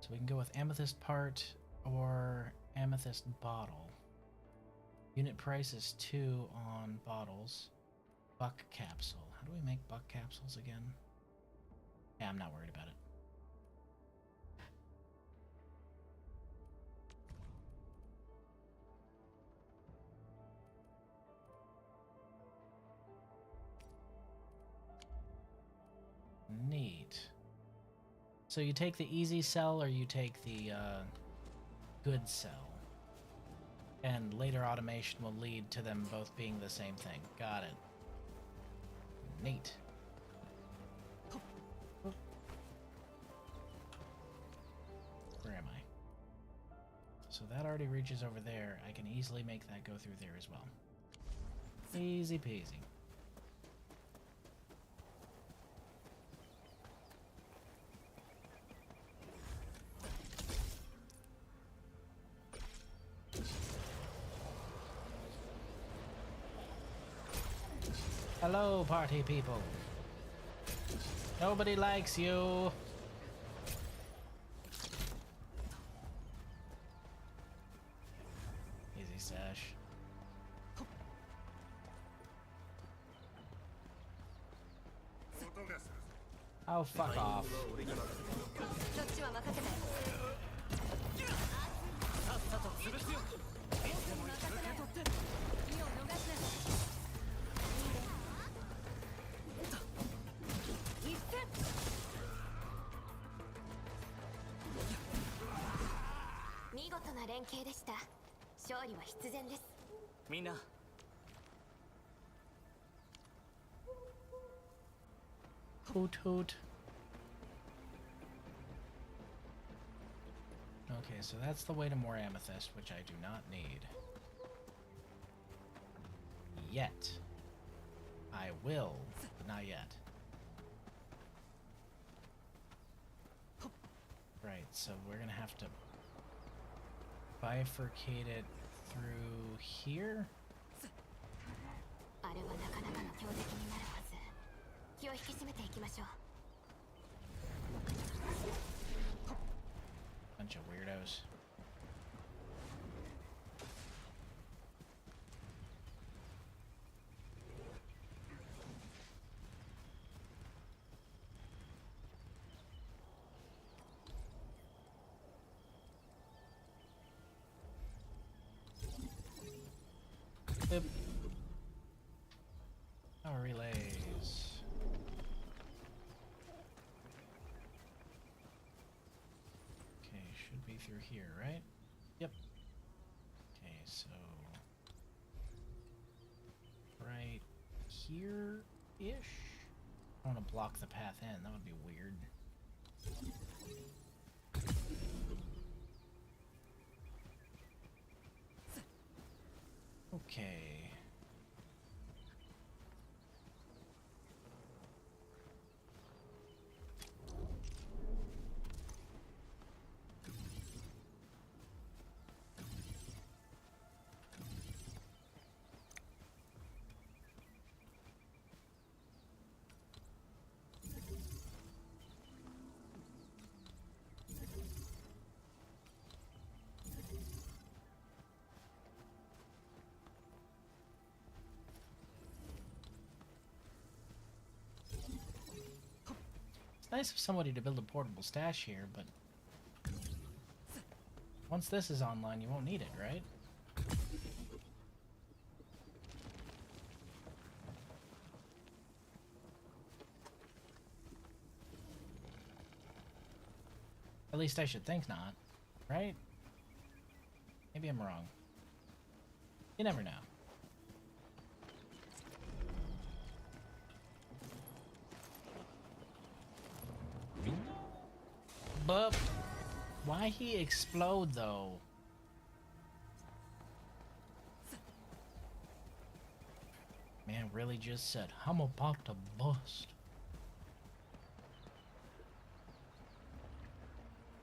So we can go with amethyst part or amethyst bottle. Unit price is 2 on bottles. Buck capsule. How do we make buck capsules again? Yeah, I'm not worried about it. Neat. So you take the easy cell or you take the good cell. And later automation will lead to them both being the same thing. Got it. Neat. Where am I? So that already reaches over there. I can easily make that go through there as well. Easy peasy. Hello, party people. Nobody likes you. Easy sash. Oh, fuck off. そっちは任せて。さっさと潰すよ。任せな。身を逃すな。一戦。見事な連携でした。勝利は必然です。みんな Hoot hoot. Okay, so that's the way to more amethyst, which I do not need. Yet. I will, but not yet. Right, so we're gonna have to bifurcate it through here? あれはなかなかの強敵になるはず。気を引き締めていきましょう。Bunch of weirdos. Boop. Power relays. Okay, should be through here, right? Yep. Okay, so right here-ish? I don't want to block the path in, that would be weird. Okay. Nice of somebody to build a portable stash here, but once this is online, you won't need it, right? At least I should think not, right? Maybe I'm wrong. You never know. But why he explode though? Man really just said, I'm about to bust.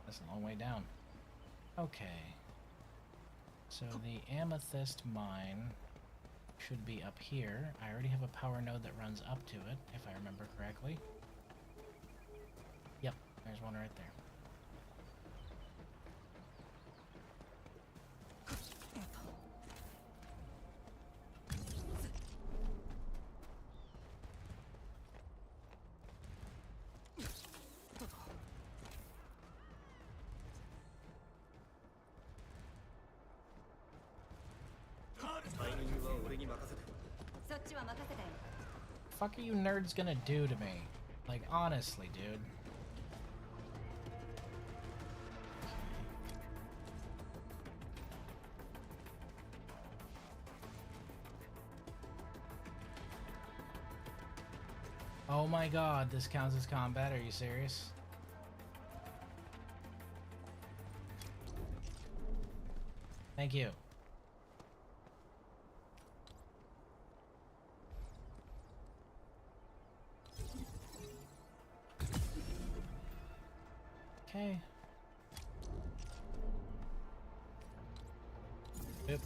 That's a long way down. Okay. So the amethyst mine should be up here. I already have a power node that runs up to it, if I remember correctly. Yep, there's one right there. Fuck are you nerds gonna do to me? Like, honestly, dude. Oh my god, this counts as combat? Are you serious? Thank you. Okay. Yep.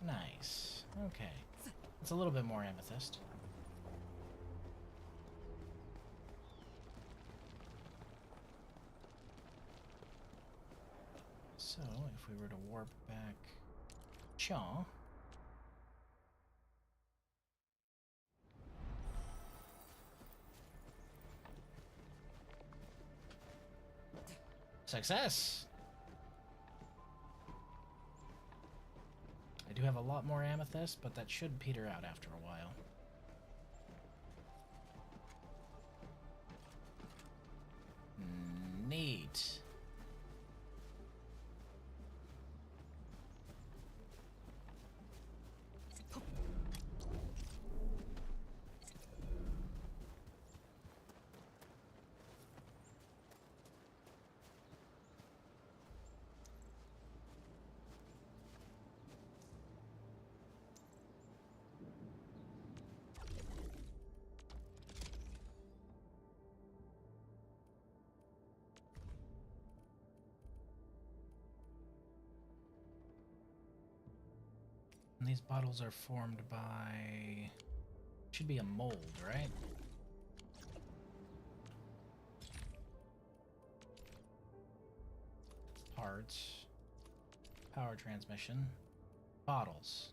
Nice. Okay. It's a little bit more amethyst. So, if we were to warp back... Chaw. Success! I do have a lot more amethyst, but that should peter out after a while. Neat. And these bottles are formed by... should be a mold, right? Parts. Power transmission. Bottles.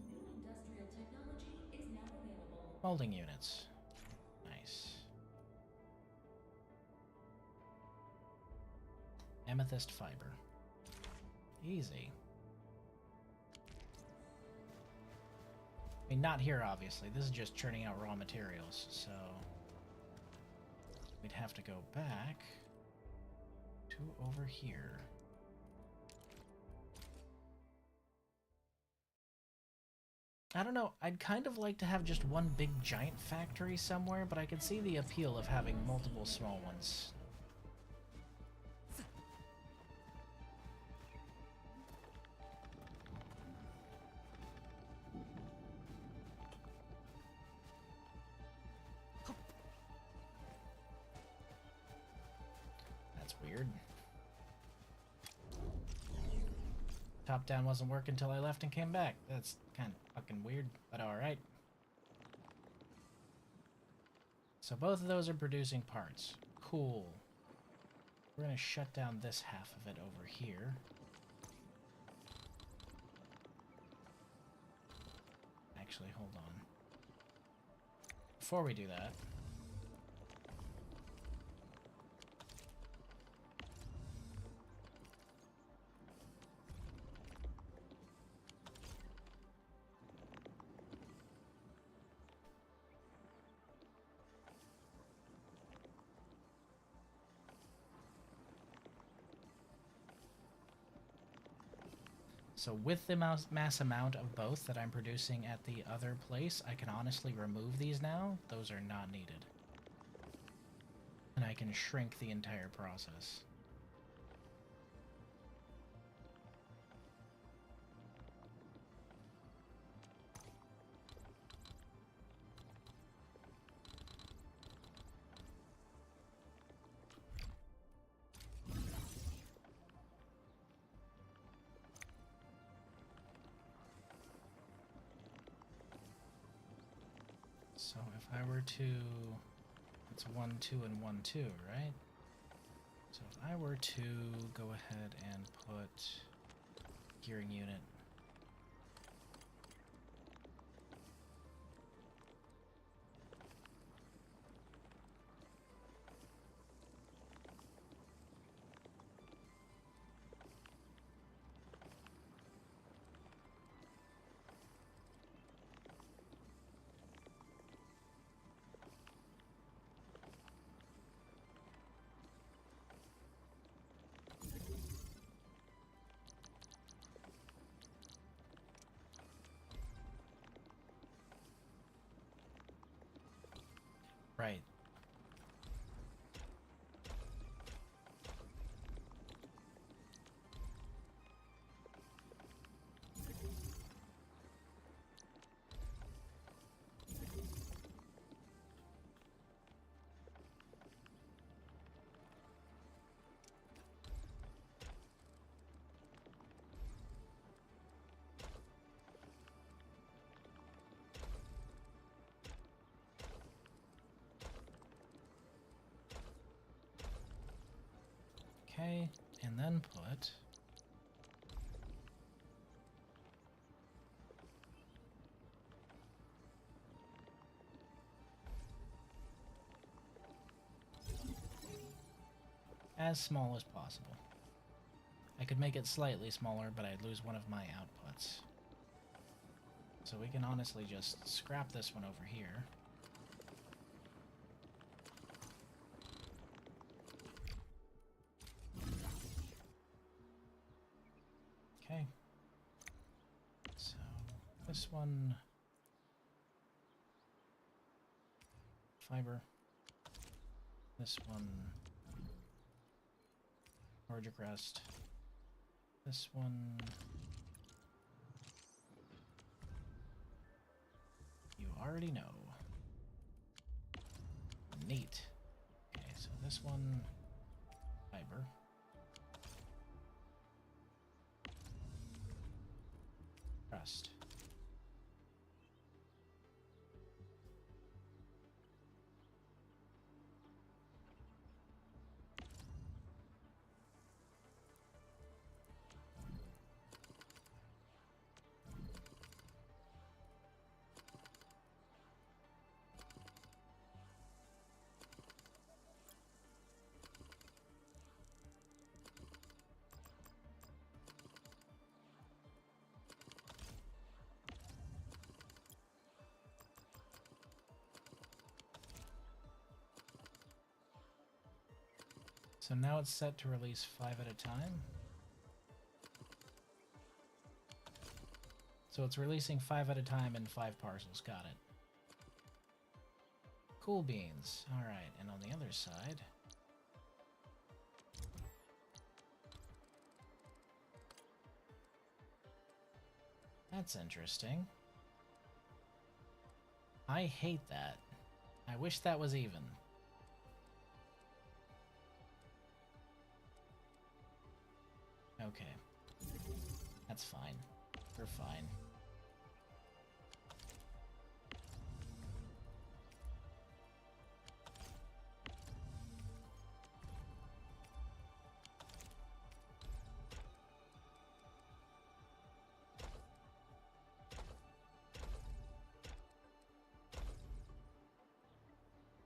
Industrial technology is now available. Molding units. Nice. Amethyst fiber. Easy. I mean, not here, obviously. This is just churning out raw materials, so... we'd have to go back to over here. I don't know, I'd kind of like to have just one big giant factory somewhere, but I could see the appeal of having multiple small ones. That's weird. Top down wasn't working until I left and came back. That's kind of fucking weird, but alright. So both of those are producing parts. Cool. We're gonna shut down this half of it over here. Actually, hold on. Before we do that... So with the mass amount of both that I'm producing at the other place, I can honestly remove these now. Those are not needed. And I can shrink the entire process. So if I were to, it's 1, 2, and 1, 2, right? So if I were to go ahead and put gearing unit. Right. Okay, and then put as small as possible. I could make it slightly smaller, but I'd lose one of my outputs. So we can honestly just scrap this one over here. Okay. So this one... fiber. This one... Origin crest. This one... you already know. Neat. Okay, so this one... fiber. Crest. So now it's set to release 5 at a time. So it's releasing 5 at a time in 5 parcels. Got it. Cool beans. Alright, and on the other side... that's interesting. I hate that. I wish that was even. Okay. That's fine. We're fine.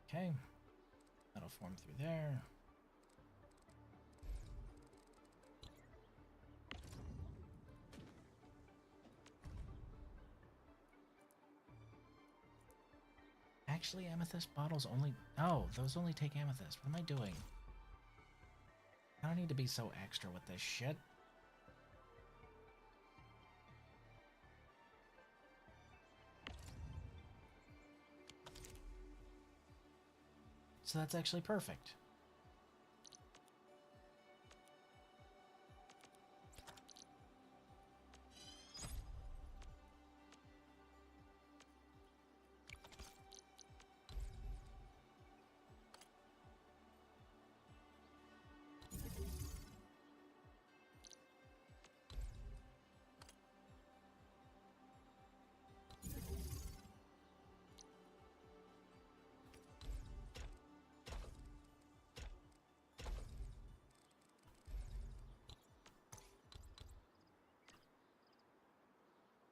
Okay. That'll form through there. Actually, amethyst bottles only... oh, those only take amethyst. What am I doing? I don't need to be so extra with this shit. So that's actually perfect.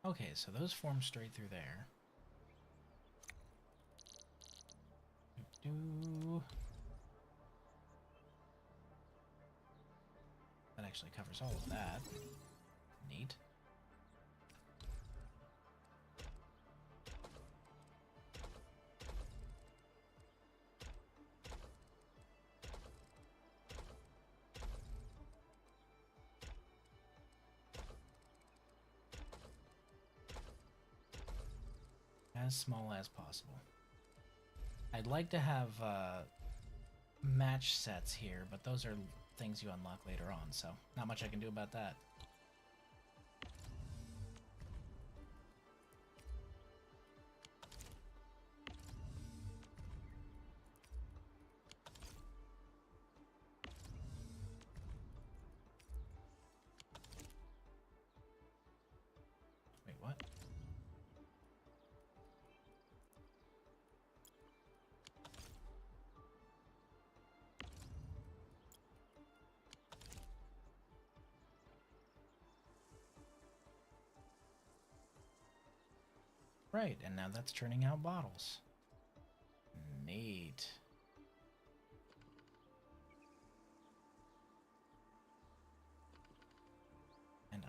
Okay, so those form straight through there. That actually covers all of that. Neat. As small as possible. I'd like to have match sets here, but those are things you unlock later on, so not much I can do about that. Wait, what? Right, and now that's turning out bottles. Neat.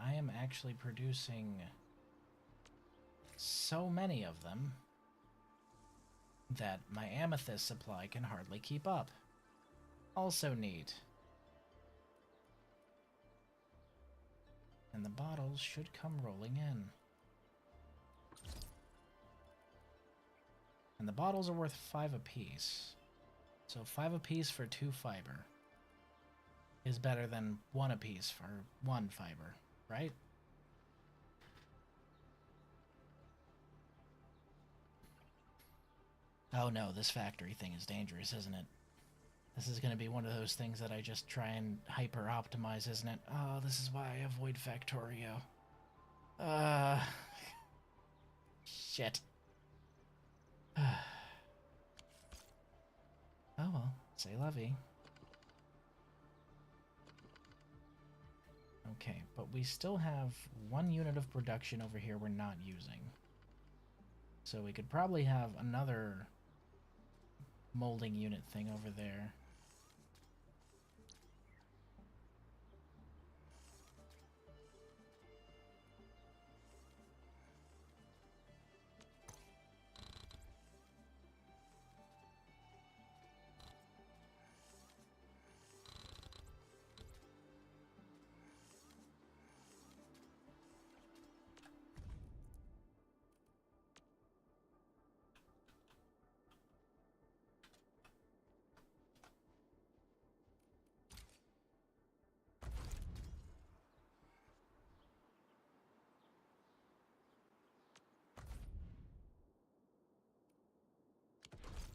I am actually producing so many of them that my amethyst supply can hardly keep up. Also neat. And the bottles should come rolling in. And the bottles are worth 5 apiece. So 5 apiece for 2 fiber is better than 1 apiece for 1 fiber, right? Oh no, this factory thing is dangerous, isn't it? This is going to be one of those things that I just try and hyper-optimize, isn't it? Oh, this is why I avoid Factorio. Shit. Oh well, say la vie. Okay, but we still have 1 unit of production over here we're not using. So we could probably have another molding unit thing over there.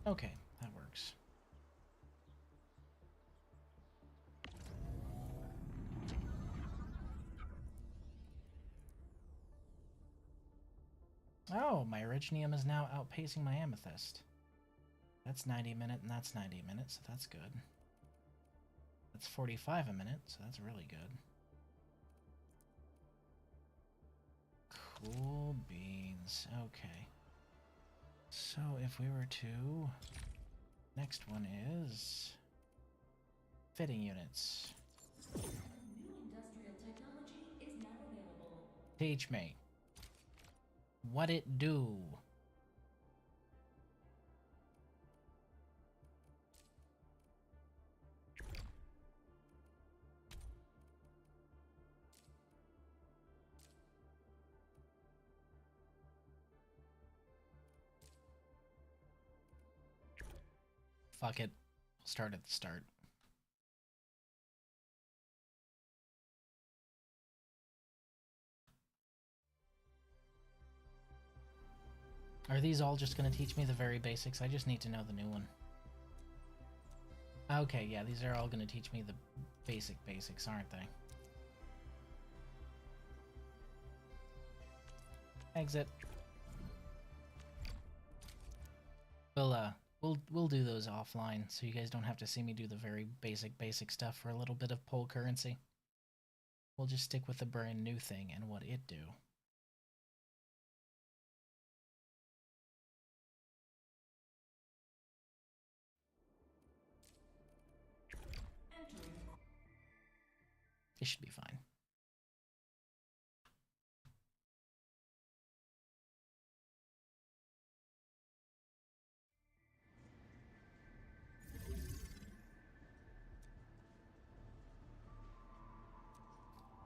Okay, that works. Oh, my Originium is now outpacing my Amethyst. That's 90 a minute, and that's 90 a minute, so that's good. That's 45 a minute, so that's really good. Cool beans. Okay. So if we were to... Next one is... Fitting units. New industrial technology is now available. Teach me. What it do? Fuck it. We'll start at the start. Are these all just going to teach me the very basics? I just need to know the new one. Okay, yeah, these are all going to teach me the basics, aren't they? Exit. We'll do those offline, so you guys don't have to see me do the very basic stuff for a little bit of pole currency. We'll just stick with the brand new thing and what it do. It should be fine.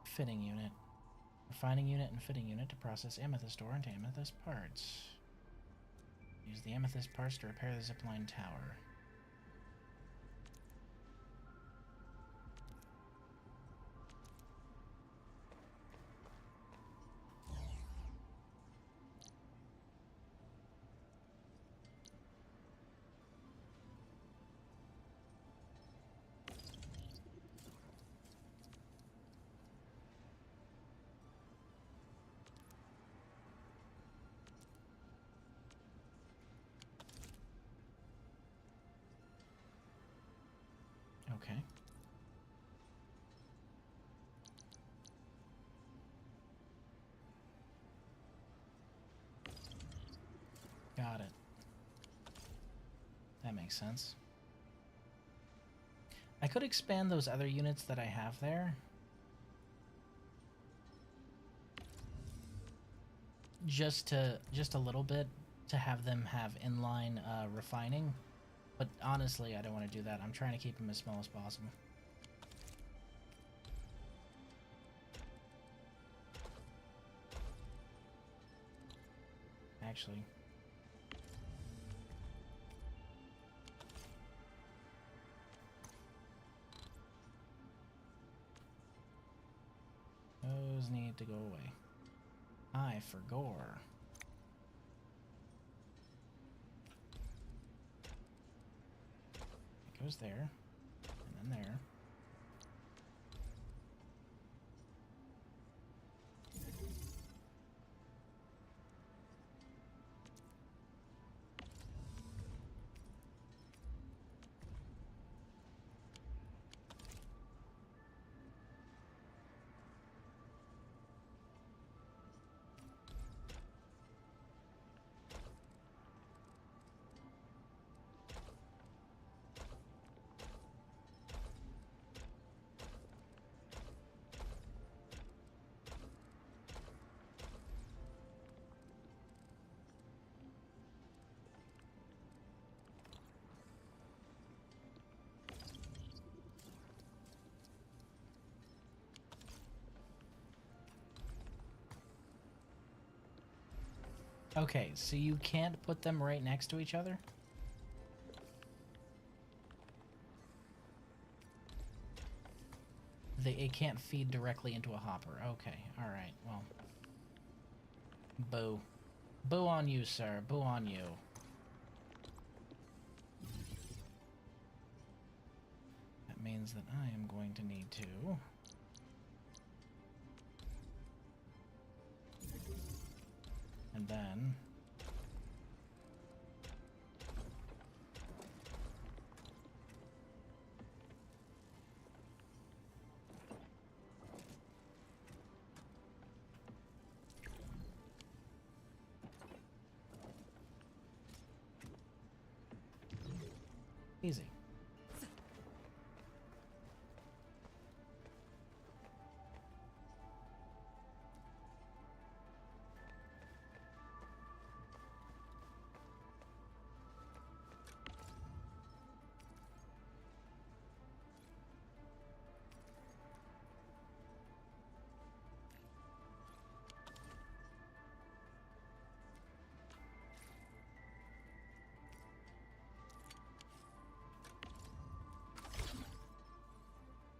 Fitting unit. Refining unit and fitting unit to process amethyst ore into amethyst parts. Use the amethyst parts to repair the zipline tower. Okay. Got it. That makes sense. I could expand those other units that I have there. just a little bit to have them have inline refining, but honestly, I don't want to do that. I'm trying to keep them as small as possible. Actually, those need to go away. I forgot. It goes there, and then there. Okay, so you can't put them right next to each other? It can't feed directly into a hopper. Okay, alright, well. Boo. Boo on you, sir. Boo on you. That means that I am going to need to... And then... Easy.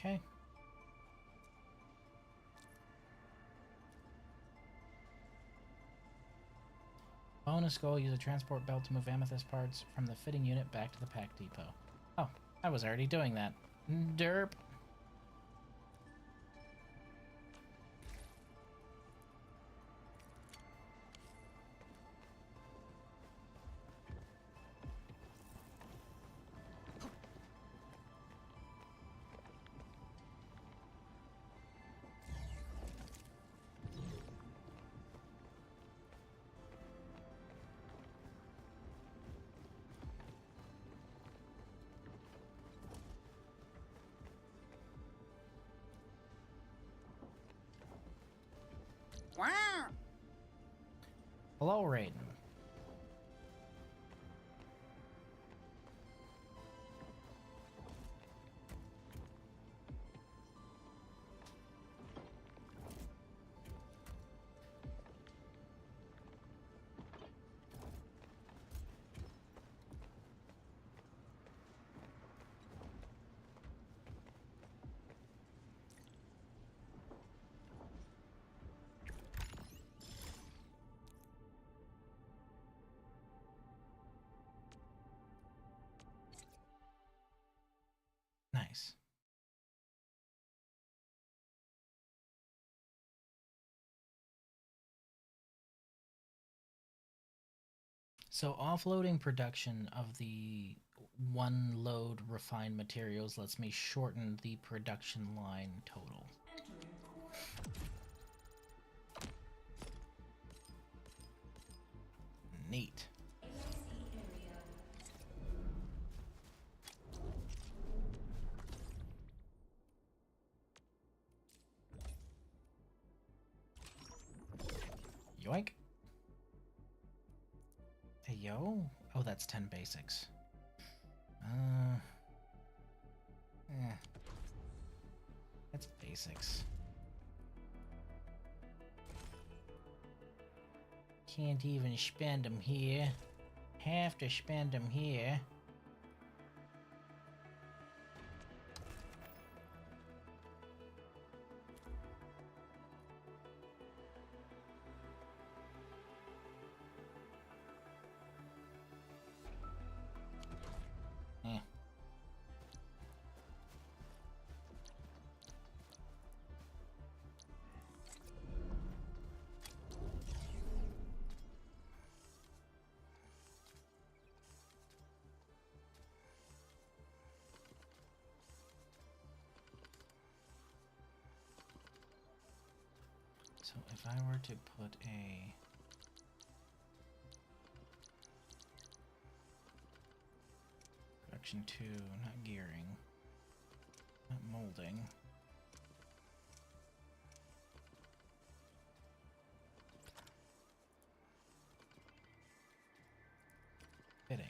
Okay. Bonus goal, use a transport belt to move amethyst parts from the fitting unit back to the pack depot. Oh, I was already doing that. Derp. Hello, Raiden. Nice. So offloading production of the one load refined materials lets me shorten the production line total. Neat. Yoink. yo? Oh, that's 10 basics. That's basics. Can't even spend them here. Have to spend them here. So if I were to put a production 2, not gearing, not molding. Fitting.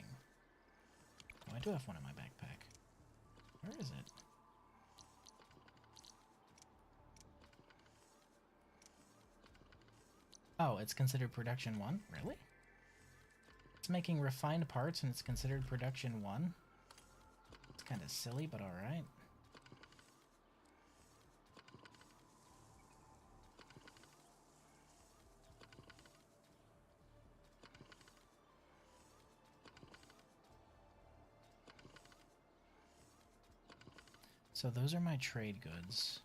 Oh, I do have one in my backpack. Where is it? Oh, it's considered production 1? Really? It's making refined parts and it's considered production 1? It's kind of silly, but alright. So those are my trade goods.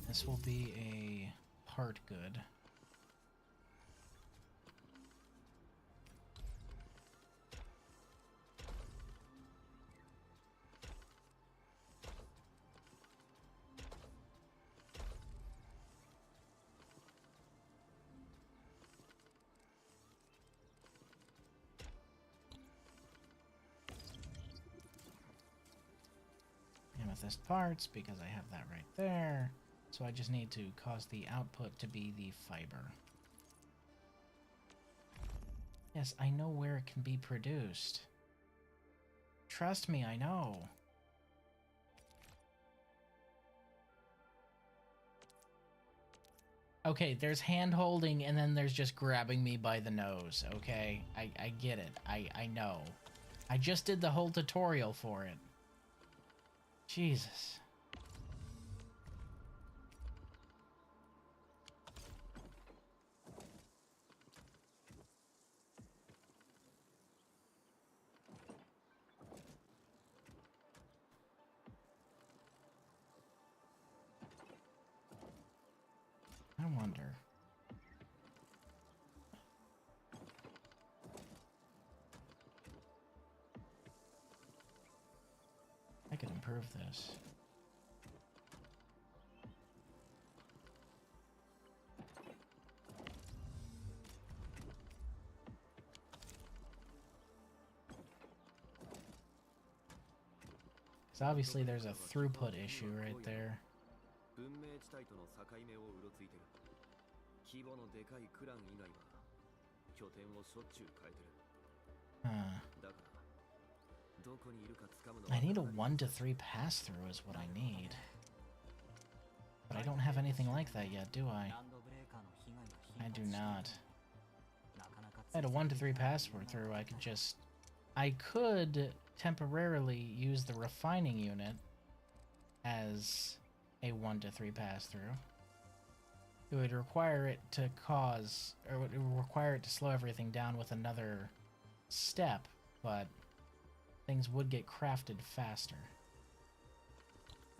This will be a part good. Amethyst parts, because I have that right there. So I just need to cause the output to be the fiber. Yes, I know where it can be produced. Trust me, I know. Okay, there's hand-holding and then there's just grabbing me by the nose, okay? I get it. I know. I just did the whole tutorial for it. Jesus. I wonder. I could improve this. Because obviously there's a throughput issue right there. I need a 1 to 3 pass-through is what I need. But I don't have anything like that yet, do I? I do not. If I had a 1 to 3 pass-through, I could temporarily use the refining unit as a 1 to 3 pass-through. It would require it to it would require it to slow everything down with another step, but things would get crafted faster.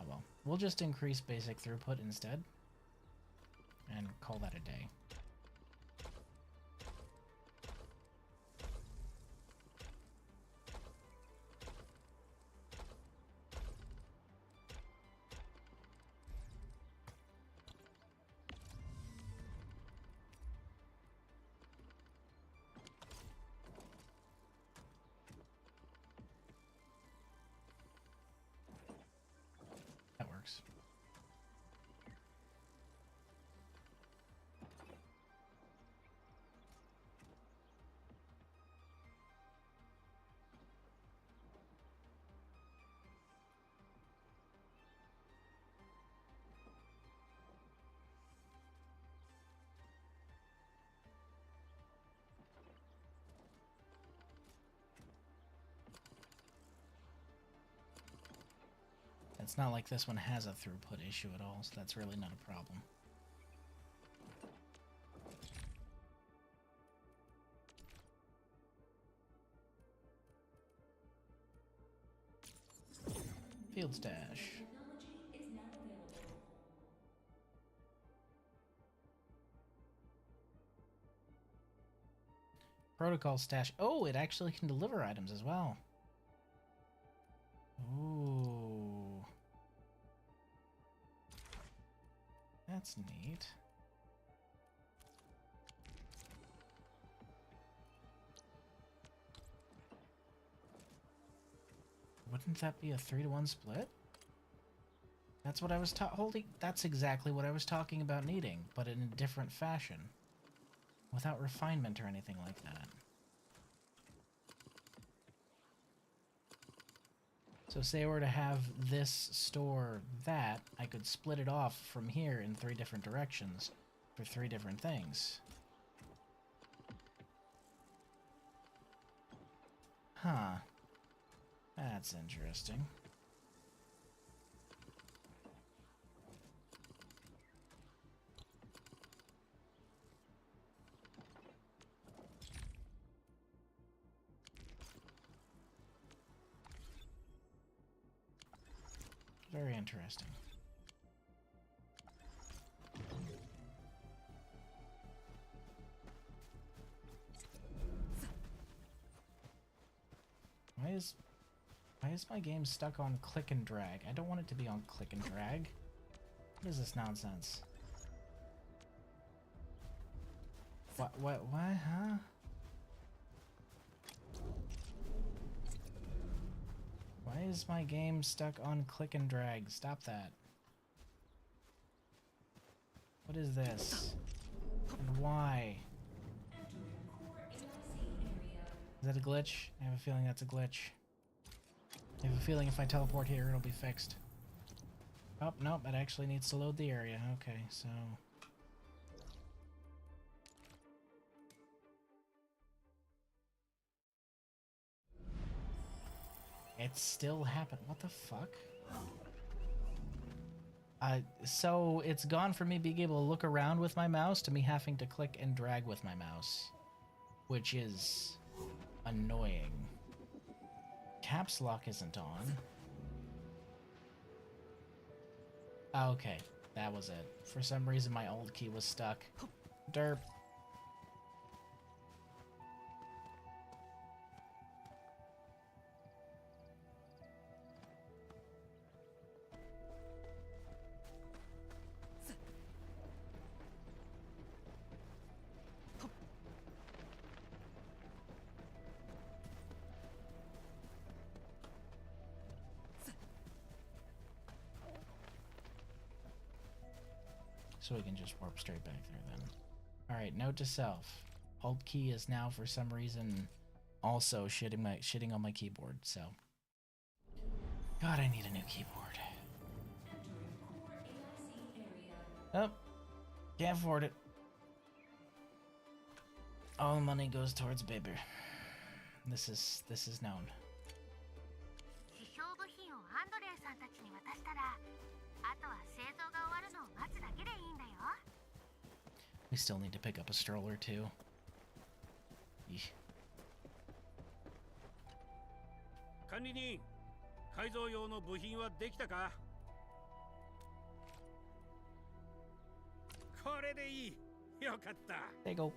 Oh well. We'll just increase basic throughput instead and call that a day. It's not like this one has a throughput issue at all, so that's really not a problem. Field stash. Protocol stash. Oh, it actually can deliver items as well. Ooh. That's neat. Wouldn't that be a 3-to-1 split? That's what I was that's exactly what I was talking about needing, but in a different fashion. Without refinement or anything like that. So say I were to have this store that, I could split it off from here in 3 different directions for 3 different things. Huh. That's interesting. Very interesting. Why is my game stuck on click and drag? I don't want it to be on click and drag. What is this nonsense? What, huh? Why is my game stuck on click and drag? Stop that. What is this? And why? Is that a glitch? I have a feeling that's a glitch. I have a feeling if I teleport here, it'll be fixed. Oh, nope, it actually needs to load the area. Okay, so... It still happened. What the fuck? So it's gone from me being able to look around with my mouse to me having to click and drag with my mouse. Which is annoying. Caps lock isn't on. Okay, that was it. For some reason my alt key was stuck. Derp. So we can just warp straight back there then. Alright, note to self. Alt key is now for some reason also shitting on my keyboard, so. God, I need a new keyboard. Oh, can't afford it. All the money goes towards baby. This is known. We still need to pick up a stroller too. Yeesh. 管理人、改造用の部品はできたか？これでいい。よかった。There you go.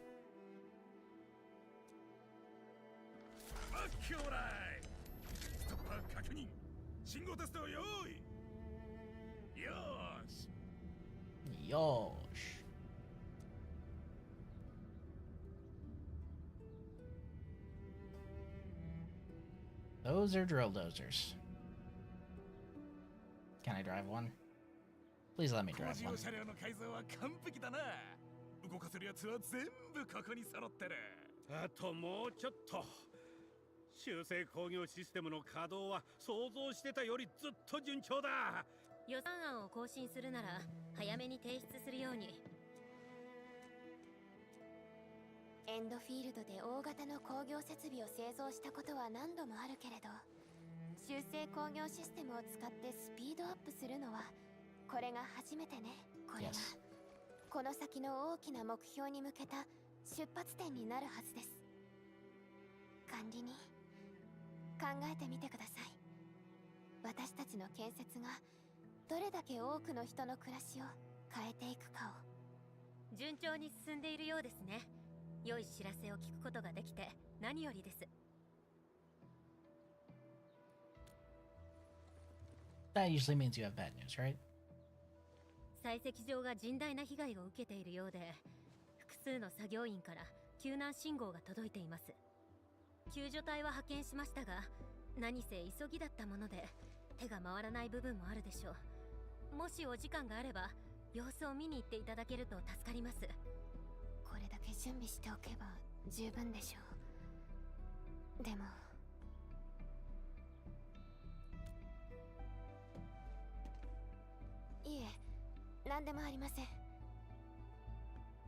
バッキョーライ。ストッパー確認。信号テスト用意。よーし。よーし。Those are drill dozers. Can I drive one? Please let me drive one. 車両の改造は完璧だな。動かせるやつは全部ここに揃ってる。あともうちょっと。修正工業システムの稼働は想像してたよりずっと順調だ。予算案を更新するなら早めに提出するように。エンドフィールドで大型の工業設備を製造したことは何度もあるけれど、修正工業システムを使ってスピードアップするのはこれが初めてね。これがこの先の大きな目標に向けた出発点になるはずです。管理人、考えてみてください。私たちの建設がどれだけ多くの人の暮らしを変えていくかを。順調に進んでいるようですね。良い知らせを聞くことができて何よりです。That usually means you have bad news, right? 採石場が甚大な被害を受けているようで、複数の作業員から救難信号が届いています。救助隊は派遣しましたが、何せ急ぎだったもので手が回らない部分もあるでしょう。もしお時間があれば様子を見に行っていただけると助かります。これだけ準備しておけば十分でしょう。でもいえ、何でもありません。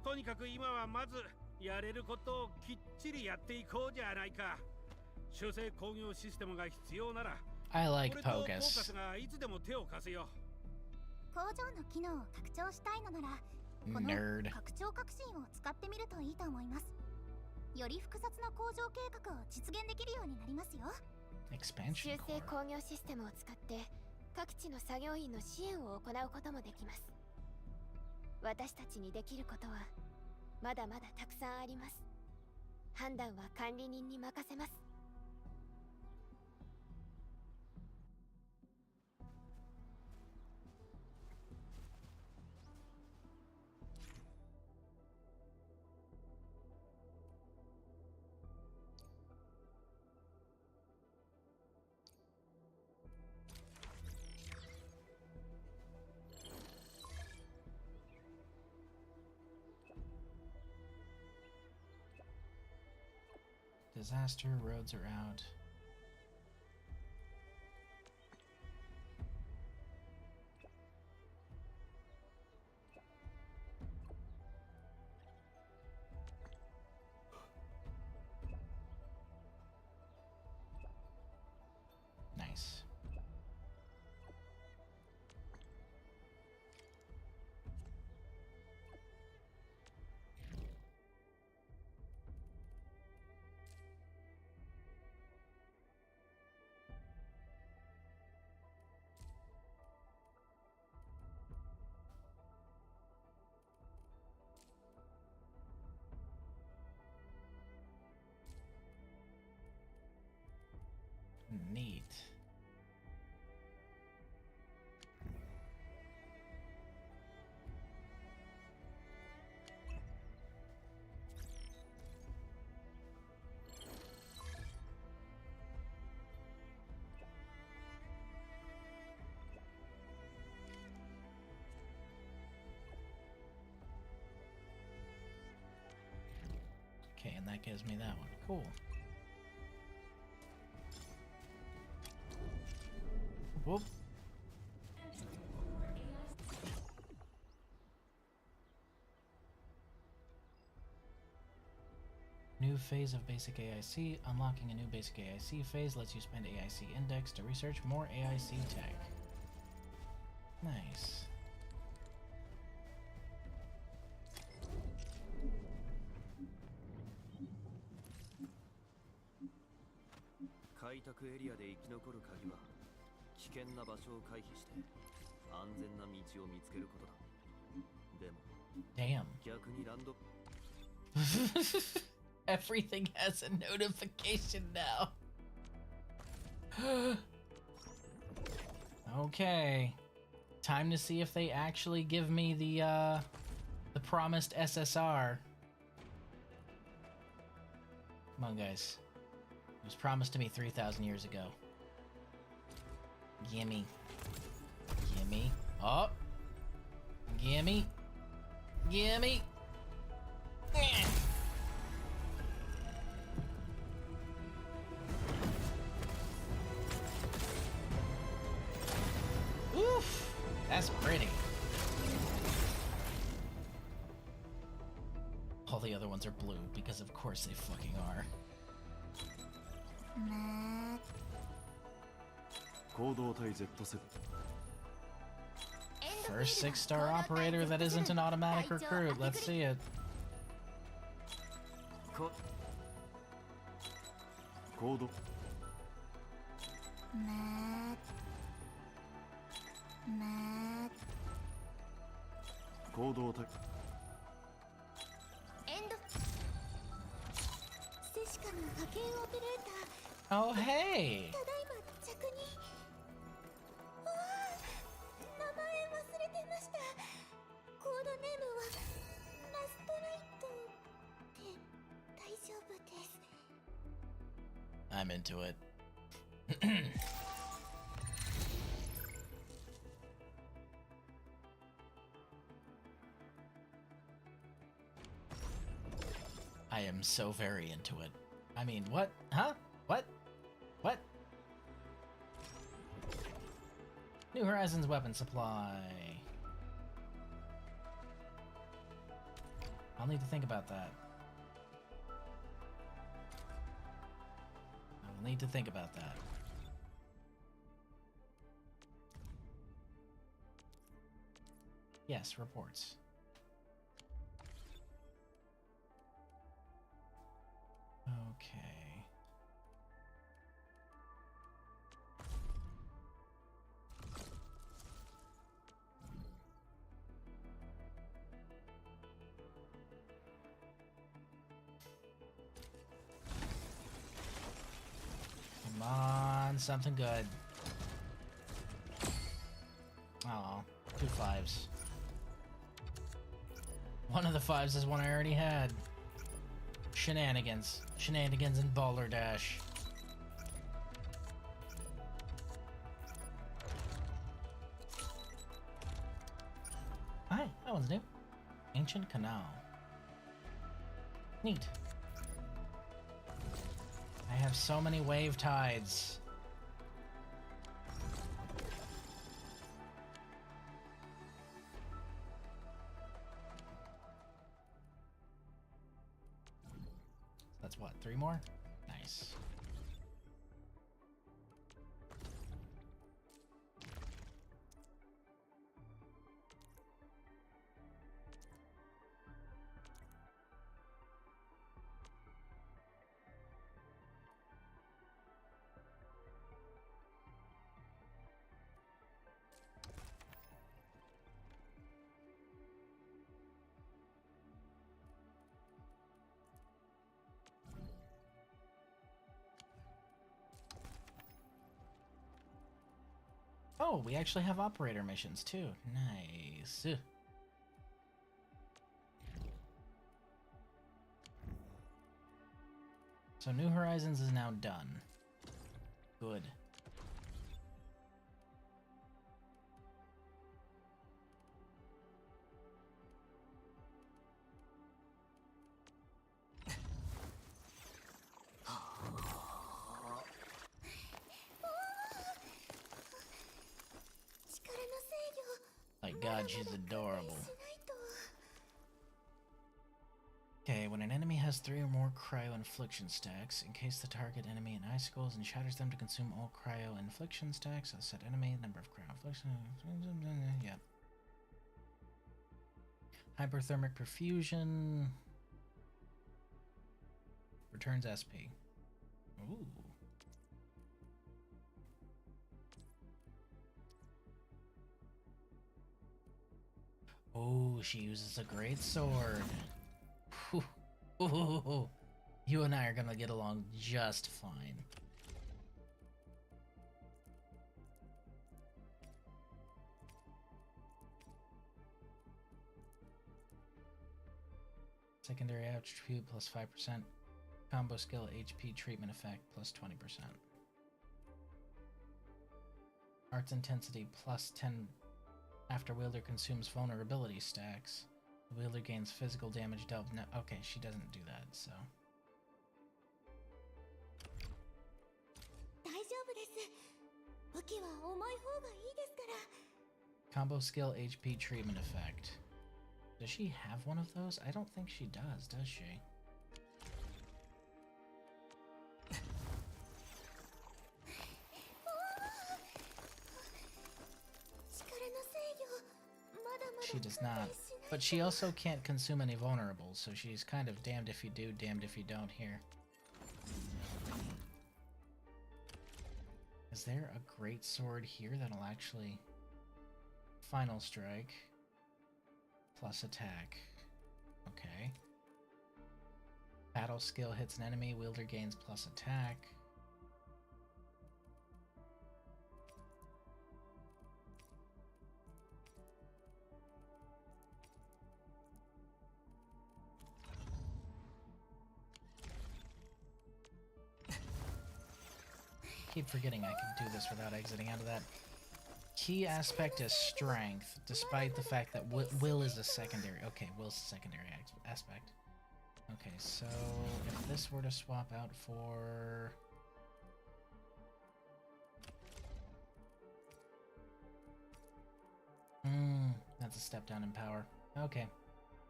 とにかく今はまずやれることをきっちりやっていこうじゃないか。修正工業システムが必要なら I like 俺とフォーカ Pogus. スがいつでも手を貸すよ。工場の機能を拡張したいのならこの Nerd. 拡張革新を使ってみるといいと思います。より複雑な工場計画を実現できるようになりますよ。 Expansion 修正 core. 工業システムを使って各地の作業員の支援を行うこともできます。私たちにできることはまだまだたくさんあります。判断は管理人に任せます。Disaster, roads are out. Nice. Neat. Okay, and that gives me that one. Cool. Whoop. New phase of basic AIC. Unlocking a new basic AIC phase lets you spend AIC index to research more AIC tech. Nice. 開拓エリアで生き残る鍵は危険な場所を回避して安全な道を見つけることだ。でも Damn. 逆にランド Everything has a notification now. Okay. Time to see if they actually give me the promised SSR. Come on, guys. It was promised to me 3,000 years ago. Gimme. Gimme. Oh! Gimme. Gimme. Oof! That's pretty. All the other ones are blue, because of course they fucking are. First 6-star operator that isn't an automatic recruit. Let's see it. Oh, hey! I'm into it. I am so very into it. I mean, what? Huh? What? What? New Horizons weapon supply. I'll need to think about that. I'll need to think about that. Yes, reports. Okay. Come on, something good. Oh, 2 5s. One of the 5s is one I already had. Shenanigans. Shenanigans and Baller Dash. Hi, that one's new. Ancient Canal. Neat. I have so many wave tides. That's what, 3 more? Nice. Oh, we actually have operator missions too. Nice. So New Horizons is now done. Good. My God, she's adorable. Okay, when an enemy has 3 or more cryo infliction stacks, encase the target enemy in icicles and shatters them to consume all cryo infliction stacks. I'll set enemy number of cryo infliction. Yeah. Hyperthermic perfusion. Returns SP. Ooh. Oh, she uses a great sword. Whew. Ooh. You and I are gonna get along just fine. Secondary attribute plus 5%. Combo skill HP treatment effect plus 20%. Arts intensity plus 10 after wielder consumes vulnerability stacks. The wielder gains physical damage dealt. No, okay, she doesn't do that, so. Combo skill HP treatment effect. Does she have one of those? I don't think she does she? She does not. But she also can't consume any vulnerables, so she's kind of damned if you do, damned if you don't here. Is there a great sword here that'll actually... Final strike. Plus attack. Okay. Battle skill hits an enemy, wielder gains plus attack. Keep forgetting I can do this without exiting out of that. Key aspect is strength, despite the fact that will is a secondary. Okay, will's a secondary aspect. Okay, so if this were to swap out for... that's a step down in power. Okay.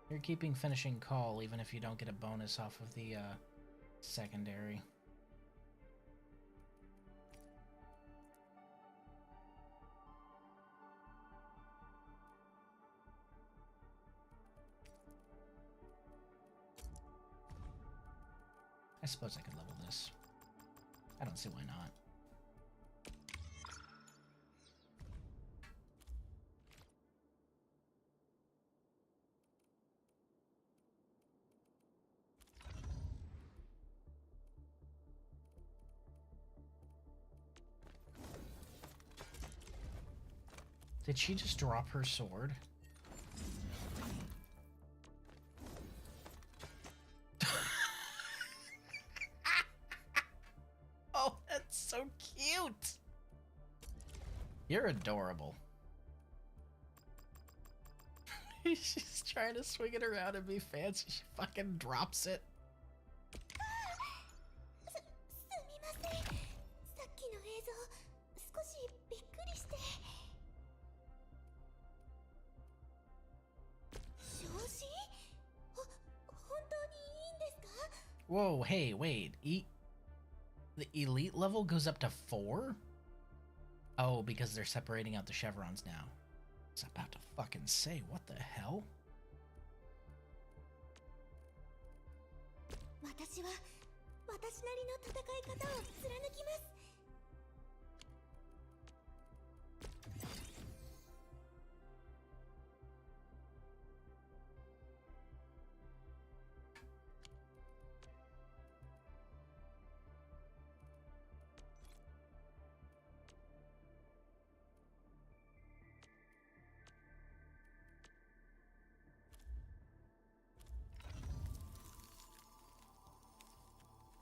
You're keeping finishing call even if you don't get a bonus off of the secondary. I suppose I could level this. I don't see why not. Did she just drop her sword? Oh, that's so cute! You're adorable. She's trying to swing it around and be fancy. She fucking drops it. Whoa, hey, wait. The elite level goes up to 4? Oh, because they're separating out the chevrons now. I was about to fucking say, what the hell?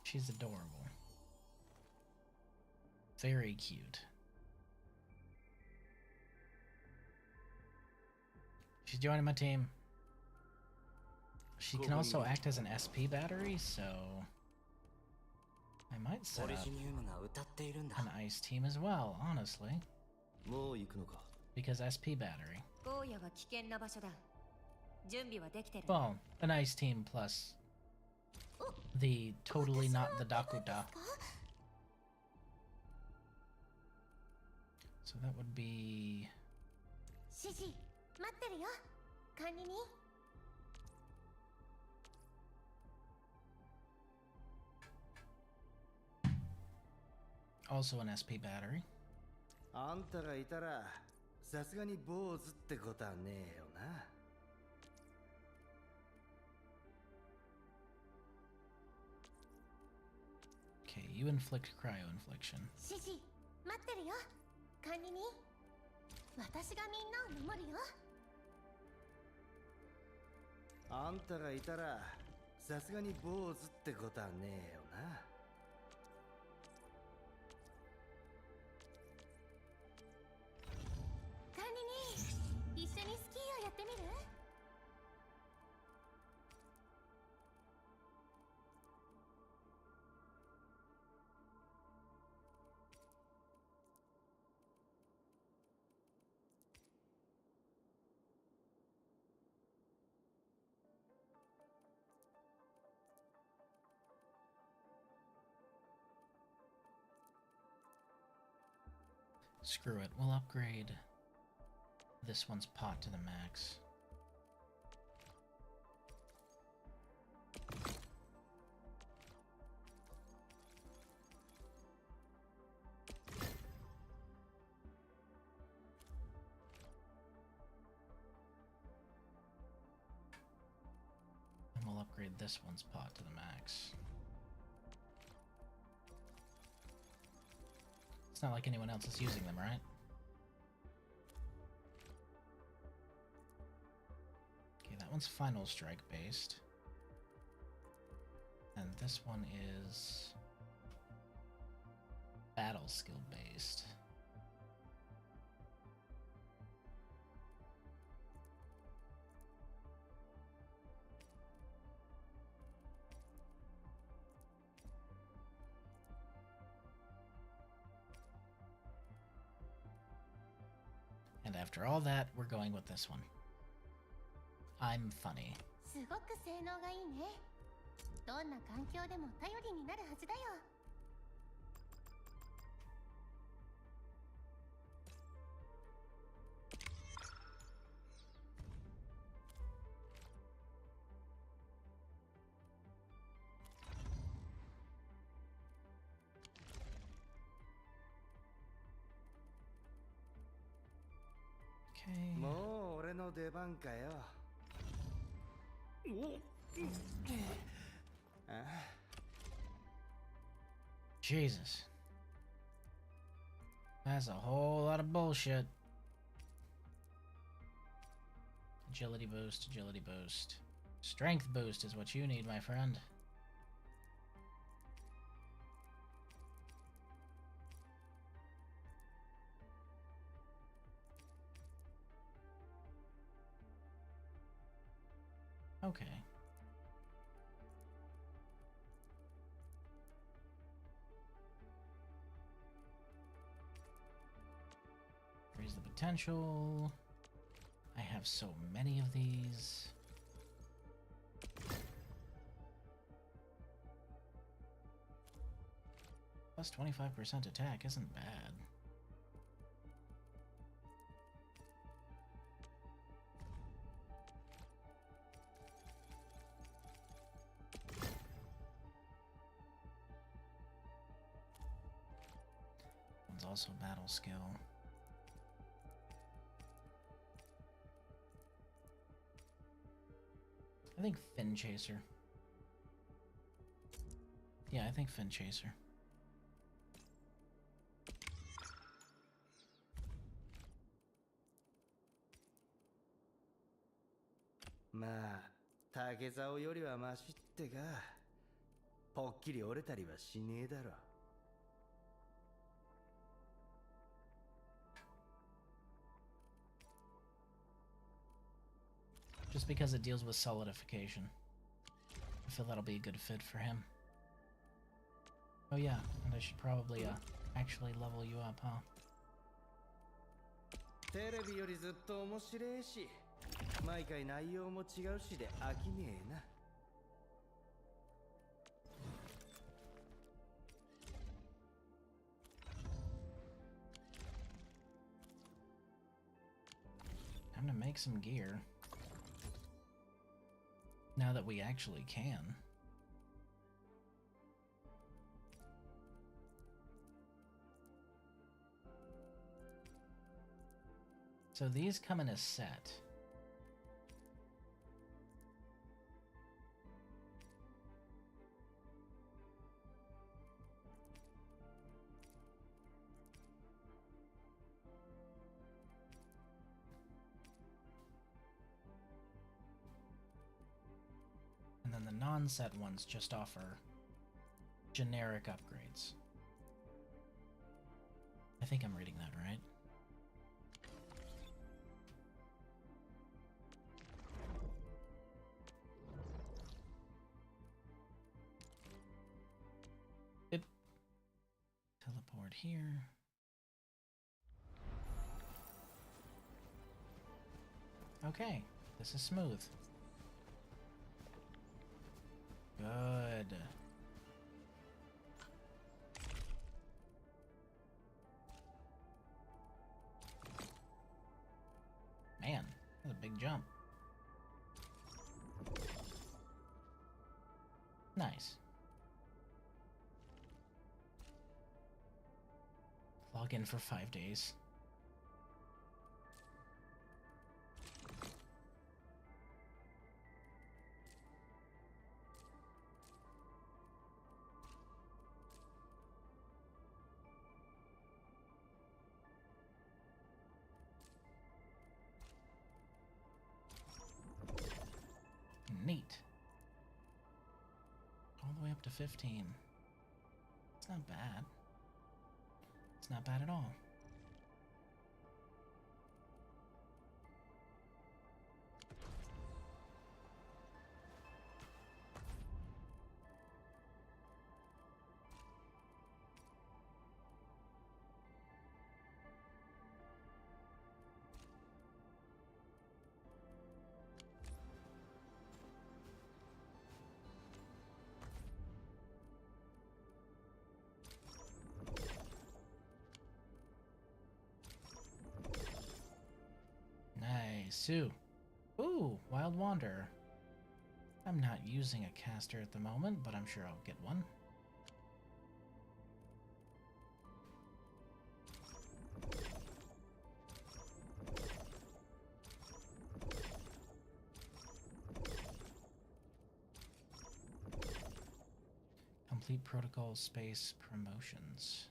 She's adorable. Very cute. She's joining my team. She can also act as an SP battery, so I might set up an ice team as well, honestly. Because SP battery. Well, an ice team plus the totally not the Dakuta. So that would be... Also an SP battery. Okay, you inflict cryo infliction. Screw it, we'll upgrade this one's pot to the max. upgrade this one's pot to the max. It's not like anyone else is using them, right? Okay, that one's Final Strike based. And this one is Battle Skill based. And after all that, we're going with this one. I'm funny. すごく性能がいいね。どんな環境でも頼りになるはずだよ。もう俺の出番かよ。Jesus. That's a whole lot of bullshit. Agility boost, agility boost. Strength boost is what you need, my friend. Okay. Raise the potential. I have so many of these. Plus 25% attack isn't bad. One's also battle skill. I think Fin Chaser. Yeah, I think Fin Chaser. Ma, 竹竿よりはマシってか。ぽっきり折れたりはしねえだろ。Just because it deals with solidification. I feel that'll be a good fit for him. Oh yeah, and I should probably actually level you up, huh? テレビよりずっと面白いし、毎回内容も違うしで飽きねえな。Time to make some gear. Now that we actually can. So these come in a set. And then the non-set ones just offer generic upgrades. I think I'm reading that right. Yep. Teleport here. Okay, this is smooth. Good. Man, that's a big jump. Nice. Log in for 5 days. all the way up to 15. It's not bad. It's not bad at all. Sue. Ooh, Wild Wanderer. I'm not using a caster at the moment, but I'm sure I'll get one. Complete protocol space promotions.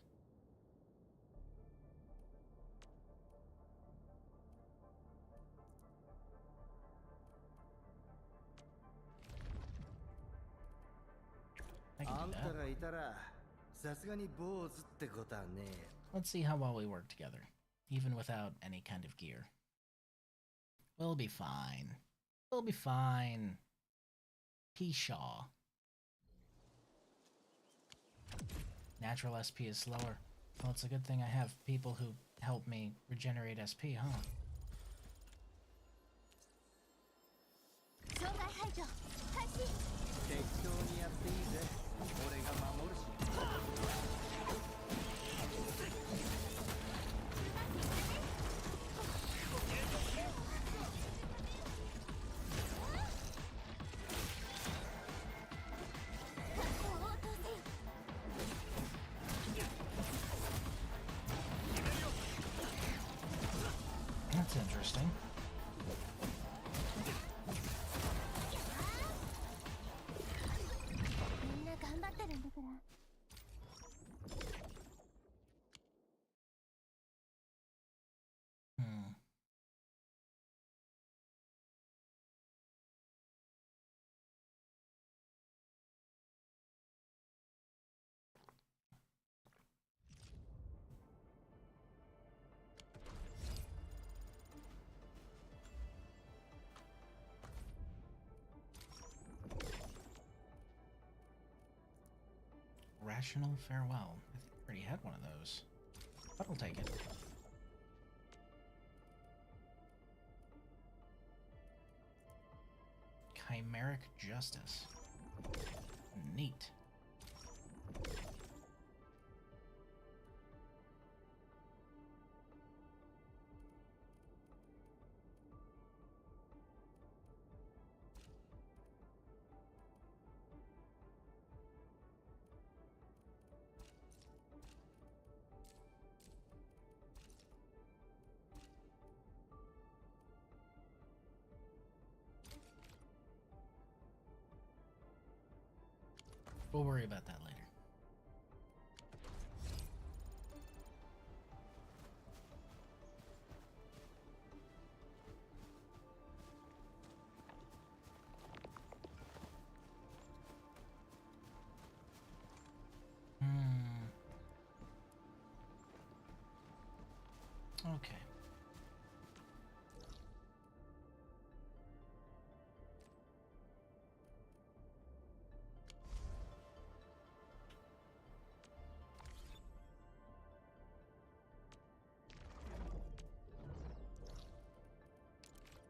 Let's see how well we work together, even without any kind of gear. We'll be fine. We'll be fine. P-Shaw. Natural SP is slower. Well, it's a good thing I have people who help me regenerate SP, huh? That's interesting. Rational Farewell. I think I already had one of those, but I'll take it. Chimeric Justice. Neat. We'll worry about that later. Okay.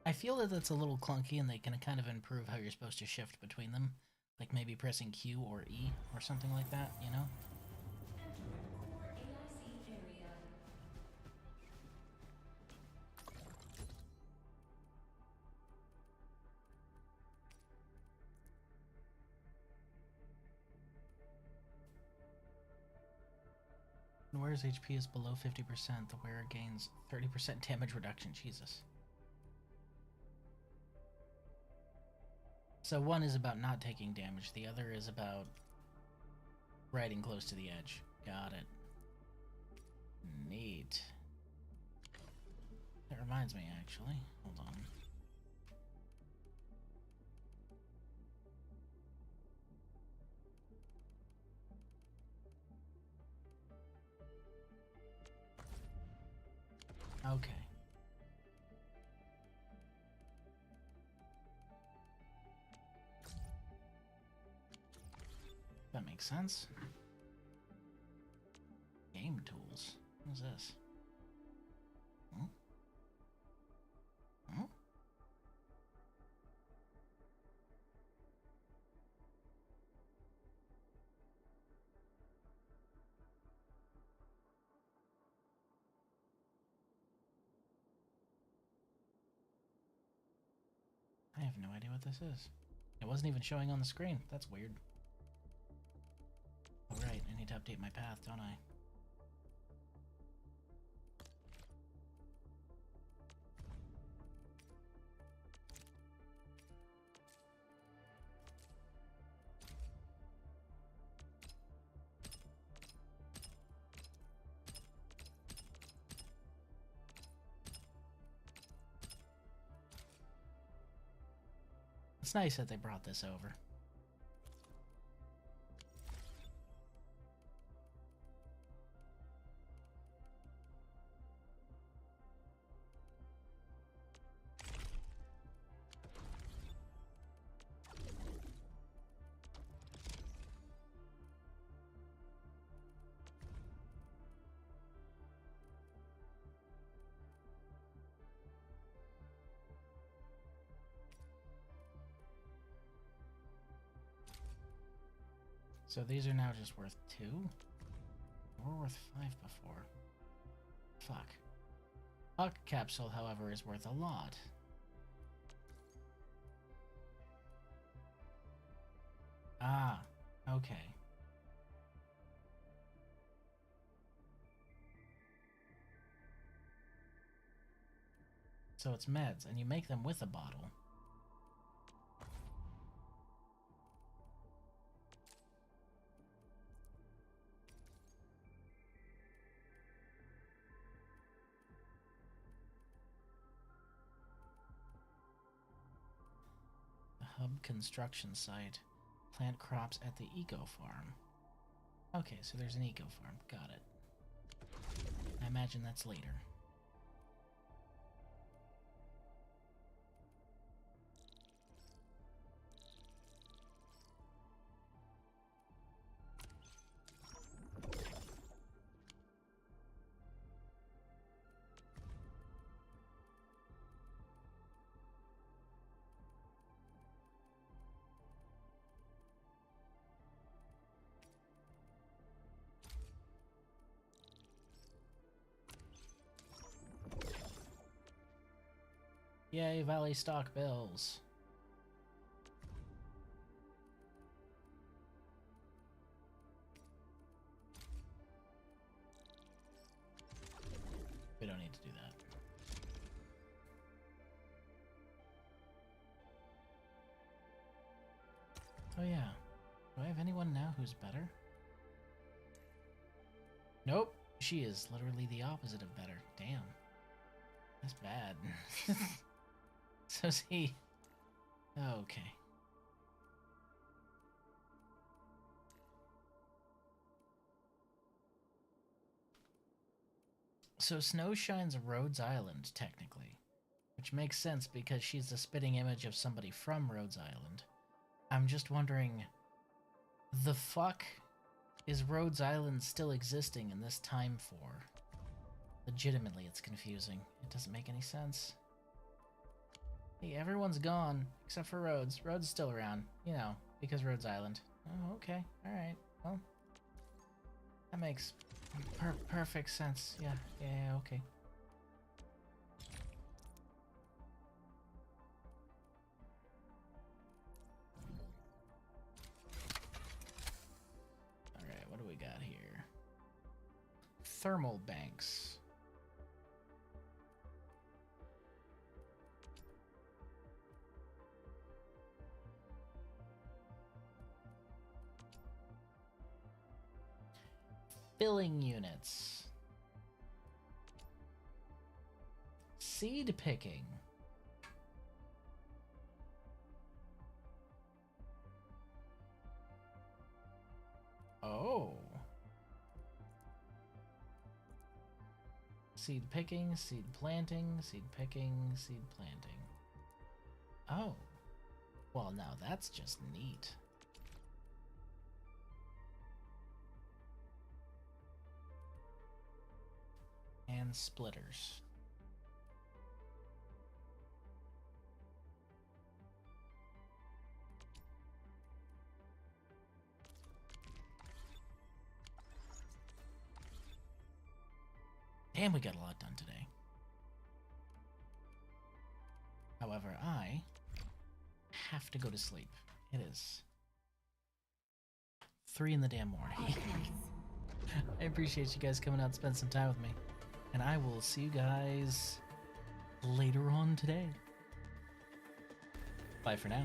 I feel that that's a little clunky and they can kind of improve how you're supposed to shift between them. Like maybe pressing Q or E or something like that, you know? When wearer's HP is below 50%, the wearer gains 30% damage reduction. Jesus. So one is about not taking damage, the other is about riding close to the edge. Got it. Neat. That reminds me, actually. Hold on. Okay. That makes sense. Game tools. What is this? Hmm? Hmm? I have no idea what this is. It wasn't even showing on the screen. That's weird. Oh, right. I need to update my path, don't I? It's nice that they brought this over. So these are now just worth 2? They were worth 5 before. Fuck. Huck capsule, however, is worth a lot. Ah, okay. So it's meds, and you make them with a bottle. Hub construction site. Plant crops at the eco farm. Okay, so there's an eco farm. Got it. I imagine that's later. Yay, Valley stock bills. We don't need to do that. Oh yeah. Do I have anyone now who's better? Nope. She is literally the opposite of better. Damn. That's bad. So see. Okay. So Snow shines Rhodes Island, technically. Which makes sense because she's the spitting image of somebody from Rhodes Island. I'm just wondering, the fuck is Rhodes Island still existing in this time for? Legitimately, it's confusing. It doesn't make any sense. Hey, everyone's gone, except for Rhodes. Rhodes is still around, you know, because Rhodes Island. Oh, okay. Alright. Well, that makes perfect sense. Yeah, okay. Alright, what do we got here? Thermal banks. Filling units. Seed picking. Oh. seed picking, seed planting, seed picking, seed planting. Oh. Well, now that's just neat. And splitters. Damn, we got a lot done today. However, I have to go to sleep. It is 3 in the damn morning. I appreciate you guys coming out and spend some time with me. And I will see you guys later on today. Bye for now.